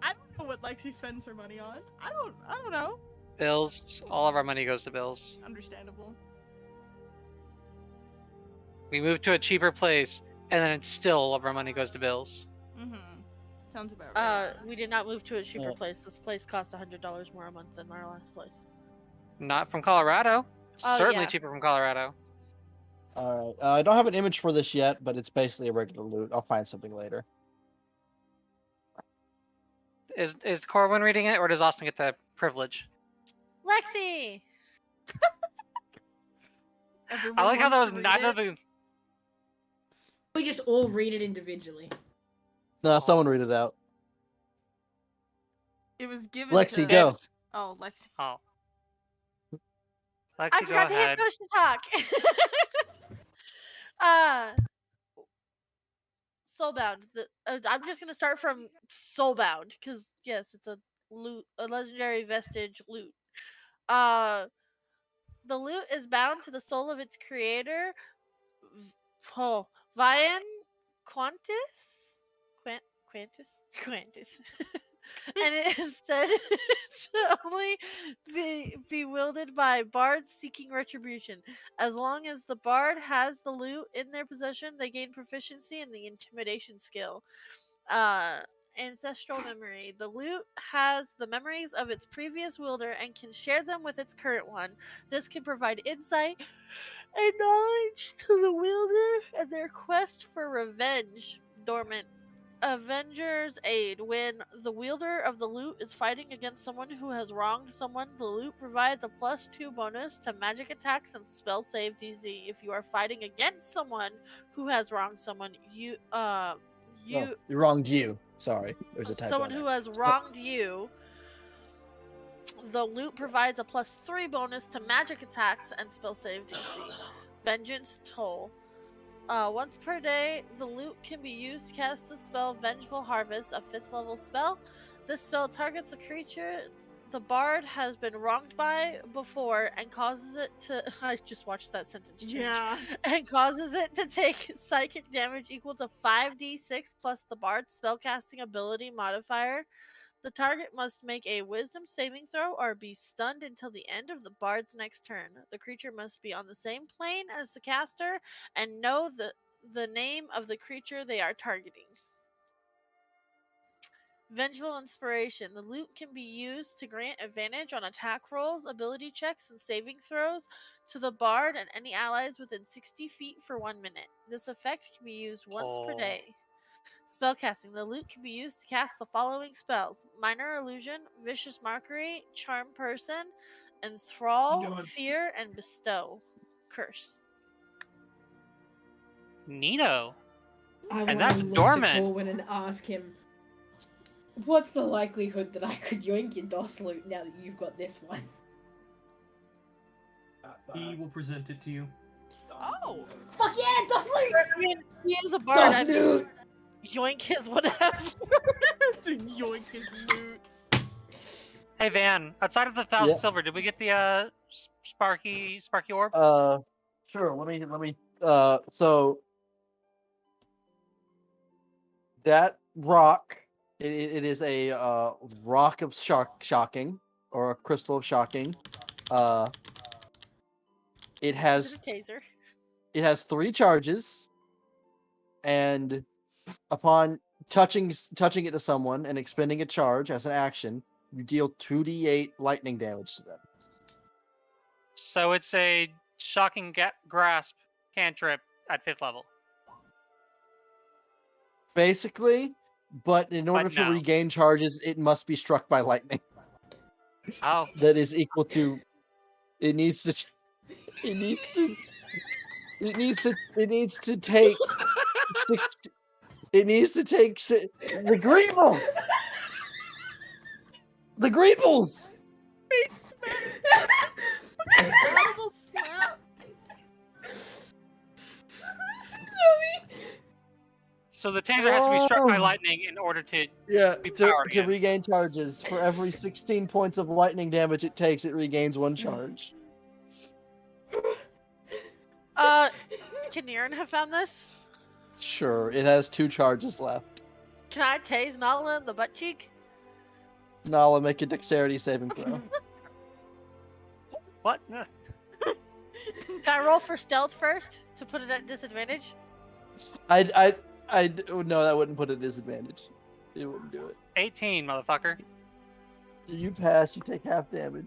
Speaker 1: don't know what Lexi spends her money on. I don't know.
Speaker 9: Bills. All of our money goes to bills.
Speaker 1: Understandable.
Speaker 9: We moved to a cheaper place, and then it's still all of our money goes to bills.
Speaker 1: Mm-hmm. Sounds about right.
Speaker 8: We did not move to a cheaper
Speaker 4: Yeah.
Speaker 8: place. This place costs $100 more a month than our last place.
Speaker 9: Not from Colorado.
Speaker 8: Oh,
Speaker 9: Certainly
Speaker 8: yeah.
Speaker 9: cheaper from Colorado.
Speaker 4: All right. I don't have an image for this yet, but it's basically a regular loot. I'll find something later.
Speaker 9: Is Corwin reading it, or does Austin get the privilege?
Speaker 8: Lexi!
Speaker 9: I like how that was
Speaker 1: Everyone wants to
Speaker 9: neither
Speaker 1: read
Speaker 9: of the.
Speaker 3: We just all read it individually.
Speaker 4: No, someone read it out.
Speaker 1: It was given
Speaker 4: Lexi,
Speaker 1: to...
Speaker 4: go.
Speaker 1: Oh, Lexi.
Speaker 9: Oh. Lexi,
Speaker 8: I
Speaker 9: go
Speaker 8: forgot to hit
Speaker 9: ahead.
Speaker 8: motion talk. Soulbound. I'm just gonna start from Soulbound because yes, it's a legendary vestige loot. The loot is bound to the soul of its creator, Vian Quantis, Quantis, and it is said to only be wielded by bards seeking retribution. As long as the bard has the loot in their possession, they gain proficiency in the intimidation skill. Ancestral memory. The loot has the memories of its previous wielder and can share them with its current one. This can provide insight and knowledge to the wielder and their quest for revenge. Dormant. Avenger's Aid. When the wielder of the loot is fighting against someone who has wronged someone, the loot provides a +2 bonus to magic attacks and spell save DC. If you are fighting against someone who has wronged someone, you
Speaker 4: wronged you. Sorry, there's a typo.
Speaker 8: someone who has wronged you, the loot provides a +3 bonus to magic attacks and spell save DC. Vengeance Toll. Once per day, the loot can be used to cast the spell Vengeful Harvest, a 5th level spell. This spell targets a creature the bard has been wronged by before and causes it to... I just watched that sentence change.
Speaker 1: Yeah.
Speaker 8: And causes it to take psychic damage equal to 5d6 plus the bard's spellcasting ability modifier. The target must make a wisdom saving throw or be stunned until the end of the bard's next turn. The creature must be on the same plane as the caster and know the name of the creature they are targeting. Vengeful Inspiration. The loot can be used to grant advantage on attack rolls, ability checks, and saving throws to the bard and any allies within 60 feet for 1 minute. This effect can be used once per day. Spellcasting. The loot can be used to cast the following spells: Minor Illusion, Vicious Mockery, Charm Person, Enthrall, Fear, and Bestow. Curse.
Speaker 9: Neato.
Speaker 3: I
Speaker 9: And
Speaker 3: wanna
Speaker 9: that's
Speaker 3: look
Speaker 9: dormant.
Speaker 3: to Corwin and ask him, what's the likelihood that I could yoink your DOS loot now that you've got this one?
Speaker 10: He will present it to you.
Speaker 1: Oh.
Speaker 3: Fuck yeah, DOS loot!
Speaker 8: I mean, he is a bard. I
Speaker 3: DOS
Speaker 8: mean,
Speaker 3: loot!
Speaker 8: yoink his whatever.
Speaker 1: To yoink his loot.
Speaker 9: Hey Van, outside of the 1,000
Speaker 4: Yeah.
Speaker 9: silver, did we get the sparky orb?
Speaker 4: Sure. Let me. So that rock, it is a rock of shocking, or a crystal of shocking. It
Speaker 8: Is
Speaker 4: has
Speaker 8: it a taser?
Speaker 4: it has 3 charges, and upon touching it to someone and expending a charge as an action, you deal 2d8 lightning damage to them.
Speaker 9: So it's a shocking grasp cantrip at 5th level.
Speaker 4: Basically, but in order to
Speaker 9: no.
Speaker 4: regain charges, it must be struck by lightning.
Speaker 9: Oh.
Speaker 4: That is equal to. It needs to take. It needs to take the Greebles. The Greebles.
Speaker 1: Face smack. Audible slap.
Speaker 9: So the taser has to be struck by
Speaker 4: Oh.
Speaker 9: lightning in order to
Speaker 4: Yeah,
Speaker 9: be
Speaker 4: to
Speaker 9: powered again.
Speaker 4: regain charges. For every 16 points of lightning damage it takes, it regains 1 charge.
Speaker 8: Can Niren have found this?
Speaker 4: Sure, it has 2 charges left.
Speaker 8: Can I tase Nala in the butt cheek?
Speaker 4: Nala, make a dexterity saving throw.
Speaker 9: What?
Speaker 8: Can I roll for stealth first to put it at disadvantage?
Speaker 4: No, that wouldn't put it at disadvantage. It wouldn't do it.
Speaker 9: 18, motherfucker.
Speaker 4: You pass, you take half damage.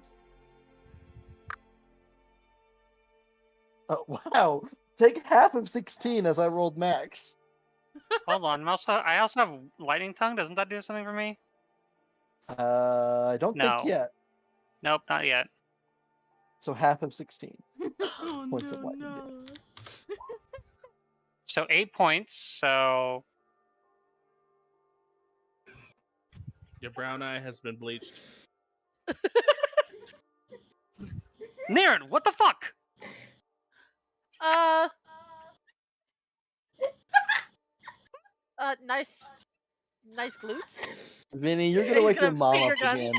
Speaker 4: Oh, wow. Take half of 16 as I rolled max.
Speaker 9: Hold on. I also have lightning tongue. Doesn't that do something for me?
Speaker 4: I don't think
Speaker 9: No.
Speaker 4: yet.
Speaker 9: Nope, not yet.
Speaker 4: So half of 16
Speaker 1: Oh,
Speaker 4: points of
Speaker 1: no,
Speaker 4: lightning.
Speaker 1: no.
Speaker 9: So 8 points. So
Speaker 5: Your brown eye has been bleached.
Speaker 9: Nirn, what the fuck?
Speaker 8: Nice glutes.
Speaker 4: Vinny, you're gonna
Speaker 8: He's
Speaker 4: wake your
Speaker 8: gonna
Speaker 4: mom
Speaker 8: finger
Speaker 4: up
Speaker 8: gun.
Speaker 4: again.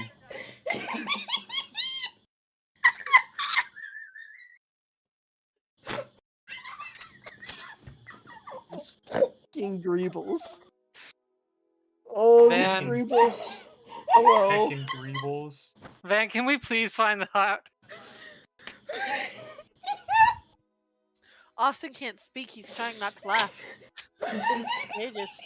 Speaker 4: These fucking Greebles. Oh, these
Speaker 9: Man.
Speaker 4: Greebles. Hello.
Speaker 10: Heckin' Greebles.
Speaker 9: Van, can we please find the hut?
Speaker 8: Austin can't speak. He's trying not to laugh. He's contagious.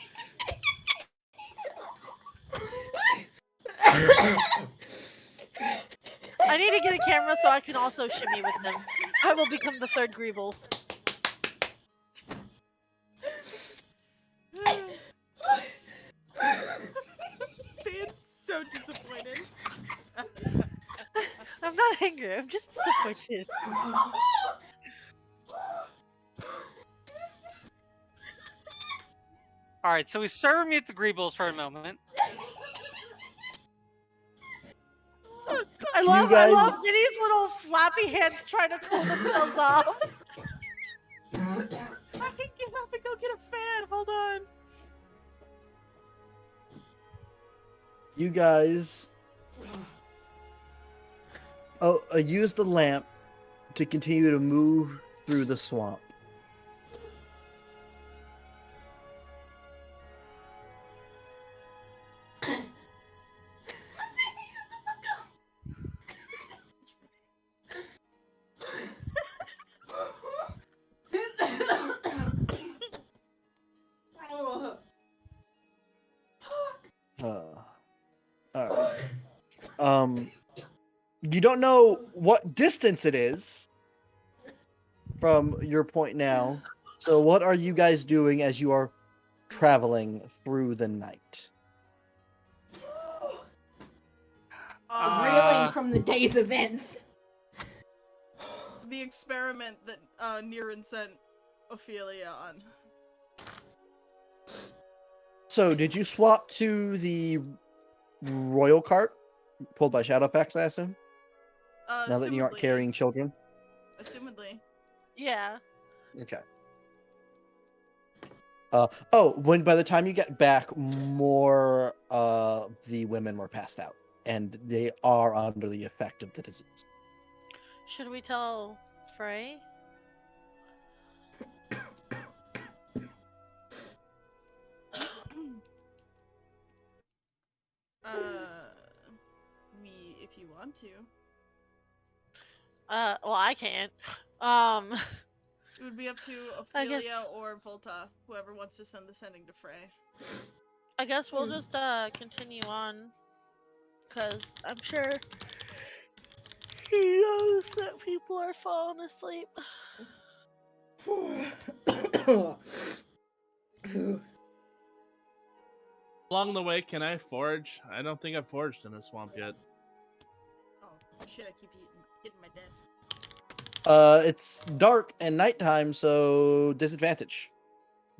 Speaker 8: I need to get a camera so I can also shimmy with them. I will become the third Greeble.
Speaker 1: Being so disappointed.
Speaker 8: I'm not angry. I'm just disappointed.
Speaker 9: Alright, so we serve mute the Greebles for a moment.
Speaker 8: I love Vinny's little flappy hands trying to cool themselves off.
Speaker 1: I can get up and go get a fan. Hold on.
Speaker 4: You guys use the lamp to continue to move through the swamp. Alright. You don't know what distance it is from your point now. So what are you guys doing as you are traveling through the night?
Speaker 3: Reeling from the day's events.
Speaker 1: The experiment that Niran sent Ophelia on.
Speaker 4: So did you swap to the royal cart pulled by Shadowfax, I assume? Now that you aren't
Speaker 1: Assumedly.
Speaker 4: carrying children?
Speaker 1: Assumedly.
Speaker 8: Yeah.
Speaker 4: Okay. When by the time you get back, more the women were passed out, and they are under the effect of the disease.
Speaker 8: Should we tell Frey?
Speaker 1: If you want to.
Speaker 8: Well, I can't.
Speaker 1: It would be up to
Speaker 8: I guess-
Speaker 1: Ophelia or Volta, whoever wants to send the sending to Frey.
Speaker 8: I guess we'll just continue on, cause I'm sure he knows that people are falling asleep.
Speaker 5: Along the way, can I forge? I don't think I've forged in a swamp yet.
Speaker 1: Oh shit! I keep hitting my desk.
Speaker 4: It's dark and nighttime, so disadvantage.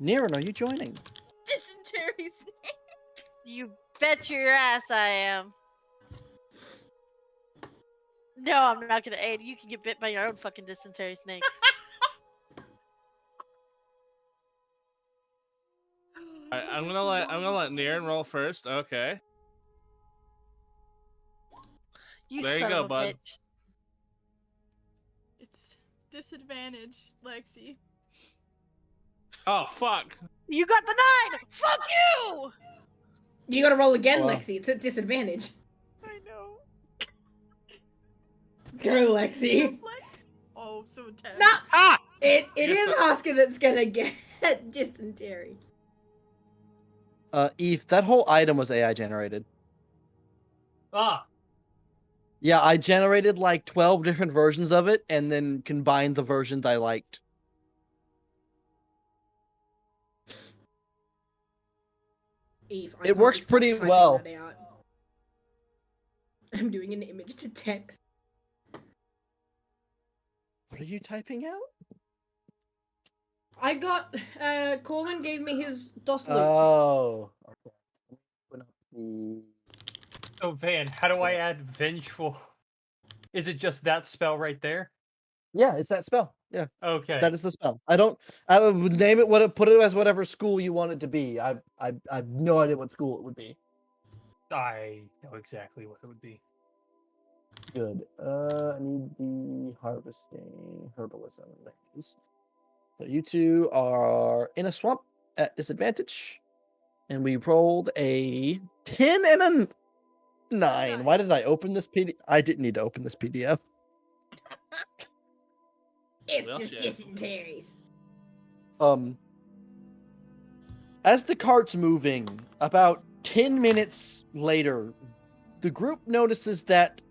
Speaker 4: Niran, are you joining?
Speaker 1: Dysentery snake.
Speaker 8: You bet your ass I am. No, I'm not gonna aid. You can get bit by your own fucking dysentery snake.
Speaker 5: I'm gonna let Niran roll first. Okay.
Speaker 8: You
Speaker 5: There you
Speaker 8: son
Speaker 5: go,
Speaker 8: of a
Speaker 5: bud.
Speaker 8: bitch.
Speaker 1: It's disadvantage, Lexi.
Speaker 5: Oh fuck!
Speaker 8: You got the 9! Fuck you!
Speaker 3: You gotta roll again,
Speaker 4: Wow.
Speaker 3: Lexi. It's a disadvantage.
Speaker 1: I know.
Speaker 3: Go, Lexi.
Speaker 1: Lex. Oh, so intense.
Speaker 3: No!
Speaker 9: Ah!
Speaker 3: It
Speaker 5: Yes,
Speaker 3: is Oscar that's gonna get dysentery.
Speaker 4: Eve, that whole item was AI generated.
Speaker 10: Ah,
Speaker 4: Yeah, I generated like 12 different versions of it and then combined the versions I liked.
Speaker 3: Eve, I
Speaker 4: It
Speaker 3: can't
Speaker 4: works
Speaker 3: be
Speaker 4: pretty
Speaker 3: typing
Speaker 4: well.
Speaker 3: that out. I'm doing an image to text.
Speaker 4: What are you typing out?
Speaker 3: I got Corwin gave me his DOS loop.
Speaker 4: Oh. Okay. Open up the-
Speaker 10: oh Van, how do I add vengeful? Is it just that spell right there?
Speaker 4: Yeah, it's that spell. Yeah,
Speaker 10: Okay.
Speaker 4: that is the spell. I would name it put it as whatever school you want it to be. I have no idea what school it would be.
Speaker 10: I know exactly what it would be.
Speaker 4: Good. I need the harvesting herbalism. There it is. So you two are in a swamp at disadvantage, and we rolled a 10 and a 9. Why did I open this PDF? I didn't need to open this PDF.
Speaker 3: It's
Speaker 5: Well,
Speaker 3: just
Speaker 5: shit.
Speaker 3: dysenteries.
Speaker 4: As the cart's moving, about 10 minutes later, the group notices that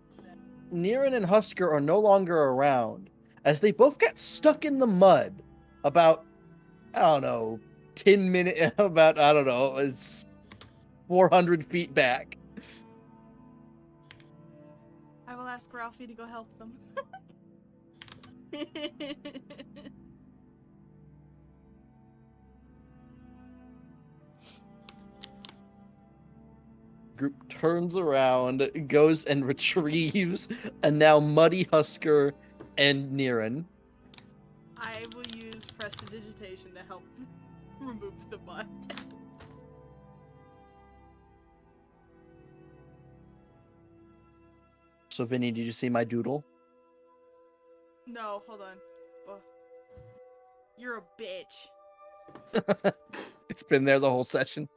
Speaker 4: Niran and Husker are no longer around, as they both got stuck in the mud about, I don't know, 10 minutes, about, I don't know, it's 400 feet back.
Speaker 1: I will ask Ralphie to go help them.
Speaker 4: Group turns around, goes and retrieves a now muddy Husker and Niran.
Speaker 1: I will use prestidigitation to help remove the mud.
Speaker 4: So, Vinny, did you see my doodle?
Speaker 1: No, hold on. Oh. You're a bitch.
Speaker 4: It's been there the whole session.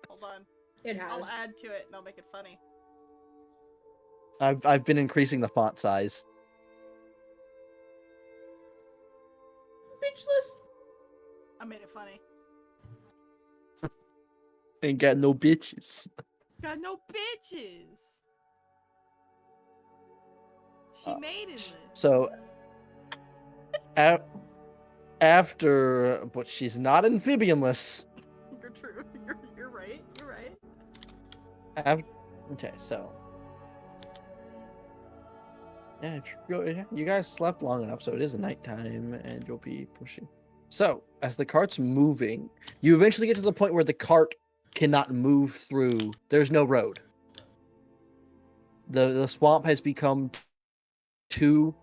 Speaker 1: Hold on.
Speaker 3: It has.
Speaker 1: I'll add to it and I'll make it funny.
Speaker 4: I've been increasing the font size.
Speaker 3: Bitchless.
Speaker 1: I made it funny.
Speaker 4: Ain't got no bitches.
Speaker 1: Got no bitches. She made it.
Speaker 4: So, after, but she's not amphibianless.
Speaker 1: You're true. You're right. You're right.
Speaker 4: Okay, so yeah, if you guys slept long enough, so it is nighttime, and you'll be pushing. So, as the cart's moving, you eventually get to the point where the cart cannot move through. There's no road. The swamp has become too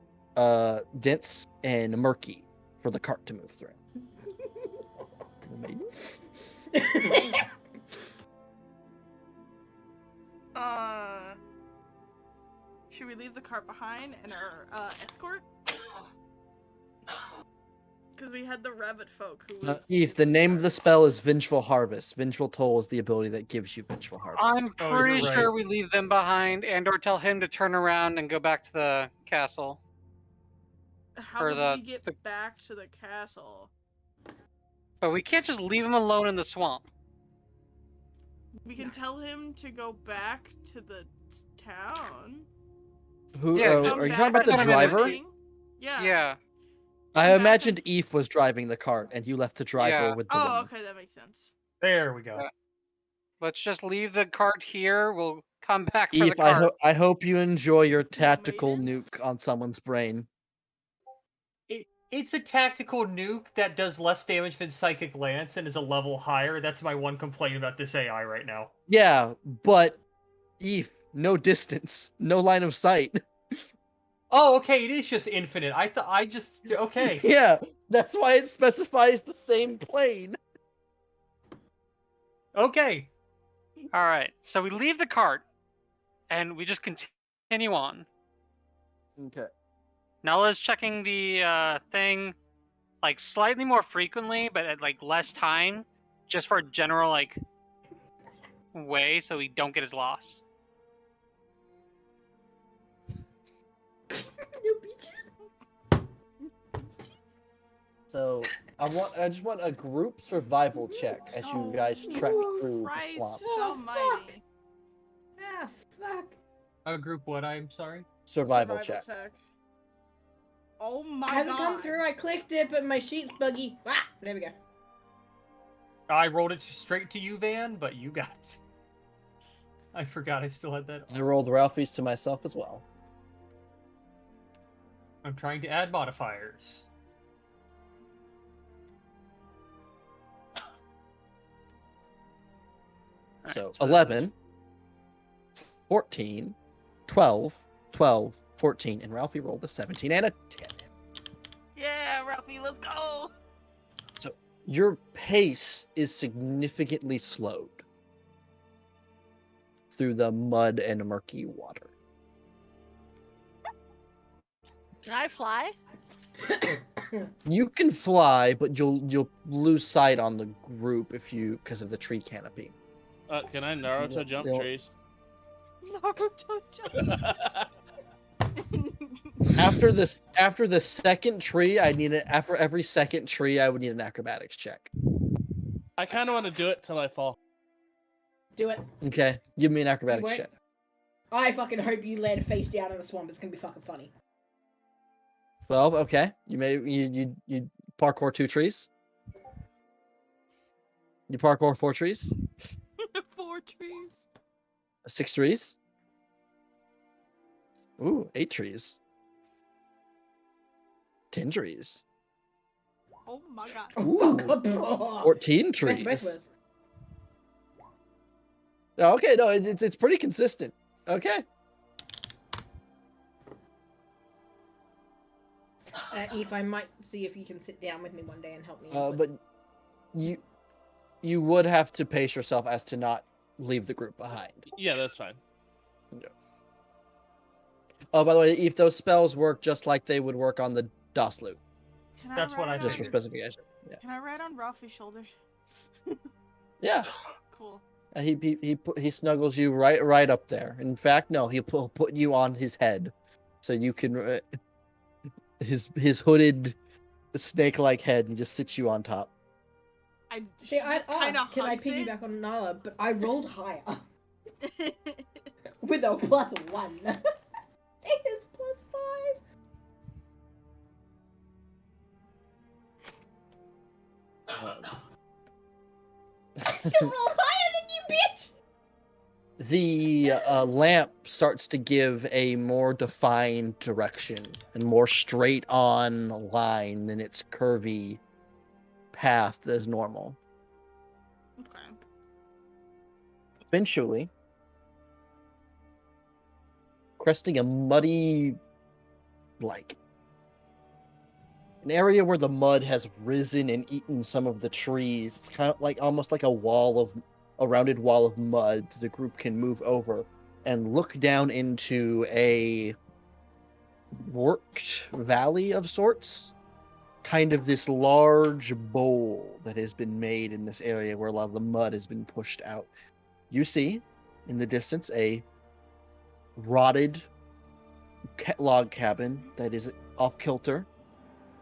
Speaker 4: dense and murky for the cart to move through.
Speaker 1: Should we leave the cart behind and our escort? Because we had the rabbit folk who was...
Speaker 4: Eve, the name of the spell is Vengeful Harvest. Vengeful Toll is the ability that gives you Vengeful Harvest.
Speaker 9: I'm pretty sure we leave them behind, and/or tell him to turn around and go back to the castle.
Speaker 1: How do we get back to the castle?
Speaker 9: But we can't just leave him alone in the swamp.
Speaker 1: We can tell him to go back to the town.
Speaker 4: Who?
Speaker 9: Yeah,
Speaker 4: Are you talking about the driver?
Speaker 1: Yeah.
Speaker 9: Yeah.
Speaker 4: I imagined Eve was driving the cart, and you left the driver
Speaker 9: Yeah.
Speaker 4: with the
Speaker 1: Oh,
Speaker 4: woman.
Speaker 1: okay, that makes sense.
Speaker 10: There we go.
Speaker 9: Let's just leave the cart here. We'll come back for
Speaker 4: Eve,
Speaker 9: the cart.
Speaker 4: I hope you enjoy your tactical nuke on someone's brain.
Speaker 10: It's a tactical nuke that does less damage than Psychic Lance and is a level higher. That's my one complaint about this AI right now.
Speaker 4: Yeah, but Eve, no distance, no line of sight.
Speaker 10: Oh, okay, it is just infinite. I just okay.
Speaker 4: Yeah, that's why it specifies the same plane.
Speaker 10: Okay.
Speaker 9: All right. So we leave the cart, and we just continue on.
Speaker 4: Okay.
Speaker 9: Nella's checking the thing, like slightly more frequently, but at like less time, just for a general like way, so we don't get as lost.
Speaker 3: No beaches.
Speaker 4: So, I just want a group survival check as you guys trek through the
Speaker 1: Christ
Speaker 4: swamp.
Speaker 1: almighty.
Speaker 3: Ah, fuck.
Speaker 10: A group what? I'm sorry.
Speaker 4: Survival check.
Speaker 1: Oh my god.
Speaker 3: Hasn't come through. I clicked it, but my sheet's buggy. Ah, there we go.
Speaker 10: I rolled it straight to you, Van, but you got it. I forgot I still had that.
Speaker 4: I rolled Ralphie's to myself as well.
Speaker 10: I'm trying to add modifiers.
Speaker 4: So 11, 14, 12, 12, 14, and Ralphie rolled a 17 and a 10.
Speaker 1: Yeah, Ralphie, let's go.
Speaker 4: So your pace is significantly slowed through the mud and murky water.
Speaker 8: Can I fly?
Speaker 4: You can fly, but you'll lose sight on the group because of the tree canopy.
Speaker 5: Can I Naruto jump trees?
Speaker 1: Naruto jump.
Speaker 4: After the second tree, after every second tree, I would need an acrobatics check.
Speaker 5: I kind of want to do it till I fall.
Speaker 3: Do it.
Speaker 4: Okay, give me an acrobatics
Speaker 3: won't?
Speaker 4: check.
Speaker 3: I fucking hope you land face down in the swamp. It's gonna be fucking funny.
Speaker 4: 12. Okay, you parkour 2 trees. You parkour 4 trees.
Speaker 1: 4 trees.
Speaker 4: 6 trees. Ooh, 8 trees. 10 trees.
Speaker 1: Oh my god.
Speaker 4: Ooh, 14
Speaker 3: Best was.
Speaker 4: trees. Oh, okay, no, it's pretty consistent. Okay.
Speaker 3: Eve, I might see if you can sit down with me one day and help me.
Speaker 4: But you would have to pace yourself as to not leave the group behind.
Speaker 5: Yeah, that's fine.
Speaker 4: Yeah. Oh, by the way, if those spells work just like they would work on the DOS loop.
Speaker 10: That's what I
Speaker 4: just for
Speaker 10: figured.
Speaker 4: specification. Yeah.
Speaker 1: Can I ride on Ralphie's shoulder?
Speaker 4: Yeah.
Speaker 1: Cool.
Speaker 4: He snuggles you right up there. In fact, no, he'll put you on his head, so you can his hooded snake-like head and just sits you on top.
Speaker 3: See, I
Speaker 1: kind of
Speaker 3: can I piggyback on Nala, but I rolled higher with a +1. It is +5. I still rolled higher than you, bitch.
Speaker 4: The lamp starts to give a more defined direction and more straight on line than its curvy path as normal.
Speaker 1: Okay.
Speaker 4: Eventually, cresting a muddy, an area where the mud has risen and eaten some of the trees. It's kind of almost like a rounded wall of mud the group can move over and look down into a worked valley of sorts. Kind of this large bowl that has been made in this area where a lot of the mud has been pushed out. You see in the distance a rotted log cabin that is off kilter,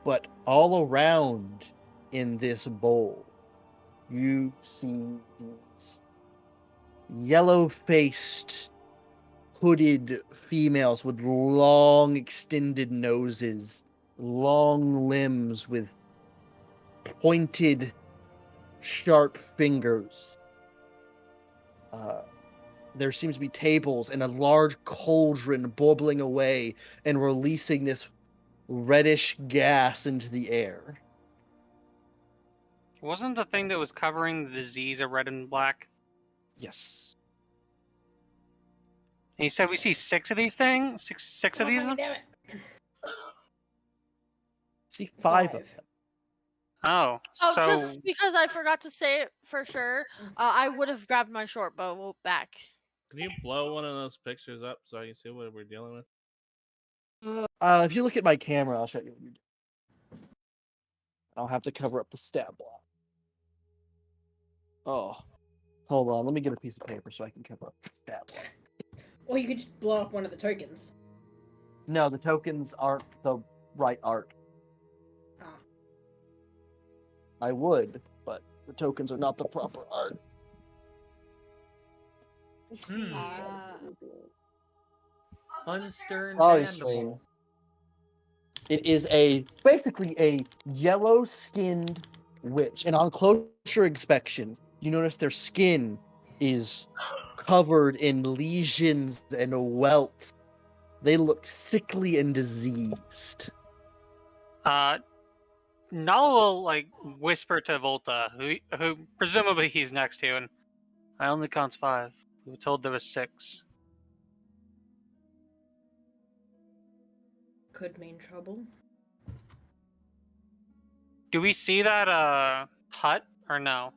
Speaker 4: but all around in this bowl you see these yellow-faced, hooded females with long, extended noses, long limbs with pointed, sharp fingers. There seems to be tables and a large cauldron bubbling away and releasing this reddish gas into the air.
Speaker 9: Wasn't the thing that was covering the disease a red and black?
Speaker 4: Yes.
Speaker 9: And you said we see 6 of these things? Six of these?
Speaker 3: Damn it.
Speaker 4: See 5 of them.
Speaker 9: Oh,
Speaker 8: Oh,
Speaker 9: so
Speaker 8: just because I forgot to say it for sure, I would have grabbed my short bow back.
Speaker 5: Can you blow one of those pictures up so I can see what we're dealing with?
Speaker 4: If you look at my camera, I'll show you what you do. I'll have to cover up the stat block. Oh, hold on. Let me get a piece of paper so I can cover up the stat block.
Speaker 3: Or you could just blow up one of the tokens.
Speaker 4: No, the tokens aren't the right art. I would, but the tokens are not the proper art.
Speaker 1: I see.
Speaker 10: Unstern
Speaker 4: Obviously,
Speaker 10: Mandible.
Speaker 4: it is basically a yellow-skinned witch, and on closer inspection, you notice their skin is covered in lesions and welts. They look sickly and diseased.
Speaker 9: Nala will like whisper to Volta, who presumably he's next to, and I only count 5. We were told there was 6.
Speaker 3: Could mean trouble.
Speaker 9: Do we see that hut or no?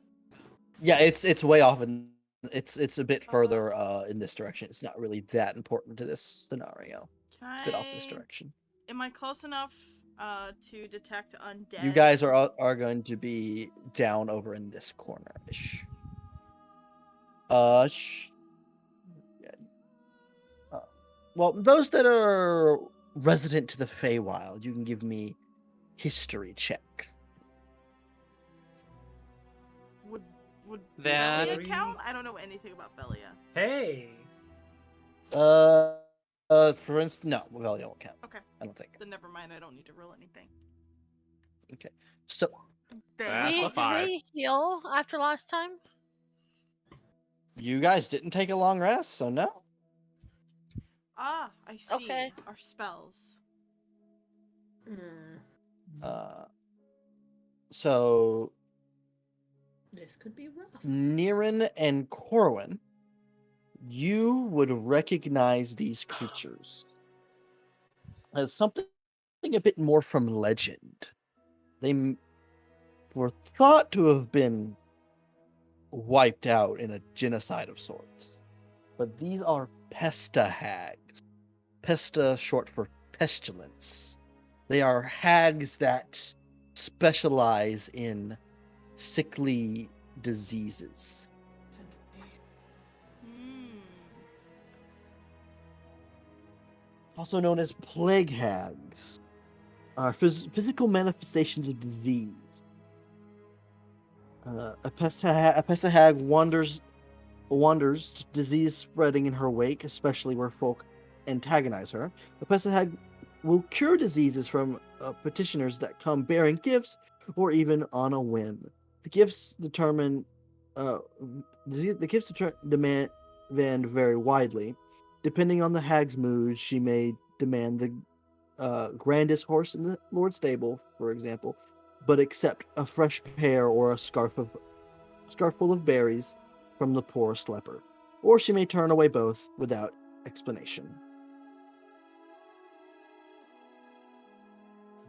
Speaker 4: Yeah, it's way off, and it's a bit further in this direction. It's not really that important to this scenario.
Speaker 1: Can
Speaker 4: It's a bit off this direction.
Speaker 1: Am I close enough to detect undead?
Speaker 4: You guys are going to be down over in this corner-ish. Yeah. Well, those that are resident to the Feywild, you can give me history check.
Speaker 1: Would
Speaker 9: That-
Speaker 1: Velia count? I don't know anything about Velia.
Speaker 10: Hey.
Speaker 4: For instance, no, Velia won't count.
Speaker 1: Okay.
Speaker 4: I don't think.
Speaker 1: Then never mind. I don't need to roll anything.
Speaker 4: Okay. So
Speaker 5: That's a
Speaker 8: Did
Speaker 5: 5.
Speaker 8: we heal after last time?
Speaker 4: you guys didn't take a long rest, so no.
Speaker 1: Ah, I see.
Speaker 8: Okay.
Speaker 1: Our spells.
Speaker 4: So
Speaker 3: This could be rough.
Speaker 4: Niran and Corwin, you would recognize these creatures as something a bit more from legend. They were thought to have been wiped out in a genocide of sorts. But these are Pesta hags. Pesta, short for pestilence. They are hags that specialize in sickly diseases. Also known as plague hags, are physical manifestations of disease. A Pesta hag wanders, disease spreading in her wake, especially where folk antagonize her. A Pesta hag will cure diseases from petitioners that come bearing gifts, or even on a whim. The gifts demand vary widely. Depending on the hag's mood, she may demand the grandest horse in the Lord's stable, for example, but accept a fresh pear or a scarful of berries from the poorest leper. Or she may turn away both without explanation.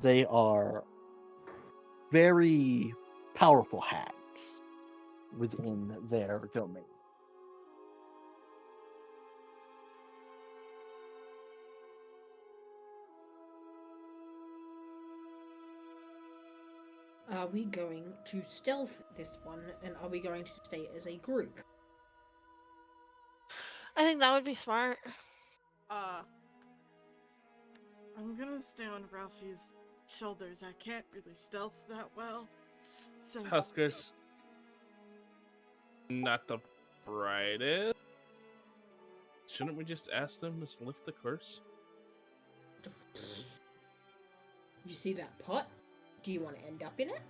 Speaker 4: They are very powerful hags within their domain.
Speaker 3: Are we going to stealth this one, and are we going to stay as a group?
Speaker 8: I think that would be smart.
Speaker 1: I'm gonna stay on Ralphie's shoulders. I can't really stealth that well. So
Speaker 5: Husker's not the brightest. Shouldn't we just ask them to lift the curse?
Speaker 3: You see that pot? Do you want to end up in it?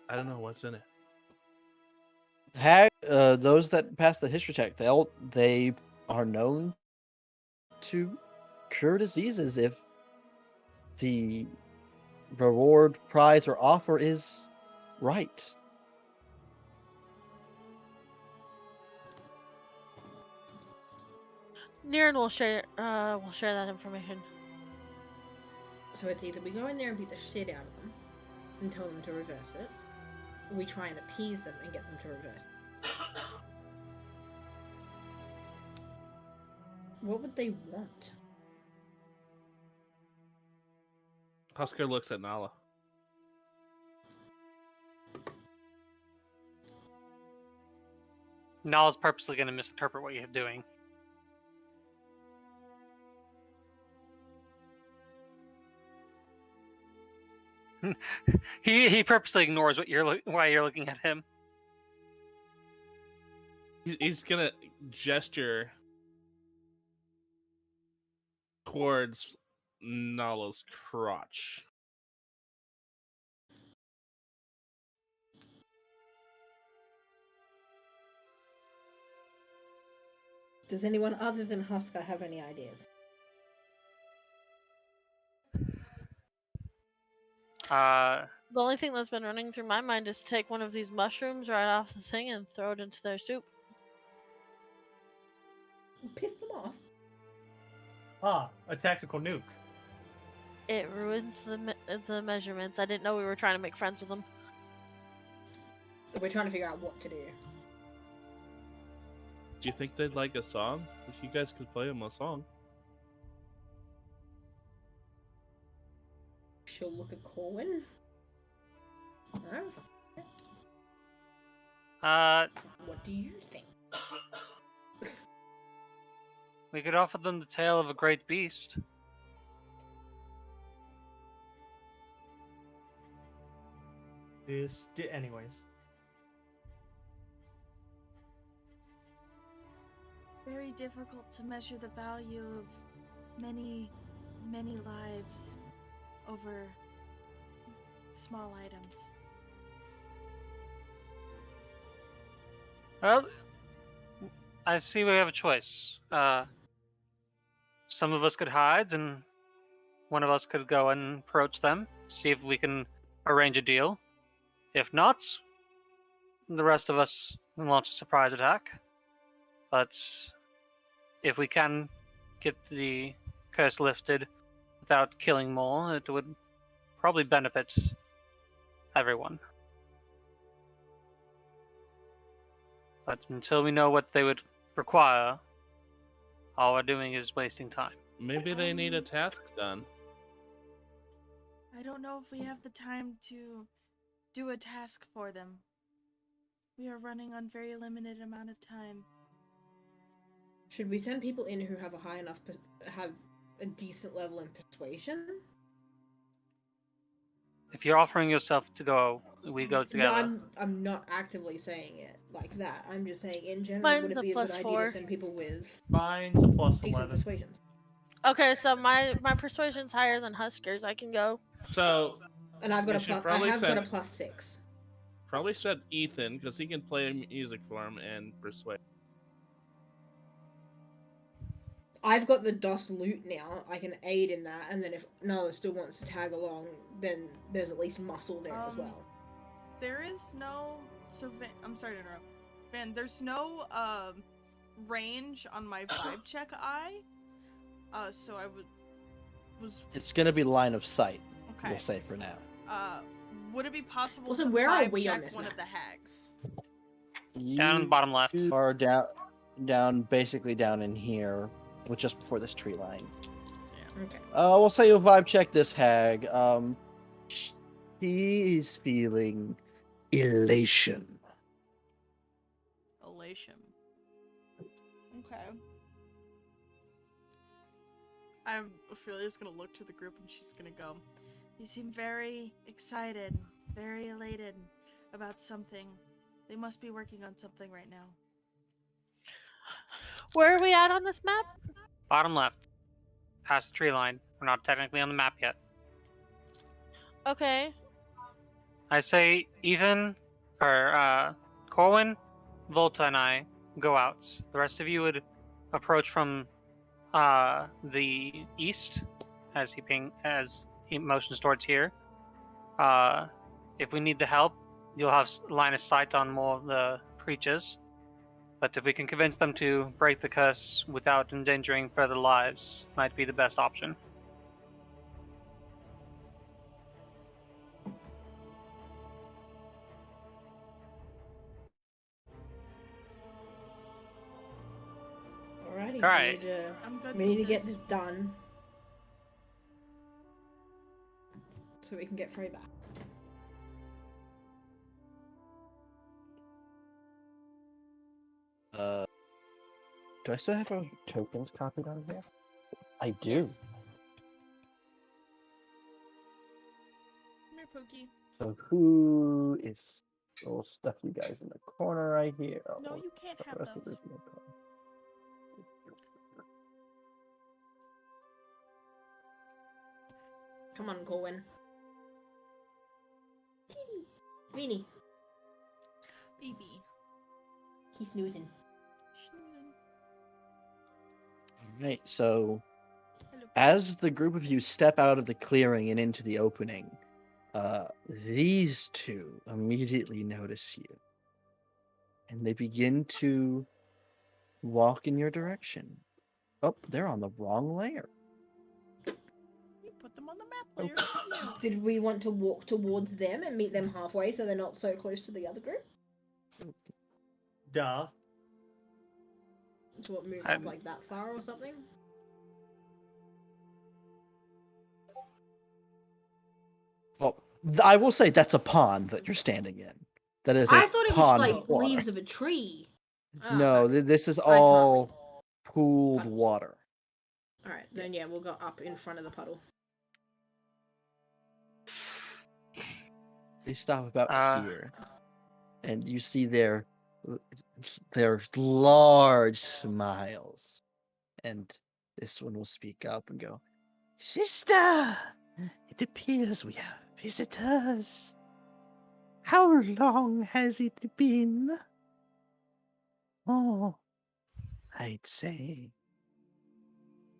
Speaker 5: I don't know what's in it.
Speaker 4: Those that pass the history check, they are known to cure diseases if the reward, prize, or offer is right.
Speaker 8: Niran will share that information.
Speaker 3: So it's either we go in there and beat the shit out of them and tell them to reverse it, or we try and appease them and get them to reverse it. What would they want?
Speaker 5: Husker looks at Nala.
Speaker 9: Nala's purposely going to misinterpret what you're doing. he purposely ignores what why you're looking at him.
Speaker 5: He's gonna gesture towards Nala's crotch.
Speaker 3: Does anyone other than Husker have any ideas?
Speaker 8: The only thing that's been running through my mind is to take one of these mushrooms right off the thing and throw it into their soup.
Speaker 3: Piss them off.
Speaker 10: Ah, a tactical nuke.
Speaker 8: It ruins the measurements. I didn't know we were trying to make friends with them.
Speaker 3: We're trying to figure out what to do.
Speaker 5: Do you think they'd like a song? If you guys could play them a song.
Speaker 3: She'll look at Corwin. What do you think?
Speaker 9: We could offer them the tale of a great beast.
Speaker 10: Anyways.
Speaker 1: Very difficult to measure the value of many, many lives over small items.
Speaker 9: Well, I see we have a choice. Some of us could hide, and one of us could go and approach them, see if we can arrange a deal. If not, the rest of us can launch a surprise attack. But if we can get the curse lifted without killing more, it would probably benefit everyone. But until we know what they would require, all we're doing is wasting time.
Speaker 5: Maybe they need a task done.
Speaker 1: I don't know if we have the time to do a task for them. We are running on very limited amount of time.
Speaker 3: Should we send people in who have a high enough, have a decent level in persuasion?
Speaker 9: If you're offering yourself to go, we go together.
Speaker 3: No, I'm not actively saying it like that. I'm just saying in general,
Speaker 8: Mine's
Speaker 3: would it
Speaker 8: a
Speaker 3: be a good
Speaker 8: +4.
Speaker 3: idea to send people with
Speaker 10: Mine's a plus
Speaker 3: decent
Speaker 10: 11.
Speaker 3: persuasion?
Speaker 8: Okay, so my persuasion's higher than Husker's. I can go.
Speaker 5: So,
Speaker 3: And I've got
Speaker 5: we
Speaker 3: a
Speaker 5: should
Speaker 3: plus. I
Speaker 5: probably
Speaker 3: have got a
Speaker 5: send-
Speaker 3: +6.
Speaker 5: Probably said Ethan, because he can play music for him and persuade.
Speaker 3: I've got the DOS loot now. I can aid in that, and then if Nala still wants to tag along, then there's at least muscle there as well.
Speaker 1: There is no. So Van, I'm sorry to interrupt. Van, there's no range on my vibe check eye. So I was.
Speaker 4: It's gonna be line of sight.
Speaker 1: Okay.
Speaker 4: We'll say for now.
Speaker 1: Would it be possible
Speaker 3: Also,
Speaker 1: to
Speaker 3: where are
Speaker 1: vibe
Speaker 3: we
Speaker 1: check
Speaker 3: on this
Speaker 1: one
Speaker 3: map?
Speaker 1: of the hags?
Speaker 9: Down in the bottom left.
Speaker 4: Or down, basically down in here, just before this tree line.
Speaker 3: Okay.
Speaker 4: We'll say you'll vibe check this hag. She is feeling elation.
Speaker 1: Elation. Okay. I'm Ophelia's gonna look to the group and she's gonna go. You seem very excited, very elated about something. They must be working on something right now.
Speaker 8: Where are we at on this map?
Speaker 9: Bottom left. Past the tree line. We're not technically on the map yet.
Speaker 8: Okay.
Speaker 9: I say Ethan, or Corwin, Volta, and I go out. The rest of you would approach from the east as he motions towards here. If we need the help, you'll have line of sight on more of the creatures. But if we can convince them to break the curse without endangering further lives, might be the best option.
Speaker 3: Alrighty.
Speaker 9: Alright.
Speaker 1: I'm good.
Speaker 3: We need to
Speaker 1: with
Speaker 3: get this done, so we can get Frey back.
Speaker 4: Do I still have our tokens copied on here? I do.
Speaker 1: Yes. Come here, Okie.
Speaker 4: So who is? We'll stuff you guys in the corner right here.
Speaker 1: No,
Speaker 4: We'll
Speaker 1: you can't
Speaker 4: stuff the
Speaker 1: have
Speaker 4: rest of the
Speaker 1: those.
Speaker 4: group in the corner.
Speaker 3: Come on, Corwin. Vinny.
Speaker 1: Baby.
Speaker 3: He's snoozing.
Speaker 4: Right. So
Speaker 1: Hello.
Speaker 4: as the group of you step out of the clearing and into the opening, these two immediately notice you, and they begin to walk in your direction. Oh, they're on the wrong layer.
Speaker 1: You put them on the map layer. Yeah.
Speaker 3: Did we want to walk towards them and meet them halfway so they're not so close to the other group?
Speaker 10: Duh.
Speaker 3: So what, move up like that far or something?
Speaker 4: Well, I will say that's a pond that you're standing in. That is a
Speaker 3: I thought it was
Speaker 4: pond
Speaker 3: like
Speaker 4: of water.
Speaker 3: leaves of a tree. Oh,
Speaker 4: No,
Speaker 3: fuck.
Speaker 4: this is
Speaker 3: I can't
Speaker 4: all pooled
Speaker 3: Puddles.
Speaker 4: water.
Speaker 3: Alright, then yeah, we'll go up in front of the puddle.
Speaker 4: They stop about here, and you see their large smiles, and this one will speak up and go, "Sister, it appears we have visitors. How long has it been?" "Oh, I'd say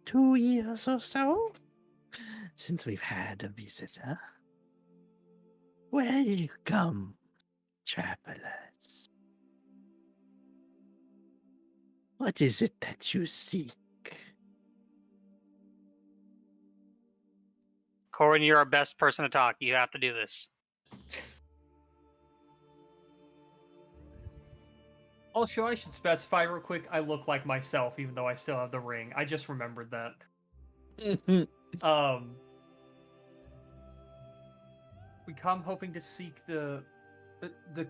Speaker 4: 2 years or so since we've had a visitor. Welcome, travelers. What is it that you seek?"
Speaker 9: Corin, you're our best person to talk. You have to do this.
Speaker 10: Also, I should specify real quick, I look like myself, even though I still have the ring. I just remembered that. We come hoping to seek the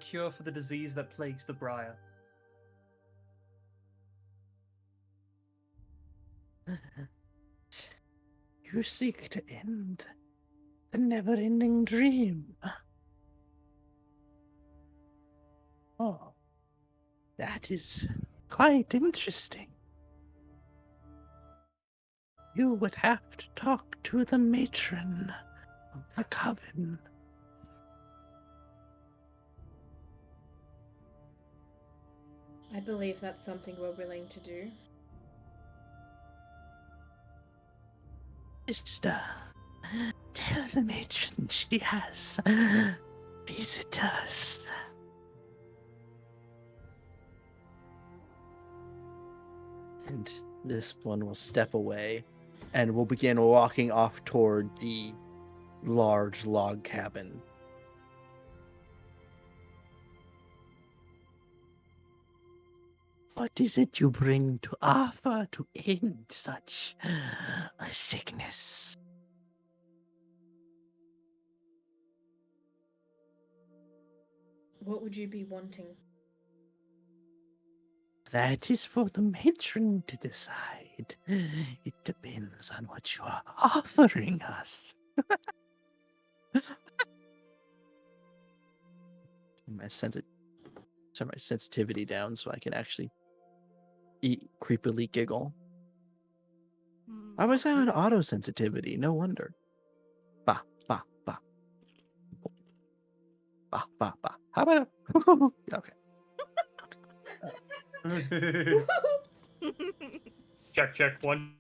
Speaker 10: cure for the disease that plagues the Briar.
Speaker 4: You seek to end the never-ending dream. Oh, that is quite interesting. You would have to talk to the matron of the coven.
Speaker 3: I believe that's something we're willing to do.
Speaker 4: Sister, tell the matron she has visitors. And this one will step away and will begin walking off toward the large log cabin. What is it you bring to offer to end such a sickness?
Speaker 3: What would you be wanting?
Speaker 4: That is for the matron to decide. It depends on what you are offering us. Turn my sensitivity down so I can actually creepily giggle. Why was I on auto sensitivity? No wonder. Ba ba ba. Ba ba ba. How about okay.
Speaker 10: Check, 1,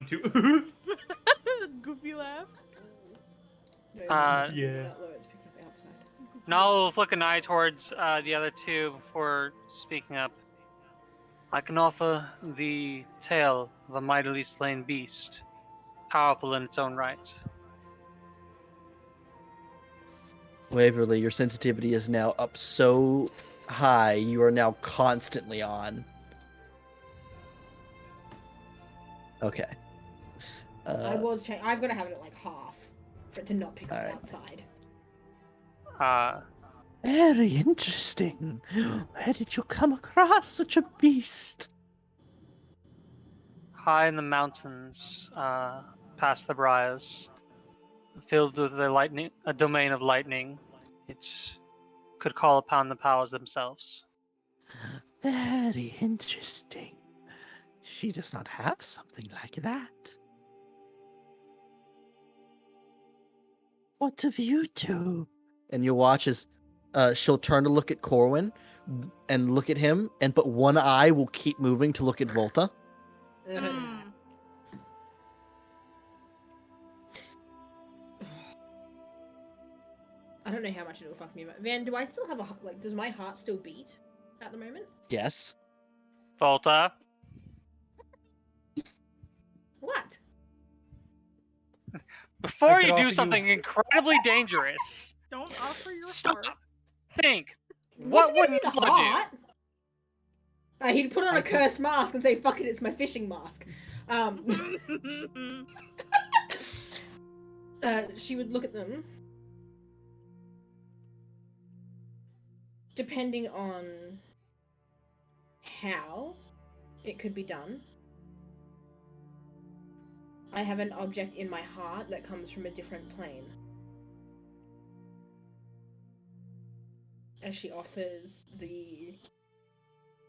Speaker 10: 2.
Speaker 1: Goofy laugh.
Speaker 10: Yeah.
Speaker 9: Nala will flick an eye towards the other two before speaking up. I can offer the tale of a mightily slain beast, powerful in its own right.
Speaker 4: Waverly, your sensitivity is now up so high, you are now constantly on. Okay.
Speaker 3: I've got to have it at like half for it to not pick up outside.
Speaker 4: Very interesting. Where did you come across such a beast?
Speaker 9: High in the mountains, past the briars, filled with a domain of lightning. It could call upon the powers themselves.
Speaker 2: Very interesting. She does not have something like that. What of you two?
Speaker 4: And you'll watch as she'll turn to look at Corwin and look at him, but one eye will keep moving to look at Volta.
Speaker 3: I don't know how much it'll fuck me up. Van, do I still have does my heart still beat at the moment?
Speaker 4: Yes.
Speaker 9: Volta.
Speaker 3: What?
Speaker 9: Before you do something incredibly dangerous,
Speaker 1: don't offer your
Speaker 9: stop.
Speaker 1: heart.
Speaker 9: Think.
Speaker 3: What's
Speaker 9: What would
Speaker 3: the
Speaker 9: Volta
Speaker 3: heart? He'd put on a cursed mask and say, "Fuck it, it's my fishing mask." She would look at them. Depending on how it could be done, I have an object in my heart that comes from a different plane. As she offers the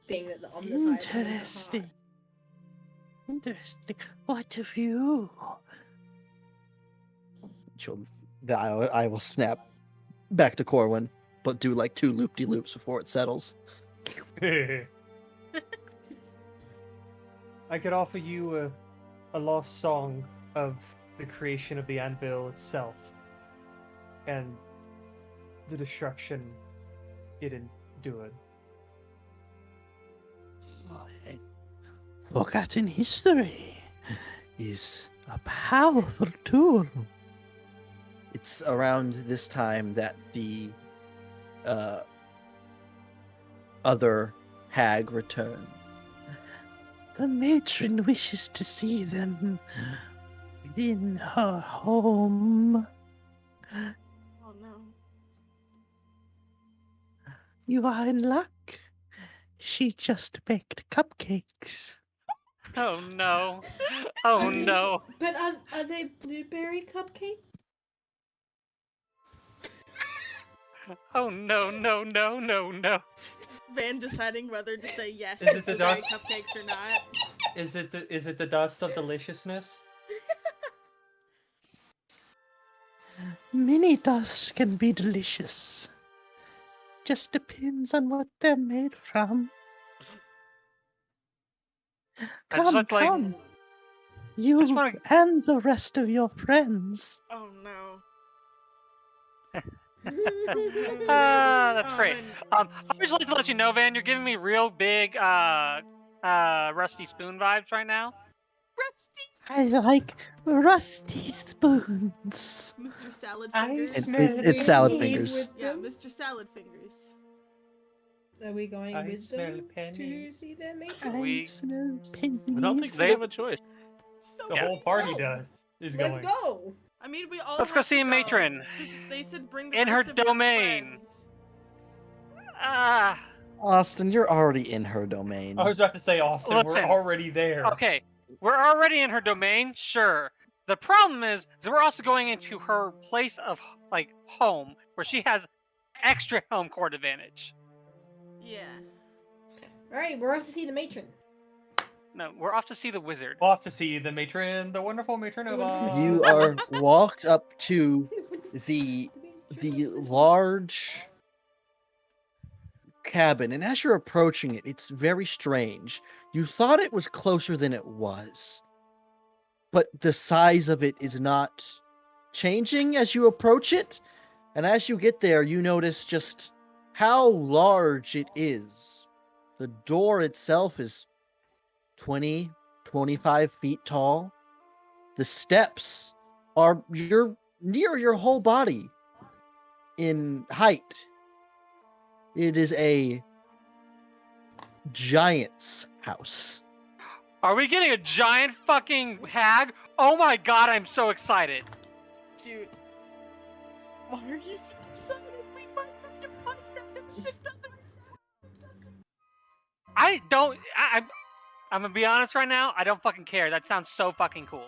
Speaker 3: thing that on the side
Speaker 2: Interesting. Interesting. What of you?
Speaker 4: I will snap back to Corwin, but do like 2 loop-de-loops before it settles.
Speaker 10: I could offer you a lost song of the creation of the anvil itself and the destruction it endured.
Speaker 2: Forgotten history is a powerful tool.
Speaker 4: It's around this time that the other hag returned.
Speaker 2: The matron wishes to see them in her home.
Speaker 1: Oh no.
Speaker 2: You are in luck. She just baked cupcakes.
Speaker 9: Oh no. Oh no.
Speaker 3: But are they blueberry cupcakes?
Speaker 9: Oh no, no, no, no, no.
Speaker 1: Van deciding whether to say yes
Speaker 10: Is
Speaker 1: to
Speaker 10: it the
Speaker 1: blueberry
Speaker 10: dust?
Speaker 1: cupcakes or not.
Speaker 10: Is it the dust of deliciousness?
Speaker 2: Many dusts can be delicious. Just depends on what they're made from.
Speaker 9: I just
Speaker 2: Come,
Speaker 9: like,
Speaker 2: come. You and the rest of your friends.
Speaker 1: Oh no.
Speaker 9: That's great. I just like to let you know, Van, you're giving me real big Rusty Spoon vibes right now.
Speaker 2: I like rusty spoons.
Speaker 1: Mr. Salad
Speaker 10: I
Speaker 1: Fingers.
Speaker 10: smell
Speaker 4: It's salad fingers.
Speaker 1: Yeah, Mr. Salad Fingers.
Speaker 3: Are we going
Speaker 10: I
Speaker 3: with
Speaker 10: smell
Speaker 3: them to
Speaker 10: pennies.
Speaker 3: see their mate?
Speaker 9: We-
Speaker 2: smell pennies.
Speaker 5: I don't think they have a choice.
Speaker 1: So
Speaker 10: The whole party
Speaker 3: go.
Speaker 10: is
Speaker 3: Let's
Speaker 10: going.
Speaker 3: go!
Speaker 1: I mean, we all
Speaker 9: Let's go
Speaker 1: have
Speaker 9: see
Speaker 1: to
Speaker 9: a matron.
Speaker 1: 'cause they said bring the
Speaker 9: In her
Speaker 1: rest of your
Speaker 9: domain.
Speaker 1: friends.
Speaker 9: Ah.
Speaker 4: Austin, you're already in her domain.
Speaker 10: I was about to say, Austin,
Speaker 9: Listen.
Speaker 10: we're already there.
Speaker 9: Okay, we're already in her domain, sure. The problem is we're also going into her place of home, where she has extra home court advantage.
Speaker 1: Yeah.
Speaker 3: Alrighty, we're off to see the matron.
Speaker 9: No, we're off to see the wizard.
Speaker 10: Off to see the matron, the wonderful matron of Oz.
Speaker 4: You are walked up to the large cabin, and as you're approaching it, it's very strange. You thought it was closer than it was, but the size of it is not changing as you approach it. And as you get there, you notice just how large it is. The door itself is 20, 25 feet tall. The steps are near your whole body in height. It is a giant's house.
Speaker 9: Are we getting a giant fucking hag? Oh my god, I'm so excited.
Speaker 1: Dude. Why are you so excited? We might have to fight that if shit doesn't.
Speaker 9: I'm gonna be honest right now, I don't fucking care. That sounds so fucking cool.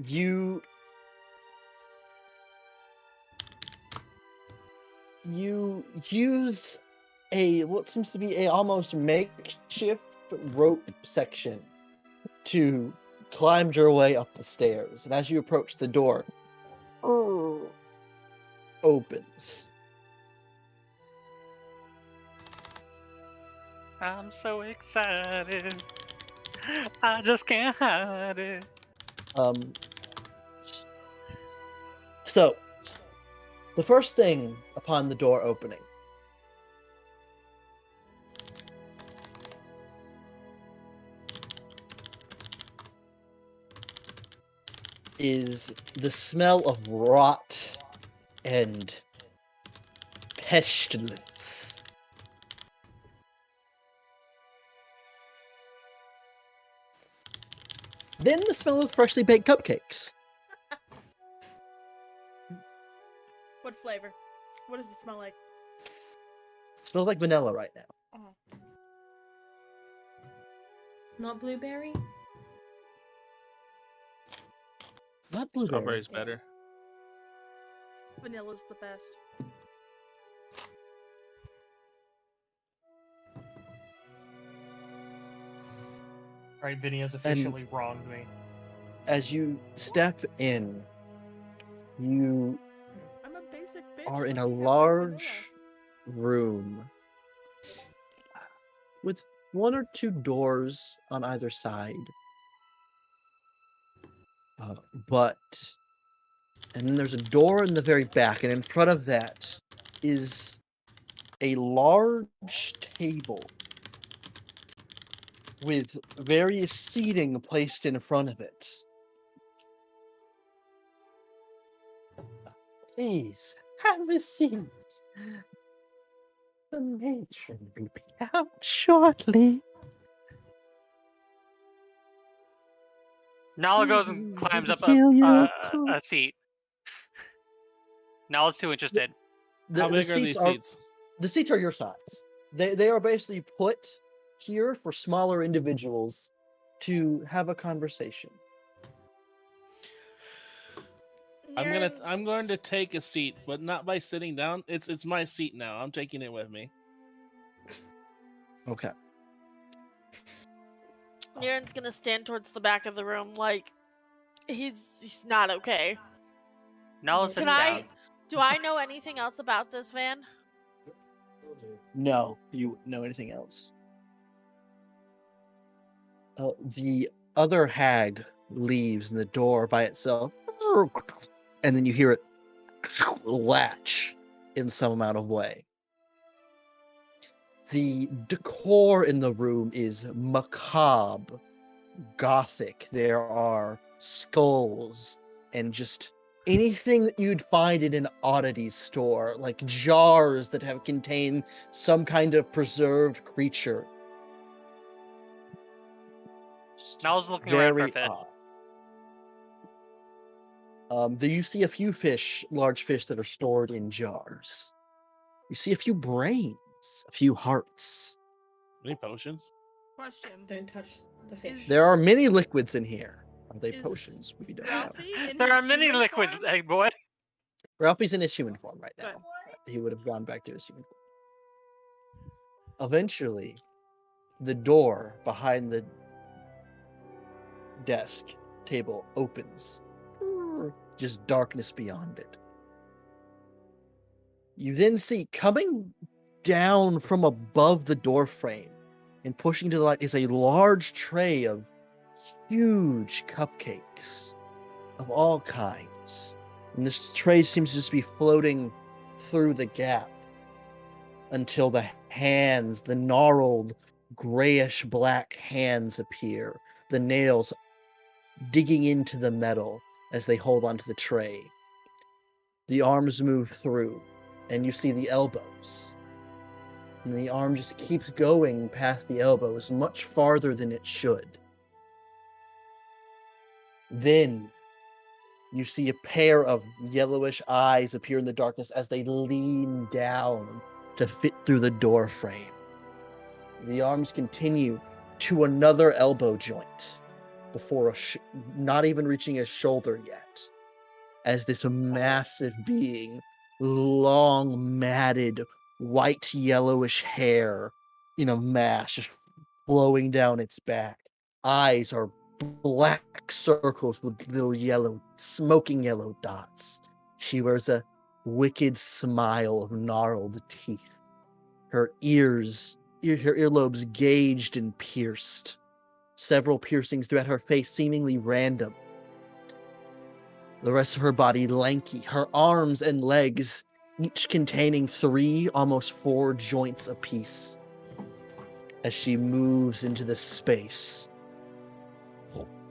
Speaker 4: You use what seems to be a almost makeshift rope section to climb your way up the stairs, and as you approach the door, opens.
Speaker 9: I'm so excited. I just can't hide it.
Speaker 4: So, the first thing upon the door opening is the smell of rot and pestilence. Then the smell of freshly baked cupcakes.
Speaker 1: What flavor? What does it smell like?
Speaker 4: It smells like vanilla right now.
Speaker 1: Oh.
Speaker 3: Not blueberry?
Speaker 4: Not blueberry.
Speaker 5: Strawberry's better.
Speaker 1: Vanilla's the best.
Speaker 10: Right, Vinny has officially wronged me.
Speaker 4: As you step in, you
Speaker 1: I'm a basic bitch.
Speaker 4: are in
Speaker 1: Why
Speaker 4: a
Speaker 1: do you have
Speaker 4: large room with one or two doors on either side. And then there's a door in the very back, and in front of that is a large table with various seating placed in front of it. Please, have a seat. The matron will be out shortly.
Speaker 9: Nala goes and climbs up
Speaker 4: Feel your
Speaker 9: a seat. Nala's too interested.
Speaker 5: How big are these seats?
Speaker 4: The seats are your size. They are basically put here for smaller individuals to have a conversation.
Speaker 5: I'm going to take a seat, but not by sitting down. It's my seat now. I'm taking it with me.
Speaker 4: Okay.
Speaker 8: Niren's gonna stand towards the back of the room like he's not okay.
Speaker 9: Nala sits down.
Speaker 8: Do I know anything else about this van?
Speaker 4: No, you wouldn't know anything else. The other hag leaves in the door by itself, and then you hear it latch in some amount of way. The decor in the room is macabre, gothic. There are skulls and just anything that you'd find in an oddities store, like jars that have contained some kind of preserved creature.
Speaker 9: Nala's looking around for a fish.
Speaker 4: You see a few fish, large fish that are stored in jars. You see a few brains, a few hearts.
Speaker 5: Any potions?
Speaker 1: Question.
Speaker 3: Don't touch the fish.
Speaker 4: There are many liquids in here. Are they
Speaker 1: Is
Speaker 4: potions? We don't know.
Speaker 1: Ralphie in
Speaker 9: There
Speaker 1: his
Speaker 9: are many
Speaker 1: human
Speaker 9: liquids,
Speaker 1: form?
Speaker 9: egg boy.
Speaker 4: Ralphie's in his human form right now.
Speaker 1: Good.
Speaker 4: He would have gone back to his human form. Eventually, the door behind the desk table opens. Just darkness beyond it. You then see coming down from above the door frame and pushing to the light is a large tray of huge cupcakes of all kinds. And this tray seems to just be floating through the gap until the hands, the gnarled, grayish black hands appear, the nails digging into the metal as they hold onto the tray. The arms move through, and you see the elbows. And the arm just keeps going past the elbows, much farther than it should. Then you see a pair of yellowish eyes appear in the darkness as they lean down to fit through the door frame. The arms continue to another elbow joint. before not even reaching his shoulder yet, as this massive being, long, matted, white yellowish hair in a mass just flowing down its back. Eyes are black circles with little yellow, smoking yellow dots. She wears a wicked smile of gnarled teeth. Her earlobes gauged and pierced. Several piercings throughout her face, seemingly random. The rest of her body lanky, her arms and legs each containing 3, almost 4 joints apiece. As she moves into the space,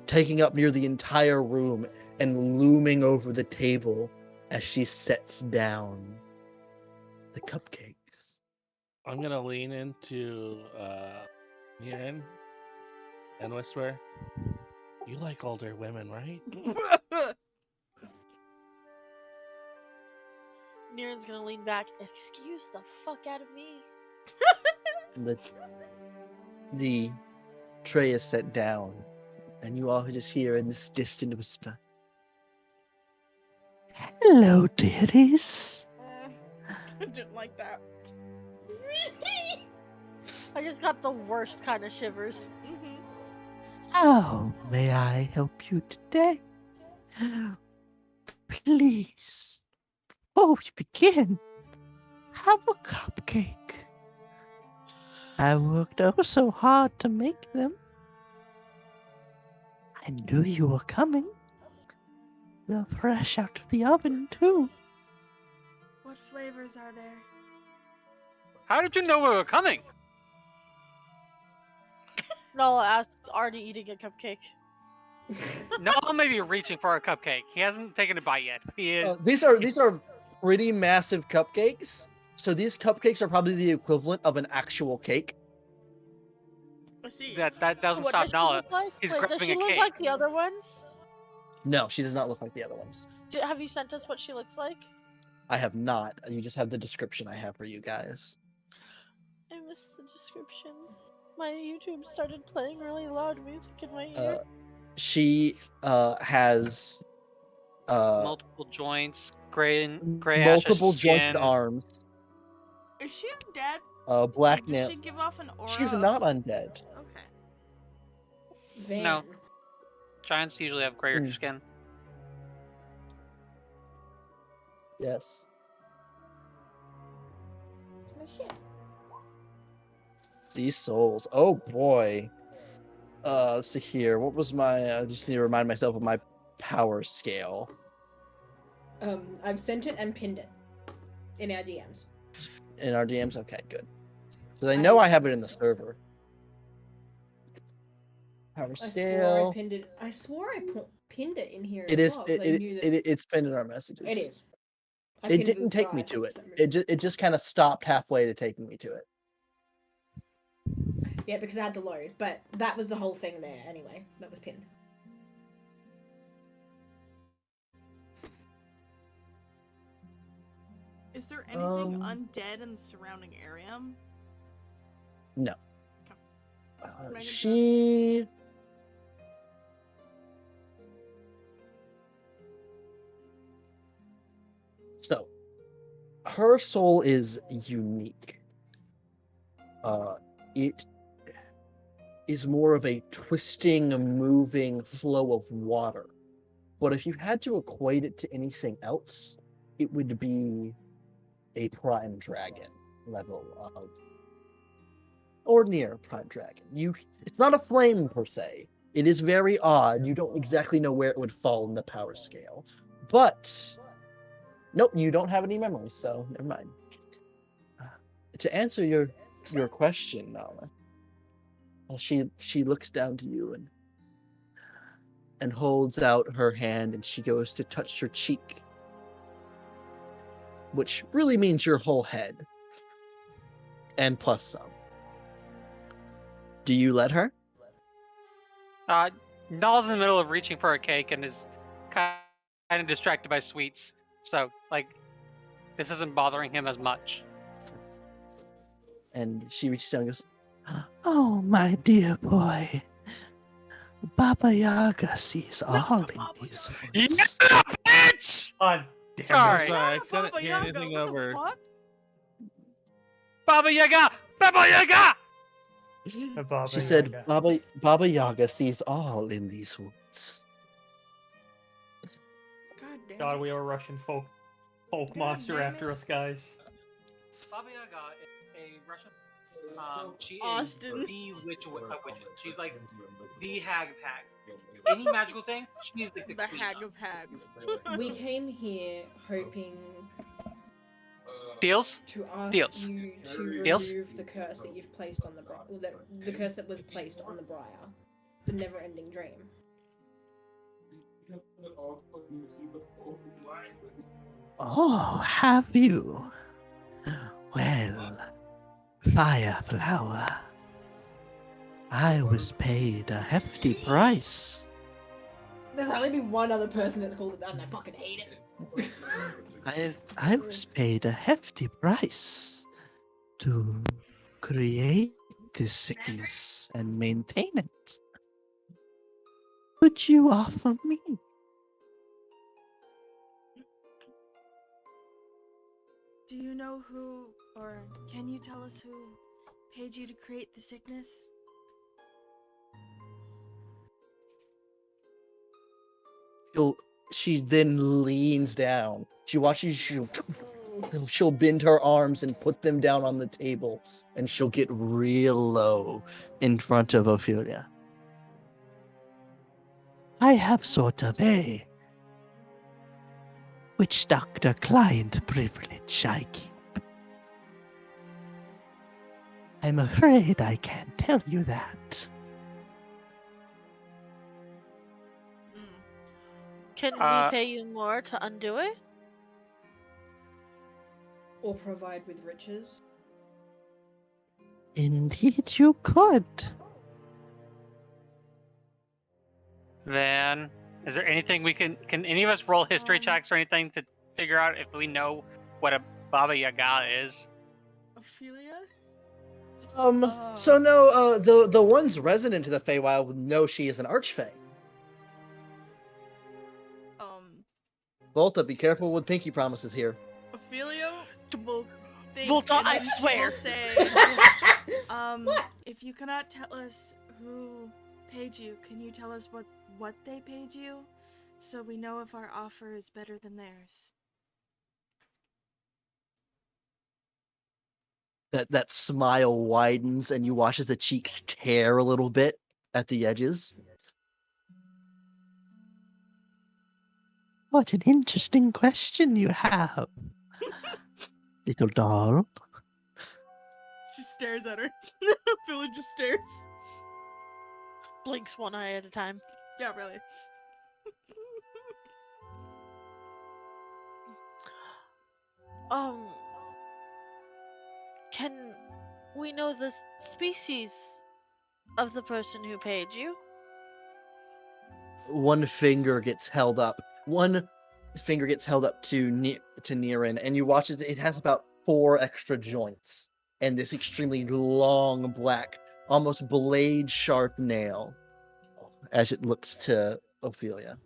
Speaker 4: taking up near the entire room and looming over the table as she sets down the cupcakes.
Speaker 5: I'm gonna lean into Niren and whisper, "You like older women, right?"
Speaker 8: Niren's gonna lean back. Excuse the fuck out of me.
Speaker 4: The tray is set down, and you all just hear in this distant whisper, "Hello, dearies."
Speaker 1: I didn't like that.
Speaker 8: I just got the worst kind of shivers.
Speaker 4: How may I help you today? Please, before we begin, have a cupcake. I worked oh so hard to make them. I knew you were coming. They're fresh out of the oven, too.
Speaker 1: What flavors are there?
Speaker 9: How did you know we were coming?
Speaker 8: Nala asks Artie eating a cupcake.
Speaker 9: Noah may be reaching for a cupcake. He hasn't taken a bite yet. He is.
Speaker 4: These are pretty massive cupcakes. So these cupcakes are probably the equivalent of an actual cake.
Speaker 1: I see.
Speaker 9: That doesn't
Speaker 8: What
Speaker 9: stop
Speaker 8: does she
Speaker 9: Nala.
Speaker 8: look like?
Speaker 9: He's
Speaker 8: Wait, does
Speaker 9: grabbing
Speaker 8: she
Speaker 9: a
Speaker 8: look
Speaker 9: cake.
Speaker 8: like the other ones?
Speaker 4: No, she does not look like the other ones.
Speaker 8: Have you sent us what she looks like?
Speaker 4: I have not. You just have the description I have for you guys.
Speaker 8: I missed the description. My YouTube started playing really loud music in my ear.
Speaker 4: She has
Speaker 9: Multiple joints, gray
Speaker 4: multiple
Speaker 9: ashes skin.
Speaker 4: jointed arms.
Speaker 1: Is she undead?
Speaker 4: Black
Speaker 1: Does
Speaker 4: nail.
Speaker 1: she give off an aura?
Speaker 4: She's
Speaker 1: of-
Speaker 4: not undead.
Speaker 1: Okay.
Speaker 3: Van.
Speaker 9: No. Giants usually have grayer
Speaker 4: Hmm.
Speaker 9: skin.
Speaker 4: Yes.
Speaker 3: My shit.
Speaker 4: These souls. Oh boy. Let's see here. What was my? I just need to remind myself of my power scale.
Speaker 3: I've sent it and pinned it in our DMs.
Speaker 4: In our DMs. Okay, good. Because I know I have it in the server. Power
Speaker 3: I swore I
Speaker 4: scale.
Speaker 3: pinned it. I swore I pinned it in here.
Speaker 4: It
Speaker 3: as
Speaker 4: is.
Speaker 3: well, 'cause I knew that
Speaker 4: It's pinned in our messages.
Speaker 3: it is. I
Speaker 4: It
Speaker 3: pinned
Speaker 4: didn't
Speaker 3: both
Speaker 4: take me
Speaker 3: guys
Speaker 4: to
Speaker 3: for
Speaker 4: it.
Speaker 3: some reason.
Speaker 4: It just kind of stopped halfway to taking me to it.
Speaker 3: Yeah, because I had to load, but that was the whole thing there anyway. That was pinned.
Speaker 1: Is there anything
Speaker 4: Um,
Speaker 1: undead in the surrounding area?
Speaker 4: No.
Speaker 1: Megan,
Speaker 4: She. So, her soul is unique. It is more of a twisting, moving flow of water. But if you had to equate it to anything else, it would be a prime dragon level of, or near prime dragon. It's not a flame per se. It is very odd. You don't exactly know where it would fall in the power scale. But nope, you don't have any memories, so never mind. To answer your question, Nala, she looks down to you and holds out her hand, and she goes to touch your cheek, which really means your whole head, and plus some. Do you let her?
Speaker 9: Nala's in the middle of reaching for a cake and is kind of distracted by sweets. So, this isn't bothering him as much.
Speaker 4: And she reaches down and goes, "Oh, my dear boy,
Speaker 2: Baba Yaga sees all in these woods.
Speaker 9: Bitch!
Speaker 10: God damn
Speaker 9: Sorry.
Speaker 10: it.
Speaker 5: Sorry, I
Speaker 1: Yeah,
Speaker 5: couldn't
Speaker 1: Baba
Speaker 5: hear
Speaker 1: Yaga,
Speaker 5: anything
Speaker 1: what the
Speaker 5: over.
Speaker 1: fuck?
Speaker 9: Baba Yaga! Baba Yaga!
Speaker 10: The Baba
Speaker 4: She said,
Speaker 10: Yaga.
Speaker 4: Baba Yaga sees all in these woods.
Speaker 1: God damn
Speaker 10: God,
Speaker 1: it.
Speaker 10: we have a Russian folk
Speaker 1: God
Speaker 10: monster
Speaker 1: damn
Speaker 10: after
Speaker 1: it.
Speaker 10: us, guys.
Speaker 9: Baba Yaga is a Russian. She is
Speaker 1: Austin.
Speaker 9: the witch of witches. She's like the hag of hags. Any magical thing, she's like the
Speaker 1: The
Speaker 9: queen
Speaker 1: hag
Speaker 9: of.
Speaker 1: of hags.
Speaker 3: We came here hoping
Speaker 9: Deals?
Speaker 3: to ask
Speaker 9: Deals.
Speaker 3: you to
Speaker 9: Deals?
Speaker 3: remove the curse that you've placed on the briar, or the curse that was placed on the briar, the never-ending dream.
Speaker 2: Oh, have you? Well, Fireflower, I was paid a hefty price.
Speaker 3: There's only been one other person that's called it that, and I fucking hate it.
Speaker 2: I was paid a hefty price to create this sickness and maintain it. Would you offer me?
Speaker 1: Do you know who, or can you tell us who paid you to create the sickness?
Speaker 4: She then leans down. She watches she'll bend her arms and put them down on the table, and she'll get real low in front of Ophelia.
Speaker 2: I have sort of a witch doctor client privilege I keep. I'm afraid I can't tell you that.
Speaker 8: Can we pay you more to undo it?
Speaker 3: Or provide with riches.
Speaker 2: Indeed you could.
Speaker 9: Then, is there anything we can any of us roll history checks or anything to figure out if we know what a Baba Yaga is?
Speaker 1: Ophelia?
Speaker 4: So no, the ones resident to the Feywild know she is an archfey. Volta, be careful with pinky promises here.
Speaker 1: Ophelia will think,
Speaker 8: Volta,
Speaker 1: and
Speaker 8: I
Speaker 1: then she
Speaker 8: swear.
Speaker 1: will say, if you cannot tell us who paid you, can you tell us what they paid you, so we know if our offer is better than theirs?
Speaker 4: That smile widens, and you watch as the cheeks tear a little bit at the edges.
Speaker 2: What an interesting question you have, little doll.
Speaker 1: She stares at her. Ophelia just stares.
Speaker 8: Blinks one eye at a time.
Speaker 1: Yeah, really.
Speaker 8: Can we know the species of the person who paid you?
Speaker 4: One finger gets held up. One finger gets held up to Niran, and you watch as it has about 4 extra joints and this extremely long, black, almost blade-sharp nail as it looks to Ophelia.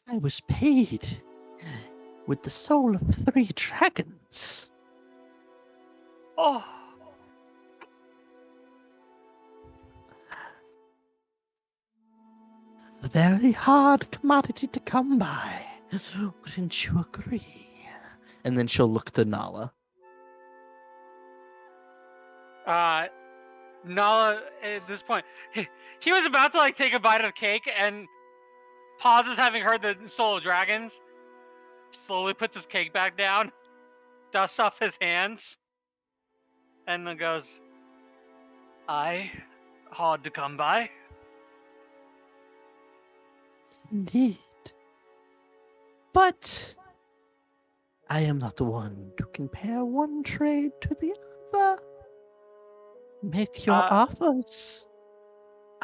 Speaker 2: I was paid with the soul of 3 dragons.
Speaker 9: Oh.
Speaker 2: A very hard commodity to come by. Wouldn't you agree?
Speaker 4: And then she'll look to Nala.
Speaker 9: Nala, at this point, he was about to take a bite of the cake and pauses, having heard the soul of dragons. Slowly puts his cake back down, dusts off his hands, and then goes, "Aye, hard to come by."
Speaker 2: Indeed. But I am not the one to compare one trade to the other. Make your offers.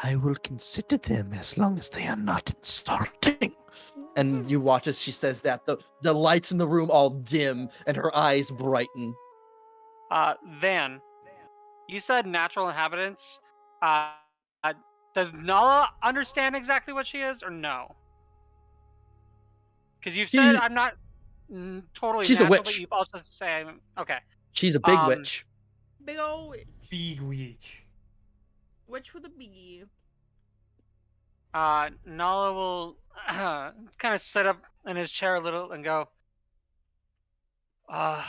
Speaker 2: I will consider them as long as they are not insulting.
Speaker 4: And you watch as she says that, the lights in the room all dim and her eyes brighten.
Speaker 9: Van, you said natural inhabitants. Does Nala understand exactly what she is, or no? Because you've said I'm not totally
Speaker 4: She's a
Speaker 9: natural, but
Speaker 4: witch.
Speaker 9: you've also said okay.
Speaker 4: She's a big witch.
Speaker 1: Big ol' witch.
Speaker 10: Big witch.
Speaker 1: Witch with a B.
Speaker 9: Nala will kind of sit up in his chair a little and go, I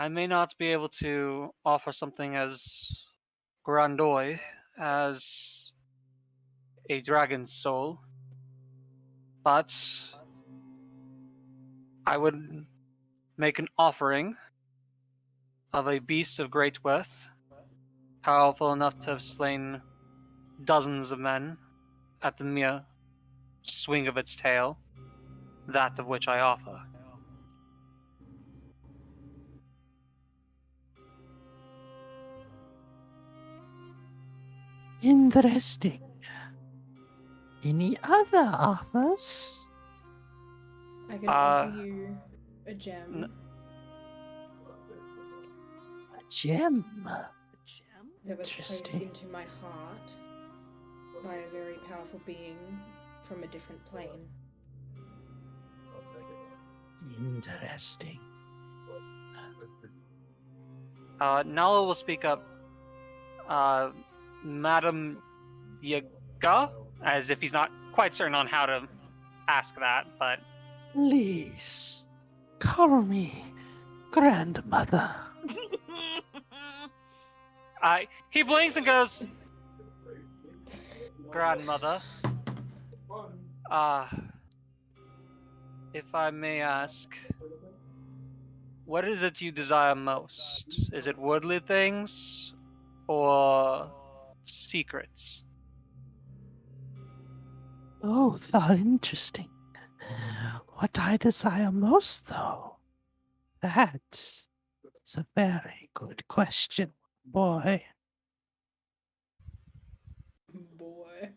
Speaker 9: may not be able to offer something as grandiose as a dragon's soul, but I would make an offering of a beast of great worth, powerful enough to have slain dozens of men at the mere swing of its tail, that of which I offer.
Speaker 12: Interesting. Any other offers?
Speaker 3: I can offer you a gem.
Speaker 12: A gem.
Speaker 3: That was placed
Speaker 12: Interesting.
Speaker 3: into my heart by a very powerful being from a different plane.
Speaker 12: Interesting.
Speaker 9: Nala will speak up. Madam Yaga, as if he's not quite certain on how to ask that, but
Speaker 12: Please, call me grandmother.
Speaker 9: he blinks and goes, grandmother, if I may ask, what is it you desire most? Is it worldly things or secrets?
Speaker 12: Both are interesting. What I desire most, though, that is a very good question, boy.
Speaker 3: Boy.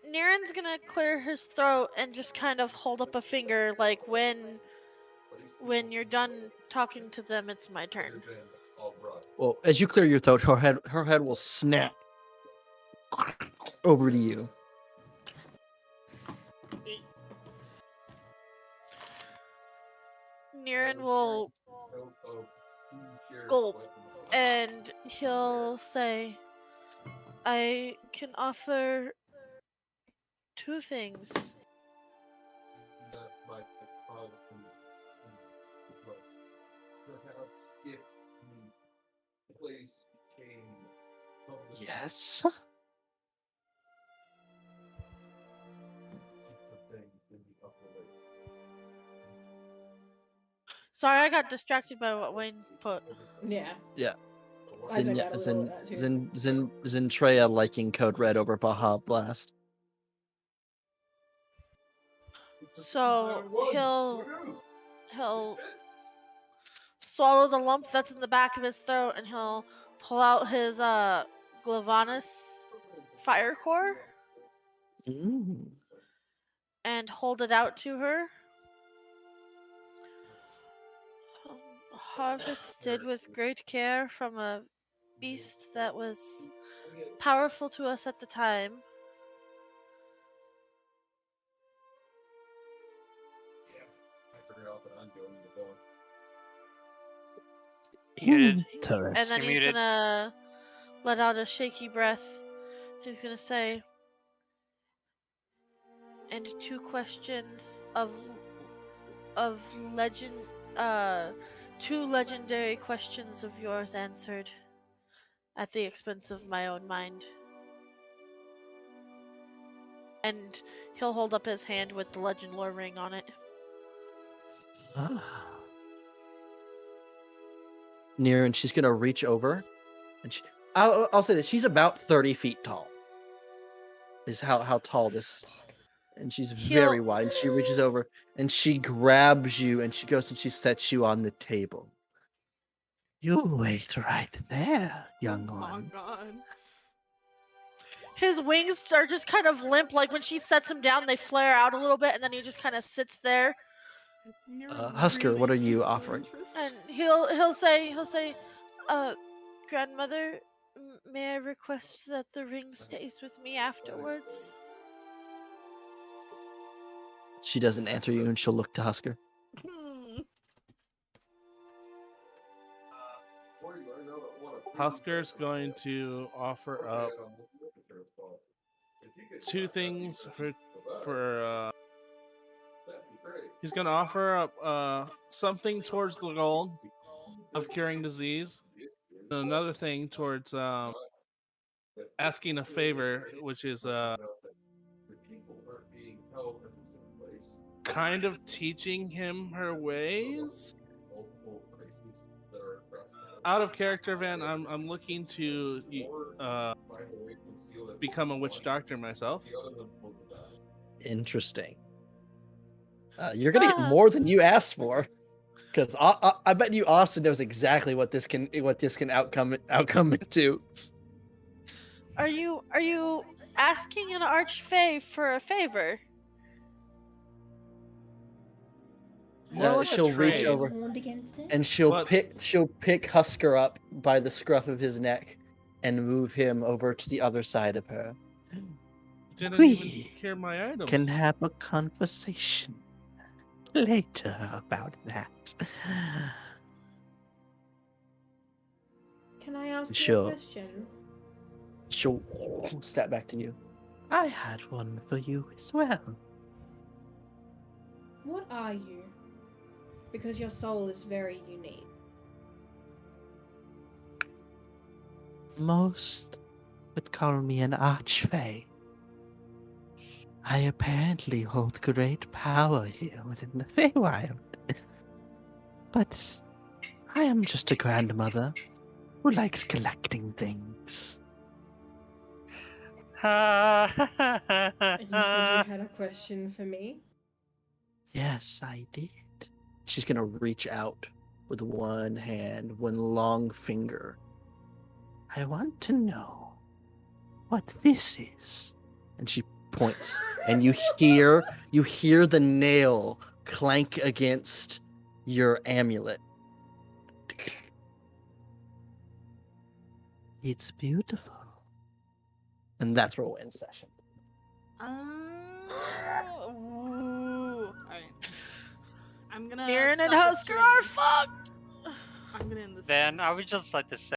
Speaker 8: Niren's gonna clear his throat and just kind of hold up a finger, like when you're done talking to them, it's my turn.
Speaker 4: Well, as you clear your throat, her head will snap over to you.
Speaker 8: Niren will gulp and he'll say, I can offer two things.
Speaker 12: Yes?
Speaker 8: Sorry, I got distracted by what Wayne put.
Speaker 3: Yeah.
Speaker 4: Yeah.
Speaker 3: I zoned out a little with that too.
Speaker 4: Zentreya liking Code Red over Baja Blast.
Speaker 8: So he'll swallow the lump that's in the back of his throat, and he'll pull out his Glavanus fire core and hold it out to her. Harvested with great care from a beast that was powerful to us at the time.
Speaker 12: Interesting.
Speaker 8: And then he's gonna let out a shaky breath. He's gonna say, and two questions of legend, two legendary questions of yours answered at the expense of my own mind. And he'll hold up his hand with the legend lore ring on it.
Speaker 4: Near, and she's gonna reach over, and I'll say this: she's about 30 feet tall. Is how tall this, and she's very wide. And she reaches over and she grabs you, and she goes and she sets you on the table.
Speaker 12: You wait right there, young one.
Speaker 1: Oh god.
Speaker 8: His wings are just kind of limp, like when she sets him down, they flare out a little bit, and then he just kind of sits there
Speaker 4: Husker, what are you offering?
Speaker 8: And he'll say, grandmother, may I request that the ring stays with me afterwards?
Speaker 4: She doesn't answer you, and she'll look to Husker.
Speaker 5: Husker's going to offer up two things for he's going to offer up something towards the goal of curing disease, and another thing towards asking a favor, which is kind of teaching him her ways. Out of character, Van, I'm looking to become a witch doctor myself.
Speaker 4: Interesting. You're gonna get more than you asked for, because I bet you Austin knows exactly what this can outcome into.
Speaker 8: Are you asking an archfey for a favor?
Speaker 4: She'll reach over and she'll pick Husker up by the scruff of his neck and move him over to the other side of her.
Speaker 5: Didn't even care my items.
Speaker 12: Can have a conversation later about that.
Speaker 3: Can I ask you
Speaker 4: Sure.
Speaker 3: a question?
Speaker 4: She'll step back to you.
Speaker 12: I had one for you as well.
Speaker 3: What are you? Because your soul is very unique.
Speaker 12: Most would call me an archfey. I apparently hold great power here within the Feywild. But I am just a grandmother who likes collecting things.
Speaker 3: And you said you had a question for me?
Speaker 12: Yes, I did.
Speaker 4: She's gonna reach out with one hand, one long finger.
Speaker 12: I want to know what this is.
Speaker 4: And she points, and you hear the nail clank against your amulet.
Speaker 12: It's beautiful.
Speaker 4: And that's where we'll end session.
Speaker 1: Alright. I'm gonna.
Speaker 8: Niran and
Speaker 1: stop the
Speaker 8: Husker are
Speaker 1: stream.
Speaker 8: fucked!
Speaker 1: I'm gonna end this.
Speaker 9: Then I would just like to say